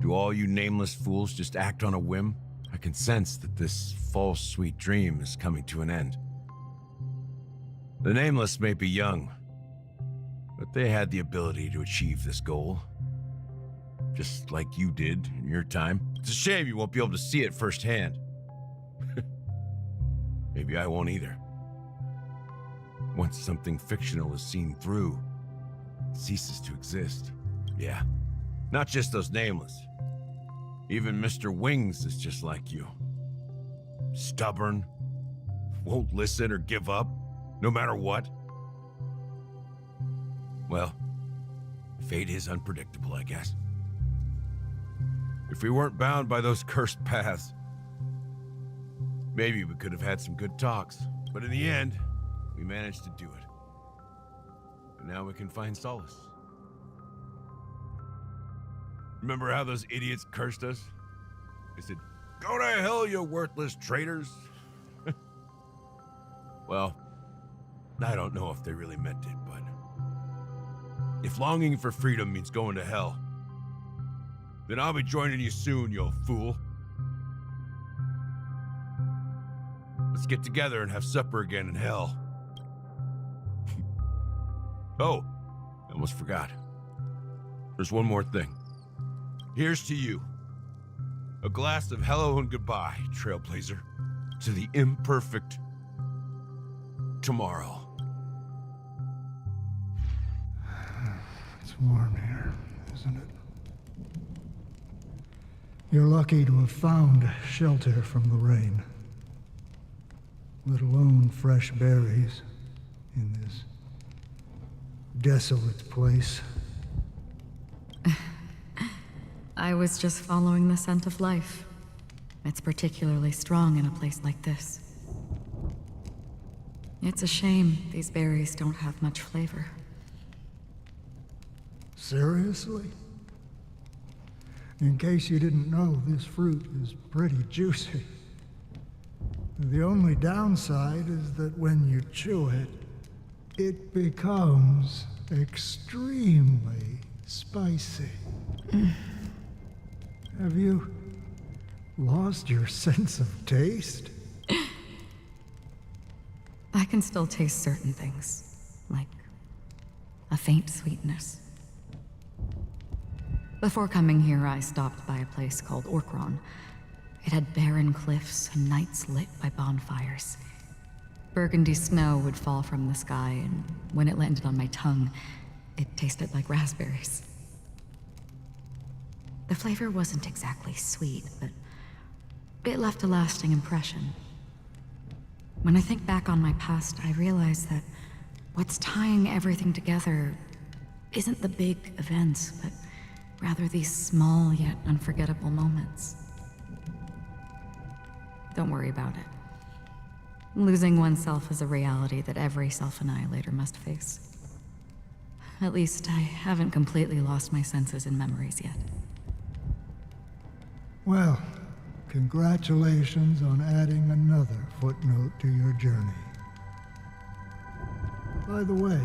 Do all you nameless fools just act on a whim? I can sense that this false sweet dream is coming to an end. The Nameless may be young, but they had the ability to achieve this goal. Just like you did in your time. It's a shame you won't be able to see it firsthand. Maybe I won't either. Once something fictional is seen through, it ceases to exist. Yeah, not just those Nameless. Even Mr. Wings is just like you. Stubborn, won't listen or give up. No matter what? Well, fate is unpredictable, I guess. If we weren't bound by those cursed paths, maybe we could have had some good talks. But in the end, we managed to do it. And now we can find solace. Remember how those idiots cursed us? They said, "Go to hell, you worthless traitors." Well, I don't know if they really meant it, but if longing for freedom means going to hell, then I'll be joining you soon, you fool. Let's get together and have supper again in hell. Oh, I almost forgot. There's one more thing. Here's to you. A glass of hello and goodbye, Trailblazer. To the imperfect tomorrow. It's warm here, isn't it? You're lucky to have found shelter from the rain. Let alone fresh berries in this desolate place. I was just following the scent of life. It's particularly strong in a place like this. It's a shame these berries don't have much flavor. Seriously? In case you didn't know, this fruit is pretty juicy. The only downside is that when you chew it, it becomes extremely spicy. Have you lost your sense of taste? I can still taste certain things, like a faint sweetness. Before coming here, I stopped by a place called Orkron. It had barren cliffs and nights lit by bonfires. Burgundy snow would fall from the sky, and when it landed on my tongue, it tasted like raspberries. The flavor wasn't exactly sweet, but it left a lasting impression. When I think back on my past, I realize that what's tying everything together isn't the big events, but rather these small yet unforgettable moments. Don't worry about it. Losing oneself is a reality that every self-annihilator must face. At least I haven't completely lost my senses and memories yet. Well, congratulations on adding another footnote to your journey. By the way,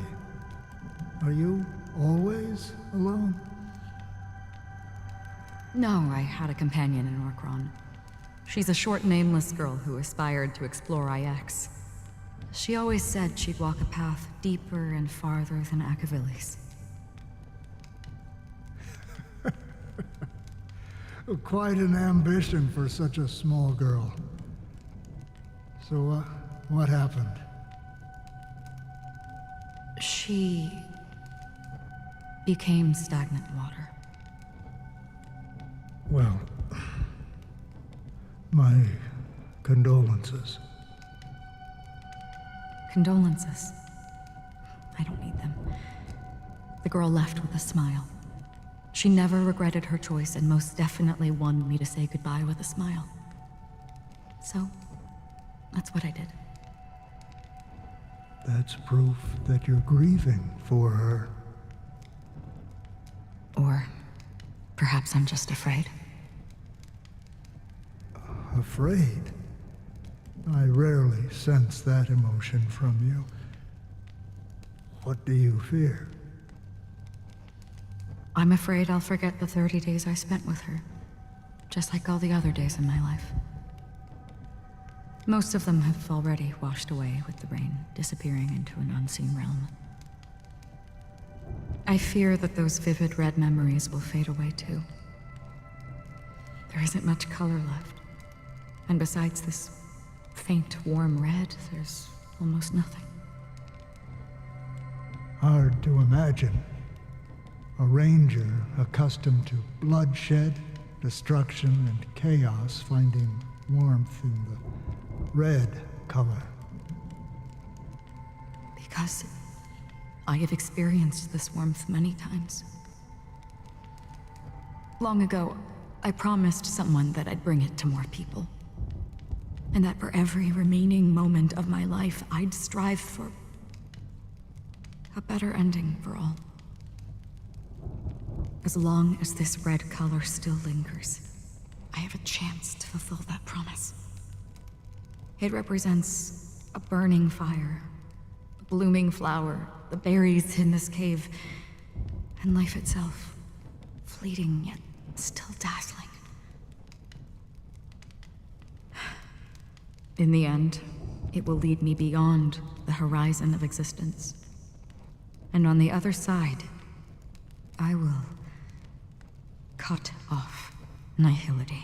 are you always alone? No, I had a companion in Orkron. She's a short, nameless girl who aspired to explore IX. She always said she'd walk a path deeper and farther than Akavilis. Quite an ambition for such a small girl. So, what happened? She became stagnant water. Well, my condolences. Condolences. I don't need them. The girl left with a smile. She never regretted her choice and most definitely wanted me to say goodbye with a smile. So, that's what I did. That's proof that you're grieving for her. Or perhaps I'm just afraid. Afraid? I rarely sense that emotion from you. What do you fear? I'm afraid I'll forget the 30 days I spent with her, just like all the other days in my life. Most of them have already washed away with the rain, disappearing into an unseen realm. I fear that those vivid red memories will fade away too. There isn't much color left, and besides this faint, warm red, there's almost nothing. Hard to imagine. A ranger accustomed to bloodshed, destruction, and chaos finding warmth in the red color. Because I have experienced this warmth many times. Long ago, I promised someone that I'd bring it to more people. And that for every remaining moment of my life, I'd strive for a better ending for all. As long as this red color still lingers, I have a chance to fulfill that promise. It represents a burning fire, a blooming flower, the berries in this cave, and life itself, fleeting yet still dazzling. In the end, it will lead me beyond the horizon of existence. And on the other side I will cut off Nihility.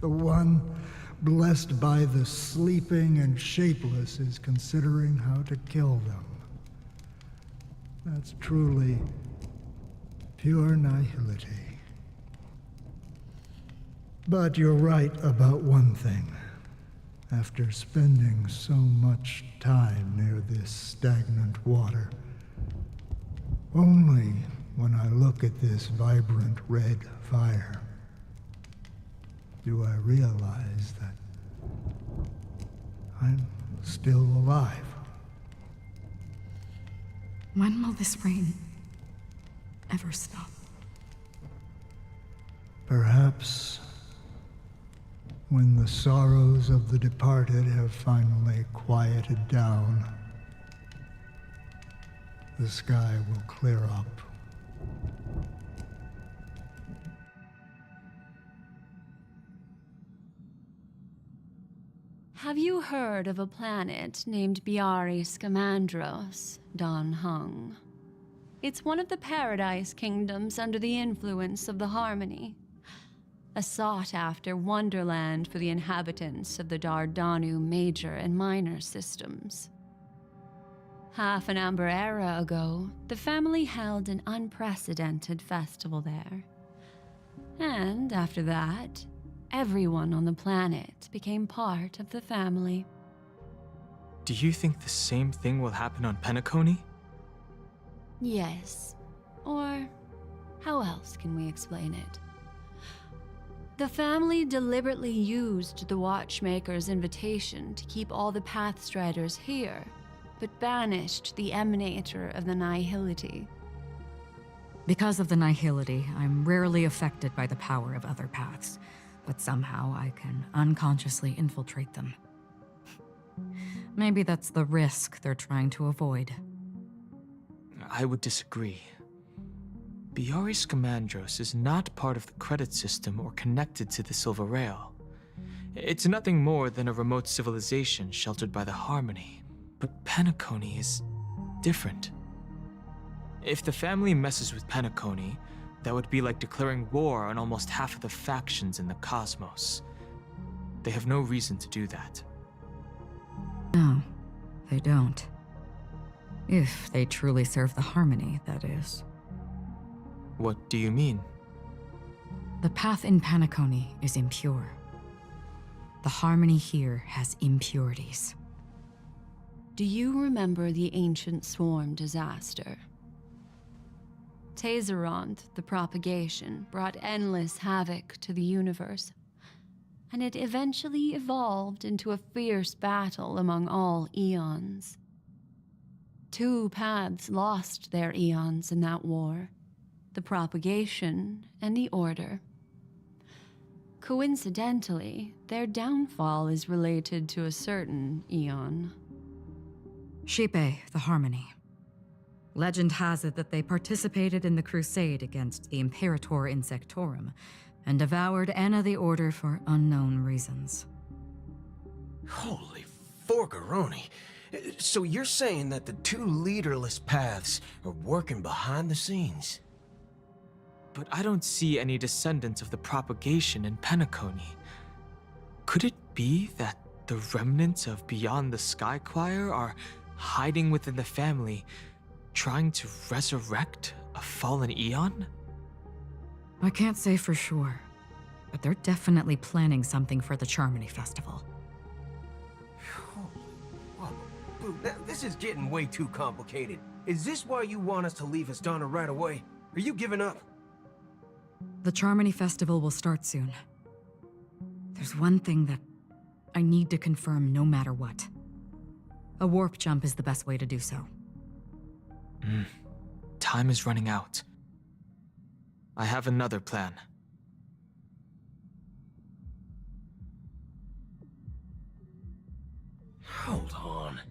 The one blessed by the sleeping and shapeless is considering how to kill them. That's truly pure nihility. But you're right about one thing. After spending so much time near this stagnant water, only when I look at this vibrant red fire do I realize that I'm still alive. When will this rain ever stop? Perhaps when the sorrows of the departed have finally quieted down, the sky will clear up. Have you heard of a planet named Biari Scamandros, Don Hung? It's one of the Paradise Kingdoms under the influence of the Harmony. A sought-after wonderland for the inhabitants of the Dardanu major and minor systems. Half an Amber Era ago, the family held an unprecedented festival there. And after that, everyone on the planet became part of the family. Do you think the same thing will happen on Penacony? Yes. Or how else can we explain it? The family deliberately used the Watchmaker's invitation to keep all the Pathstriders here, but banished the Emanator of the Nihility. Because of the Nihility, I'm rarely affected by the power of other paths, but somehow I can unconsciously infiltrate them. Maybe that's the risk they're trying to avoid. I would disagree. Biari Scamandros is not part of the credit system or connected to the Silver Rail. It's nothing more than a remote civilization sheltered by the Harmony. But Penacony is different. If the family messes with Penacony, that would be like declaring war on almost half of the factions in the cosmos. They have no reason to do that. No, they don't. If they truly serve the Harmony, that is. What do you mean? The path in Penacony is impure. The Harmony here has impurities. Do you remember the ancient swarm disaster? Tazeront, the propagation, brought endless havoc to the universe, and it eventually evolved into a fierce battle among all eons. 2 paths lost their eons in that war, the propagation and the order. Coincidentally, their downfall is related to a certain eon. Shipe, the Harmony. Legend has it that they participated in the crusade against the Imperator Insectorum and devoured Anna the Order for unknown reasons. Holy forgaroni. So you're saying that the 2 leaderless paths are working behind the scenes? But I don't see any descendants of the propagation in Penacony. Could it be that the remnants of Beyond the Sky Choir are hiding within the family, trying to resurrect a fallen eon? I can't say for sure, but they're definitely planning something for the Charmony Festival. Boo, this is getting way too complicated. Is this why you want us to leave Astana right away? Are you giving up? The Charmony Festival will start soon. There's one thing that I need to confirm no matter what. A warp jump is the best way to do so. Time is running out. I have another plan. Hold on.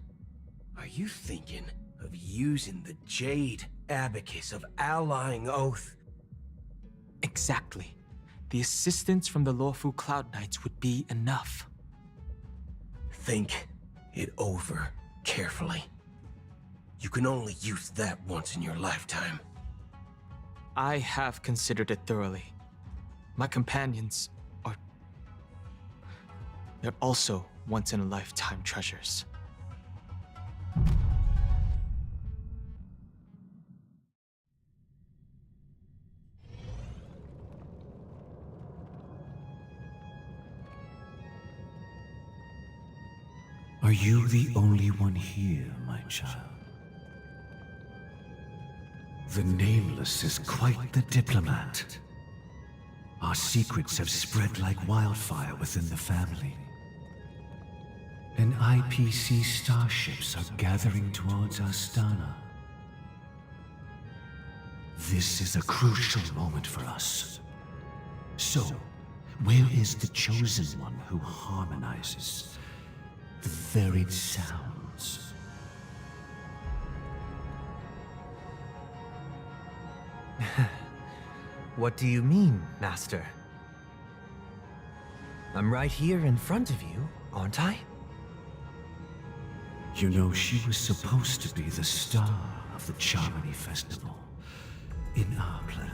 Are you thinking of using the Jade Abacus of Allying Oath? Exactly. The assistance from the Lawful Cloud Knights would be enough. Think it over carefully. You can only use that once in your lifetime. I have considered it thoroughly. My companions are... they're also once-in-a-lifetime treasures. Are you the only one here, my child? The Nameless is quite the diplomat. Our secrets have spread like wildfire within the family. And IPC starships are gathering towards Astana. This is a crucial moment for us. So, where is the Chosen One who harmonizes the varied sounds? What do you mean, Master? I'm right here in front of you, aren't I? You know, she was supposed to be the star of the Charmony Festival in our plan.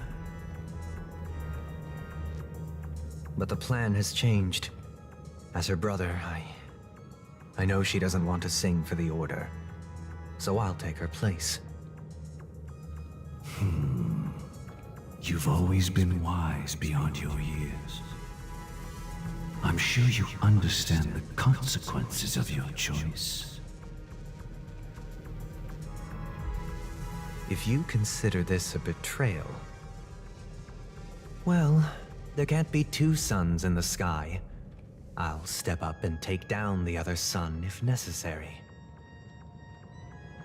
But the plan has changed. As her brother, I know she doesn't want to sing for the Order, so I'll take her place. You've always been wise beyond your years. I'm sure you understand the consequences of your choice. If you consider this a betrayal, well, there can't be two suns in the sky. I'll step up and take down the other sun if necessary.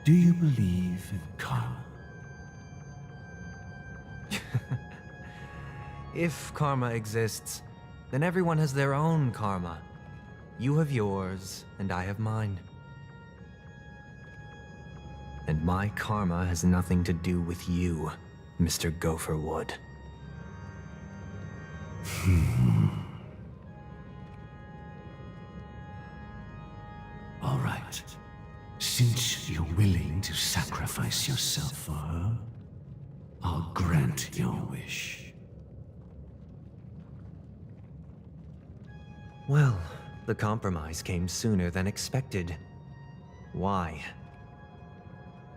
Do you believe in karma? If karma exists, then everyone has their own karma. You have yours, and I have mine. And my karma has nothing to do with you, Mr. Gopherwood. All right. Since you're willing to sacrifice yourself for her, I'll grant your wish. Well, the compromise came sooner than expected. Why?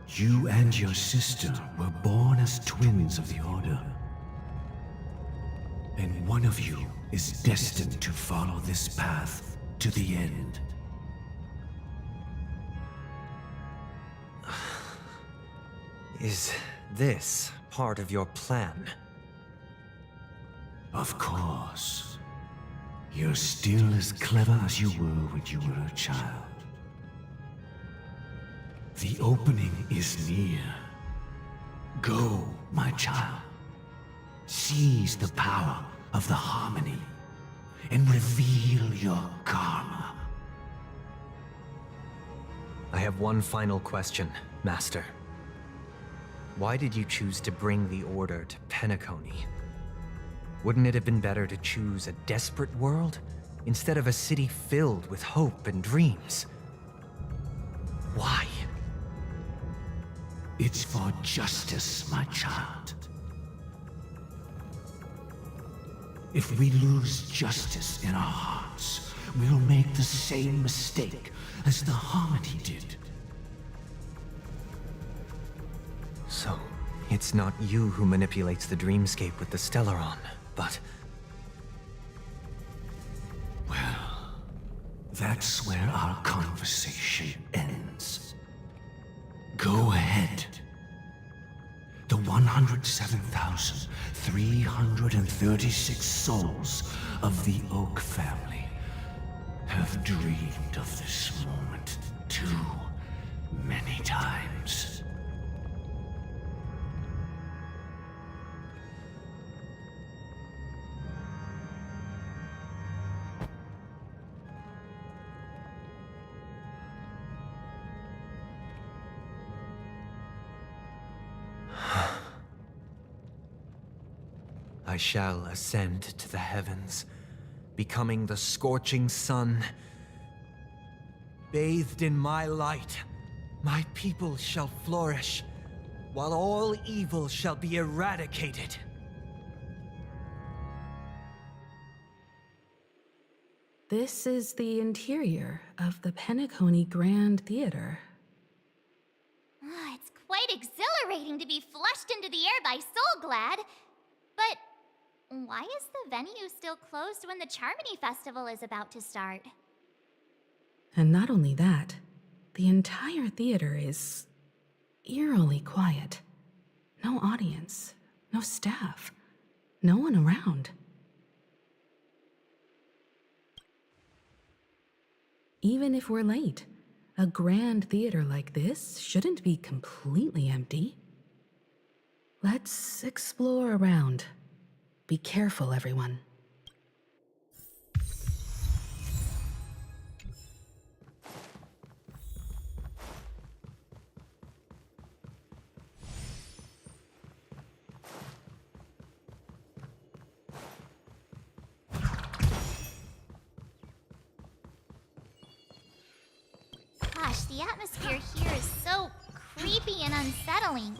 You and your sister were born as twins of the Order. And one of you is destined to follow this path to the end. Is this part of your plan? Of course. You're still as clever as you were when you were a child. The opening is near. Go, my child. Seize the power of the harmony and reveal your karma. I have one final question, Master. Why did you choose to bring the Order to Penacony? Wouldn't it have been better to choose a desperate world instead of a city filled with hope and dreams? Why? It's for justice, my child. If we lose justice in our hearts, we'll make the same mistake as the Harmony did. So, it's not you who manipulates the dreamscape with the Stellaron, but... Well, that's where our conversation ends. Go ahead. The 107,336 souls of the Oak family have dreamed of this moment too many times. I shall ascend to the heavens, becoming the scorching sun. Bathed in my light, My people shall flourish, while all evil shall be eradicated. This is the interior of the Penacony Grand Theater. It's quite exhilarating to be flushed into the air by Soulglad. But why is the venue still closed when the Charmony Festival is about to start? And not only that, the entire theater is eerily quiet. No audience, no staff, no one around. Even if we're late, a grand theater like this shouldn't be completely empty. Let's explore around. Be careful, everyone. Gosh, the atmosphere here is so creepy and unsettling.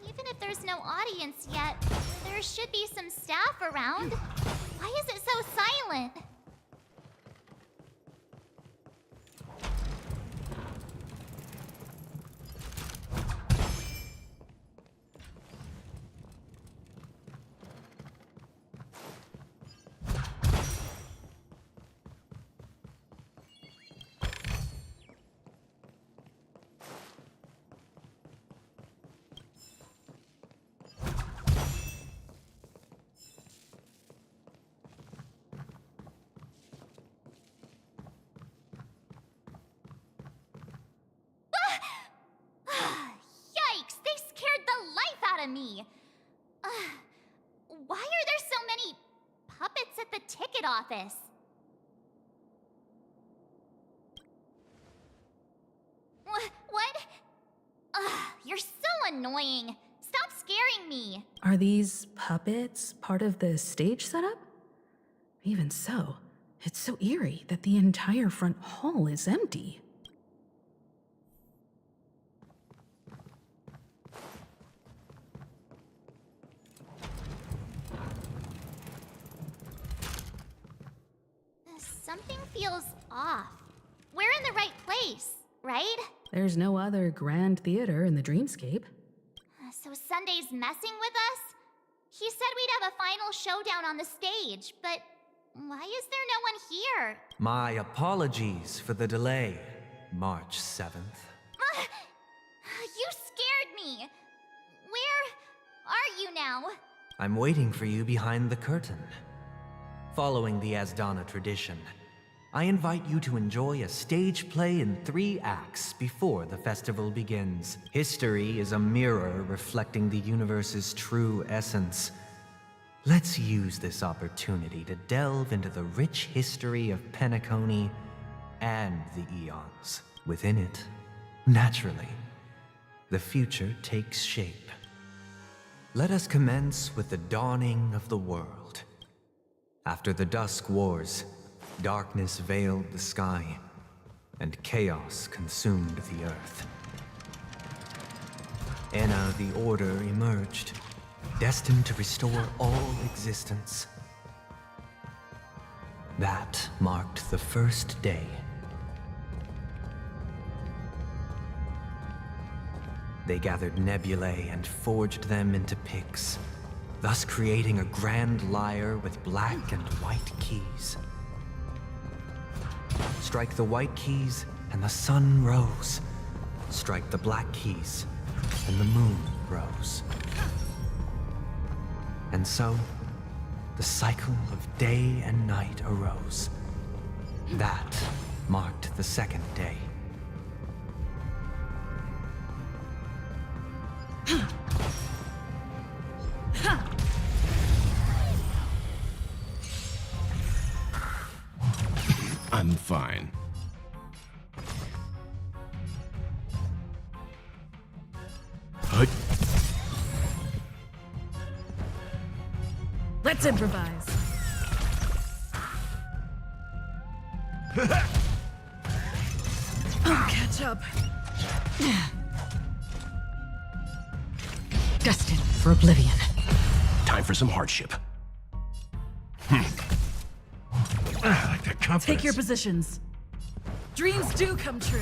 Even if there's no audience yet, there should be some staff around. Why is it so silent? Yikes! They scared the life out of me! Why are there so many puppets at the ticket office? What? You're so annoying. Stop scaring me. Are these puppets part of the stage setup? Even so, it's so eerie that the entire front hall is empty. Something feels off. We're in the right place, right? There's no other grand theater in the dreamscape. So Sunday's messing with us? He said we'd have a final showdown on the stage, but why is there no one here? My apologies for the delay, March 7th. You scared me. Where are you now? I'm waiting for you behind the curtain. Following the Asdana tradition, I invite you to enjoy a stage play in 3 acts before the festival begins. History is a mirror reflecting the universe's true essence. Let's use this opportunity to delve into the rich history of Penacony and the eons within it. Naturally, the future takes shape. Let us commence with the dawning of the world. After the Dusk Wars, darkness veiled the sky, and chaos consumed the earth. Enna the Order emerged, destined to restore all existence. That marked the first day. They gathered nebulae and forged them into picks, thus creating a grand lyre with black and white keys. Strike the white keys, and the sun rose. Strike the black keys, and the moon rose. And so, the cycle of day and night arose. That marked the second day. I'm fine. Let's improvise. Don't catch up. Destined for oblivion. Time for some hardship. I like that confidence. Take your positions. Dreams do come true.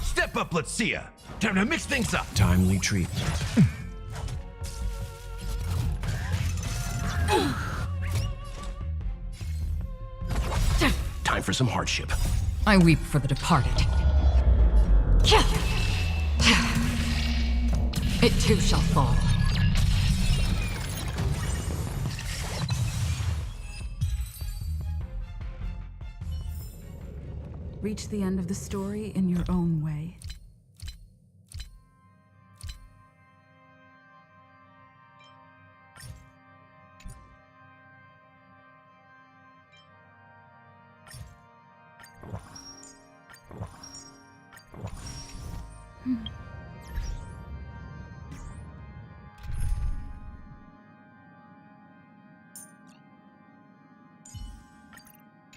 Step up, let's see ya. Time to mix things up. Timely treatment. Time for some hardship. I weep for the departed. It too shall fall. Reach the end of the story in your own way.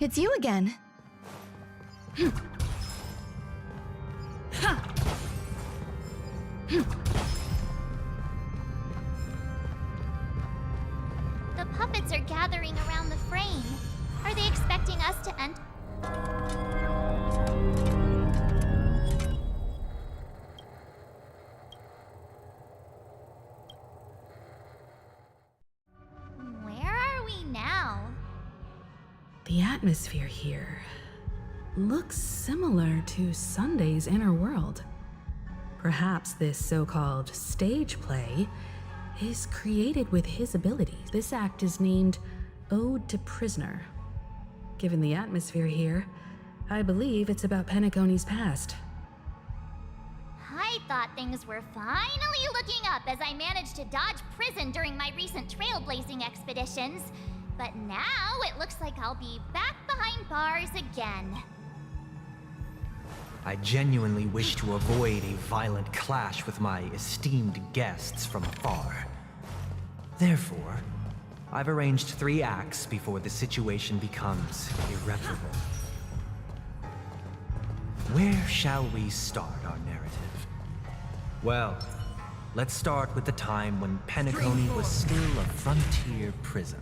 It's you again. The puppets are gathering around the frame. Are they expecting us to enter? Where are we now? The atmosphere here looks similar to Sunday's inner world. Perhaps this so-called stage play is created with his ability. This act is named Ode to Prisoner. Given the atmosphere here, I believe it's about Penacony's past. I thought things were finally looking up as I managed to dodge prison during my recent trailblazing expeditions. But now it looks like I'll be back behind bars again. I genuinely wish to avoid a violent clash with my esteemed guests from afar. Therefore, I've arranged 3 acts before the situation becomes irreparable. Where shall we start our narrative? Well, let's start with the time when Penacony was still a frontier prison.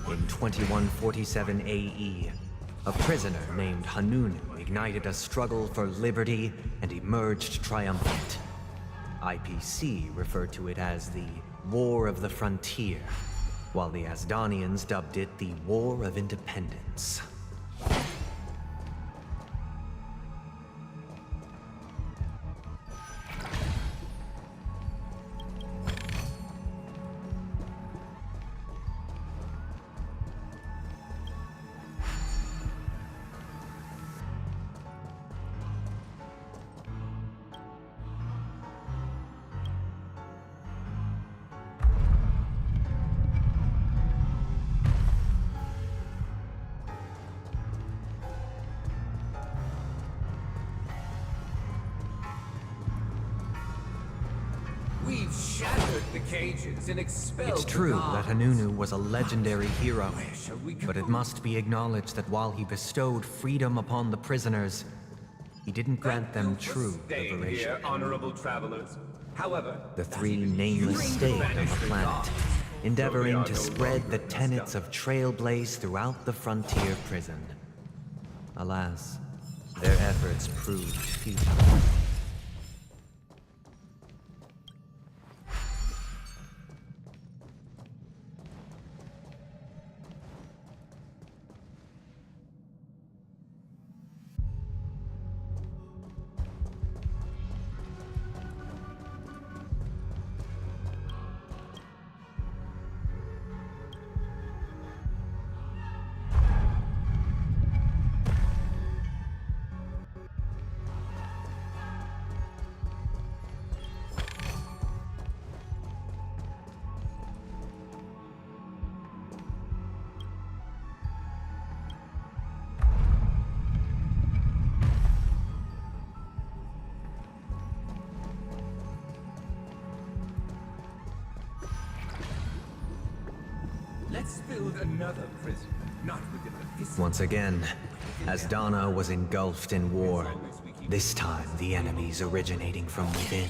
In 2147 AE, a prisoner named Hanunu ignited a struggle for liberty and emerged triumphant. IPC referred to it as the War of the Frontier, while the Asdanians dubbed it the War of Independence. We've shattered the cages and expelled It's true the that gods. Hanunu was a legendary hero, but it must be acknowledged that while he bestowed freedom upon the prisoners, he didn't grant them true Staying liberation. here, honorable travelers. However, The 3 nameless stayed on the planet, endeavoring to spread the tenets of Trailblaze throughout the frontier prison. Alas, their efforts proved futile. build another prison, not within the vicinity. Once again, as Donna was engulfed in war, this time the enemies originating from within.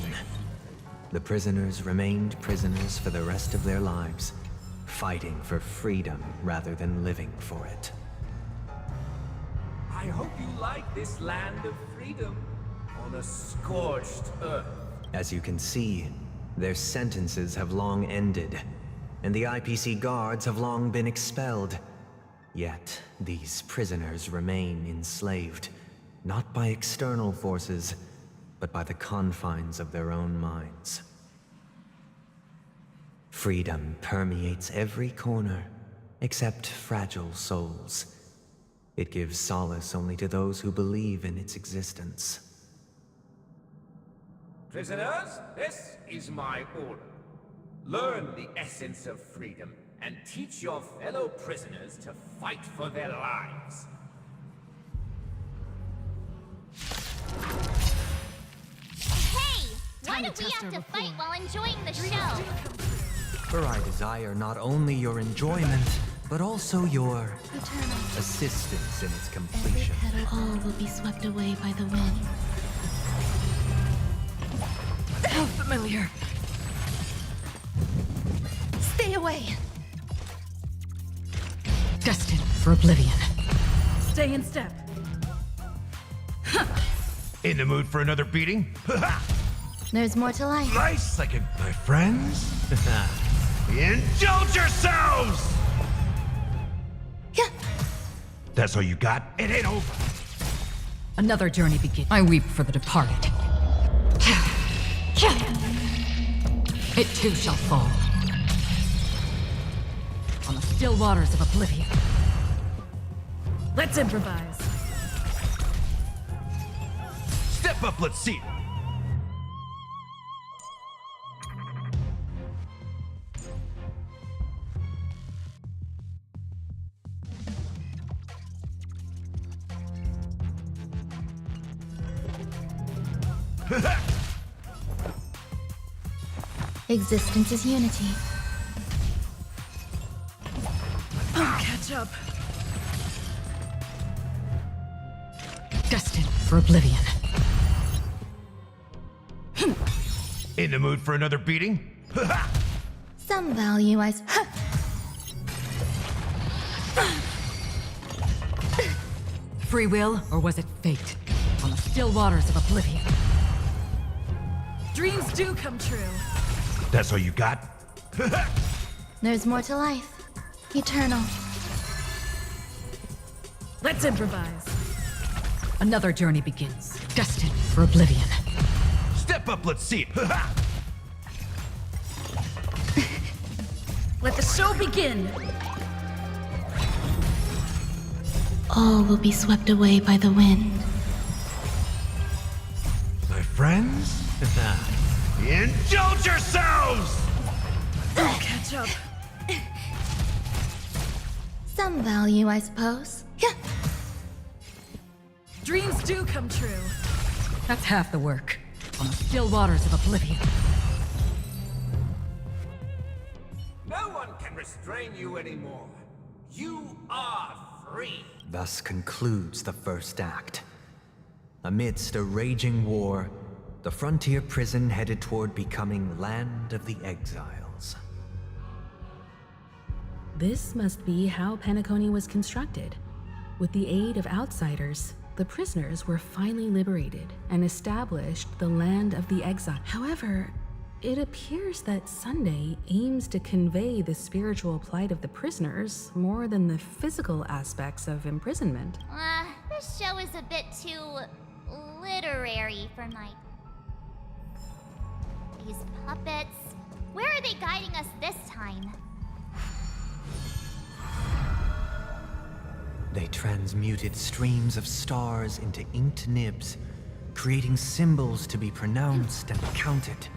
The prisoners remained prisoners for the rest of their lives, fighting for freedom rather than living for it. I hope you like this land of freedom on a scorched earth. As you can see, their sentences have long ended, and the IPC guards have long been expelled. Yet, these prisoners remain enslaved, not by external forces, but by the confines of their own minds. Freedom permeates every corner, except fragile souls. It gives solace only to those who believe in its existence. Prisoners, this is my order. Learn the essence of freedom and teach your fellow prisoners to fight for their lives. Hey! Why do we have to fight while enjoying the show? For I desire not only your enjoyment, but also your assistance in its completion. Every petal, all will be swept away by the wind. How familiar. Stay away! Destined for oblivion. Stay in step. In the mood for another beating? There's more to life. Nice, like my friends? Indulge yourselves! That's all you got? It ain't over. Another journey begins. I weep for the departed. It too shall fall. On the still waters of oblivion. Let's improvise. Step up, let's see. Existence is unity. I'll catch up. Destined for oblivion. In the mood for another beating? Some value, Free will, or was it fate? On the still waters of oblivion. Dreams do come true. That's all you got? There's more to life. Eternal. Let's improvise. Another journey begins. Destined for oblivion. Step up, let's see it. Let the show begin. All will be swept away by the wind. My friends? Indulge yourselves! I'll catch up. Some value, I suppose. Dreams do come true. That's half the work. On the still waters of oblivion. No one can restrain you anymore. You are free. Thus concludes the first act. Amidst a raging war, the frontier prison headed toward becoming Land of the Exiles. This must be how Penacony was constructed. With the aid of outsiders, the prisoners were finally liberated and established the Land of the Exile. However, it appears that Sunday aims to convey the spiritual plight of the prisoners more than the physical aspects of imprisonment. This show is a bit too literary for my... These puppets... Where are they guiding us this time? They transmuted streams of stars into inked nibs, creating symbols to be pronounced and counted.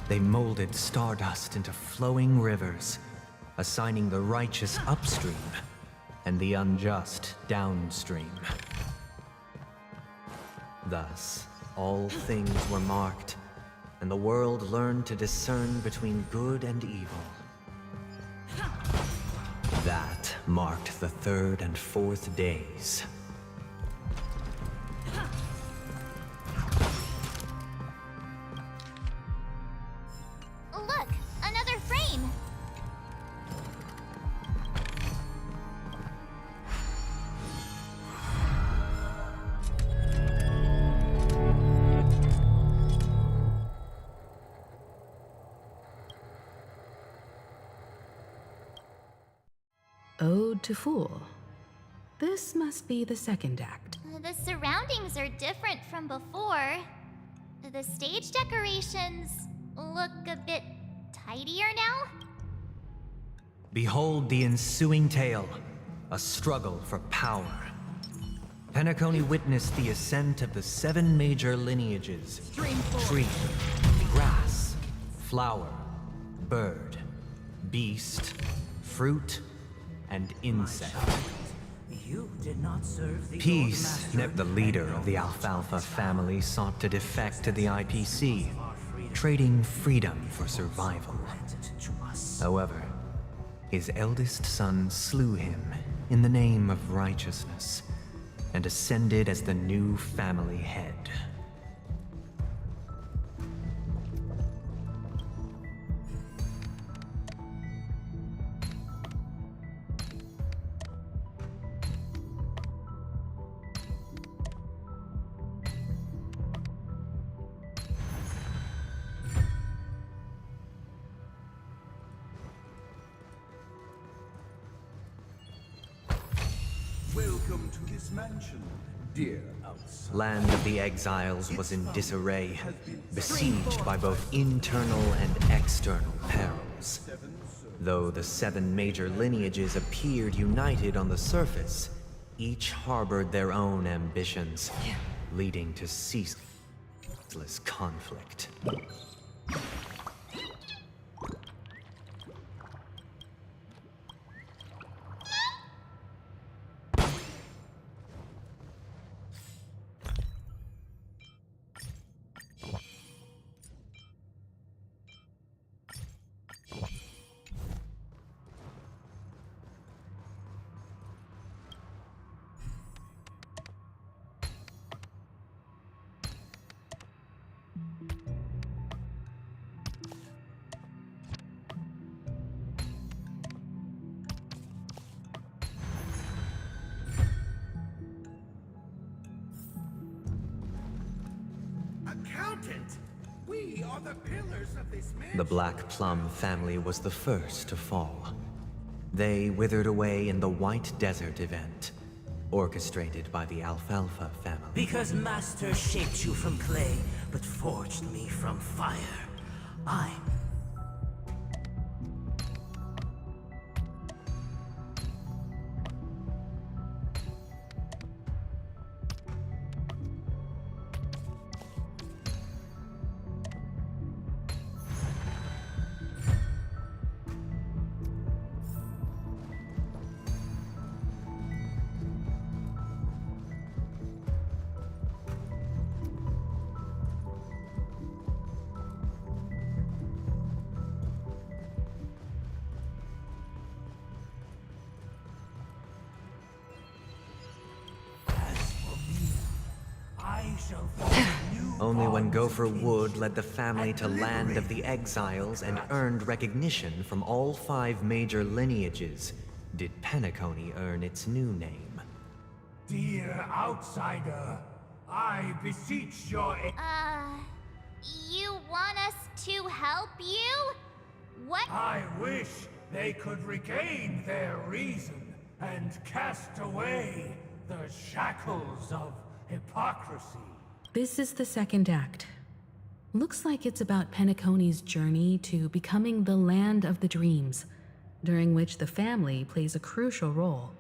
They molded stardust into flowing rivers, assigning the righteous upstream and the unjust downstream. Thus, all things were marked, and the world learned to discern between good and evil. marked the 3rd and 4th days. Look, another frame. Ode to Fool. This must be the 2nd act. The surroundings are different from before. The stage decorations look a bit tidier now. Behold the ensuing tale, a struggle for power. Penacony witnessed the ascent of the 7 major lineages: tree, grass, flower, bird, beast, fruit, and insect. You did not serve the Peace, the leader of the Alfalfa family, sought to defect to the IPC, trading freedom for survival. However, his eldest son slew him in the name of righteousness and ascended as the new family head. Welcome to this mansion, dear outsider. Land of the Exiles was in disarray, besieged by both internal and external perils. Though the 7 major lineages appeared united on the surface, each harbored their own ambitions, leading to ceaseless conflict. Accountant, we are the pillars of this mansion. The Black Plum family was the first to fall. They withered away in the White Desert event, orchestrated by the Alfalfa family. Because Master shaped you from clay, but forged me from fire. I'm Only when Gopher Wood led the family to Land of the Exiles and earned recognition from all 5 major lineages did Penacony earn its new name. Dear outsider, I beseech your... You want us to help you? What? I wish they could regain their reason and cast away the shackles of hypocrisy. This is the 2nd act. Looks like it's about Penacony's journey to becoming the Land of the Dreams, during which the family plays a crucial role.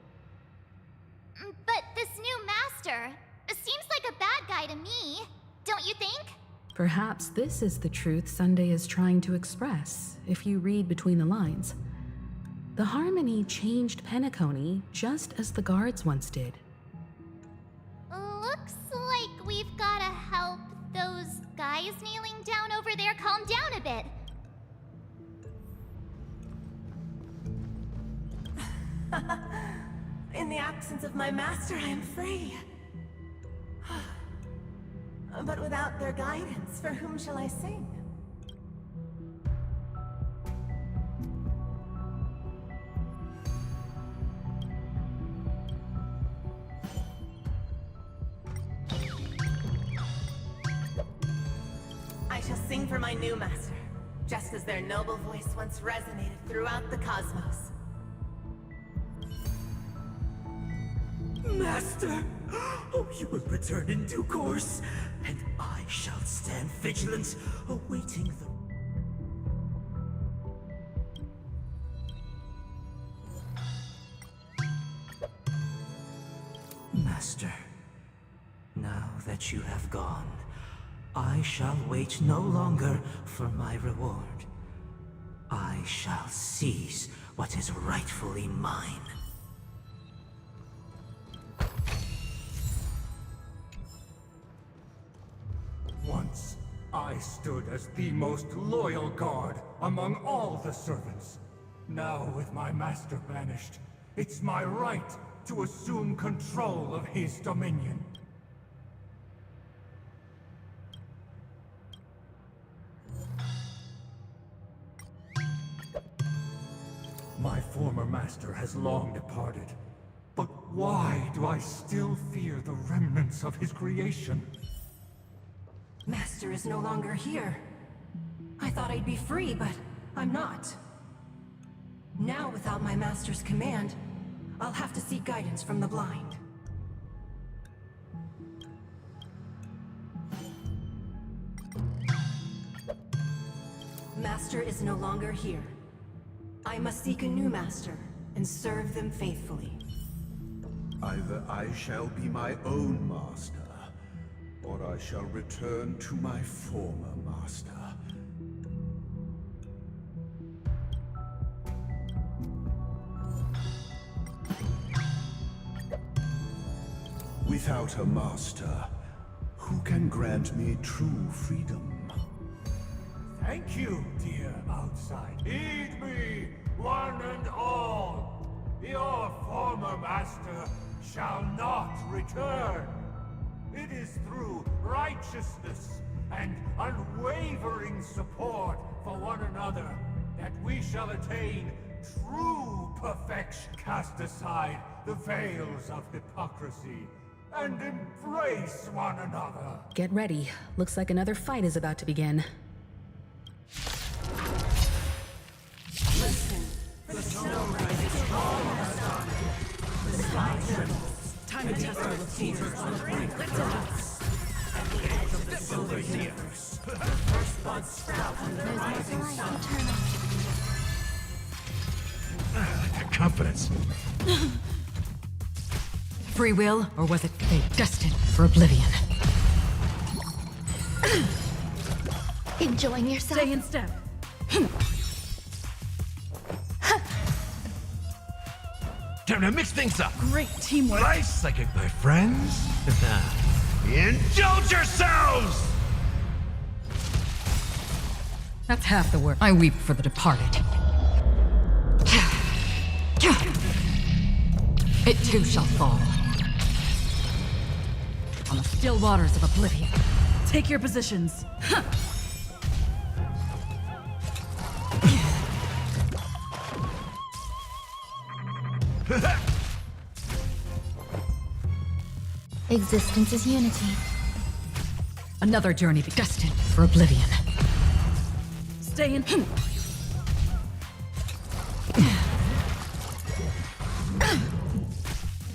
But this new master seems like a bad guy to me, don't you think? Perhaps this is the truth Sunday is trying to express, if you read between the lines. The Harmony changed Penacony just as the guards once did. Looks like we've gotta help those guys kneeling down over there calm down a bit. In the absence of my master, I am free. But without their guidance, for whom shall I sing? I shall sing for my new master, just as their noble voice once resonated throughout the cosmos. Master! Oh, you will return in due course, and I shall stand vigilant, awaiting the... Master, now that you have gone, I shall wait no longer for my reward. I shall seize what is rightfully mine. Once, I stood as the most loyal guard among all the servants. Now, with my master banished, it's my right to assume control of his dominion. My former master has long departed, but why do I still fear the remnants of his creation? Master is no longer here. I thought I'd be free, but I'm not. Now, without my master's command, I'll have to seek guidance from the blind. Master is no longer here. I must seek a new master and serve them faithfully. Either I shall be my own master, or I shall return to my former master. Without a master, who can grant me true freedom? Thank you, dear outside. Heed me, one and all. Your former master shall not return. It is through righteousness and unwavering support for one another that we shall attain true perfection. Cast aside the veils of hypocrisy and embrace one another. Get ready. Looks like another fight is about to begin. Listen, the snow rises almost on. The sky trembles. Time to test our tears on the brink. Let's go. At the edge of the silver universe, the first buds sprout from the rising sun. That confidence. Free will, or was it fate destined for oblivion? Enjoying yourself? Stay in step. Time to mix things up. Great teamwork. Right, psychic, my friends. Indulge yourselves! That's half the work. I weep for the departed. It too shall fall. On the still waters of oblivion. Take your positions. Existence is unity. Another journey destined for oblivion. Stay in.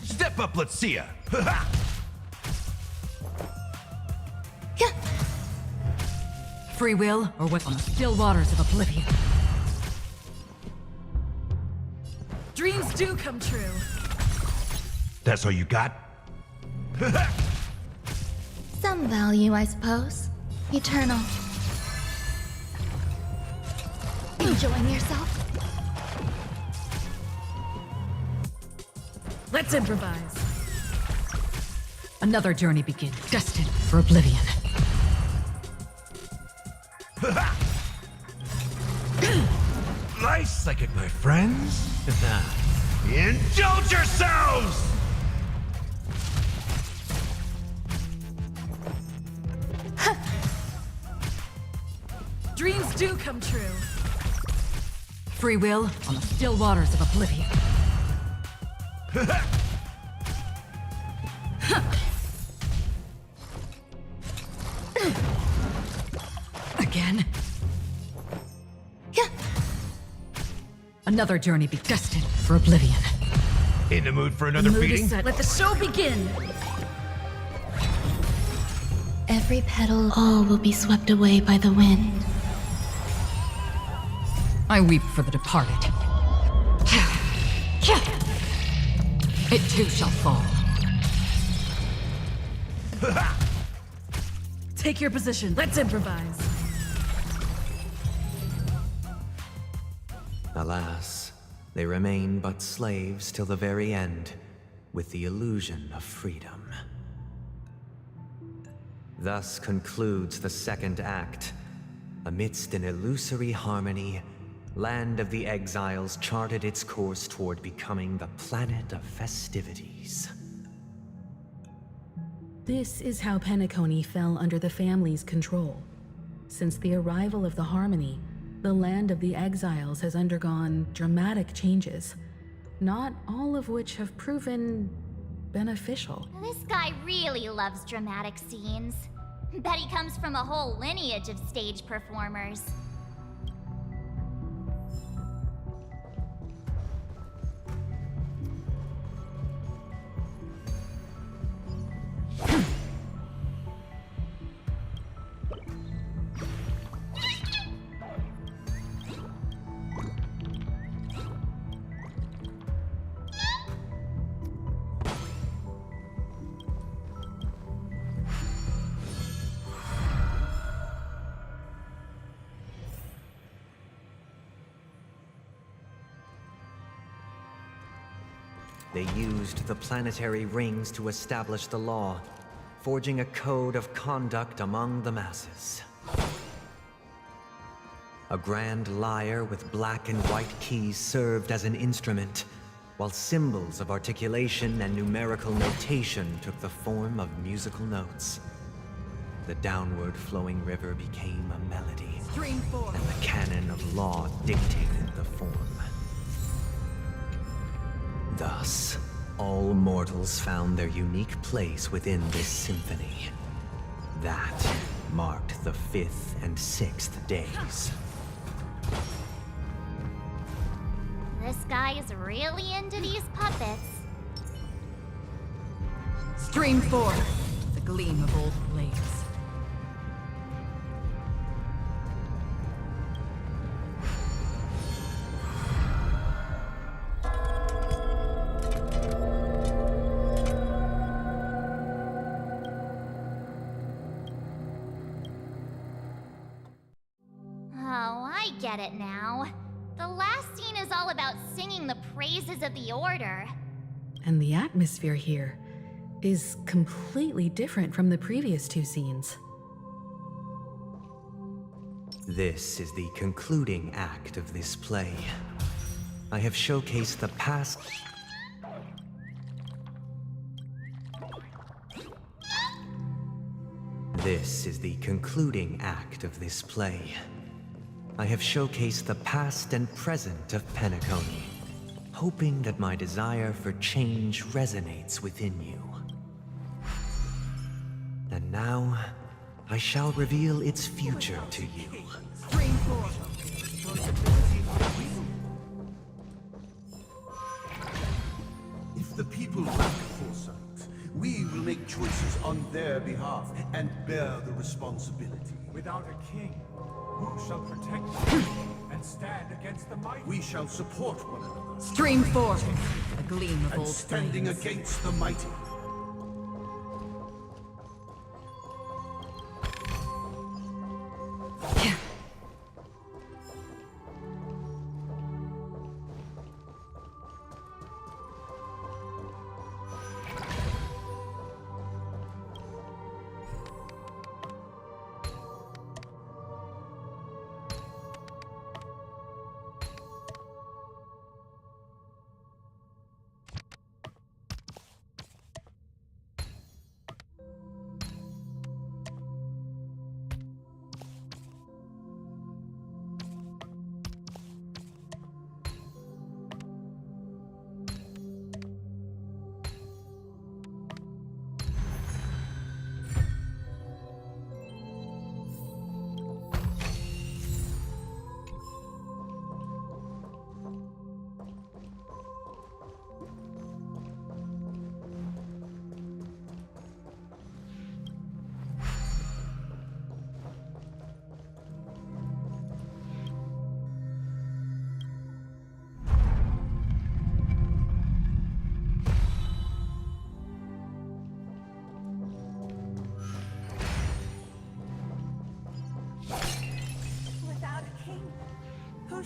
Step up, let's see ya. Free will, or what? On the still waters of oblivion. Dreams do come true. That's all you got? Some value, I suppose. Eternal. Enjoying yourself? Let's improvise. Another journey begins, destined for oblivion. Nice, psychic, my friends. Indulge yourselves! Dreams do come true. Free will on the still waters of oblivion. Again? Another journey be destined for oblivion. In the mood for another The mood is beating? set. Let the show begin! Every petal, all will be swept away by the wind. I weep for the departed. It too shall fall. Take your position. Let's improvise. Alas, they remain but slaves till the very end, with the illusion of freedom. Thus concludes the second act. Amidst an illusory harmony, Land of the Exiles charted its course toward becoming the planet of festivities. This is how Penacony fell under the family's control. Since the arrival of the Harmony, the Land of the Exiles has undergone dramatic changes, not all of which have proven beneficial. This guy really loves dramatic scenes. Bet he comes from a whole lineage of stage performers. They used the planetary rings to establish the law, forging a code of conduct among the masses. A grand lyre with black and white keys served as an instrument, while symbols of articulation and numerical notation took the form of musical notes. The downward flowing river became a melody, and the canon of law dictated the form. Thus, all mortals found their unique place within this symphony. That marked the 5th and 6th days. This guy is really into these puppets. Stream forth, the gleam of old blades. Oh, I get it now. The last scene is all about singing the praises of the Order. And the atmosphere here is completely different from the previous two scenes. This is the concluding act of this play. I have showcased the past. This is the concluding act of this play. I have showcased the past and present of Penacony, hoping that my desire for change resonates within you. And now, I shall reveal its future to you. If the people lack foresight, we will make choices on their behalf and bear the responsibility. Without a king, who shall protect the weak and stand against the mighty? We shall support one another. Stream forth, the gleam of And old standing blades. against the mighty.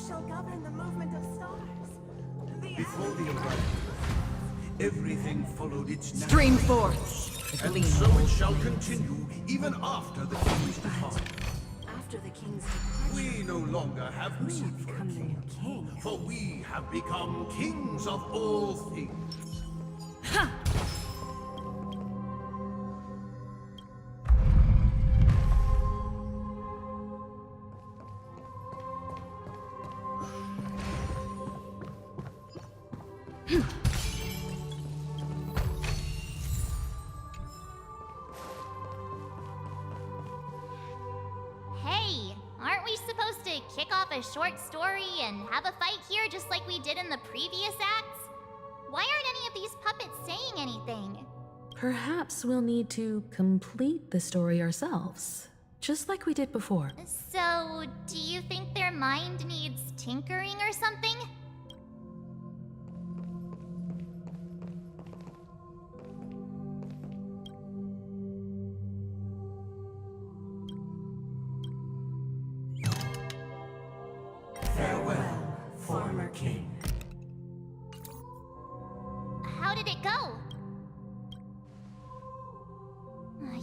shall govern the movement of stars? Before the arrival, everything followed its natural Stream course. forth the And gleam. so it shall continue even after the king's departure. After the king's departure, We no longer have need for a become the king, new king. for we have become kings of all things. Hey, aren't we supposed to kick off a short story and have a fight here just like we did in the previous acts? Why aren't any of these puppets saying anything? Perhaps we'll need to complete the story ourselves, just like we did before. So, do you think their mind needs tinkering or something? Farewell, former king. How did it go?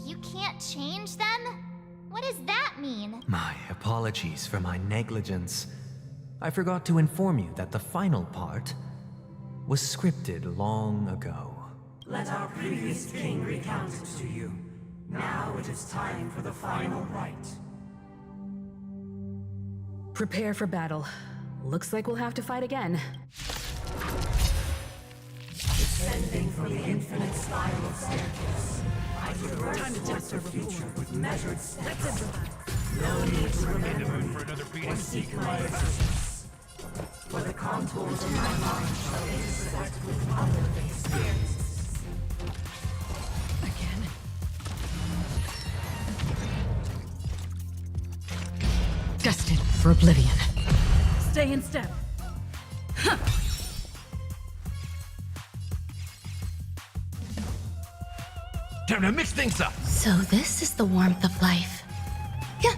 You can't change them? What does that mean? My apologies for my negligence. I forgot to inform you that the final part was scripted long ago. Let our previous king recount it to you. Now it is time for the final rite. Prepare for battle. Looks like we'll have to fight again. Descending from the infinite spiral staircase, I traverse towards the future with measured steps. No need to remember me or seek my assistance. For the contours of my mind shall intersect with other experiences. Destined for oblivion. Stay in step. Time to mix things up. So this is the warmth of life. Yeah.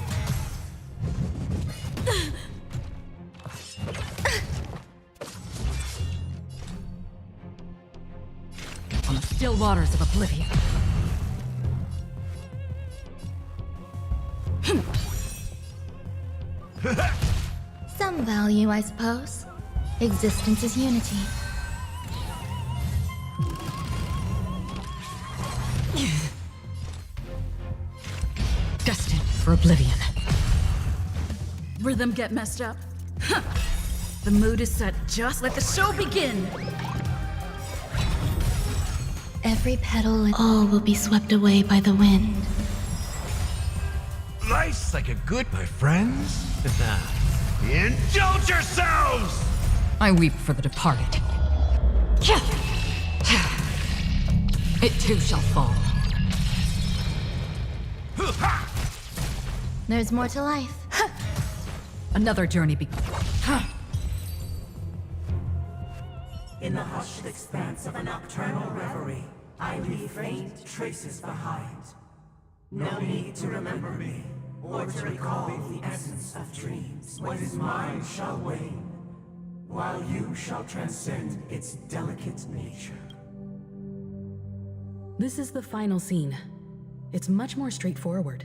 On the still waters of oblivion. Some value, I suppose. Existence is unity. Destined for oblivion. Rhythm get messed up? Huh. The mood is set. Just let the show begin. Every petal and all will be swept away by the wind. Life's like a good, my friends. Indulge yourselves! I weep for the departed. It too shall fall. There's more to life. Another journey begins. In the hushed expanse of a nocturnal reverie, I leave faint traces behind. No need to remember me, or to recall the essence of dreams. What is mine shall wane, while you shall transcend its delicate nature. This is the final scene. It's much more straightforward.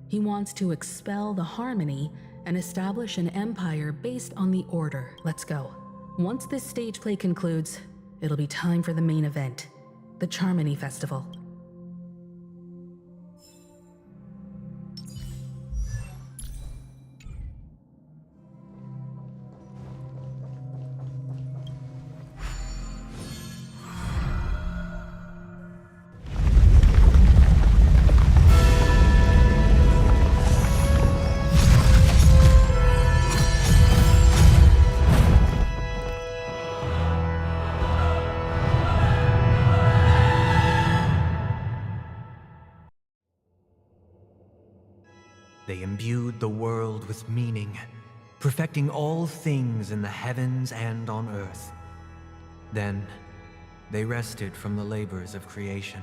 He wants to expel the harmony and establish an empire based on the order. Let's go. Once this stage play concludes, it'll be time for the main event, the Charmony Festival. They imbued the world with meaning, perfecting all things in the heavens and on earth. Then, they rested from the labors of creation.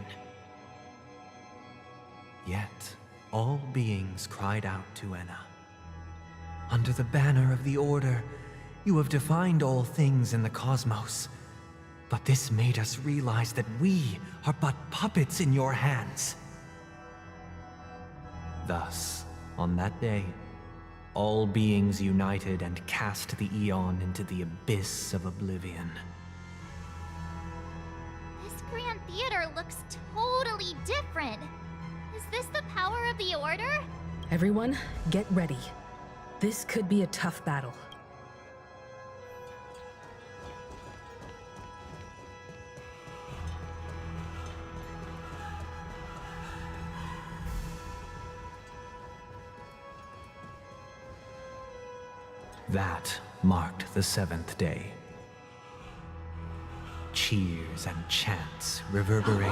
Yet, all beings cried out to Enna. Under the banner of the Order, You have defined all things in the cosmos. But this made us realize that we are but puppets in your hands. Thus, on that day, all beings united and cast the Eon into the abyss of oblivion. This Grand Theater looks totally different. Is this the power of the Order? Everyone, get ready. This could be a tough battle. That marked the 7th day. Cheers and chants reverberated in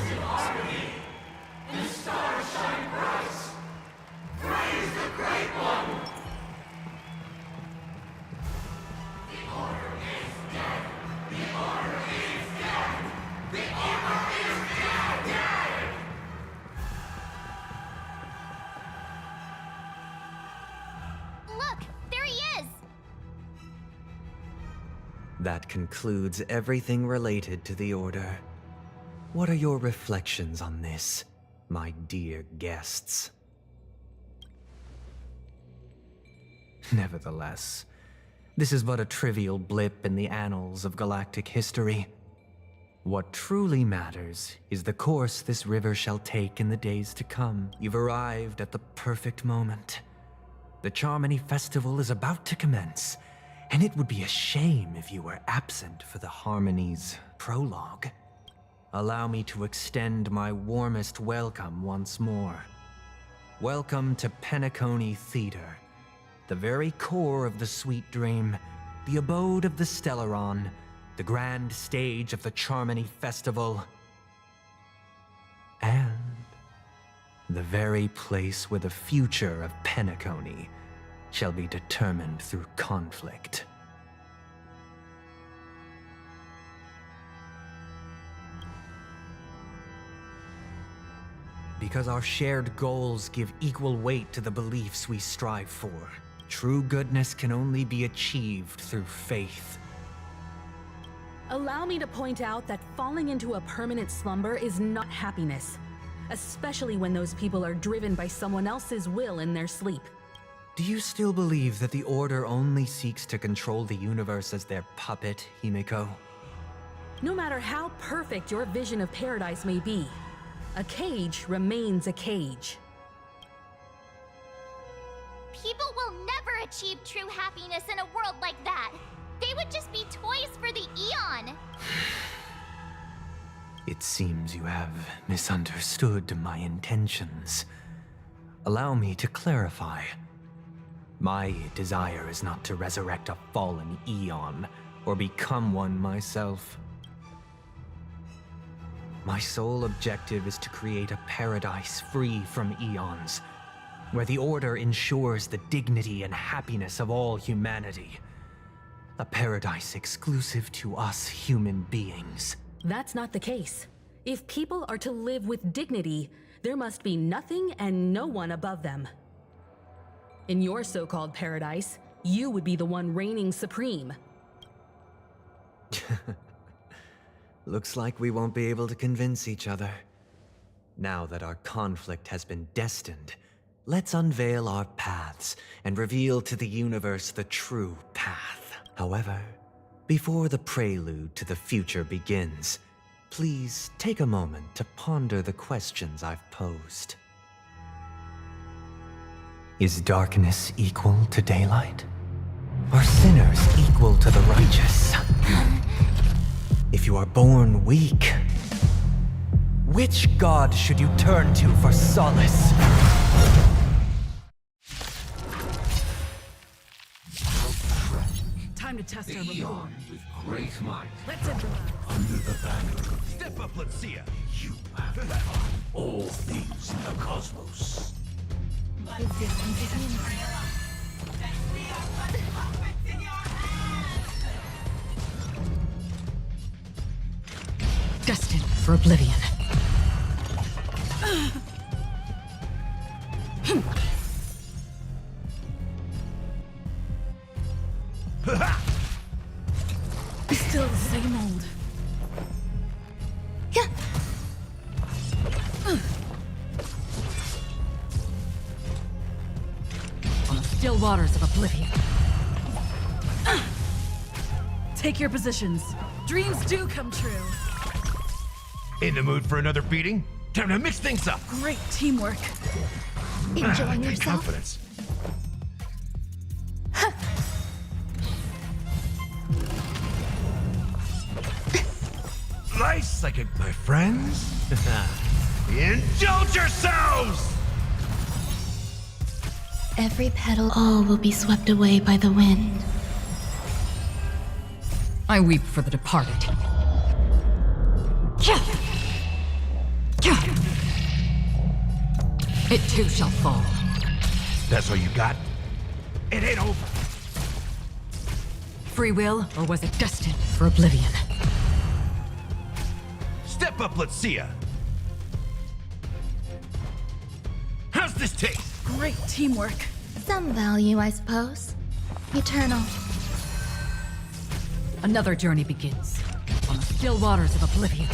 the air. The stars shine bright. Praise the Great One. The Order is dead. The Order is dead. The Order is dead. Look, there he is. That concludes everything related to the Order. What are your reflections on this, my dear guests? Nevertheless, this is but a trivial blip in the annals of galactic history. What truly matters is the course this river shall take in the days to come. You've arrived at the perfect moment. The Charmony Festival is about to commence, and it would be a shame if you were absent for the Harmony's prologue. Allow me to extend my warmest welcome once more. Welcome to Penacony Theater, the very core of the Sweet Dream, the abode of the Stellaron, the grand stage of the Charmony Festival, and the very place where the future of Penacony shall be determined through conflict. Because our shared goals give equal weight to the beliefs we strive for. True goodness can only be achieved through faith. Allow me to point out that falling into a permanent slumber is not happiness, especially when those people are driven by someone else's will in their sleep. Do you still believe that the Order only seeks to control the universe as their puppet, Himiko? No matter how perfect your vision of paradise may be, a cage remains a cage. People will never achieve true happiness in a world like that. They would just be toys for the Eon. It seems you have misunderstood my intentions. Allow me to clarify. My desire is not to resurrect a fallen Eon, or become one myself. My sole objective is to create a paradise free from Eons, where the Order ensures the dignity and happiness of all humanity. A paradise exclusive to us human beings. That's not the case. If people are to live with dignity, there must be nothing and no one above them. In your so-called paradise, you would be the one reigning supreme. Looks like we won't be able to convince each other. Now that our conflict has been destined, let's unveil our paths and reveal to the universe the true path. However, before the prelude to the future begins, please take a moment to ponder the questions I've posed. Is darkness equal to daylight? Are sinners equal to the righteous? If you are born weak, which god should you turn to for solace? Time to test our rapport. With great might. Let's improvise. Under the banner. Step up, let's see ya. You have defined all things in the cosmos. Destined for oblivion. Ha! waters of oblivion. Take your positions. Dreams do come true. In the mood for another beating? Time to mix things up. Great teamwork. Enjoying Good yourself? confidence. Nice, like my friends. Indulge yourselves! Every petal, all will be swept away by the wind. I weep for the departed. It too shall fall. That's all you got? It ain't over. Free will, or was it destined for oblivion? Step up, let's see ya. How's this taste? Great teamwork. Some value, I suppose. Eternal. Another journey begins on the still waters of oblivion.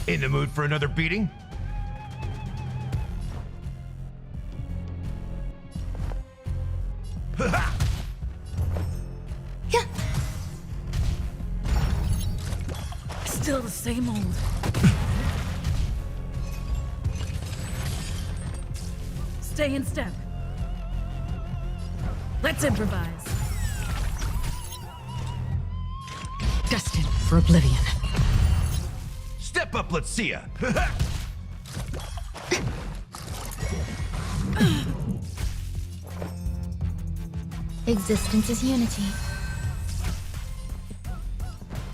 In the mood for another beating? Still the same old. Stay in step. Let's improvise. Destined for oblivion. Step up, let's see ya. Existence is unity.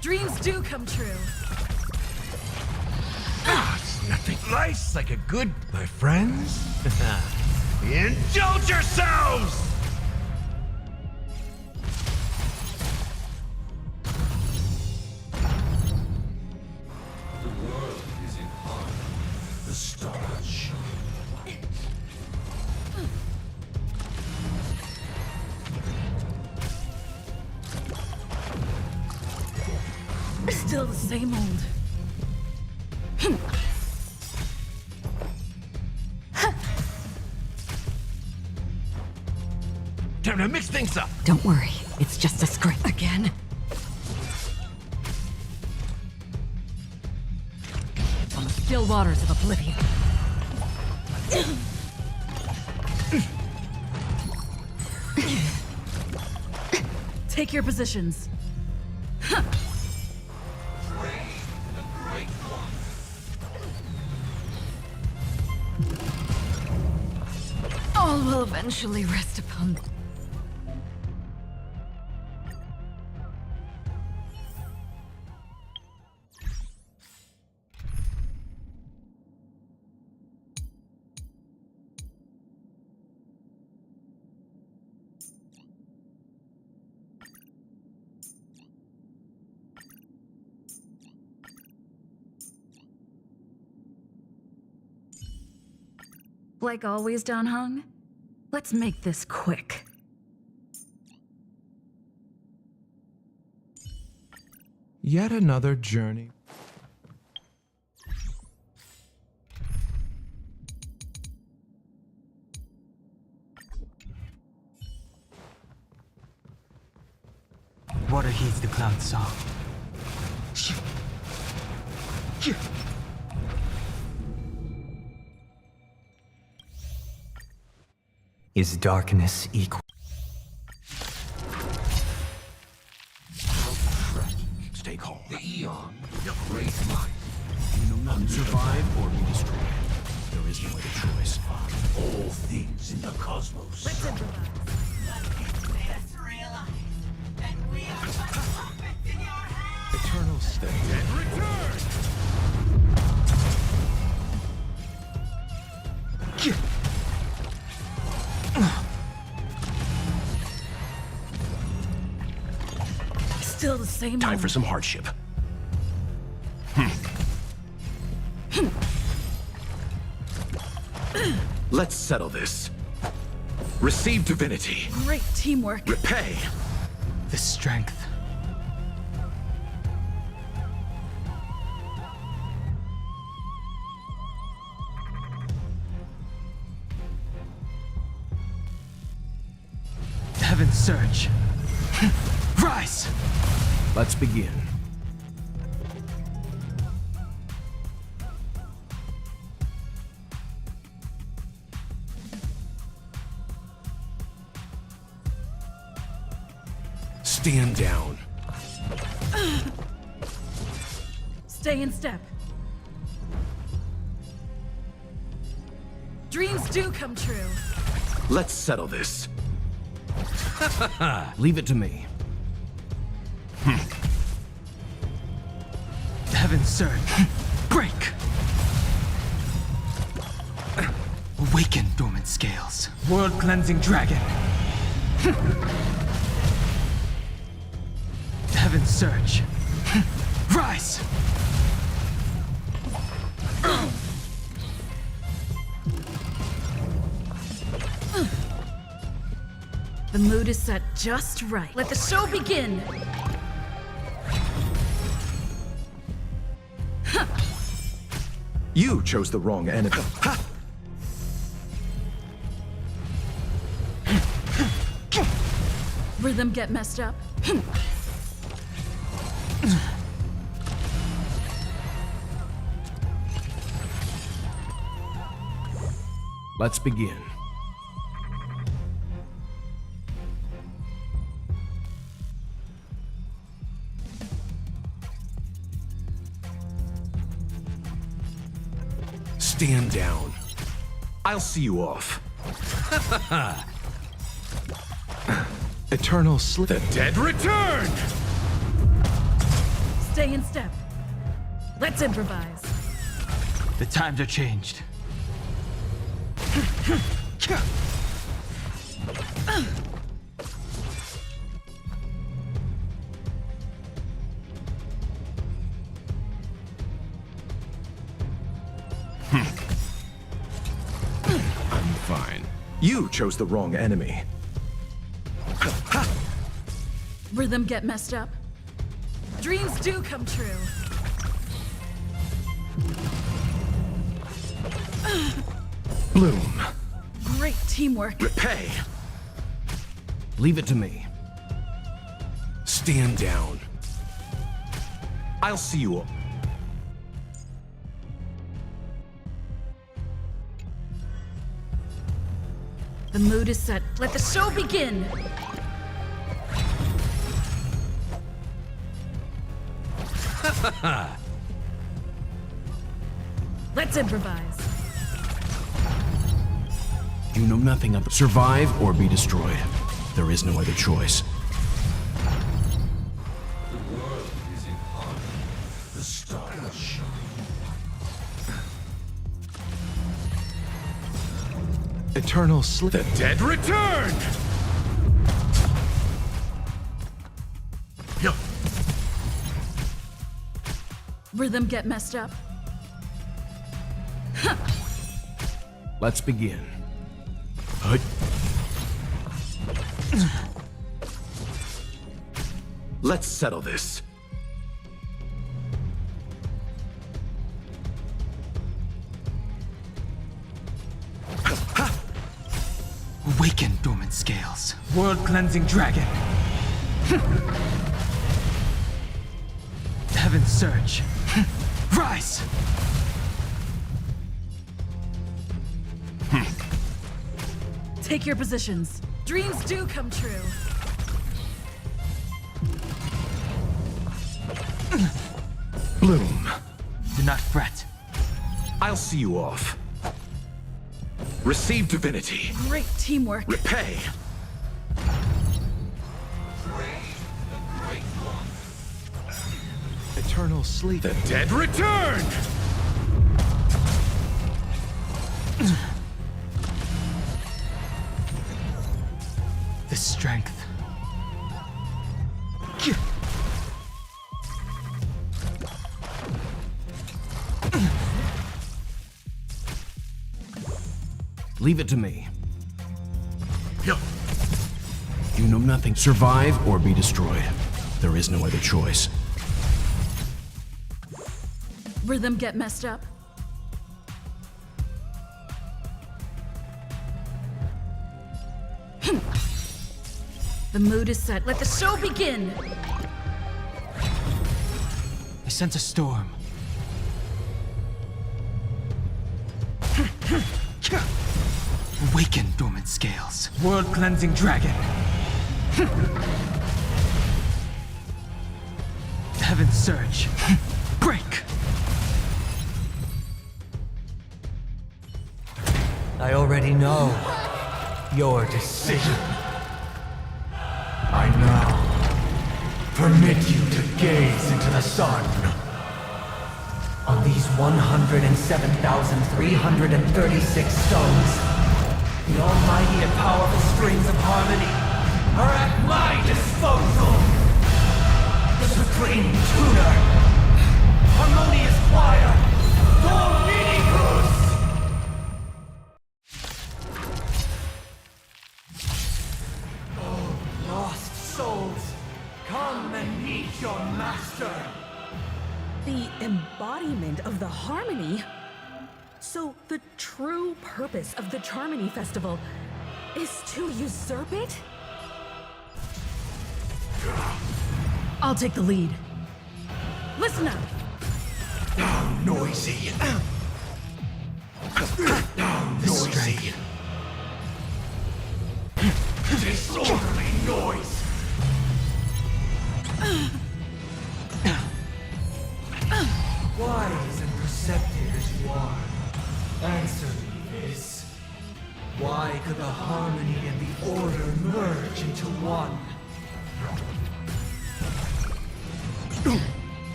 Dreams do come true. It's nothing. Life's like a good, my friends. Indulge yourselves! The world is in harm. The stars show. Still the same old. Time to mix things up. Don't worry, it's just a script. Again? On the still waters of oblivion. Take your positions. All will eventually rest upon. Like always, Don Hung? Let's make this quick. Yet another journey. Water heeds the cloud song. Is darkness equal? Stay calm. The Eon, the great light. None survive or be destroyed. There is no other choice. All things in the cosmos. Let's improvise. Eternal stay. And return! Still the same. Time for some hardship. Let's settle this. Receive divinity. Great teamwork. Repay. The strength. Heaven's surge. Rise! Let's begin. Stand down. Stay in step. Dreams do come true. Let's settle this. Leave it to me. Heaven's surge. Break! Awaken, dormant scales. World-cleansing dragon. Heaven's surge. Rise! The mood is set just right. Let the show begin! You chose the wrong enemy. Rhythm get messed up. Let's begin. Stand down. I'll see you off. Eternal slip. The dead return! Stay in step. Let's improvise. The times are changed. I'm fine. You chose the wrong enemy. Rhythm get messed up. Dreams do come true. Bloom. Great teamwork. Repay. Leave it to me. Stand down. I'll see you all. The mood is set. Let the show begin! Let's improvise. You know nothing of survive or be destroyed. There is no other choice. The world is in harmony. The stars shine. Eternal slip. The dead return! Rhythm get messed up. Let's begin. Let's settle this. Awaken, dormant scales. World-cleansing dragon. Heaven's surge. Rise! Take your positions. Dreams do come true. Bloom. Do not fret. I'll see you off. Receive divinity. Great teamwork. Repay. Eternal sleep. The dead return! The strength. Leave it to me. You know nothing. Survive or be destroyed. There is no other choice. Rhythm get messed up. The mood is set. Let the show begin! I sense a storm. Awaken, dormant scales. World-cleansing dragon. Heaven's surge. Break! I already know your decision. I now permit you to gaze into the sun. On these 107,336 stones, the almighty and powerful strings of harmony are at my disposal. The supreme tuner, harmonious choir, Dominicus! Oh, lost souls, come and meet your master. The embodiment of the harmony? So the true purpose of the Charmony Festival is to usurp it? I'll take the lead. Listen up! How noisy. How noisy. Disorderly noise. Wise and perceptive as you are, answer me this. Why could the harmony and the order merge into one?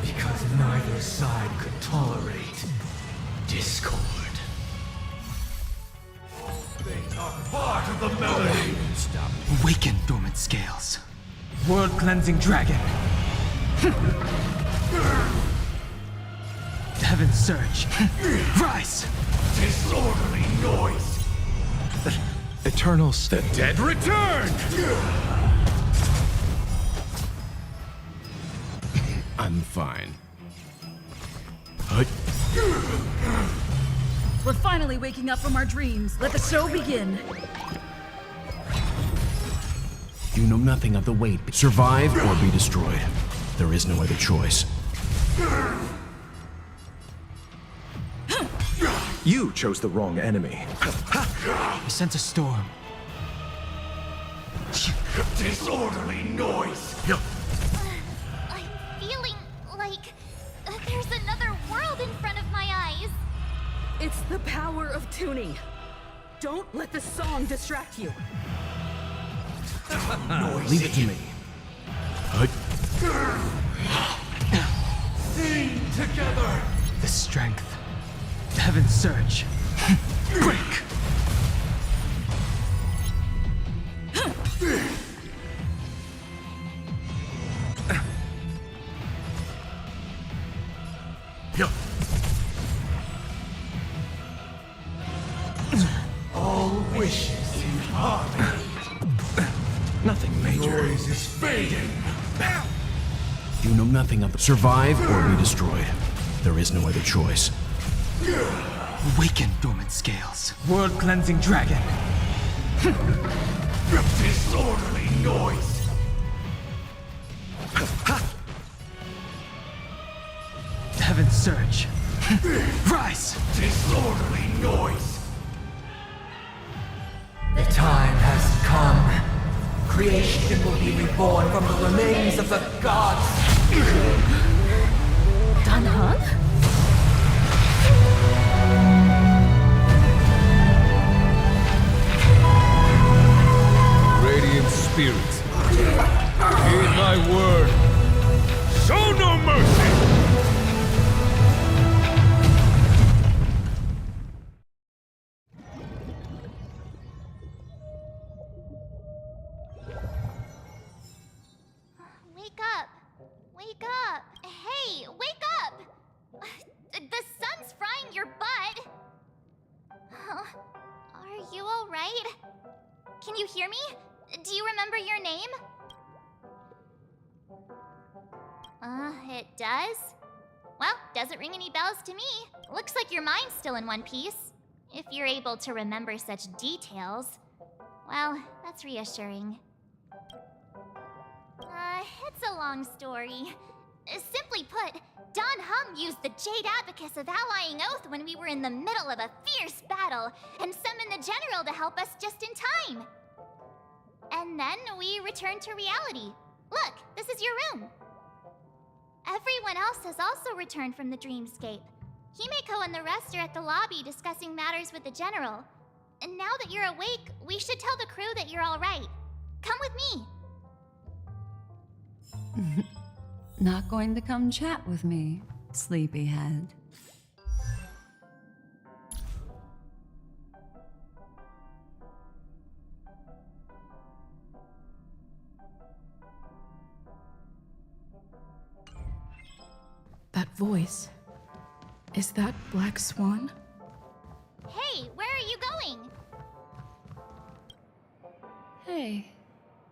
Because neither side could tolerate discord. Things are part of the melody. Stop. Awaken, dormant scales. World-cleansing dragon. Heaven's surge. Rise! Disorderly noise. Eternal The dead return! I'm fine. We're finally waking up from our dreams. Let the show begin. You know nothing of the weight. Survive or be destroyed. There is no other choice. You chose the wrong enemy. I sense a storm. Disorderly noise. I'm feeling like there's another world in front of my eyes. It's the power of tuning. Don't let the song distract you. Leave it to me. Sing together. The strength. Heaven's surge. Break! All wishes in harmony. Nothing major. Noise is fading. You know nothing of the survive or be destroyed. There is no other choice. Awaken, dormant scales. World-cleansing dragon. Disorderly noise. Heaven's surge. Rise! Disorderly noise. The time has come. Creation will be reborn from the remains of the gods. Dan Heng? Radiant spirits, heed my word. Show no mercy! Wake up! Wake up! Hey, wake up! The sun's frying your butt! Are you alright? Can you hear me? Do you remember your name? It does? Well, doesn't ring any bells to me. Looks like your mind's still in one piece. If you're able to remember such details, well, that's reassuring. It's a long story. Simply put, Don Hung used the Jade Abacus of Allying Oath when we were in the middle of a fierce battle and summoned the General to help us just in time. And then we returned to reality. Look, this is your room. Everyone else has also returned from the dreamscape. Himeko and the rest are at the lobby discussing matters with the General. And now that you're awake, we should tell the crew that you're all right. Come with me. Not going to come chat with me, sleepyhead. That voice. Is that Black Swan? Hey, where are you going? Hey,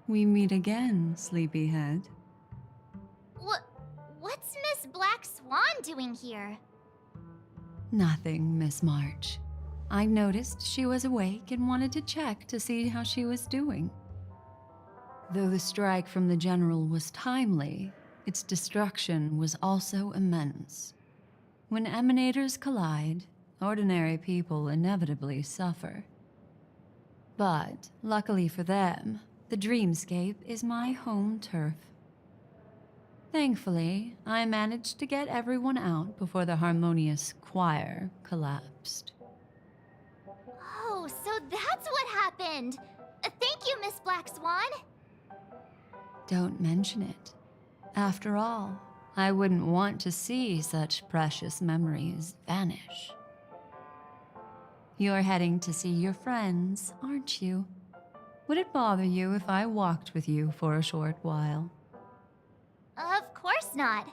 we meet again, sleepyhead. What's Miss Black Swan doing here? Nothing, Miss March. I noticed she was awake and wanted to check to see how she was doing. Though the strike from the General was timely, its destruction was also immense. When emanators collide, ordinary people inevitably suffer. But, luckily for them, the dreamscape is my home turf. Thankfully, I managed to get everyone out before the harmonious choir collapsed. Oh, so that's what happened! Thank you, Miss Black Swan! Don't mention it. After all, I wouldn't want to see such precious memories vanish. You're heading to see your friends, aren't you? Would it bother you if I walked with you for a short while? Of course not.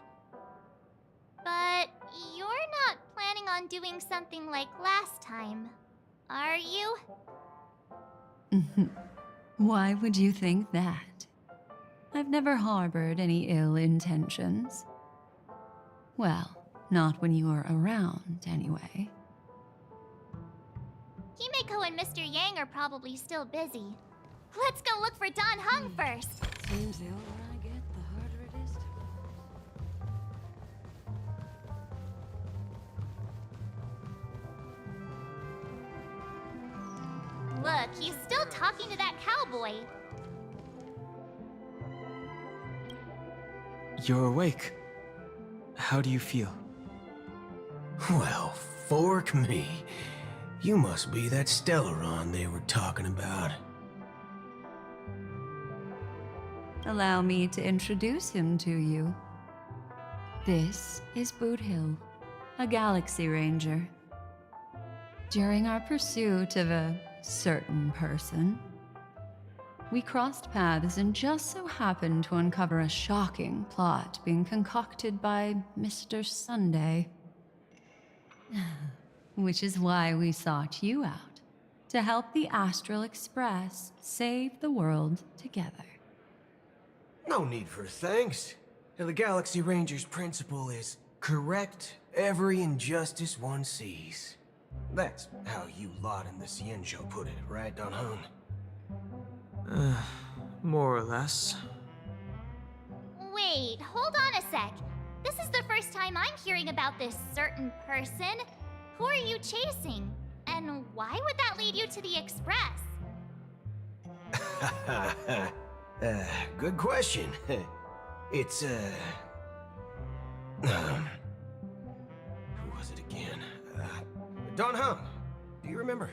But you're not planning on doing something like last time, are you? Why would you think that? I've never harbored any ill intentions. Well, not when you were around, anyway. Himeko and Mr. Yang are probably still busy. Let's go look for Don Hung first. Seems the older I get, the harder it is to... Look, he's still talking to that cowboy. You're awake. How do you feel? Well, fork me. You must be that Stellaron they were talking about. Allow me to introduce him to you. This is Boot Hill, a Galaxy Ranger. During our pursuit of a certain person, we crossed paths and just so happened to uncover a shocking plot being concocted by Mr. Sunday. Which is why we sought you out, to help the Astral Express save the world together. No need for thanks. The Galaxy Ranger's principle is correct every injustice one sees. That's how you lot in the Cienjo put it, right, Don Hung? More or less. Wait, hold on a sec. This is the first time I'm hearing about this certain person. Who are you chasing? And why would that lead you to the Express? Good question. It's, who was it again? Don Hung. Do you remember?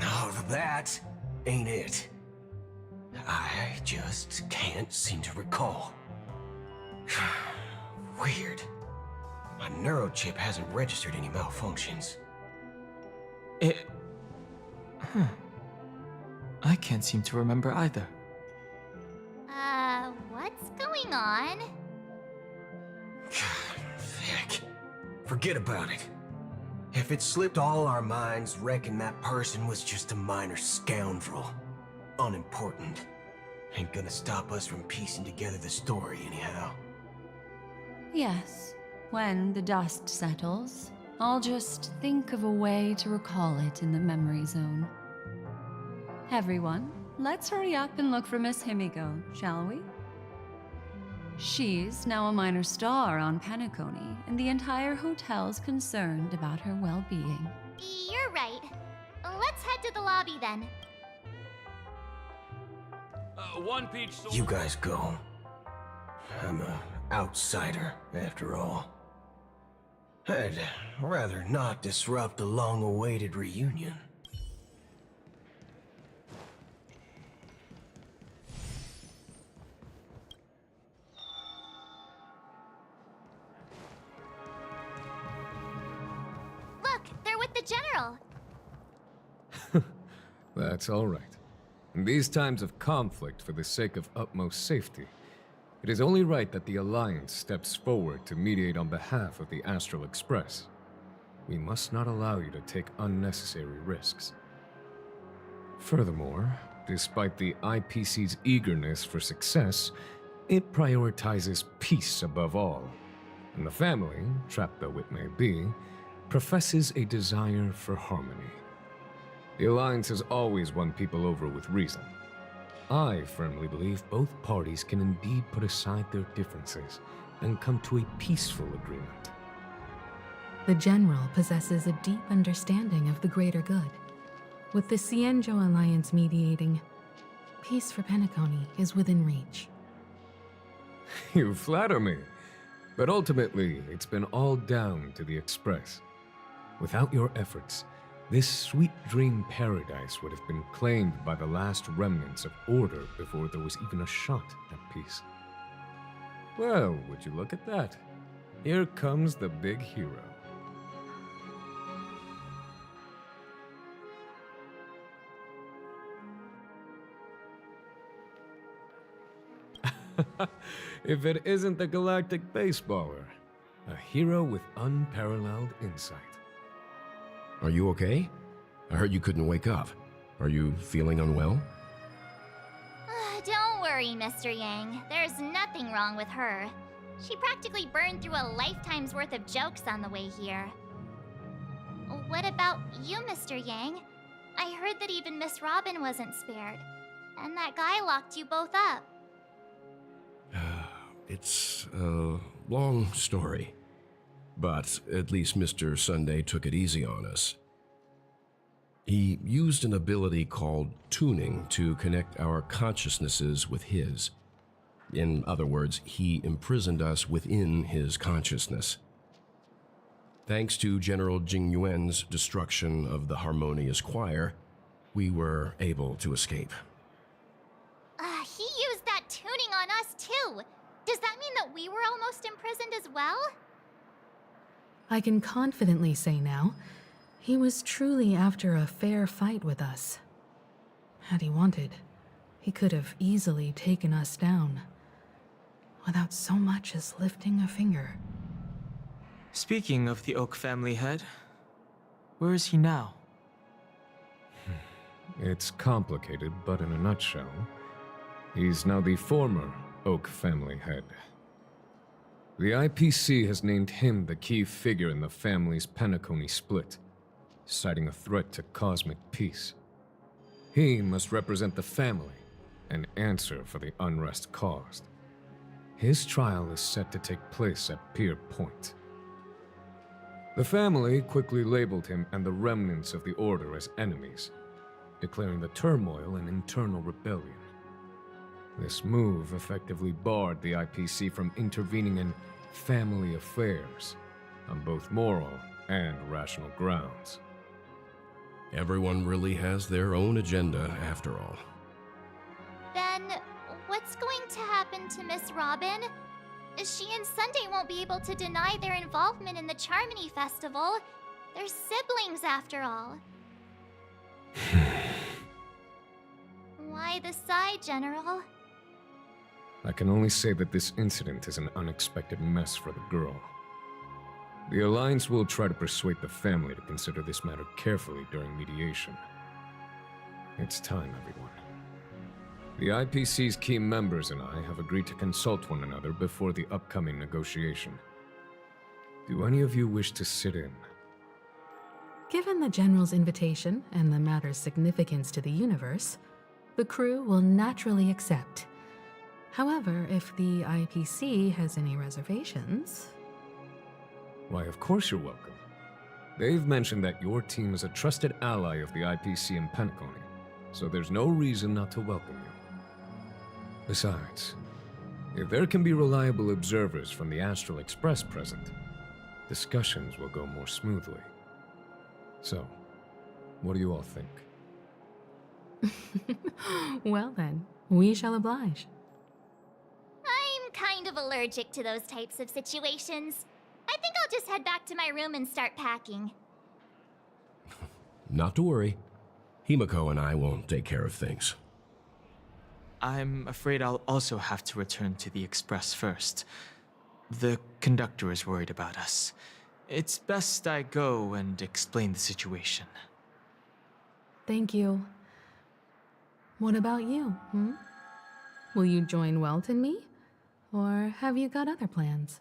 No, that ain't it. I just can't seem to recall. Weird. My neurochip hasn't registered any malfunctions. I can't seem to remember either. What's going on? Heck. Forget about it. If it slipped all our minds, reckon that person was just a minor scoundrel. Unimportant. Ain't gonna stop us from piecing together the story anyhow. Yes, when the dust settles, I'll just think of a way to recall it in the memory zone. Everyone, let's hurry up and look for Miss Himiko, shall we? She's now a minor star on Penacony, and the entire hotel's concerned about her well-being. You're right. Let's head to the lobby then. One peach soda. You guys go. I'm an outsider, after all. I'd rather not disrupt the long-awaited reunion. Look, they're with the General. That's all right. In these times of conflict for the sake of utmost safety, it is only right that the Alliance steps forward to mediate on behalf of the Astral Express. We must not allow you to take unnecessary risks. Furthermore, despite the IPC's eagerness for success, it prioritizes peace above all, and the family, trapped though it may be, professes a desire for harmony. The Alliance has always won people over with reason. I firmly believe both parties can indeed put aside their differences and come to a peaceful agreement. The General possesses a deep understanding of the greater good. With the Cienjo Alliance mediating, peace for Penacony is within reach. You flatter me, but ultimately it's been all down to the Express. Without your efforts, this sweet dream paradise would have been claimed by the last remnants of order before there was even a shot at peace. Well, would you look at that? Here comes the big hero. If it isn't the galactic baseballer, a hero with unparalleled insight. Are you okay? I heard you couldn't wake up. Are you feeling unwell? Don't worry, Mr. Yang. There's nothing wrong with her. She practically burned through a lifetime's worth of jokes on the way here. What about you, Mr. Yang? I heard that even Miss Robin wasn't spared. And that guy locked you both up. It's a long story. But at least Mr. Sunday took it easy on us. He used an ability called tuning to connect our consciousnesses with his. In other words, he imprisoned us within his consciousness. Thanks to General Jing Yuan's destruction of the Harmonious Choir, we were able to escape. He used that tuning on us too. Does that mean that we were almost imprisoned as well? I can confidently say now, he was truly after a fair fight with us. Had he wanted, he could have easily taken us down, without so much as lifting a finger. Speaking of the Oak family head, where is he now? It's complicated, but in a nutshell, he's now the former Oak family head. The IPC has named him the key figure in the family's Penacony split, citing a threat to cosmic peace. He must represent the family and answer for the unrest caused. His trial is set to take place at Pier Point. The family quickly labeled him and the remnants of the Order as enemies, declaring the turmoil an internal rebellion. This move effectively barred the IPC from intervening in family affairs on both moral and rational grounds. Everyone really has their own agenda, after all. Then, what's going to happen to Miss Robin? She and Sunday won't be able to deny their involvement in the Charmony Festival. They're siblings, after all. Why the sigh, General? I can only say that this incident is an unexpected mess for the girl. The Alliance will try to persuade the family to consider this matter carefully during mediation. It's time, everyone. The IPC's key members and I have agreed to consult one another before the upcoming negotiation. Do any of you wish to sit in Given the General's invitation and the matter's significance to the universe, the crew will naturally accept. However, if the IPC has any reservations... Why, of course you're welcome. They've mentioned that your team is a trusted ally of the IPC in Penacony, so there's no reason not to welcome you. Besides, if there can be reliable observers from the Astral Express present, discussions will go more smoothly. So, what do you all think? Well then, we shall oblige. I'm kind of allergic to those types of situations. I think I'll just head back to my room and start packing. Not to worry. Himiko and I will take care of things. I'm afraid I'll also have to return to the Express first. The conductor is worried about us. It's best I go and explain the situation. Thank you. What about you, Will you join Welt and me? Or have you got other plans?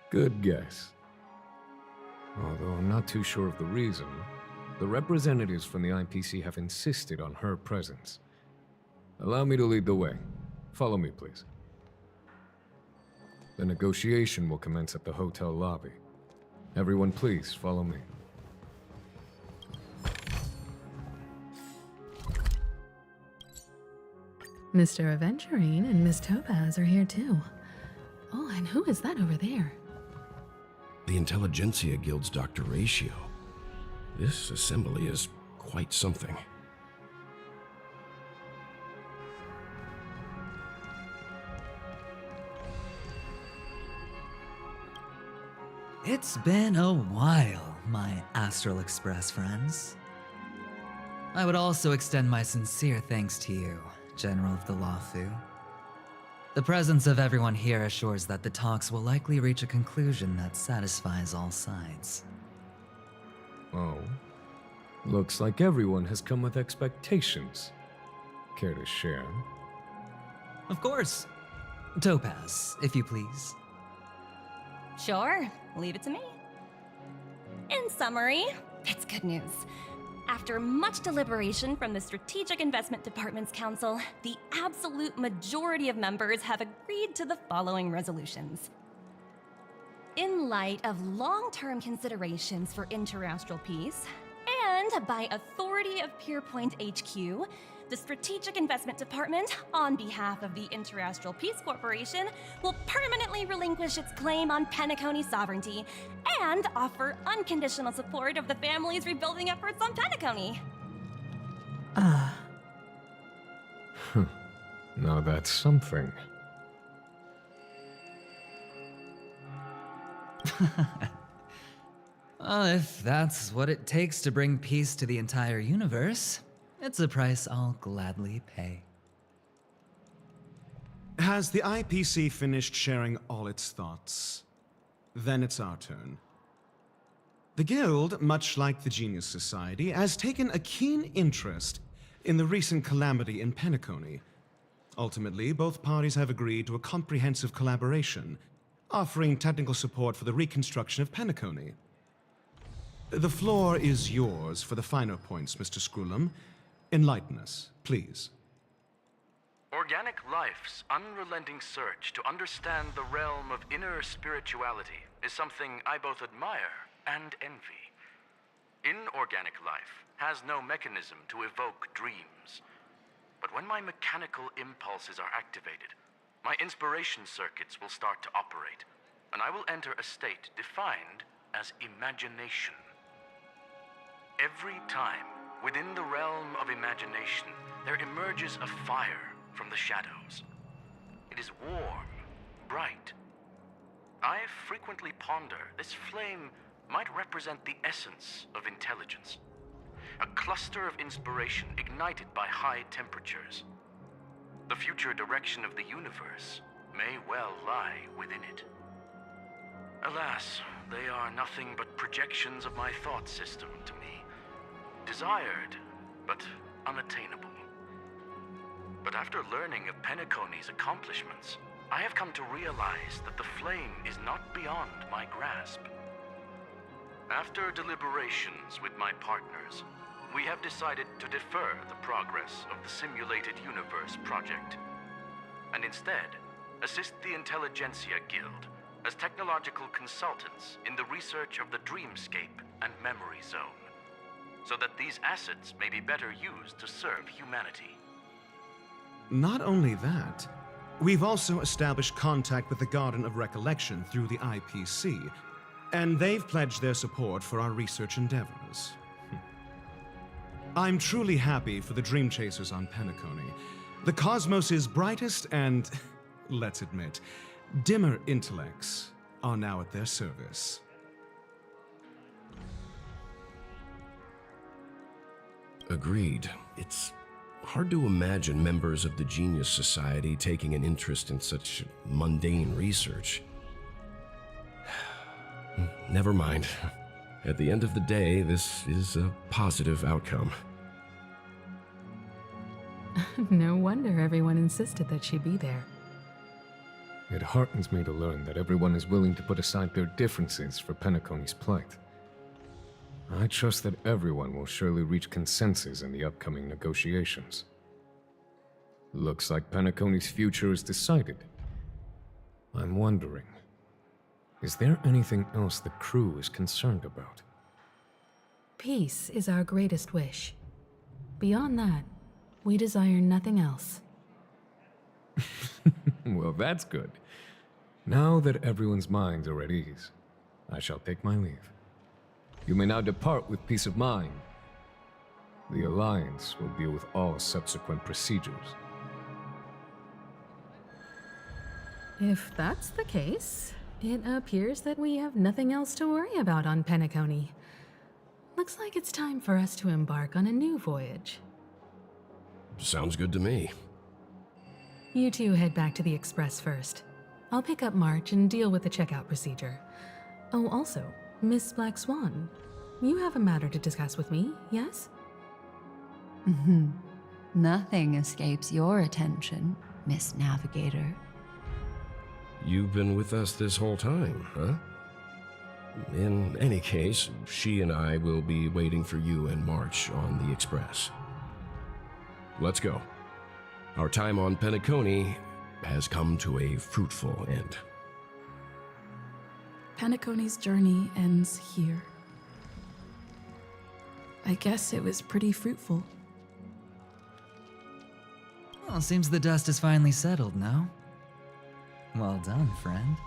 Good guess. Although I'm not too sure of the reason, the representatives from the IPC have insisted on her presence. Allow me to lead the way. Follow me, please. The negotiation will commence at the hotel lobby. Everyone, please follow me. Mr. Aventurine and Miss Topaz are here too. Oh, and who is that over there? The Intelligentsia Guild's Dr. Ratio. This assembly is quite something. It's been a while, my Astral Express friends. I would also extend my sincere thanks to you, General of the Lawfu. The presence of everyone here assures that the talks will likely reach a conclusion that satisfies all sides. Oh. Looks like everyone has come with expectations. Care to share? Of course. Topaz, if you please. Sure, leave it to me. In summary, it's good news. After much deliberation from the Strategic Investment Department's Council, the absolute majority of members have agreed to the following resolutions. In light of long-term considerations for interastral peace, and by authority of Pierpoint HQ, the Strategic Investment Department, on behalf of the Interastral Peace Corporation, will permanently relinquish its claim on Penacony sovereignty and offer unconditional support of the family's rebuilding efforts on Penacony. Now that's something. Well, if that's what it takes to bring peace to the entire universe, it's a price I'll gladly pay. Has the IPC finished sharing all its thoughts? Then it's our turn. The Guild, much like the Genius Society, has taken a keen interest in the recent calamity in Penacony. Ultimately, both parties have agreed to a comprehensive collaboration, offering technical support for the reconstruction of Penacony. The floor is yours for the finer points, Mr. Screwlum. Enlighten us, please. Organic life's unrelenting search to understand the realm of inner spirituality is something I both admire and envy. Inorganic life has no mechanism to evoke dreams. But when my mechanical impulses are activated, my inspiration circuits will start to operate, and I will enter a state defined as imagination. Every time, within the realm of imagination, there emerges a fire from the shadows. It is warm, bright. I frequently ponder this flame might represent the essence of intelligence. A cluster of inspiration ignited by high temperatures. The future direction of the universe may well lie within it. Alas, they are nothing but projections of my thought system to me. Desired, but unattainable. But after learning of Penacony's accomplishments, I have come to realize that the flame is not beyond my grasp. After deliberations with my partners, we have decided to defer the progress of the Simulated Universe project, and instead assist the Intelligentsia Guild as technological consultants in the research of the Dreamscape and Memory Zone, so that these assets may be better used to serve humanity. Not only that, we've also established contact with the Garden of Recollection through the IPC, and they've pledged their support for our research endeavors. I'm truly happy for the Dream Chasers on Penacony. The cosmos' brightest and, let's admit, dimmer intellects are now at their service. Agreed. It's hard to imagine members of the Genius Society taking an interest in such mundane research. Never mind. At the end of the day, this is a positive outcome. No wonder everyone insisted that she be there. It heartens me to learn that everyone is willing to put aside their differences for Penacony's plight. I trust that everyone will surely reach consensus in the upcoming negotiations. Looks like Penacony's future is decided. I'm wondering, is there anything else the crew is concerned about? Peace is our greatest wish. Beyond that, we desire nothing else. Well, that's good. Now that everyone's minds are at ease, I shall take my leave. You may now depart with peace of mind. The Alliance will deal with all subsequent procedures. If that's the case, it appears that we have nothing else to worry about on Penacony. Looks like it's time for us to embark on a new voyage. Sounds good to me. You two head back to the Express first. I'll pick up March and deal with the checkout procedure. Oh, also, Miss Black Swan, you have a matter to discuss with me, yes? Nothing escapes your attention, Miss Navigator. You've been with us this whole time, huh? In any case, she and I will be waiting for you and March on the Express. Let's go. Our time on Penacony has come to a fruitful end. Penacony's journey ends here. I guess it was pretty fruitful. Well, seems the dust is finally settled now. Well done, friend.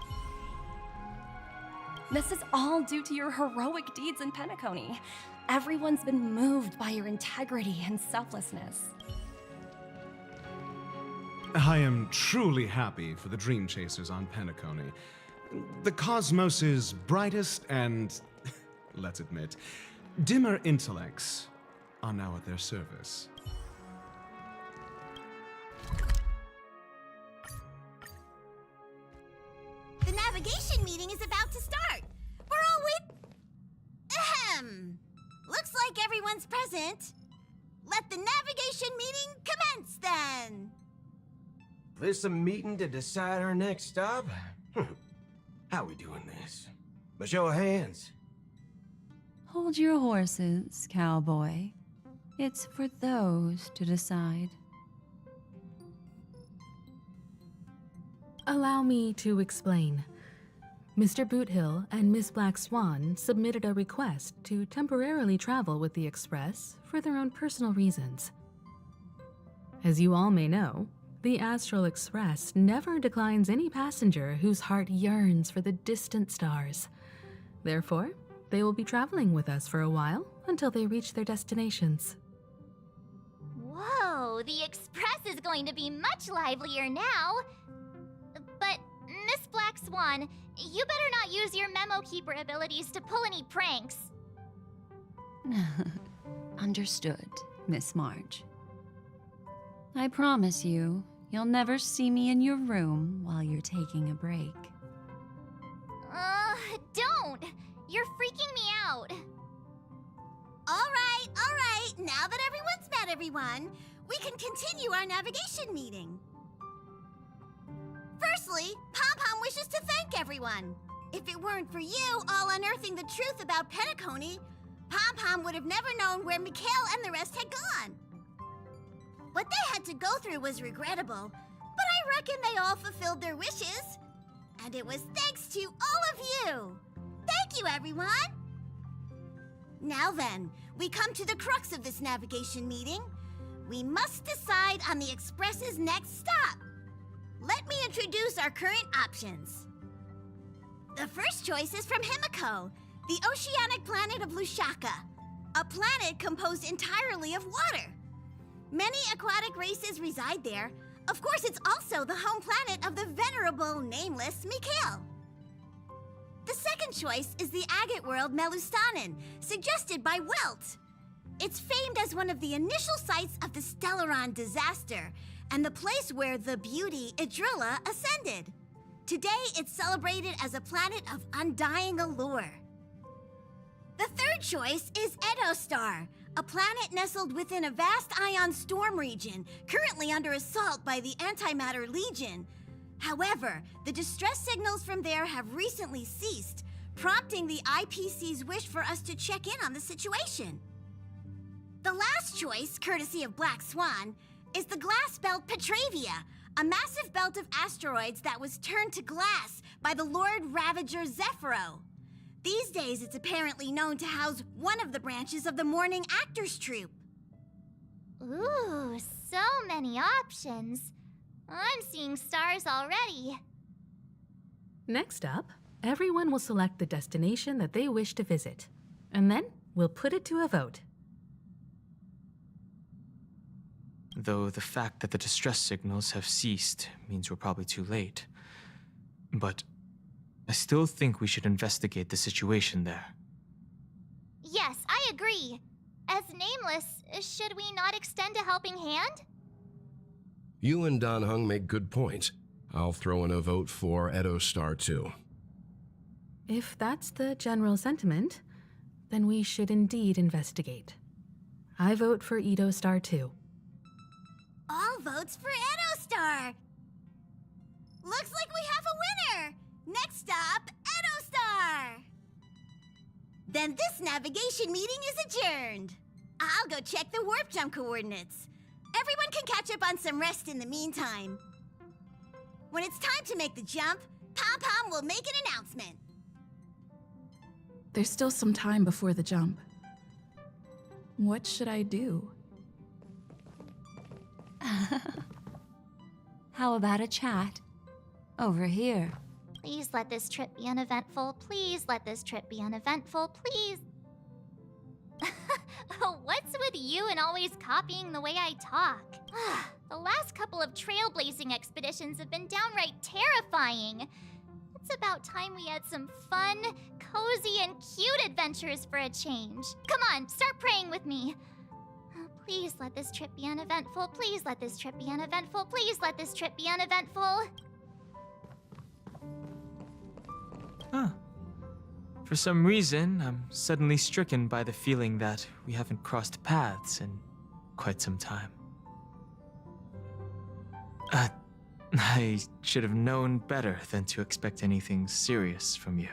This is all due to your heroic deeds in Penacony. Everyone's been moved by your integrity and selflessness. I am truly happy for the Dream Chasers on Penacony. The cosmos' brightest and, let's admit, dimmer intellects are now at their service. The navigation meeting is about to start. We're all Ahem. Looks like everyone's present. Let the navigation meeting commence then. This a meeting to decide our next stop? How we doing this? By show of hands. Hold your horses, cowboy. It's for those to decide. Allow me to explain. Mr. Boothill and Miss Black Swan submitted a request to temporarily travel with the Express for their own personal reasons. As you all may know, the Astral Express never declines any passenger whose heart yearns for the distant stars. Therefore, they will be traveling with us for a while until they reach their destinations. Whoa, the Express is going to be much livelier now. But, Miss Black Swan, you better not use your memo keeper abilities to pull any pranks. Understood, Miss March. I promise you, you'll never see me in your room while you're taking a break. Don't! You're freaking me out. All right. Now that everyone's met everyone, we can continue our navigation meeting. Firstly, Pom-Pom wishes to thank everyone. If it weren't for you all unearthing the truth about Penacony, Pom-Pom would have never known where Mikhail and the rest had gone. What they had to go through was regrettable, but I reckon they all fulfilled their wishes. And it was thanks to all of you. Thank you, everyone. Now then, we come to the crux of this navigation meeting. We must decide on the Express's next stop. Let me introduce our current options. The first choice is from Himiko, the oceanic planet of Lushaka, a planet composed entirely of water. Many aquatic races reside there. Of course, it's also the home planet of the venerable, nameless Mikhail. The second choice is the agate world Melustanen, suggested by Welt. It's famed as one of the initial sites of the Stellaron disaster, and the place where the beauty Idrilla ascended. Today, it's celebrated as a planet of undying allure. The third choice is Edostar, a planet nestled within a vast ion storm region, currently under assault by the Antimatter Legion. However, the distress signals from there have recently ceased, prompting the IPC's wish for us to check in on the situation. The last choice, courtesy of Black Swan, is the glass belt Petravia, a massive belt of asteroids that was turned to glass by the Lord Ravager Zephyro. These days, it's apparently known to house one of the branches of the Morning Actors Troupe. Ooh, so many options. I'm seeing stars already. Next up, everyone will select the destination that they wish to visit, and then we'll put it to a vote. Though the fact that the distress signals have ceased means we're probably too late. But I still think we should investigate the situation there. Yes, I agree. As Nameless, should we not extend a helping hand? You and Dan Heng make good points. I'll throw in a vote for Edostar too. If that's the general sentiment, then we should indeed investigate. I vote for Edostar too. All votes for Edostar! Looks like we have a winner! Next stop, Edostar! Then this navigation meeting is adjourned. I'll go check the warp jump coordinates. Everyone can catch up on some rest in the meantime. When it's time to make the jump, Pom-Pom will make an announcement. There's still some time before the jump. What should I do? How about a chat? Over here. Please let this trip be uneventful. Please let this trip be uneventful. Please. What's with you and always copying the way I talk? The last couple of trailblazing expeditions have been downright terrifying. It's about time we had some fun, cozy, and cute adventures for a change. Come on, start praying with me. Please let this trip be uneventful. Please let this trip be uneventful. Please let this trip be uneventful. Huh. For some reason, I'm suddenly stricken by the feeling that we haven't crossed paths in quite some time. I should have known better than to expect anything serious from you.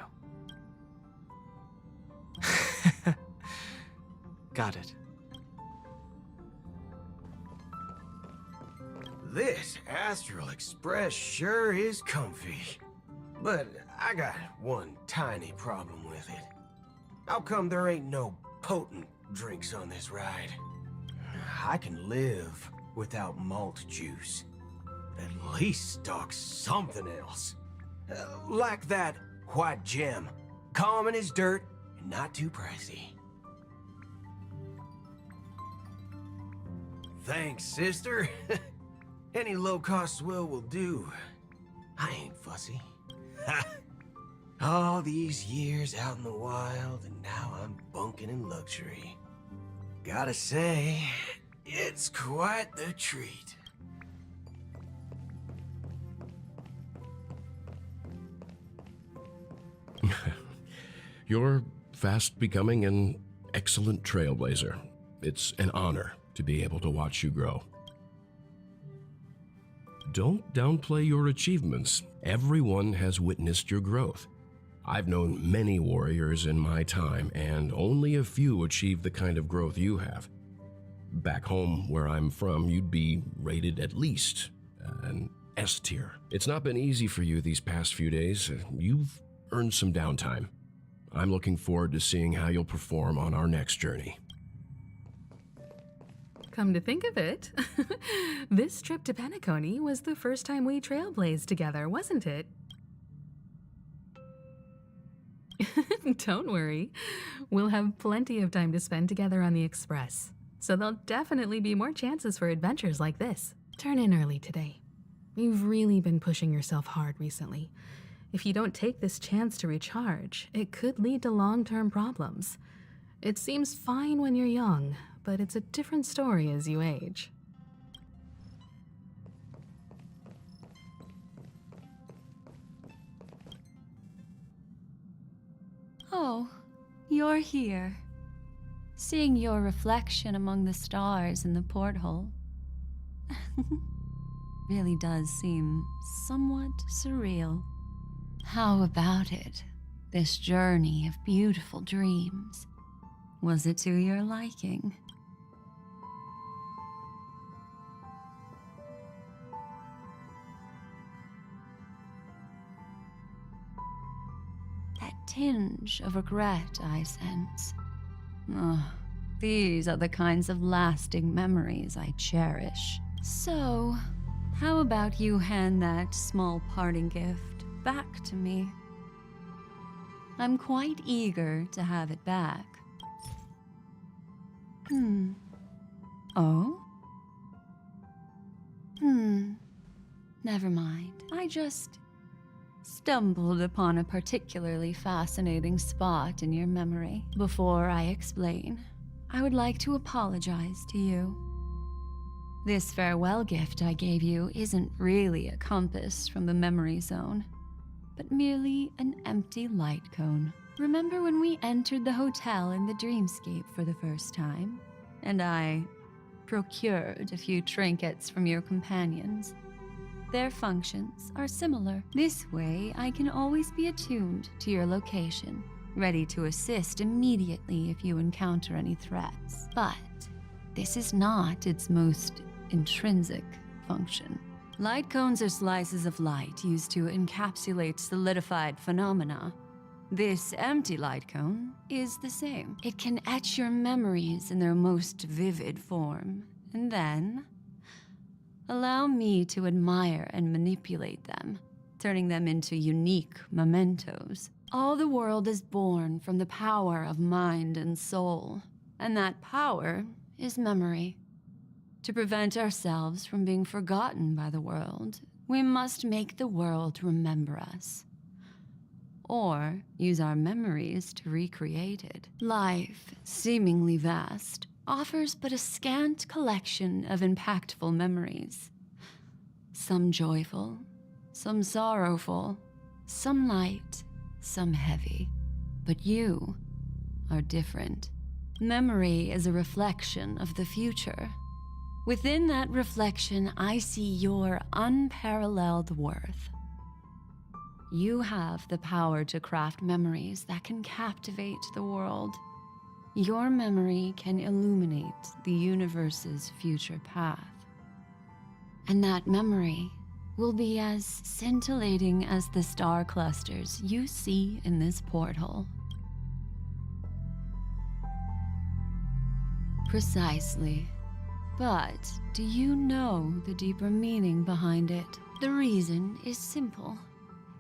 Got it. This Astral Express sure is comfy. But I got one tiny problem with it. How come there ain't no potent drinks on this ride? I can live without malt juice. At least stock something else. Like that white gem. Common as dirt and not too pricey. Thanks, sister. Any low-cost swill will do. I ain't fussy. All these years out in the wild, and now I'm bunking in luxury. Gotta say, it's quite the treat. You're fast becoming an excellent trailblazer. It's an honor to be able to watch you grow. don't downplay your achievements. Everyone has witnessed your growth. I've known many warriors in my time, and only a few achieve the kind of growth you have. Back home, where I'm from, you'd be rated at least an S tier. It's not been easy for you these past few days. You've earned some downtime. I'm looking forward to seeing how you'll perform on our next journey. Come to think of it, this trip to Penacony was the first time we trailblazed together, wasn't it? Don't worry, we'll have plenty of time to spend together on the Express, so there'll definitely be more chances for adventures like this. Turn in early today. You've really been pushing yourself hard recently. If you don't take this chance to recharge, it could lead to long-term problems. It seems fine when you're young, but it's a different story as you age. Oh, you're here. Seeing your reflection among the stars in the porthole really does seem somewhat surreal. How about it? This journey of beautiful dreams. Was it to your liking? That tinge of regret I sense. Oh, these are the kinds of lasting memories I cherish. So, how about you hand that small parting gift back to me? I'm quite eager to have it back. Oh? Never mind. I just stumbled upon a particularly fascinating spot in your memory. Before I explain, I would like to apologize to you. This farewell gift I gave you isn't really a compass from the memory zone, but merely an empty light cone. Remember when we entered the hotel in the dreamscape for the first time, and I procured a few trinkets from your companions? Their functions are similar. This way, I can always be attuned to your location, ready to assist immediately if you encounter any threats. But this is not its most intrinsic function. Light cones are slices of light used to encapsulate solidified phenomena. This empty light cone is the same. It can etch your memories in their most vivid form, and then allow me to admire and manipulate them, turning them into unique mementos. All the world is born from the power of mind and soul, and that power is memory. To prevent ourselves from being forgotten by the world, we must make the world remember us, or use our memories to recreate it. Life, seemingly vast, offers but a scant collection of impactful memories. Some joyful, some sorrowful, some light, some heavy. But you are different. Memory is a reflection of the future. Within that reflection, I see your unparalleled worth. You have the power to craft memories that can captivate the world. Your memory can illuminate the universe's future path. And that memory will be as scintillating as the star clusters you see in this porthole. Precisely. But do you know the deeper meaning behind it? The reason is simple.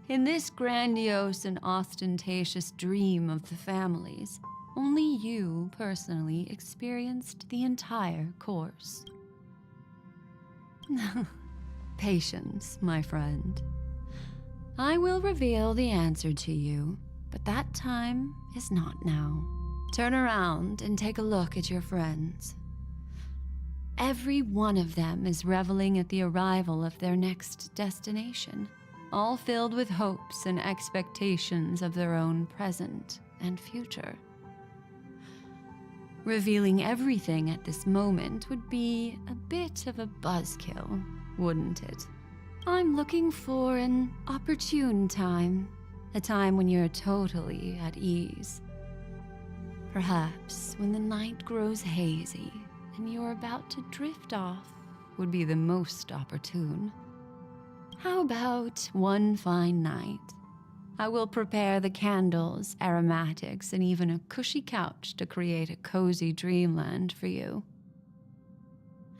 In this grandiose and ostentatious dream of the families, only you personally experienced the entire course. Patience, my friend. I will reveal the answer to you, but that time is not now. Turn around and take a look at your friends. Every one of them is reveling at the arrival of their next destination, all filled with hopes and expectations of their own present and future. Revealing everything at this moment would be a bit of a buzzkill, wouldn't it? I'm looking for an opportune time. A time when you're totally at ease. Perhaps when the night grows hazy and you're about to drift off would be the most opportune. How about one fine night? I will prepare the candles, aromatics, and even a cushy couch to create a cozy dreamland for you.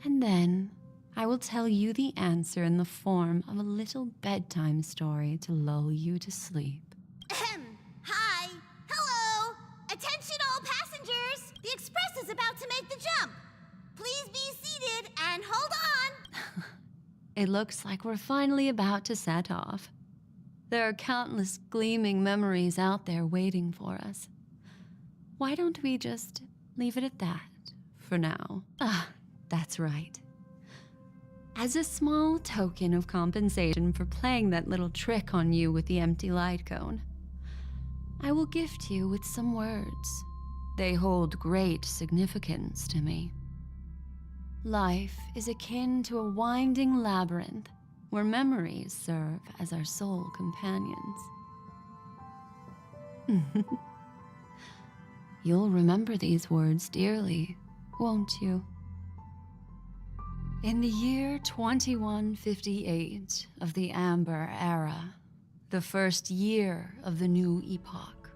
And then I will tell you the answer in the form of a little bedtime story to lull you to sleep. Hi. Hello. Attention all passengers. The express is about to make the jump. Please be seated and hold on. It looks like we're finally about to set off. There are countless gleaming memories out there waiting for us. Why don't we just leave it at that for now? That's right. As a small token of compensation for playing that little trick on you with the empty light cone, I will gift you with some words. They hold great significance to me. Life is akin to a winding labyrinth where memories serve as our sole companions. You'll remember these words dearly, won't you? In the year 2158 of the Amber Era, the first year of the new epoch,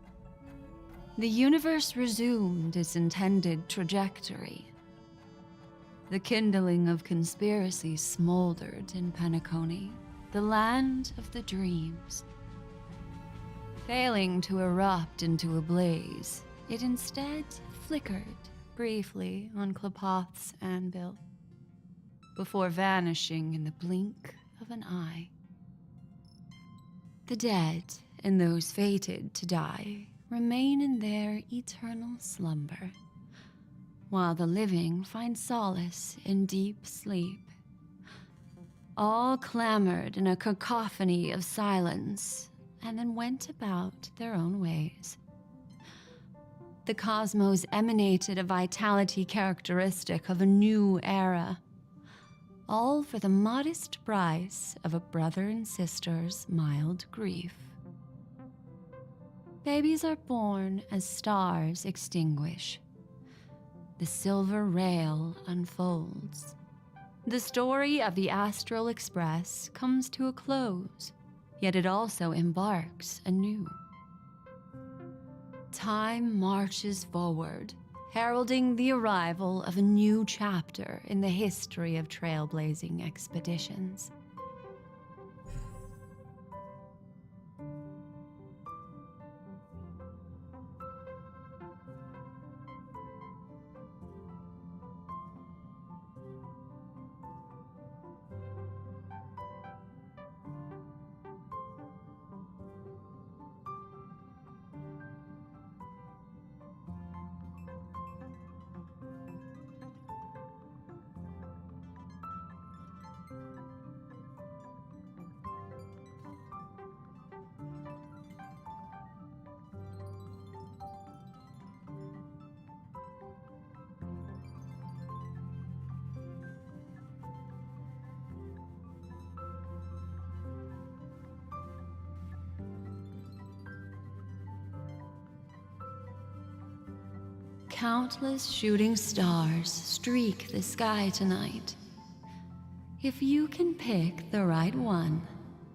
the universe resumed its intended trajectory. The kindling of conspiracy smoldered in Penacony, the land of the dreams. Failing to erupt into a blaze, it instead flickered briefly on Klapoth's anvil, before vanishing in the blink of an eye. The dead and those fated to die remain in their eternal slumber, while the living find solace in deep sleep. All clamored in a cacophony of silence, and then went about their own ways. The cosmos emanated a vitality characteristic of a new era, all for the modest price of a brother and sister's mild grief. Babies are born as stars extinguish. The silver rail unfolds. The story of the Astral Express comes to a close, yet it also embarks anew. Time marches forward, heralding the arrival of a new chapter in the history of trailblazing expeditions. Countless shooting stars streak the sky tonight. If you can pick the right one,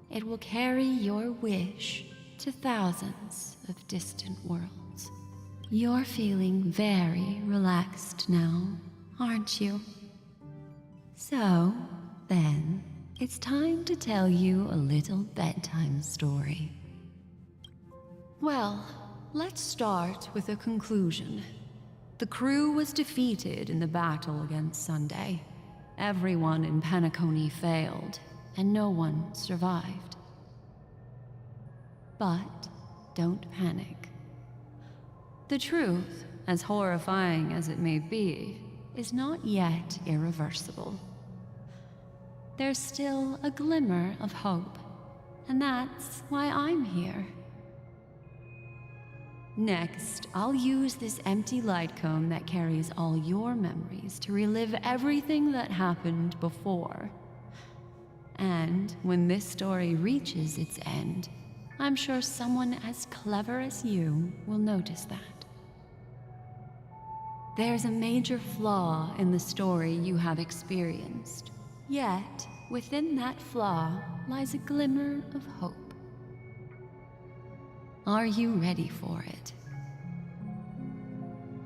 it will carry your wish to thousands of distant worlds. You're feeling very relaxed now, aren't you? So, then, it's time to tell you a little bedtime story. Well, let's start with a conclusion. The crew was defeated in the battle against Sunday. Everyone in Penacony failed, and no one survived. But don't panic. The truth, as horrifying as it may be, is not yet irreversible. There's still a glimmer of hope, and that's why I'm here. Next, I'll use this empty light cone that carries all your memories to relive everything that happened before. And when this story reaches its end, I'm sure someone as clever as you will notice that. There's a major flaw in the story you have experienced. Yet, within that flaw lies a glimmer of hope. Are you ready for it?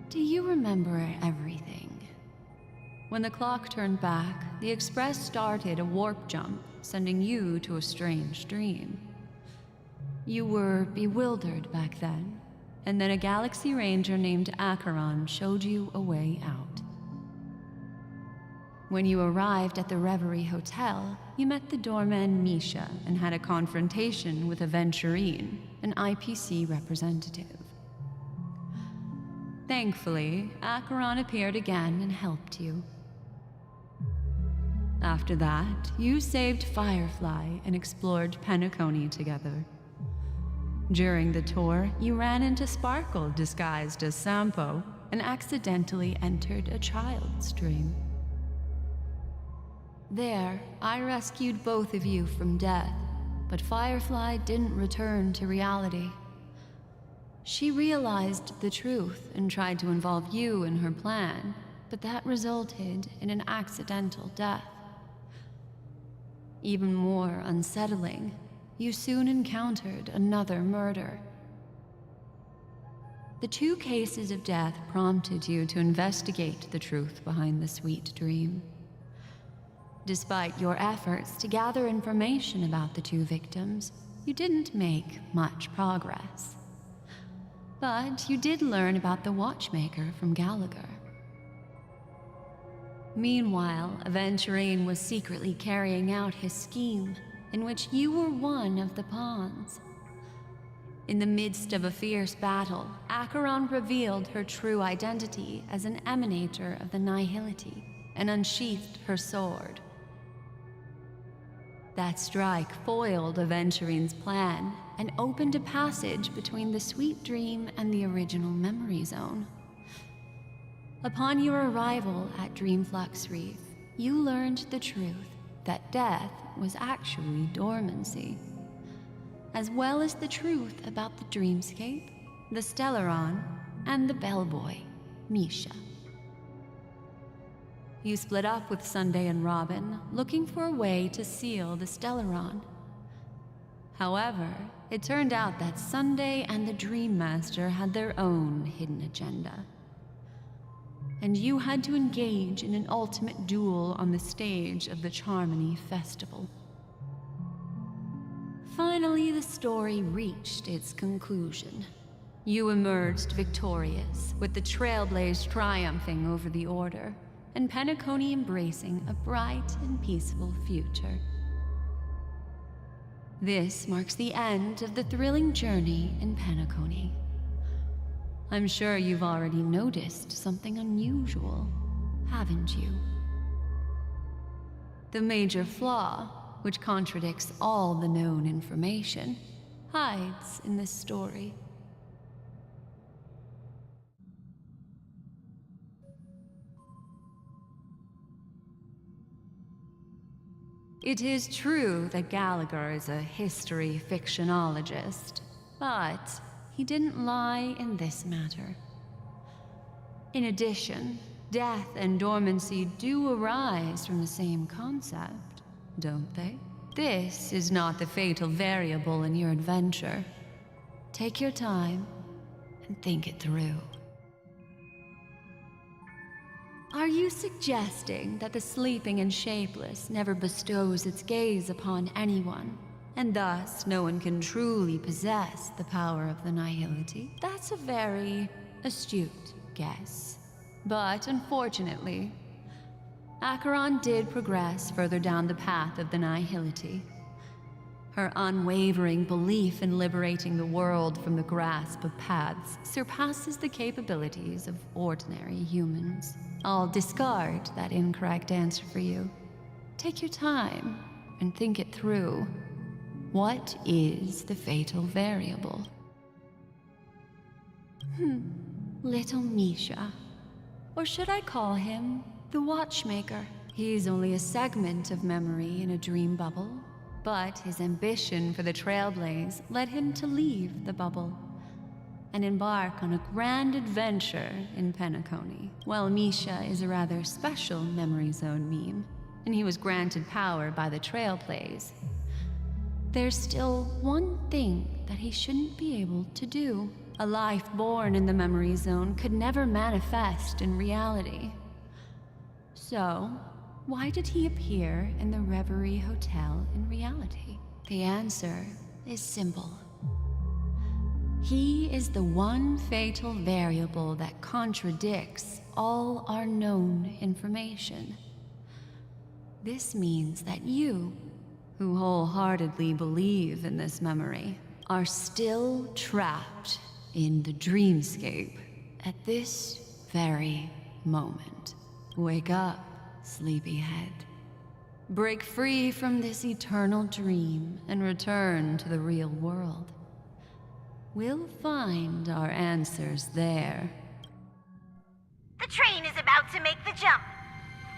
Do you remember everything? When the clock turned back, the Express started a warp jump, sending you to a strange dream. You were bewildered back then, and then a Galaxy Ranger named Acheron showed you a way out. When you arrived at the Reverie Hotel, you met the doorman Misha and had a confrontation with Aventurine, an IPC representative. Thankfully, Acheron appeared again and helped you. After that, you saved Firefly and explored Penacony together. During the tour, you ran into Sparkle disguised as Sampo and accidentally entered a child's dream. There, I rescued both of you from death, but Firefly didn't return to reality. She realized the truth and tried to involve you in her plan, but that resulted in an accidental death. Even more unsettling, you soon encountered another murder. The 2 cases of death prompted you to investigate the truth behind the sweet dream. Despite your efforts to gather information about the 2 victims, you didn't make much progress. But you did learn about the watchmaker from Gallagher. Meanwhile, Aventurine was secretly carrying out his scheme, in which you were one of the pawns. In the midst of a fierce battle, Acheron revealed her true identity as an emanator of the Nihility and unsheathed her sword. That strike foiled Aventurine's plan and opened a passage between the sweet dream and the original memory zone. Upon your arrival at Dreamflux Reef, you learned the truth that death was actually dormancy, as well as the truth about the dreamscape, the Stellaron, and the bellboy, Misha. You split up with Sunday and Robin, looking for a way to seal the Stellaron. However, it turned out that Sunday and the Dream Master had their own hidden agenda. And you had to engage in an ultimate duel on the stage of the Charmony Festival. Finally, the story reached its conclusion. You emerged victorious, with the Trailblaze triumphing over the Order, and Penacony embracing a bright and peaceful future. This marks the end of the thrilling journey in Penacony. I'm sure you've already noticed something unusual, haven't you? The major flaw, which contradicts all the known information, hides in this story. It is true that Gallagher is a history fictionologist, but he didn't lie in this matter. In addition, death and dormancy do arise from the same concept, don't they? This is not the fatal variable in your adventure. Take your time and think it through. Are you suggesting that the sleeping and shapeless never bestows its gaze upon anyone, and thus no one can truly possess the power of the Nihility? That's a very astute guess. But unfortunately, Acheron did progress further down the path of the Nihility. Her unwavering belief in liberating the world from the grasp of paths surpasses the capabilities of ordinary humans. I'll discard that incorrect answer for you. Take your time and think it through. What is the fatal variable? Little Misha. Or should I call him the Watchmaker? He's only a segment of memory in a dream bubble, but his ambition for the Trailblaze led him to leave the bubble and embark on a grand adventure in Penacony. While Misha is a rather special Memory Zone meme, and he was granted power by the Trailblaze, there's still one thing that he shouldn't be able to do. A life born in the Memory Zone could never manifest in reality. So, why did he appear in the Reverie Hotel in reality? The answer is simple. He is the one fatal variable that contradicts all our known information. This means that you, who wholeheartedly believe in this memory, are still trapped in the dreamscape at this very moment. Wake up, sleepyhead. Break free from this eternal dream and return to the real world. We'll find our answers there. The train is about to make the jump.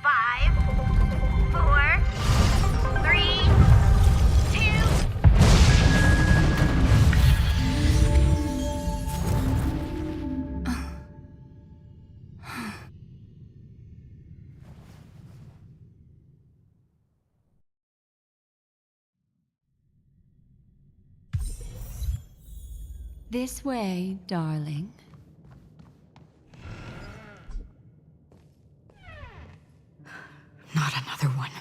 5, 4, 3, 2... This way, darling. Not another one.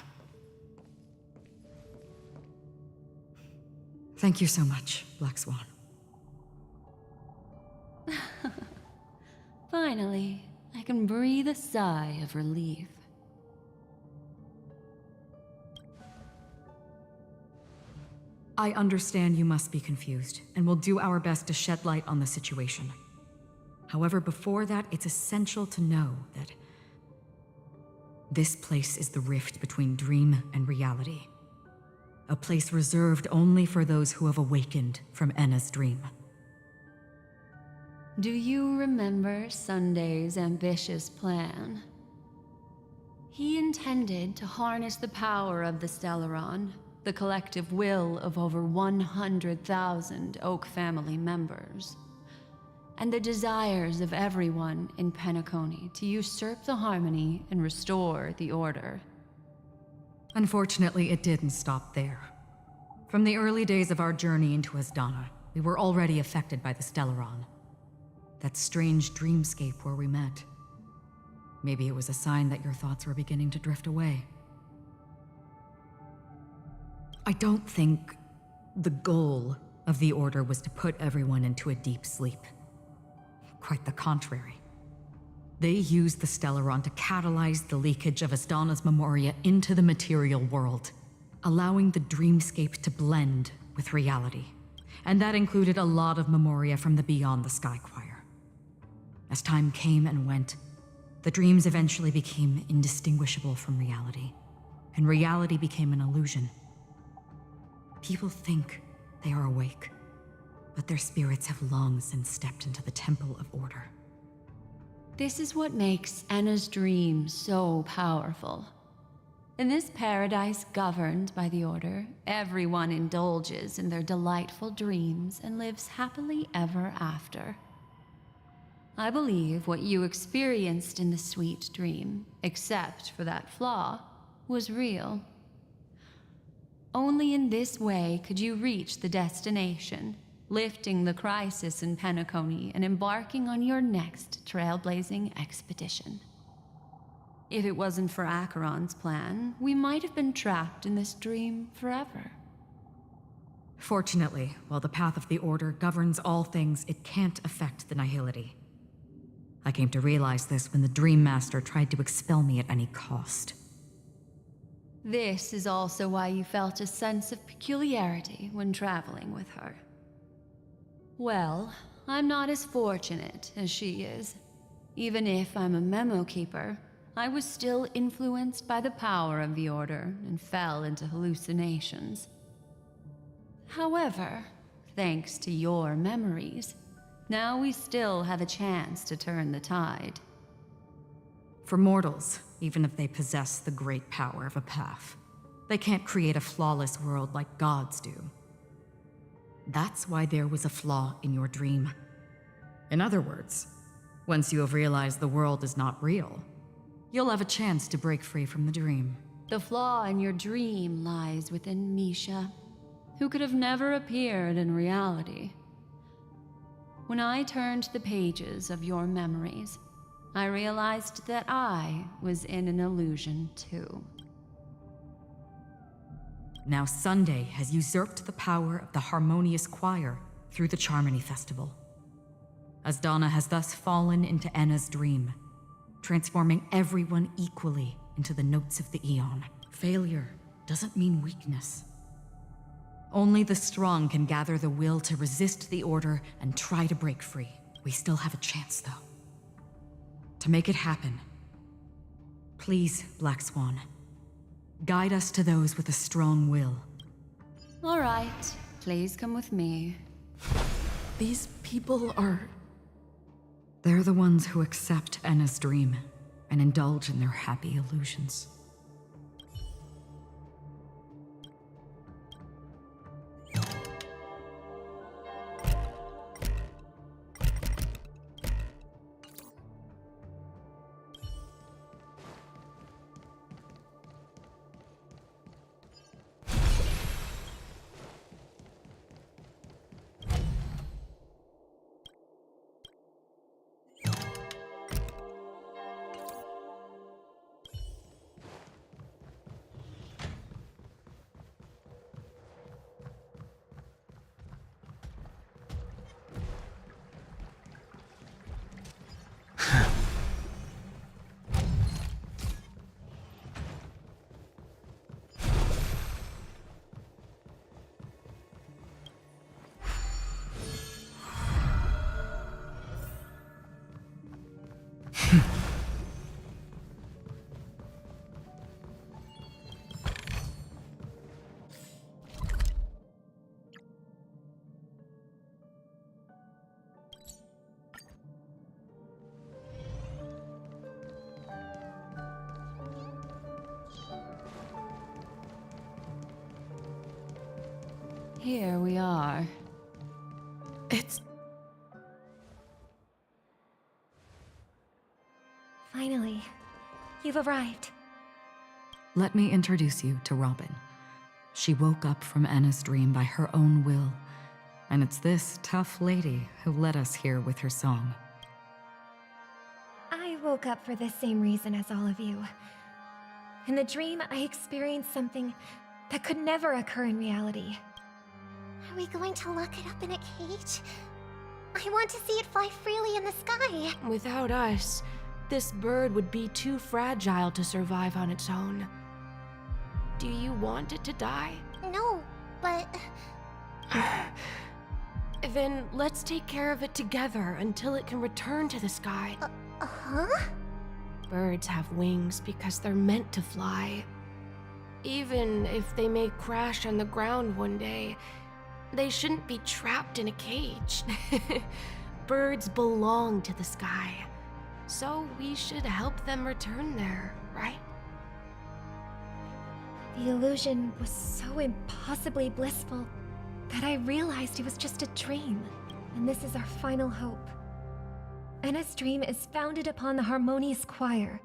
Thank you so much, Black Swan. Finally, I can breathe a sigh of relief. I understand you must be confused, and will do our best to shed light on the situation. However, before that, it's essential to know that this place is the rift between dream and reality. A place reserved only for those who have awakened from Enna's dream. Do you remember Sunday's ambitious plan? He intended to harness the power of the Stellaron, the collective will of over 100,000 Oak family members, and the desires of everyone in Penacony to usurp the harmony and restore the order. Unfortunately, it didn't stop there. From the early days of our journey into Asdana, we were already affected by the Stellaron. That strange dreamscape where we met. Maybe it was a sign that your thoughts were beginning to drift away. I don't think the goal of the Order was to put everyone into a deep sleep. Quite the contrary. They used the Stellaron to catalyze the leakage of Asdana's memoria into the material world, allowing the dreamscape to blend with reality. And that included a lot of memoria from the Beyond the Sky Choir. As time came and went, the dreams eventually became indistinguishable from reality, and reality became an illusion. People think they are awake, but their spirits have long since stepped into the Temple of Order. This is what makes Enna's dream so powerful. In this paradise governed by the Order, everyone indulges in their delightful dreams and lives happily ever after. I believe what you experienced in the sweet dream, except for that flaw, was real. Only in this way could you reach the destination, lifting the crisis in Penacony and embarking on your next trailblazing expedition. If it wasn't for Acheron's plan, we might have been trapped in this dream forever. Fortunately, while the path of the Order governs all things, it can't affect the Nihility. I came to realize this when the Dream Master tried to expel me at any cost. This is also why you felt a sense of peculiarity when traveling with her. Well, I'm not as fortunate as she is. Even if I'm a memo keeper, I was still influenced by the power of the Order and fell into hallucinations. However, thanks to your memories, now we still have a chance to turn the tide. For mortals, even if they possess the great power of a path. They can't create a flawless world like gods do. That's why there was a flaw in your dream. In other words, once you have realized the world is not real, you'll have a chance to break free from the dream. The flaw in your dream lies within Misha, who could have never appeared in reality. When I turned the pages of your memories, I realized that I was in an illusion too. Now Sunday has usurped the power of the harmonious choir through the Charmony Festival. Asdana has thus fallen into Enna's dream, transforming everyone equally into the notes of the Aeon. Failure doesn't mean weakness. Only the strong can gather the will to resist the order and try to break free. We still have a chance, though. To make it happen, please, Black Swan, guide us to those with a strong will. All right, please come with me. These people are... They're the ones who accept Enna's dream and indulge in their happy illusions. Here we are. It's... Finally, you've arrived. Let me introduce you to Robin. She woke up from Enna's dream by her own will, and it's this tough lady who led us here with her song. I woke up for the same reason as all of you. In the dream, I experienced something that could never occur in reality. Are we going to lock it up in a cage? I want to see it fly freely in the sky. Without us, this bird would be too fragile to survive on its own. Do you want it to die? No, but... Then let's take care of it together until it can return to the sky. Huh? Birds have wings because they're meant to fly. Even if they may crash on the ground one day, they shouldn't be trapped in a cage. Birds belong to the sky, so we should help them return there, right? The illusion was so impossibly blissful that I realized it was just a dream, and this is our final hope. Enna's dream is founded upon the harmonious choir,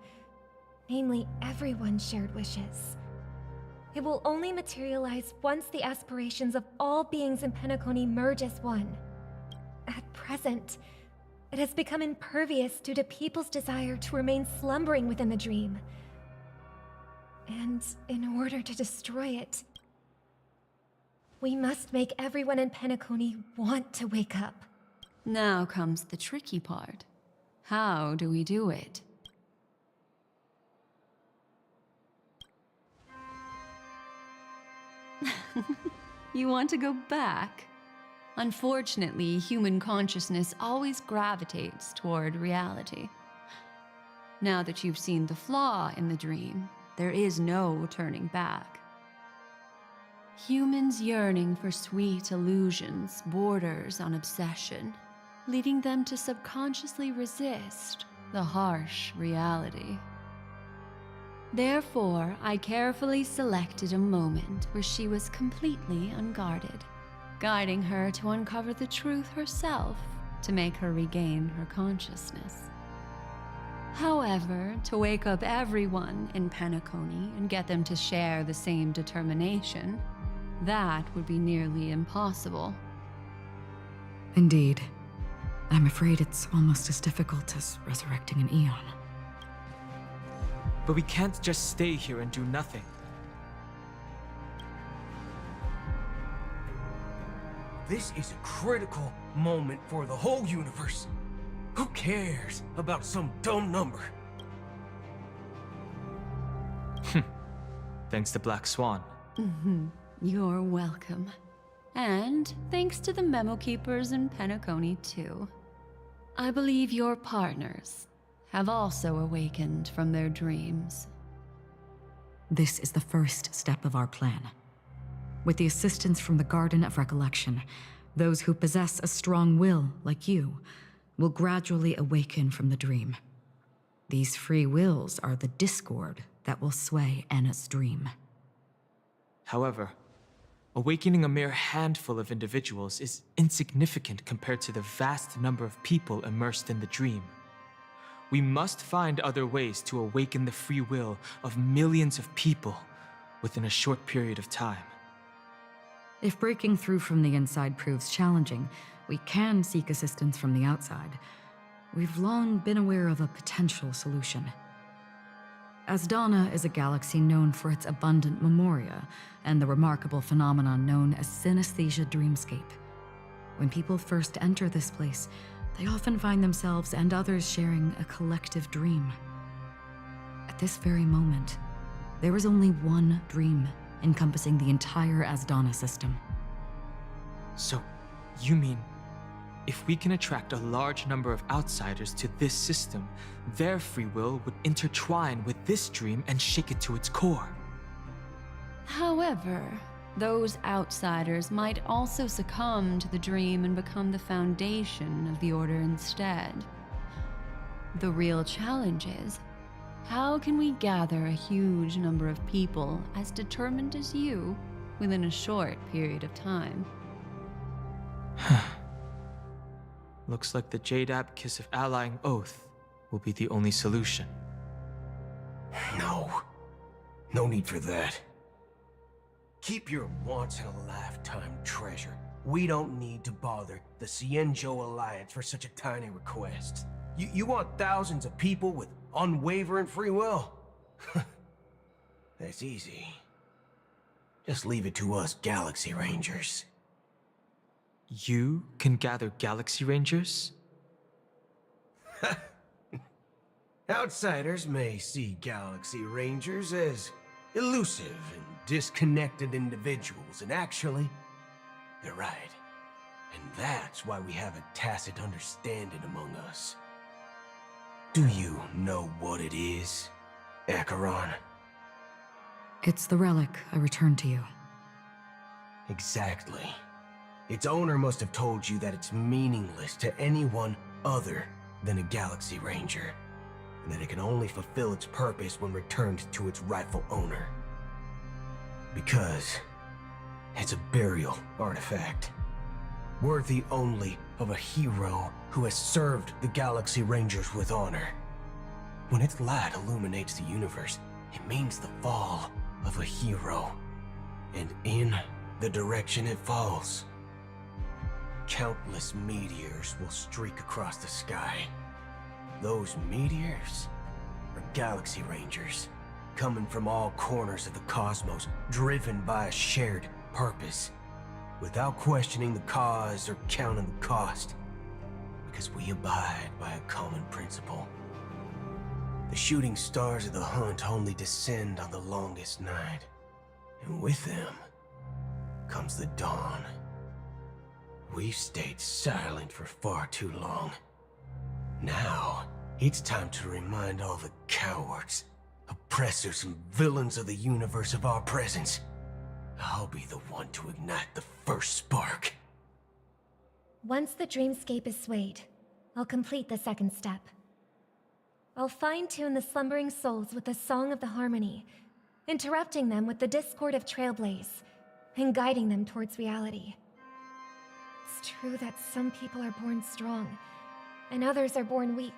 namely everyone's shared wishes. It will only materialize once the aspirations of all beings in Penacony merge as one. At present, it has become impervious due to people's desire to remain slumbering within the dream. And in order to destroy it, we must make everyone in Penacony want to wake up. Now comes the tricky part. How do we do it? You want to go back? Unfortunately, human consciousness always gravitates toward reality. Now that you've seen the flaw in the dream, there is no turning back. Humans yearning for sweet illusions borders on obsession, leading them to subconsciously resist the harsh reality. Therefore, I carefully selected a moment where she was completely unguarded, guiding her to uncover the truth herself to make her regain her consciousness. However, to wake up everyone in Penacony and get them to share the same determination, that would be nearly impossible. Indeed. I'm afraid it's almost as difficult as resurrecting an Eon. But we can't just stay here and do nothing. This is a critical moment for the whole universe. Who cares about some dumb number? Thanks to Black Swan. You're welcome. And thanks to the Memo Keepers in Penacony, too. I believe your partners have also awakened from their dreams. This is the first step of our plan. With the assistance from the Garden of Recollection, those who possess a strong will, like you, will gradually awaken from the dream. These free wills are the discord that will sway Anna's dream. However, awakening a mere handful of individuals is insignificant compared to the vast number of people immersed in the dream. We must find other ways to awaken the free will of millions of people within a short period of time. If breaking through from the inside proves challenging, we can seek assistance from the outside. We've long been aware of a potential solution. Asdana is a galaxy known for its abundant memoria and the remarkable phenomenon known as synesthesia dreamscape. When people first enter this place, they often find themselves and others sharing a collective dream. At this very moment, there is only one dream encompassing the entire Asdana system. So, you mean, if we can attract a large number of outsiders to this system, their free will would intertwine with this dream and shake it to its core? However, those outsiders might also succumb to the dream and become the foundation of the Order instead. The real challenge is, how can we gather a huge number of people as determined as you within a short period of time? Looks like the Jade Kiss of Allying Oath will be the only solution. No. No need for that. Keep your once-in-a-lifetime treasure. We don't need to bother the Cienjo Alliance for such a tiny request. You want thousands of people with unwavering free will? That's easy. Just leave it to us Galaxy Rangers. You can gather Galaxy Rangers? Outsiders may see Galaxy Rangers as elusive and disconnected individuals, and actually, they're right. And that's why we have a tacit understanding among us. Do you know what it is, Acheron? It's the relic I returned to you. Exactly. Its owner must have told you that it's meaningless to anyone other than a Galaxy Ranger, and that it can only fulfill its purpose when returned to its rightful owner. Because it's a burial artifact, worthy only of a hero who has served the Galaxy Rangers with honor. When its light illuminates the universe, it means the fall of a hero, and in the direction it falls, countless meteors will streak across the sky. Those meteors are Galaxy Rangers, coming from all corners of the cosmos, driven by a shared purpose, without questioning the cause or counting the cost, because we abide by a common principle. The shooting stars of the hunt only descend on the longest night, and with them comes the dawn. We've stayed silent for far too long. Now, it's time to remind all the cowards, oppressors, and villains of the universe of our presence. I'll be the one to ignite the first spark. Once the dreamscape is swayed, I'll complete the second step. I'll fine-tune the slumbering souls with the Song of the Harmony, interrupting them with the discord of Trailblaze, and guiding them towards reality. It's true that some people are born strong, and others are born weak.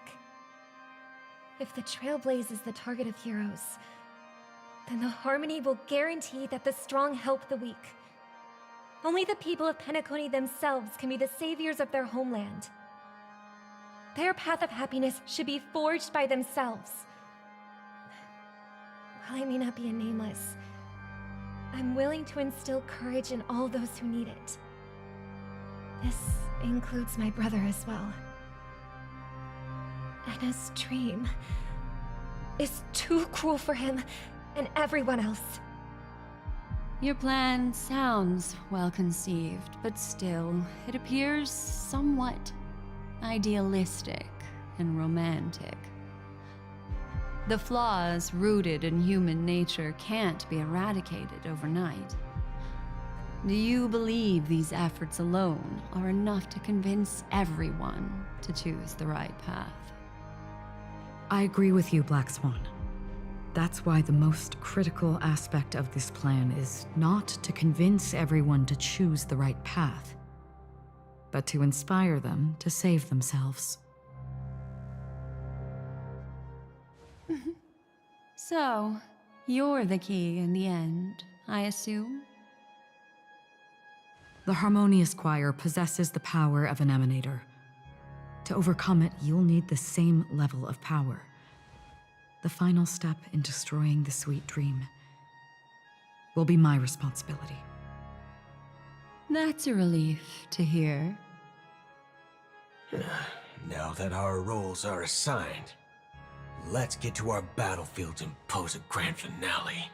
If the Trailblaze is the target of heroes, then the Harmony will guarantee that the strong help the weak. Only the people of Penacony themselves can be the saviors of their homeland. Their path of happiness should be forged by themselves. While I may not be a nameless, I'm willing to instill courage in all those who need it. This includes my brother as well. Anna's dream is too cruel for him and everyone else. Your plan sounds well conceived, but still, it appears somewhat idealistic and romantic. The flaws rooted in human nature can't be eradicated overnight. Do you believe these efforts alone are enough to convince everyone to choose the right path? I agree with you, Black Swan. That's why the most critical aspect of this plan is not to convince everyone to choose the right path, but to inspire them to save themselves. So, you're the key in the end, I assume? The Harmonious Choir possesses the power of an emanator. To overcome it, you'll need the same level of power. The final step in destroying the sweet dream will be my responsibility. That's a relief to hear. Now that our roles are assigned, let's get to our battlefields and pose a grand finale.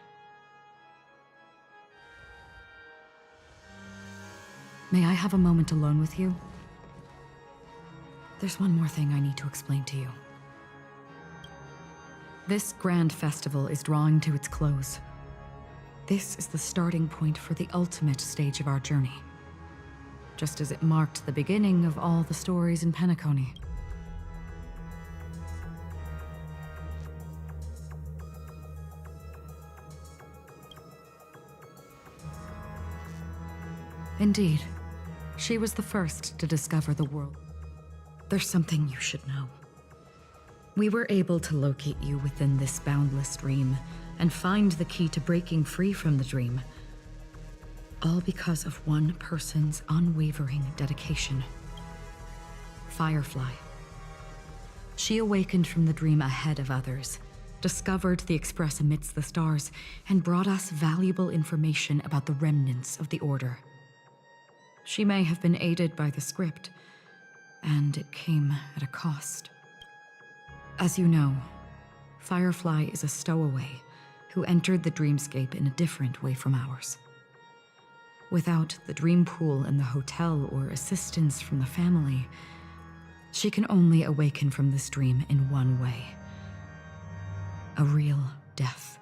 May I have a moment alone with you? There's one more thing I need to explain to you. This grand festival is drawing to its close. This is the starting point for the ultimate stage of our journey, just as it marked the beginning of all the stories in Penacony. Indeed, she was the first to discover the world. There's something you should know. We were able to locate you within this boundless dream and find the key to breaking free from the dream. All because of one person's unwavering dedication. Firefly. She awakened from the dream ahead of others, discovered the Express amidst the stars, and brought us valuable information about the remnants of the Order. She may have been aided by the script, and it came at a cost. As you know, Firefly is a stowaway who entered the dreamscape in a different way from ours. Without the dream pool in the hotel or assistance from the family, she can only awaken from this dream in one way: a real death.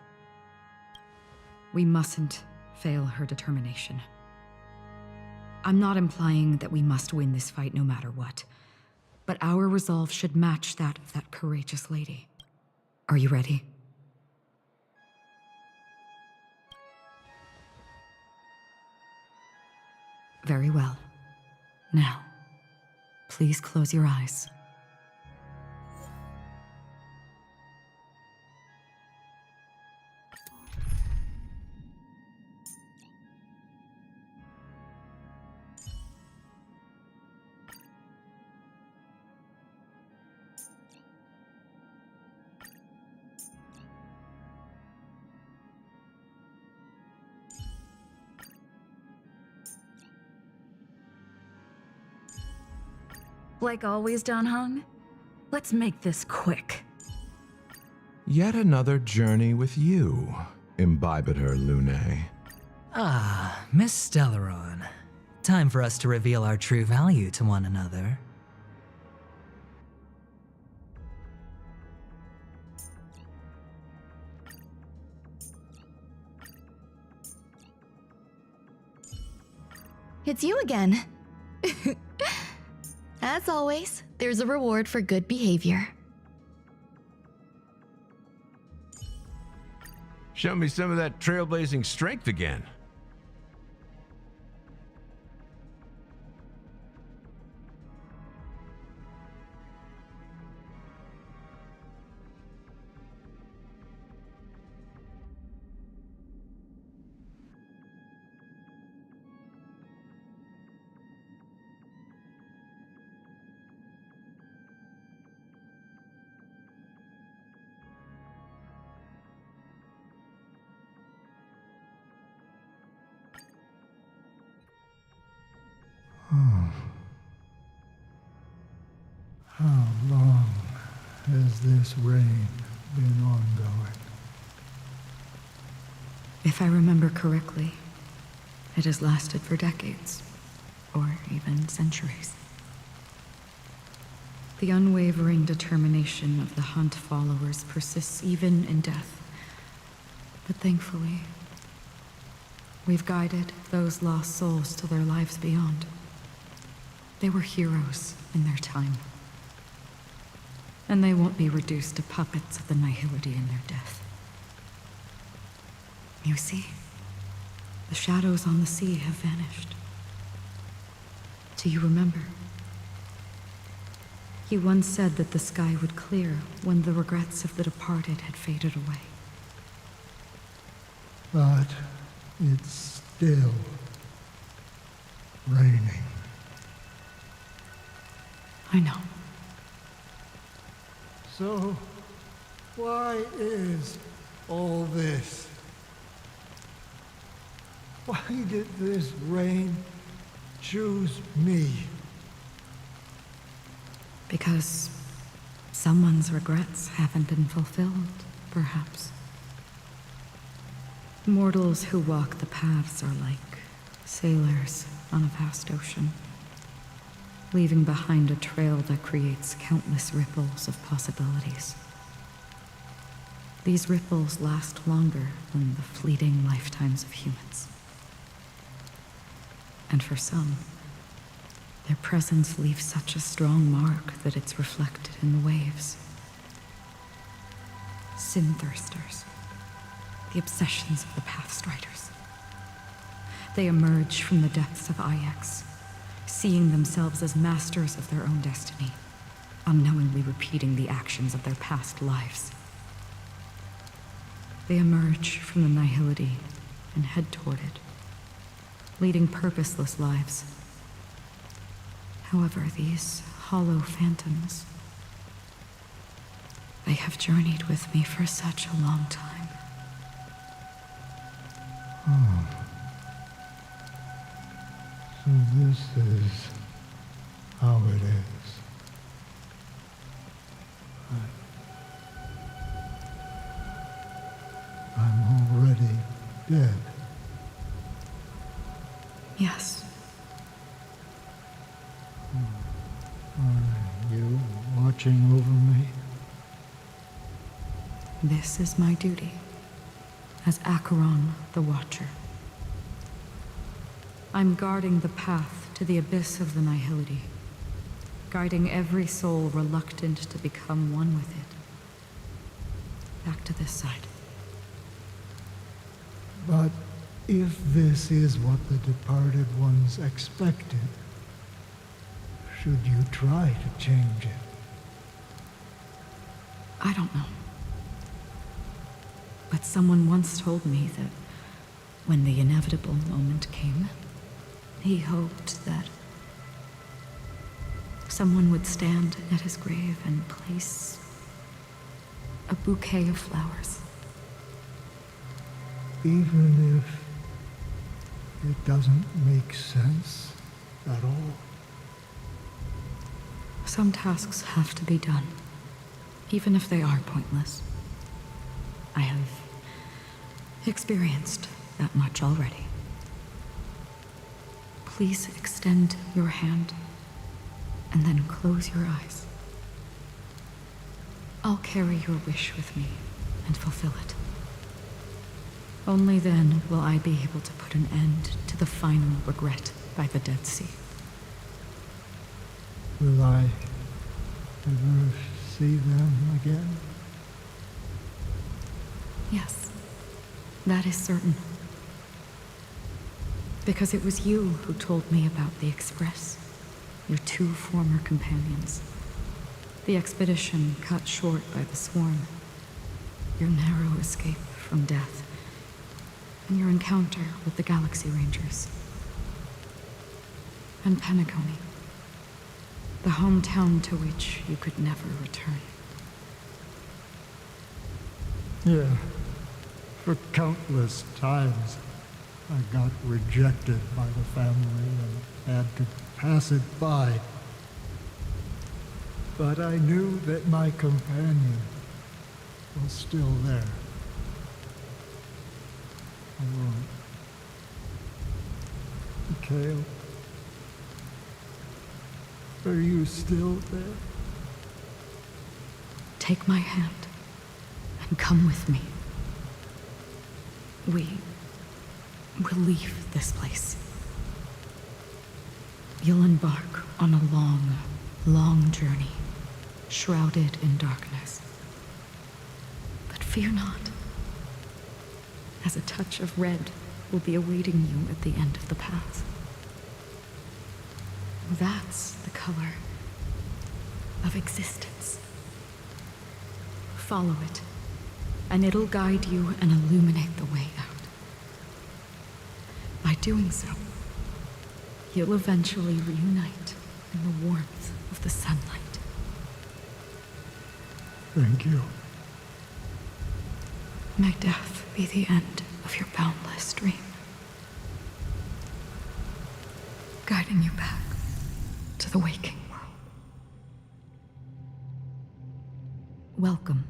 We mustn't fail her determination. I'm not implying that we must win this fight no matter what, but our resolve should match that of that courageous lady. Are you ready? Very well. Now, please close your eyes. Like always, Don Hung? Let's make this quick. Yet another journey with you, Imbibiter Lune. Ah, Miss Stellaron. Time for us to reveal our true value to one another. It's you again. As always, there's a reward for good behavior. Show me some of that trailblazing strength again. How long has this reign been ongoing? If I remember correctly, it has lasted for decades, or even centuries. The unwavering determination of the Hunt followers persists even in death. But thankfully, we've guided those lost souls to their lives beyond. They were heroes in their time. And they won't be reduced to puppets of the nihility in their death. You see, the shadows on the sea have vanished. Do you remember? He once said that the sky would clear when the regrets of the departed had faded away. But it's still raining. I know. So, why is all this? Why did this rain choose me? Because someone's regrets haven't been fulfilled, perhaps. Mortals who walk the paths are like sailors on a vast ocean, leaving behind a trail that creates countless ripples of possibilities. These ripples last longer than the fleeting lifetimes of humans. And for some, their presence leaves such a strong mark that it's reflected in the waves. Sin-thirsters, the obsessions of the Pathstriders. They emerge from the depths of Ix, seeing themselves as masters of their own destiny, unknowingly repeating the actions of their past lives. They emerge from the nihility and head toward it, leading purposeless lives. However, these hollow phantoms, they have journeyed with me for such a long time. So this is how it is. I'm already dead. Yes. Are you watching over me? This is my duty as Acheron the Watcher. I'm guarding the path to the abyss of the nihility, guiding every soul reluctant to become one with it. Back to this side. But if this is what the departed ones expected, should you try to change it? I don't know. But someone once told me that when the inevitable moment came, he hoped that someone would stand at his grave and place a bouquet of flowers. Even if it doesn't make sense at all? Some tasks have to be done, even if they are pointless. I have experienced that much already. Please extend your hand and then close your eyes. I'll carry your wish with me and fulfill it. Only then will I be able to put an end to the final regret by the Dead Sea. Will I ever see them again? Yes. That is certain. Because it was you who told me about the Express, your two former companions. The expedition cut short by the swarm, your narrow escape from death, and your encounter with the Galaxy Rangers. And Penacony, the hometown to which you could never return. Yeah. For countless times, I got rejected by the family and had to pass it by. But I knew that my companion was still there. Alone. Mikhail, are you still there? Take my hand and come with me. We'll leave this place. You'll embark on a long, long journey, shrouded in darkness. But fear not, as a touch of red will be awaiting you at the end of the path. That's the color of existence. Follow it, and it'll guide you and illuminate the way out. By doing so, you'll eventually reunite in the warmth of the sunlight. Thank you. May death be the end of your boundless dream, guiding you back to the waking world. Welcome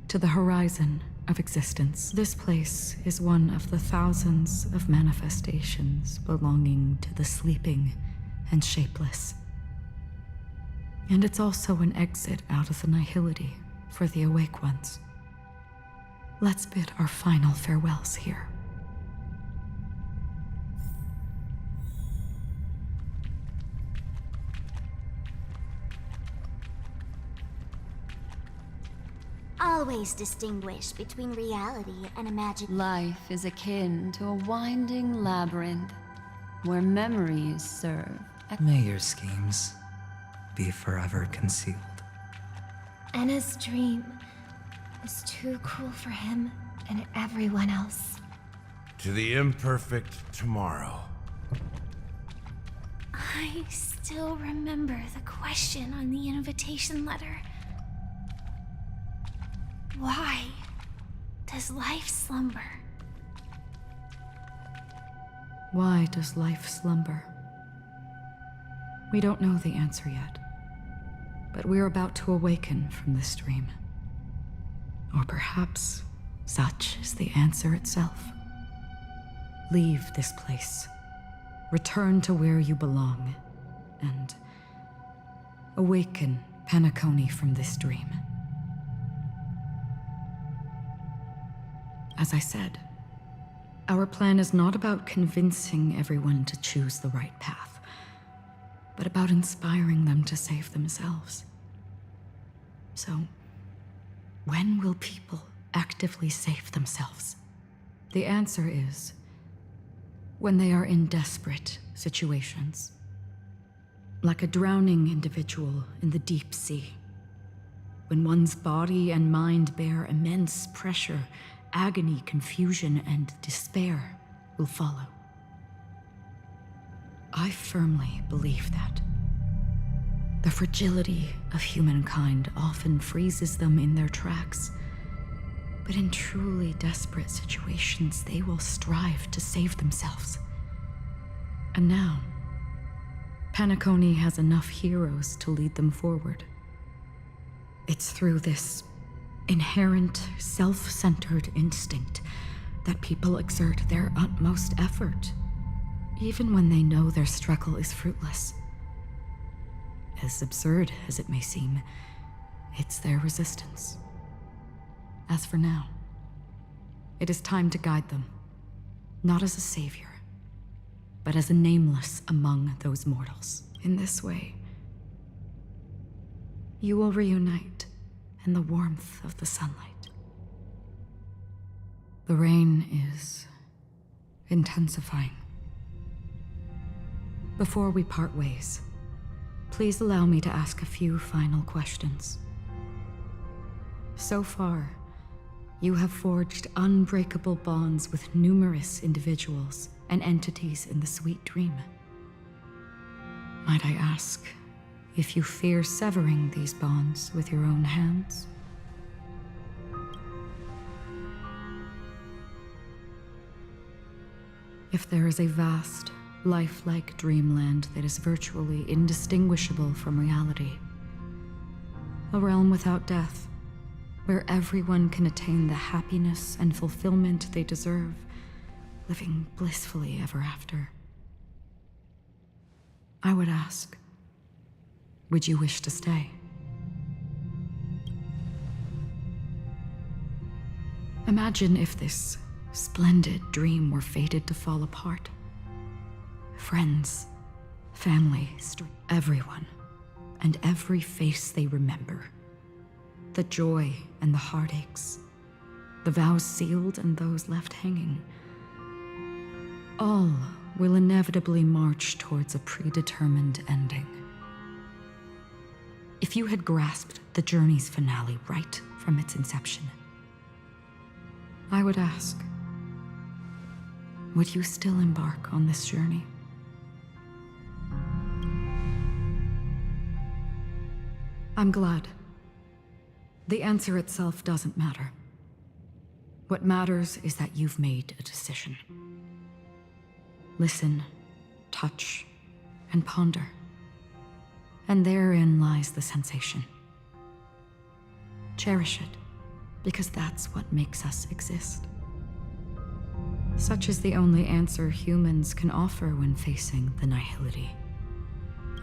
to the horizon of existence. This place is one of the thousands of manifestations belonging to the sleeping and shapeless. And it's also an exit out of the nihility for the awake ones. Let's bid our final farewells here. Always distinguish between reality and imagination. Life is akin to a winding labyrinth where memories serve. May your schemes be forever concealed. Anna's dream was too cruel for him and everyone else. To the imperfect tomorrow. I still remember the question on the invitation letter. Why does life slumber? Why does life slumber? We don't know the answer yet, but we're about to awaken from this dream. Or perhaps such is the answer itself. Leave this place, return to where you belong, and awaken Penacony from this dream. As I said, our plan is not about convincing everyone to choose the right path, but about inspiring them to save themselves. So, when will people actively save themselves? The answer is when they are in desperate situations. Like a drowning individual in the deep sea. When one's body and mind bear immense pressure, agony, confusion, and despair will follow. I firmly believe that. The fragility of humankind often freezes them in their tracks. But in truly desperate situations, they will strive to save themselves. And now, Penacony has enough heroes to lead them forward. It's through this inherent, self-centered instinct that people exert their utmost effort, even when they know their struggle is fruitless. As absurd as it may seem, it's their resistance. As for now, it is time to guide them, not as a savior, but as a nameless among those mortals. In this way, you will reunite in the warmth of the sunlight. The rain is intensifying. Before we part ways, please allow me to ask a few final questions. So far, you have forged unbreakable bonds with numerous individuals and entities in the Sweet Dream. Might I ask if you fear severing these bonds with your own hands? If there is a vast, lifelike dreamland that is virtually indistinguishable from reality, a realm without death, where everyone can attain the happiness and fulfillment they deserve, living blissfully ever after, I would ask, would you wish to stay? Imagine if this splendid dream were fated to fall apart. Friends, family, everyone, and every face they remember. The joy and the heartaches, the vows sealed and those left hanging. All will inevitably march towards a predetermined ending. If you had grasped the journey's finale right from its inception, I would ask, would you still embark on this journey? I'm glad. The answer itself doesn't matter. What matters is that you've made a decision. Listen, touch, and ponder. And therein lies the sensation. Cherish it, because that's what makes us exist. Such is the only answer humans can offer when facing the nihility.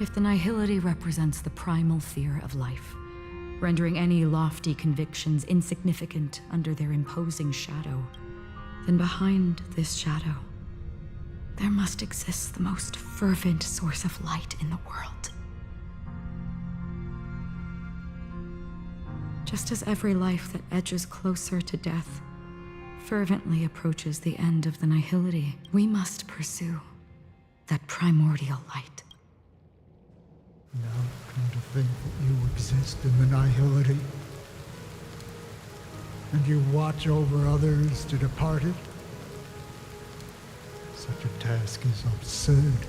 If the nihility represents the primal fear of life, rendering any lofty convictions insignificant under their imposing shadow, then behind this shadow, there must exist the most fervent source of light in the world. Just as every life that edges closer to death fervently approaches the end of the nihility, we must pursue that primordial light. Now come to think that you exist in the nihility, and you watch over others to depart it. Such a task is absurd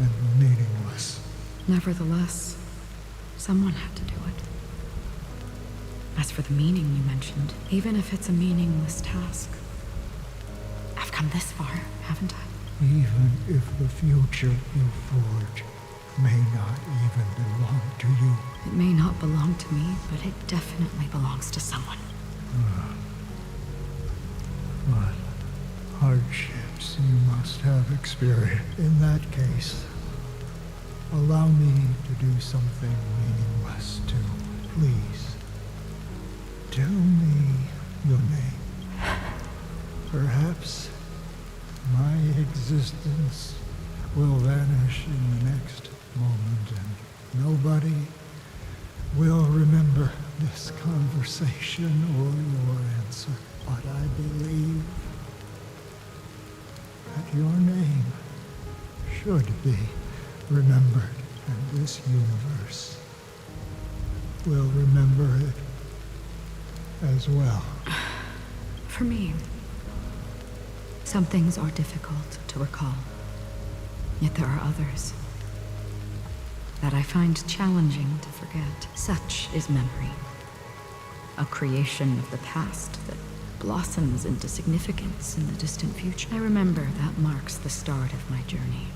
and meaningless. Nevertheless, someone had to do it. As for the meaning you mentioned, even if it's a meaningless task, I've come this far, haven't I? Even if the future you forge may not even belong to you. It may not belong to me, but it definitely belongs to someone. What hardships you must have experienced. In that case, allow me to do something meaningless too. Please, tell me your name. Perhaps my existence will vanish in the next moment, and nobody will remember this conversation or your answer. But I believe that your name should be remembered, and this universe will remember it as well. For me, some things are difficult to recall, yet there are others that I find challenging to forget. Such is memory, a creation of the past that blossoms into significance in the distant future. I remember that marks the start of my journey,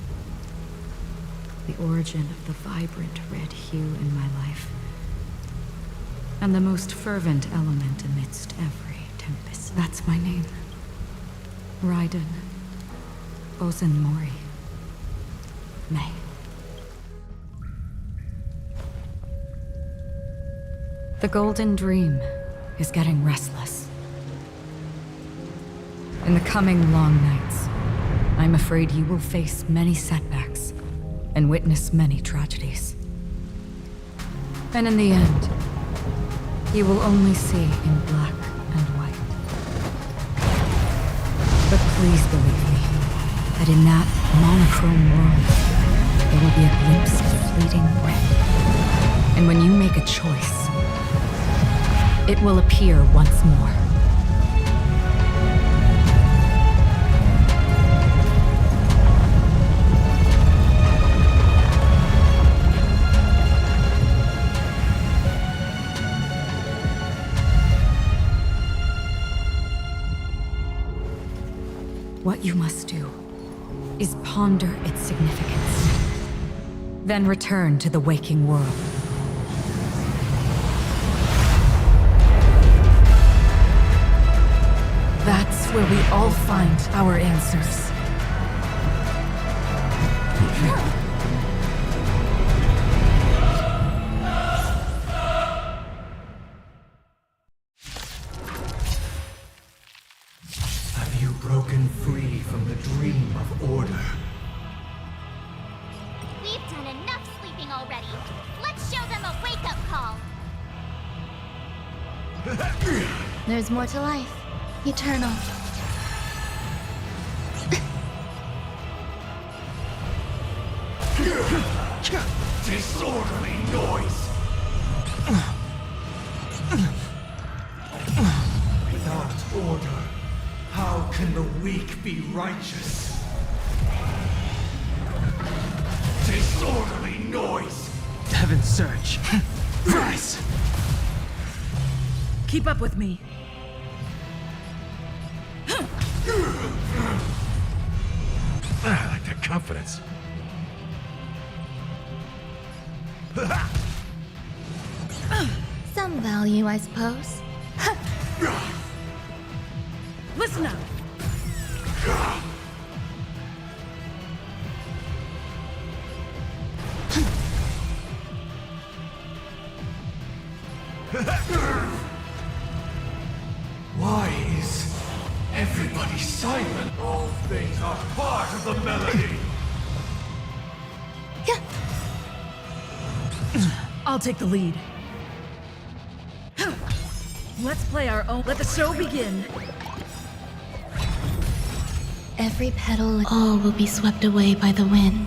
the origin of the vibrant red hue in my life, and the most fervent element amidst every tempest. That's my name. Raiden Ozenmori May. The Golden Dream is getting restless. In the coming long nights, I'm afraid you will face many setbacks and witness many tragedies. And in the end, you will only see in black and white. Please believe me that in that monochrome world, there will be a glimpse of fleeting red. And when you make a choice, it will appear once more. What you must do is ponder its significance, then return to the waking world. That's where we all find our answers. Have you broken free from the dream of order? We've done enough sleeping already. Let's show them a wake-up call. There's more to life. Eternal. Disorderly noise! Without order, how can the weak be righteous? Disorderly noise! Heaven's Surge. Rise! Keep up with me. I like that confidence. Some value, I suppose. Listen up. Why is everybody silent? All things are part of the melody. I'll take the lead. Let's play our own. Let the show begin. Every petal, all will be swept away by the wind.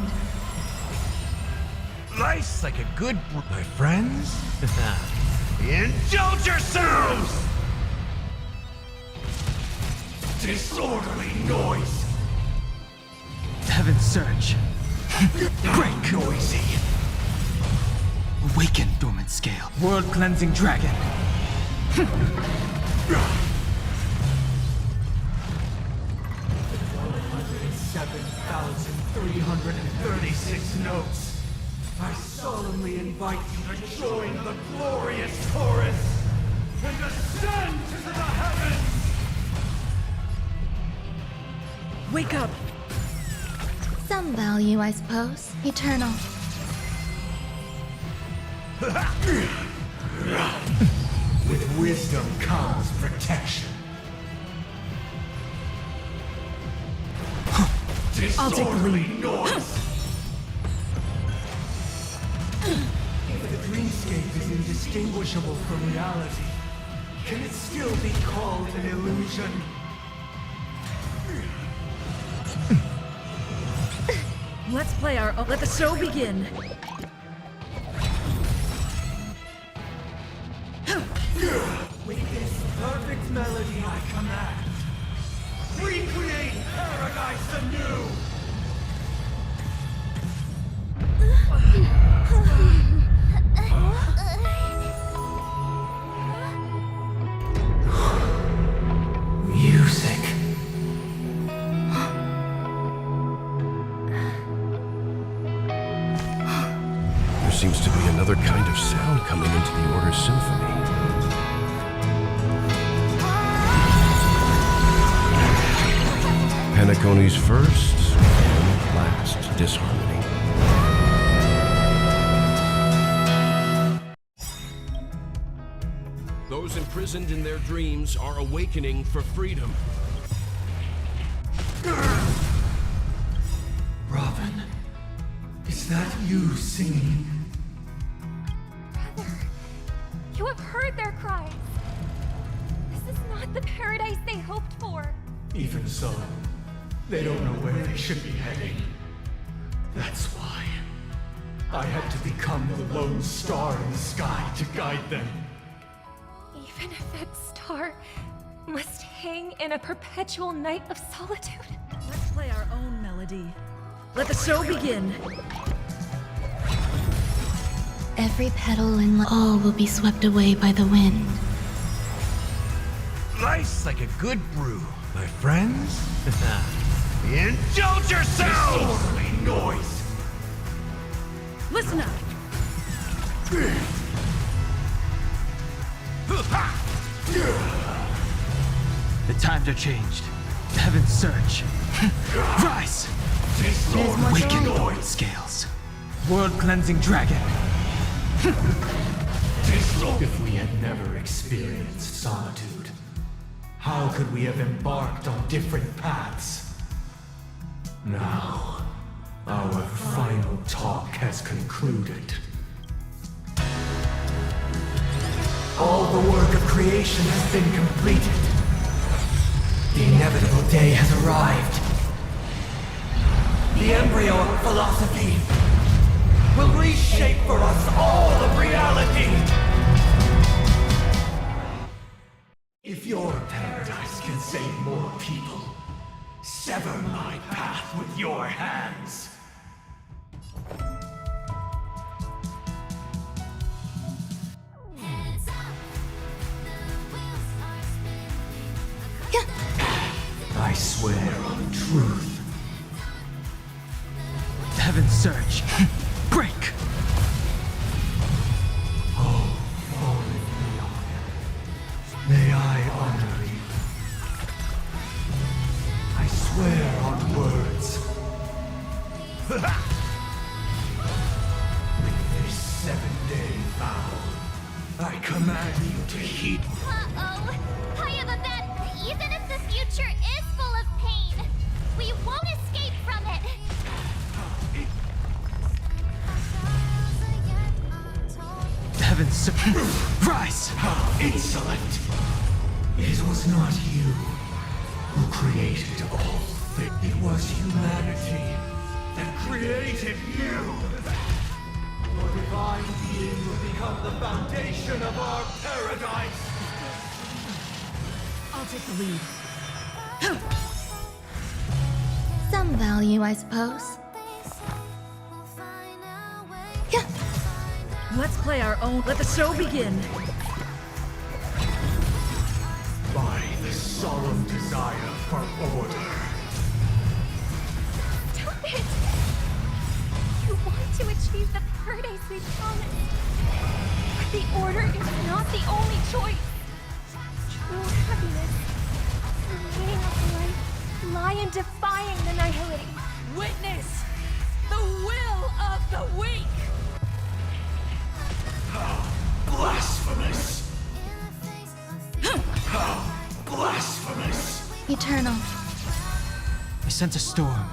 Life's like a good my friends. Indulge yourselves! Disorderly noise! Heaven's Surge. Great noisy! Awaken, dormant scale. World cleansing dragon. 7,336 notes. I solemnly invite you to join the glorious chorus and ascend to the heavens! Wake up! Some value, I suppose. Eternal. With wisdom comes protection. I'll take the lead. Noise. If the dreamscape is indistinguishable from reality, can it still be called an illusion? Let's play our own. Let the show begin. With this perfect melody I command, recreate paradise anew! Music. There seems to be another kind of sound coming into the Order's symphony. Penacony's first and last disharmony. Those imprisoned in their dreams are awakening for freedom. Robin, is that you singing? Brother, you have heard their cries. This is not the paradise they hoped for. Even so, They don't know where they should be heading. That's why I had to become the lone star in the sky to guide them. Even if that star must hang in a perpetual night of solitude. Let's play our own melody. Let the show begin. Every petal in all will be swept away by the wind. Life's like a good brew, my friends. Indulge yourselves! Disorderly noise! Listen up! The times are changed. Heaven's surge. Rise! Awaken scales. World-cleansing dragon. If we had never experienced solitude, how could we have embarked on different paths? Now, our final talk has concluded. All the work of creation has been completed. The inevitable day has arrived. The embryo of philosophy will reshape for us all of reality. If your paradise can save more people, sever my path with your hands. I swear on truth. Heaven's surge. Break! Oh, fallen beyond. May I honor you. I swear on words. With this 7-day vow, I command you to heed. Uh-oh. I have a bet. Even if the future is full of pain, we won't escape from it. Heaven's surge. Rise! How insolent! It was not you who created all things. It was humanity that created you. Your divine being will become the foundation of our paradise. I'll take the lead. Some value, I suppose. Let's play our own. Let the show begin. By the solemn desire for order. Stop it! You want to achieve the paradise we promised. But the order is not the only choice. True happiness, the meaning of life, lie in defying the nihility. Witness the will of the weak. How blasphemous! How blasphemous! Eternal. I sense a storm.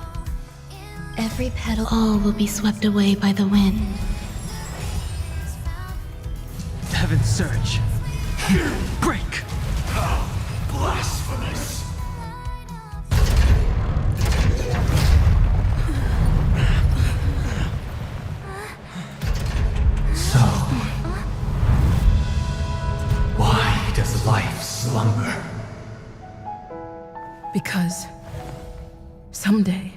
Every petal all will be swept away by the wind. Heaven's surge. Break! How blasphemous! So, why does life slumber? Because someday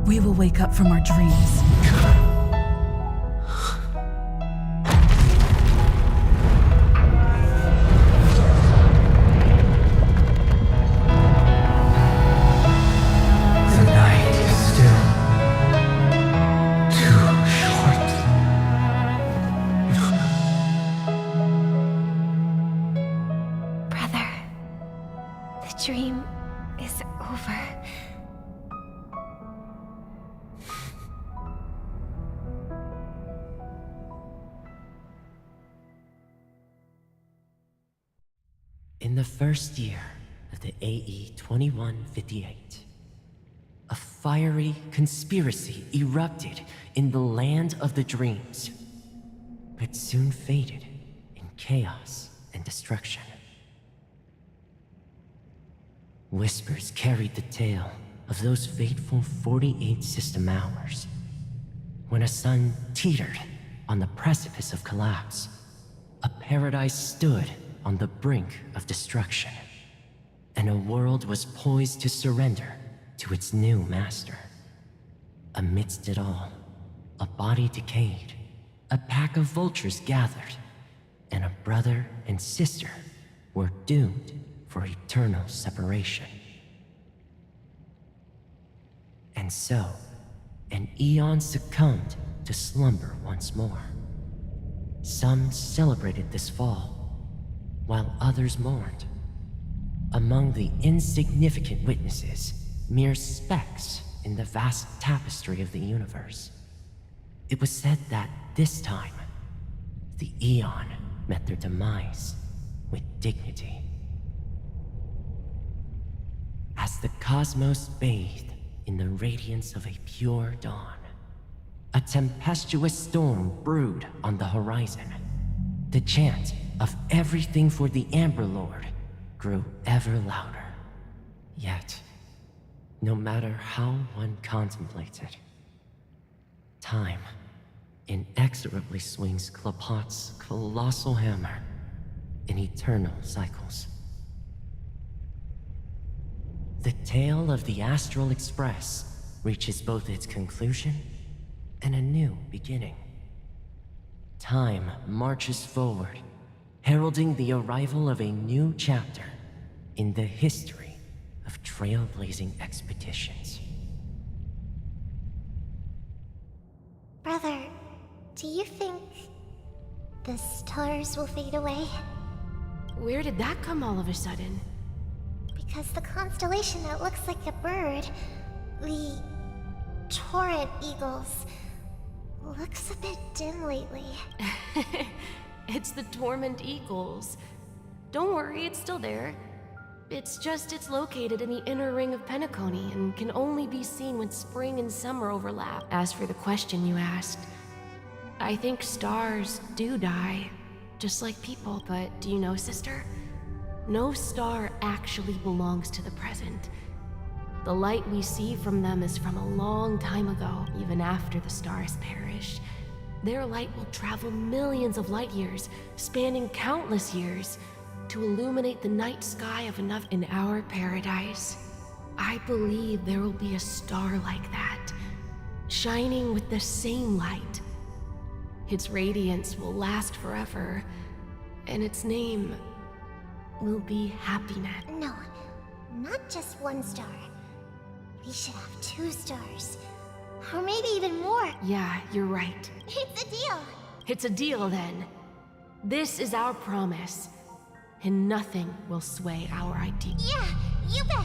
we will wake up from our dreams. The night is still too short. Brother, the dream is over. In the first year of the AE 2158, a fiery conspiracy erupted in the land of the dreams. but soon faded in chaos and destruction. Whispers carried the tale of those fateful 48 system hours, when a sun teetered on the precipice of collapse. A paradise stood on the brink of destruction, and a world was poised to surrender to its new master. Amidst it all, a body decayed, a pack of vultures gathered, and a brother and sister were doomed for eternal separation. And so, an eon succumbed to slumber once more. Some celebrated this fall, while others mourned. Among the insignificant witnesses, mere specks in the vast tapestry of the universe. It was said that this time, the Eon met their demise with dignity. As the cosmos bathed in the radiance of a pure dawn, a tempestuous storm brewed on the horizon. The chant of everything for the Amber Lord grew ever louder. Yet, no matter how one contemplated, time inexorably swings Klapot's colossal hammer in eternal cycles. The tale of the Astral Express reaches both its conclusion and a new beginning. Time marches forward, heralding the arrival of a new chapter in the history of trailblazing expeditions. Brother, do you think the stars will fade away? Where did that come all of a sudden? Because the constellation that looks like a bird, the Torrent Eagles, looks a bit dim lately. It's the Torment Eagles. Don't worry, it's still there. It's located in the inner ring of Penacony and can only be seen when spring and summer overlap. As for the question you asked, I think stars do die, just like people. But do you know, sister? No star actually belongs to the present. The light we see from them is from a long time ago, even after the stars perished. Their light will travel millions of light years, spanning countless years, to illuminate the night sky of another. In our paradise, I believe there will be a star like that, shining with the same light. Its radiance will last forever, and its name will be Happiness. No, not just one star. We should have 2 stars. Or maybe even more. Yeah, you're right. It's a deal. It's a deal then. This is our promise, and nothing will sway our idea. Yeah, you bet.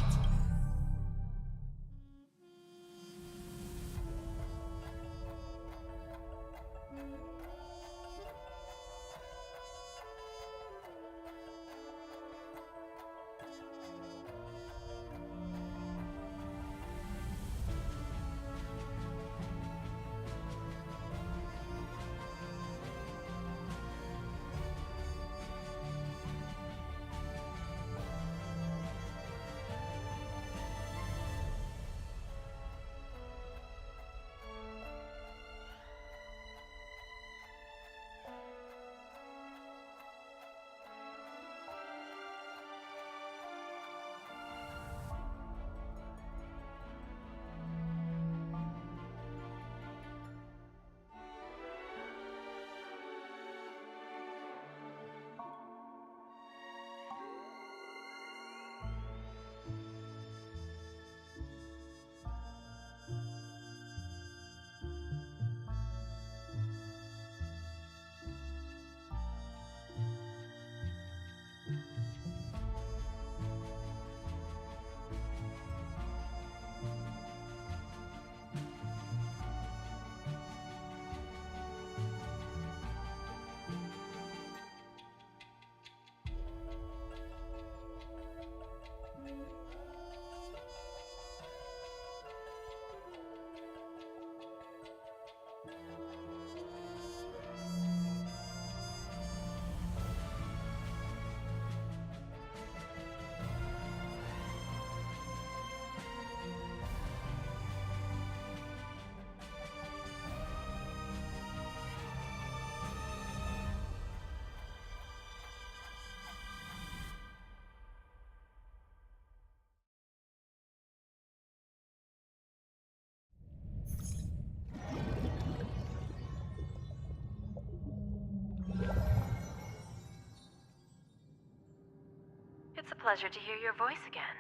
Pleasure to hear your voice again.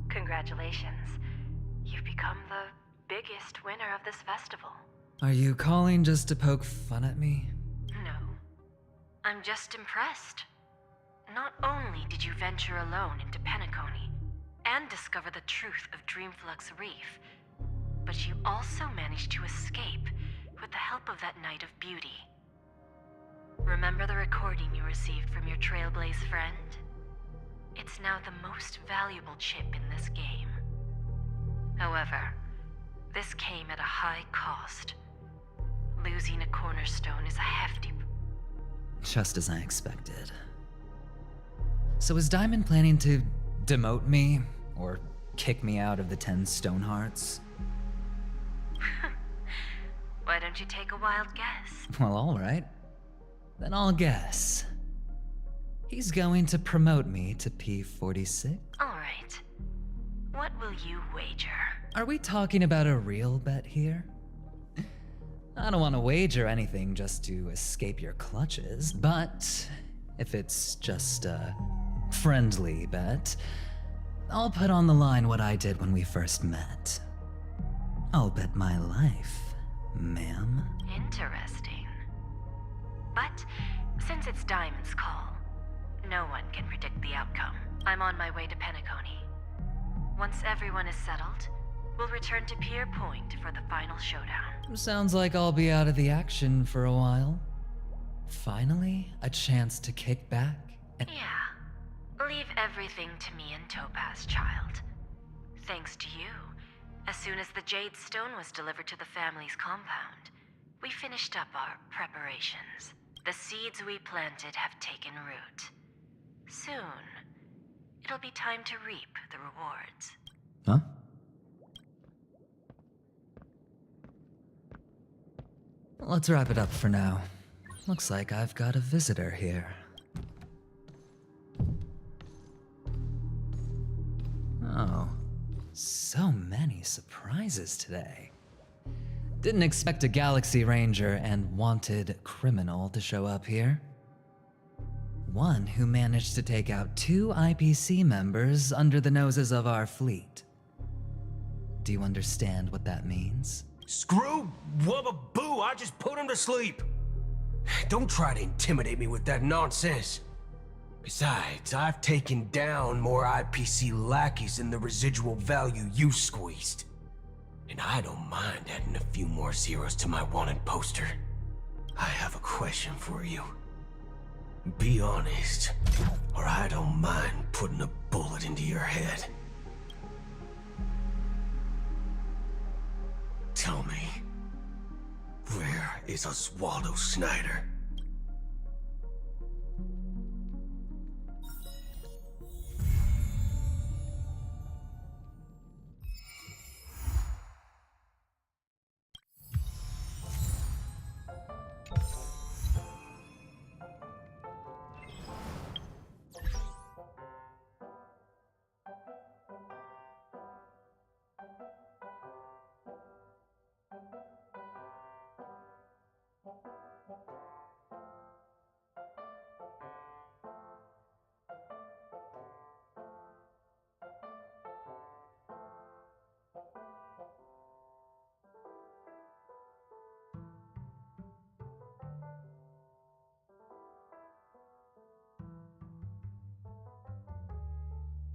Congratulations. You've become the biggest winner of this festival. Are you calling just to poke fun at me? No. I'm just impressed. Not only did you venture alone into Penacony and discover the truth of Dreamflux Reef, but you also managed to escape with the help of that Knight of Beauty. Remember the recording you received from your Trailblaze friend? It's now the most valuable chip in this game. However, this came at a high cost. Losing a cornerstone is a hefty... Just as I expected. So is Diamond planning to demote me or kick me out of the 10 Stonehearts? Why don't you take a wild guess? Well, alright. Then I'll guess. He's going to promote me to P46? Alright. What will you wager? Are we talking about a real bet here? I don't want to wager anything just to escape your clutches, but if it's just a friendly bet, I'll put on the line what I did when we first met. I'll bet my life, ma'am. Interesting. But since it's Diamond's call, no one can predict the outcome. I'm on my way to Penacony. Once everyone is settled, we'll return to Pier Point for the final showdown. Sounds like I'll be out of the action for a while. Finally, a chance to kick back and... Yeah. Leave everything to me and Topaz, child. Thanks to you, as soon as the Jade Stone was delivered to the family's compound, we finished up our preparations. The seeds we planted have taken root. Soon, it'll be time to reap the rewards. Huh? Let's wrap it up for now. Looks like I've got a visitor here. Oh, so many surprises today. Didn't expect a Galaxy Ranger and wanted criminal to show up here. One who managed to take out 2 IPC members under the noses of our fleet. Do you understand what that means? Screw wubba boo, I just put him to sleep. Don't try to intimidate me with that nonsense. Besides, I've taken down more IPC lackeys than the residual value you squeezed. And I don't mind adding a few more zeros to my wanted poster. I have a question for you. Be honest, or I don't mind putting a bullet into your head. Tell me, where is Oswaldo Snyder?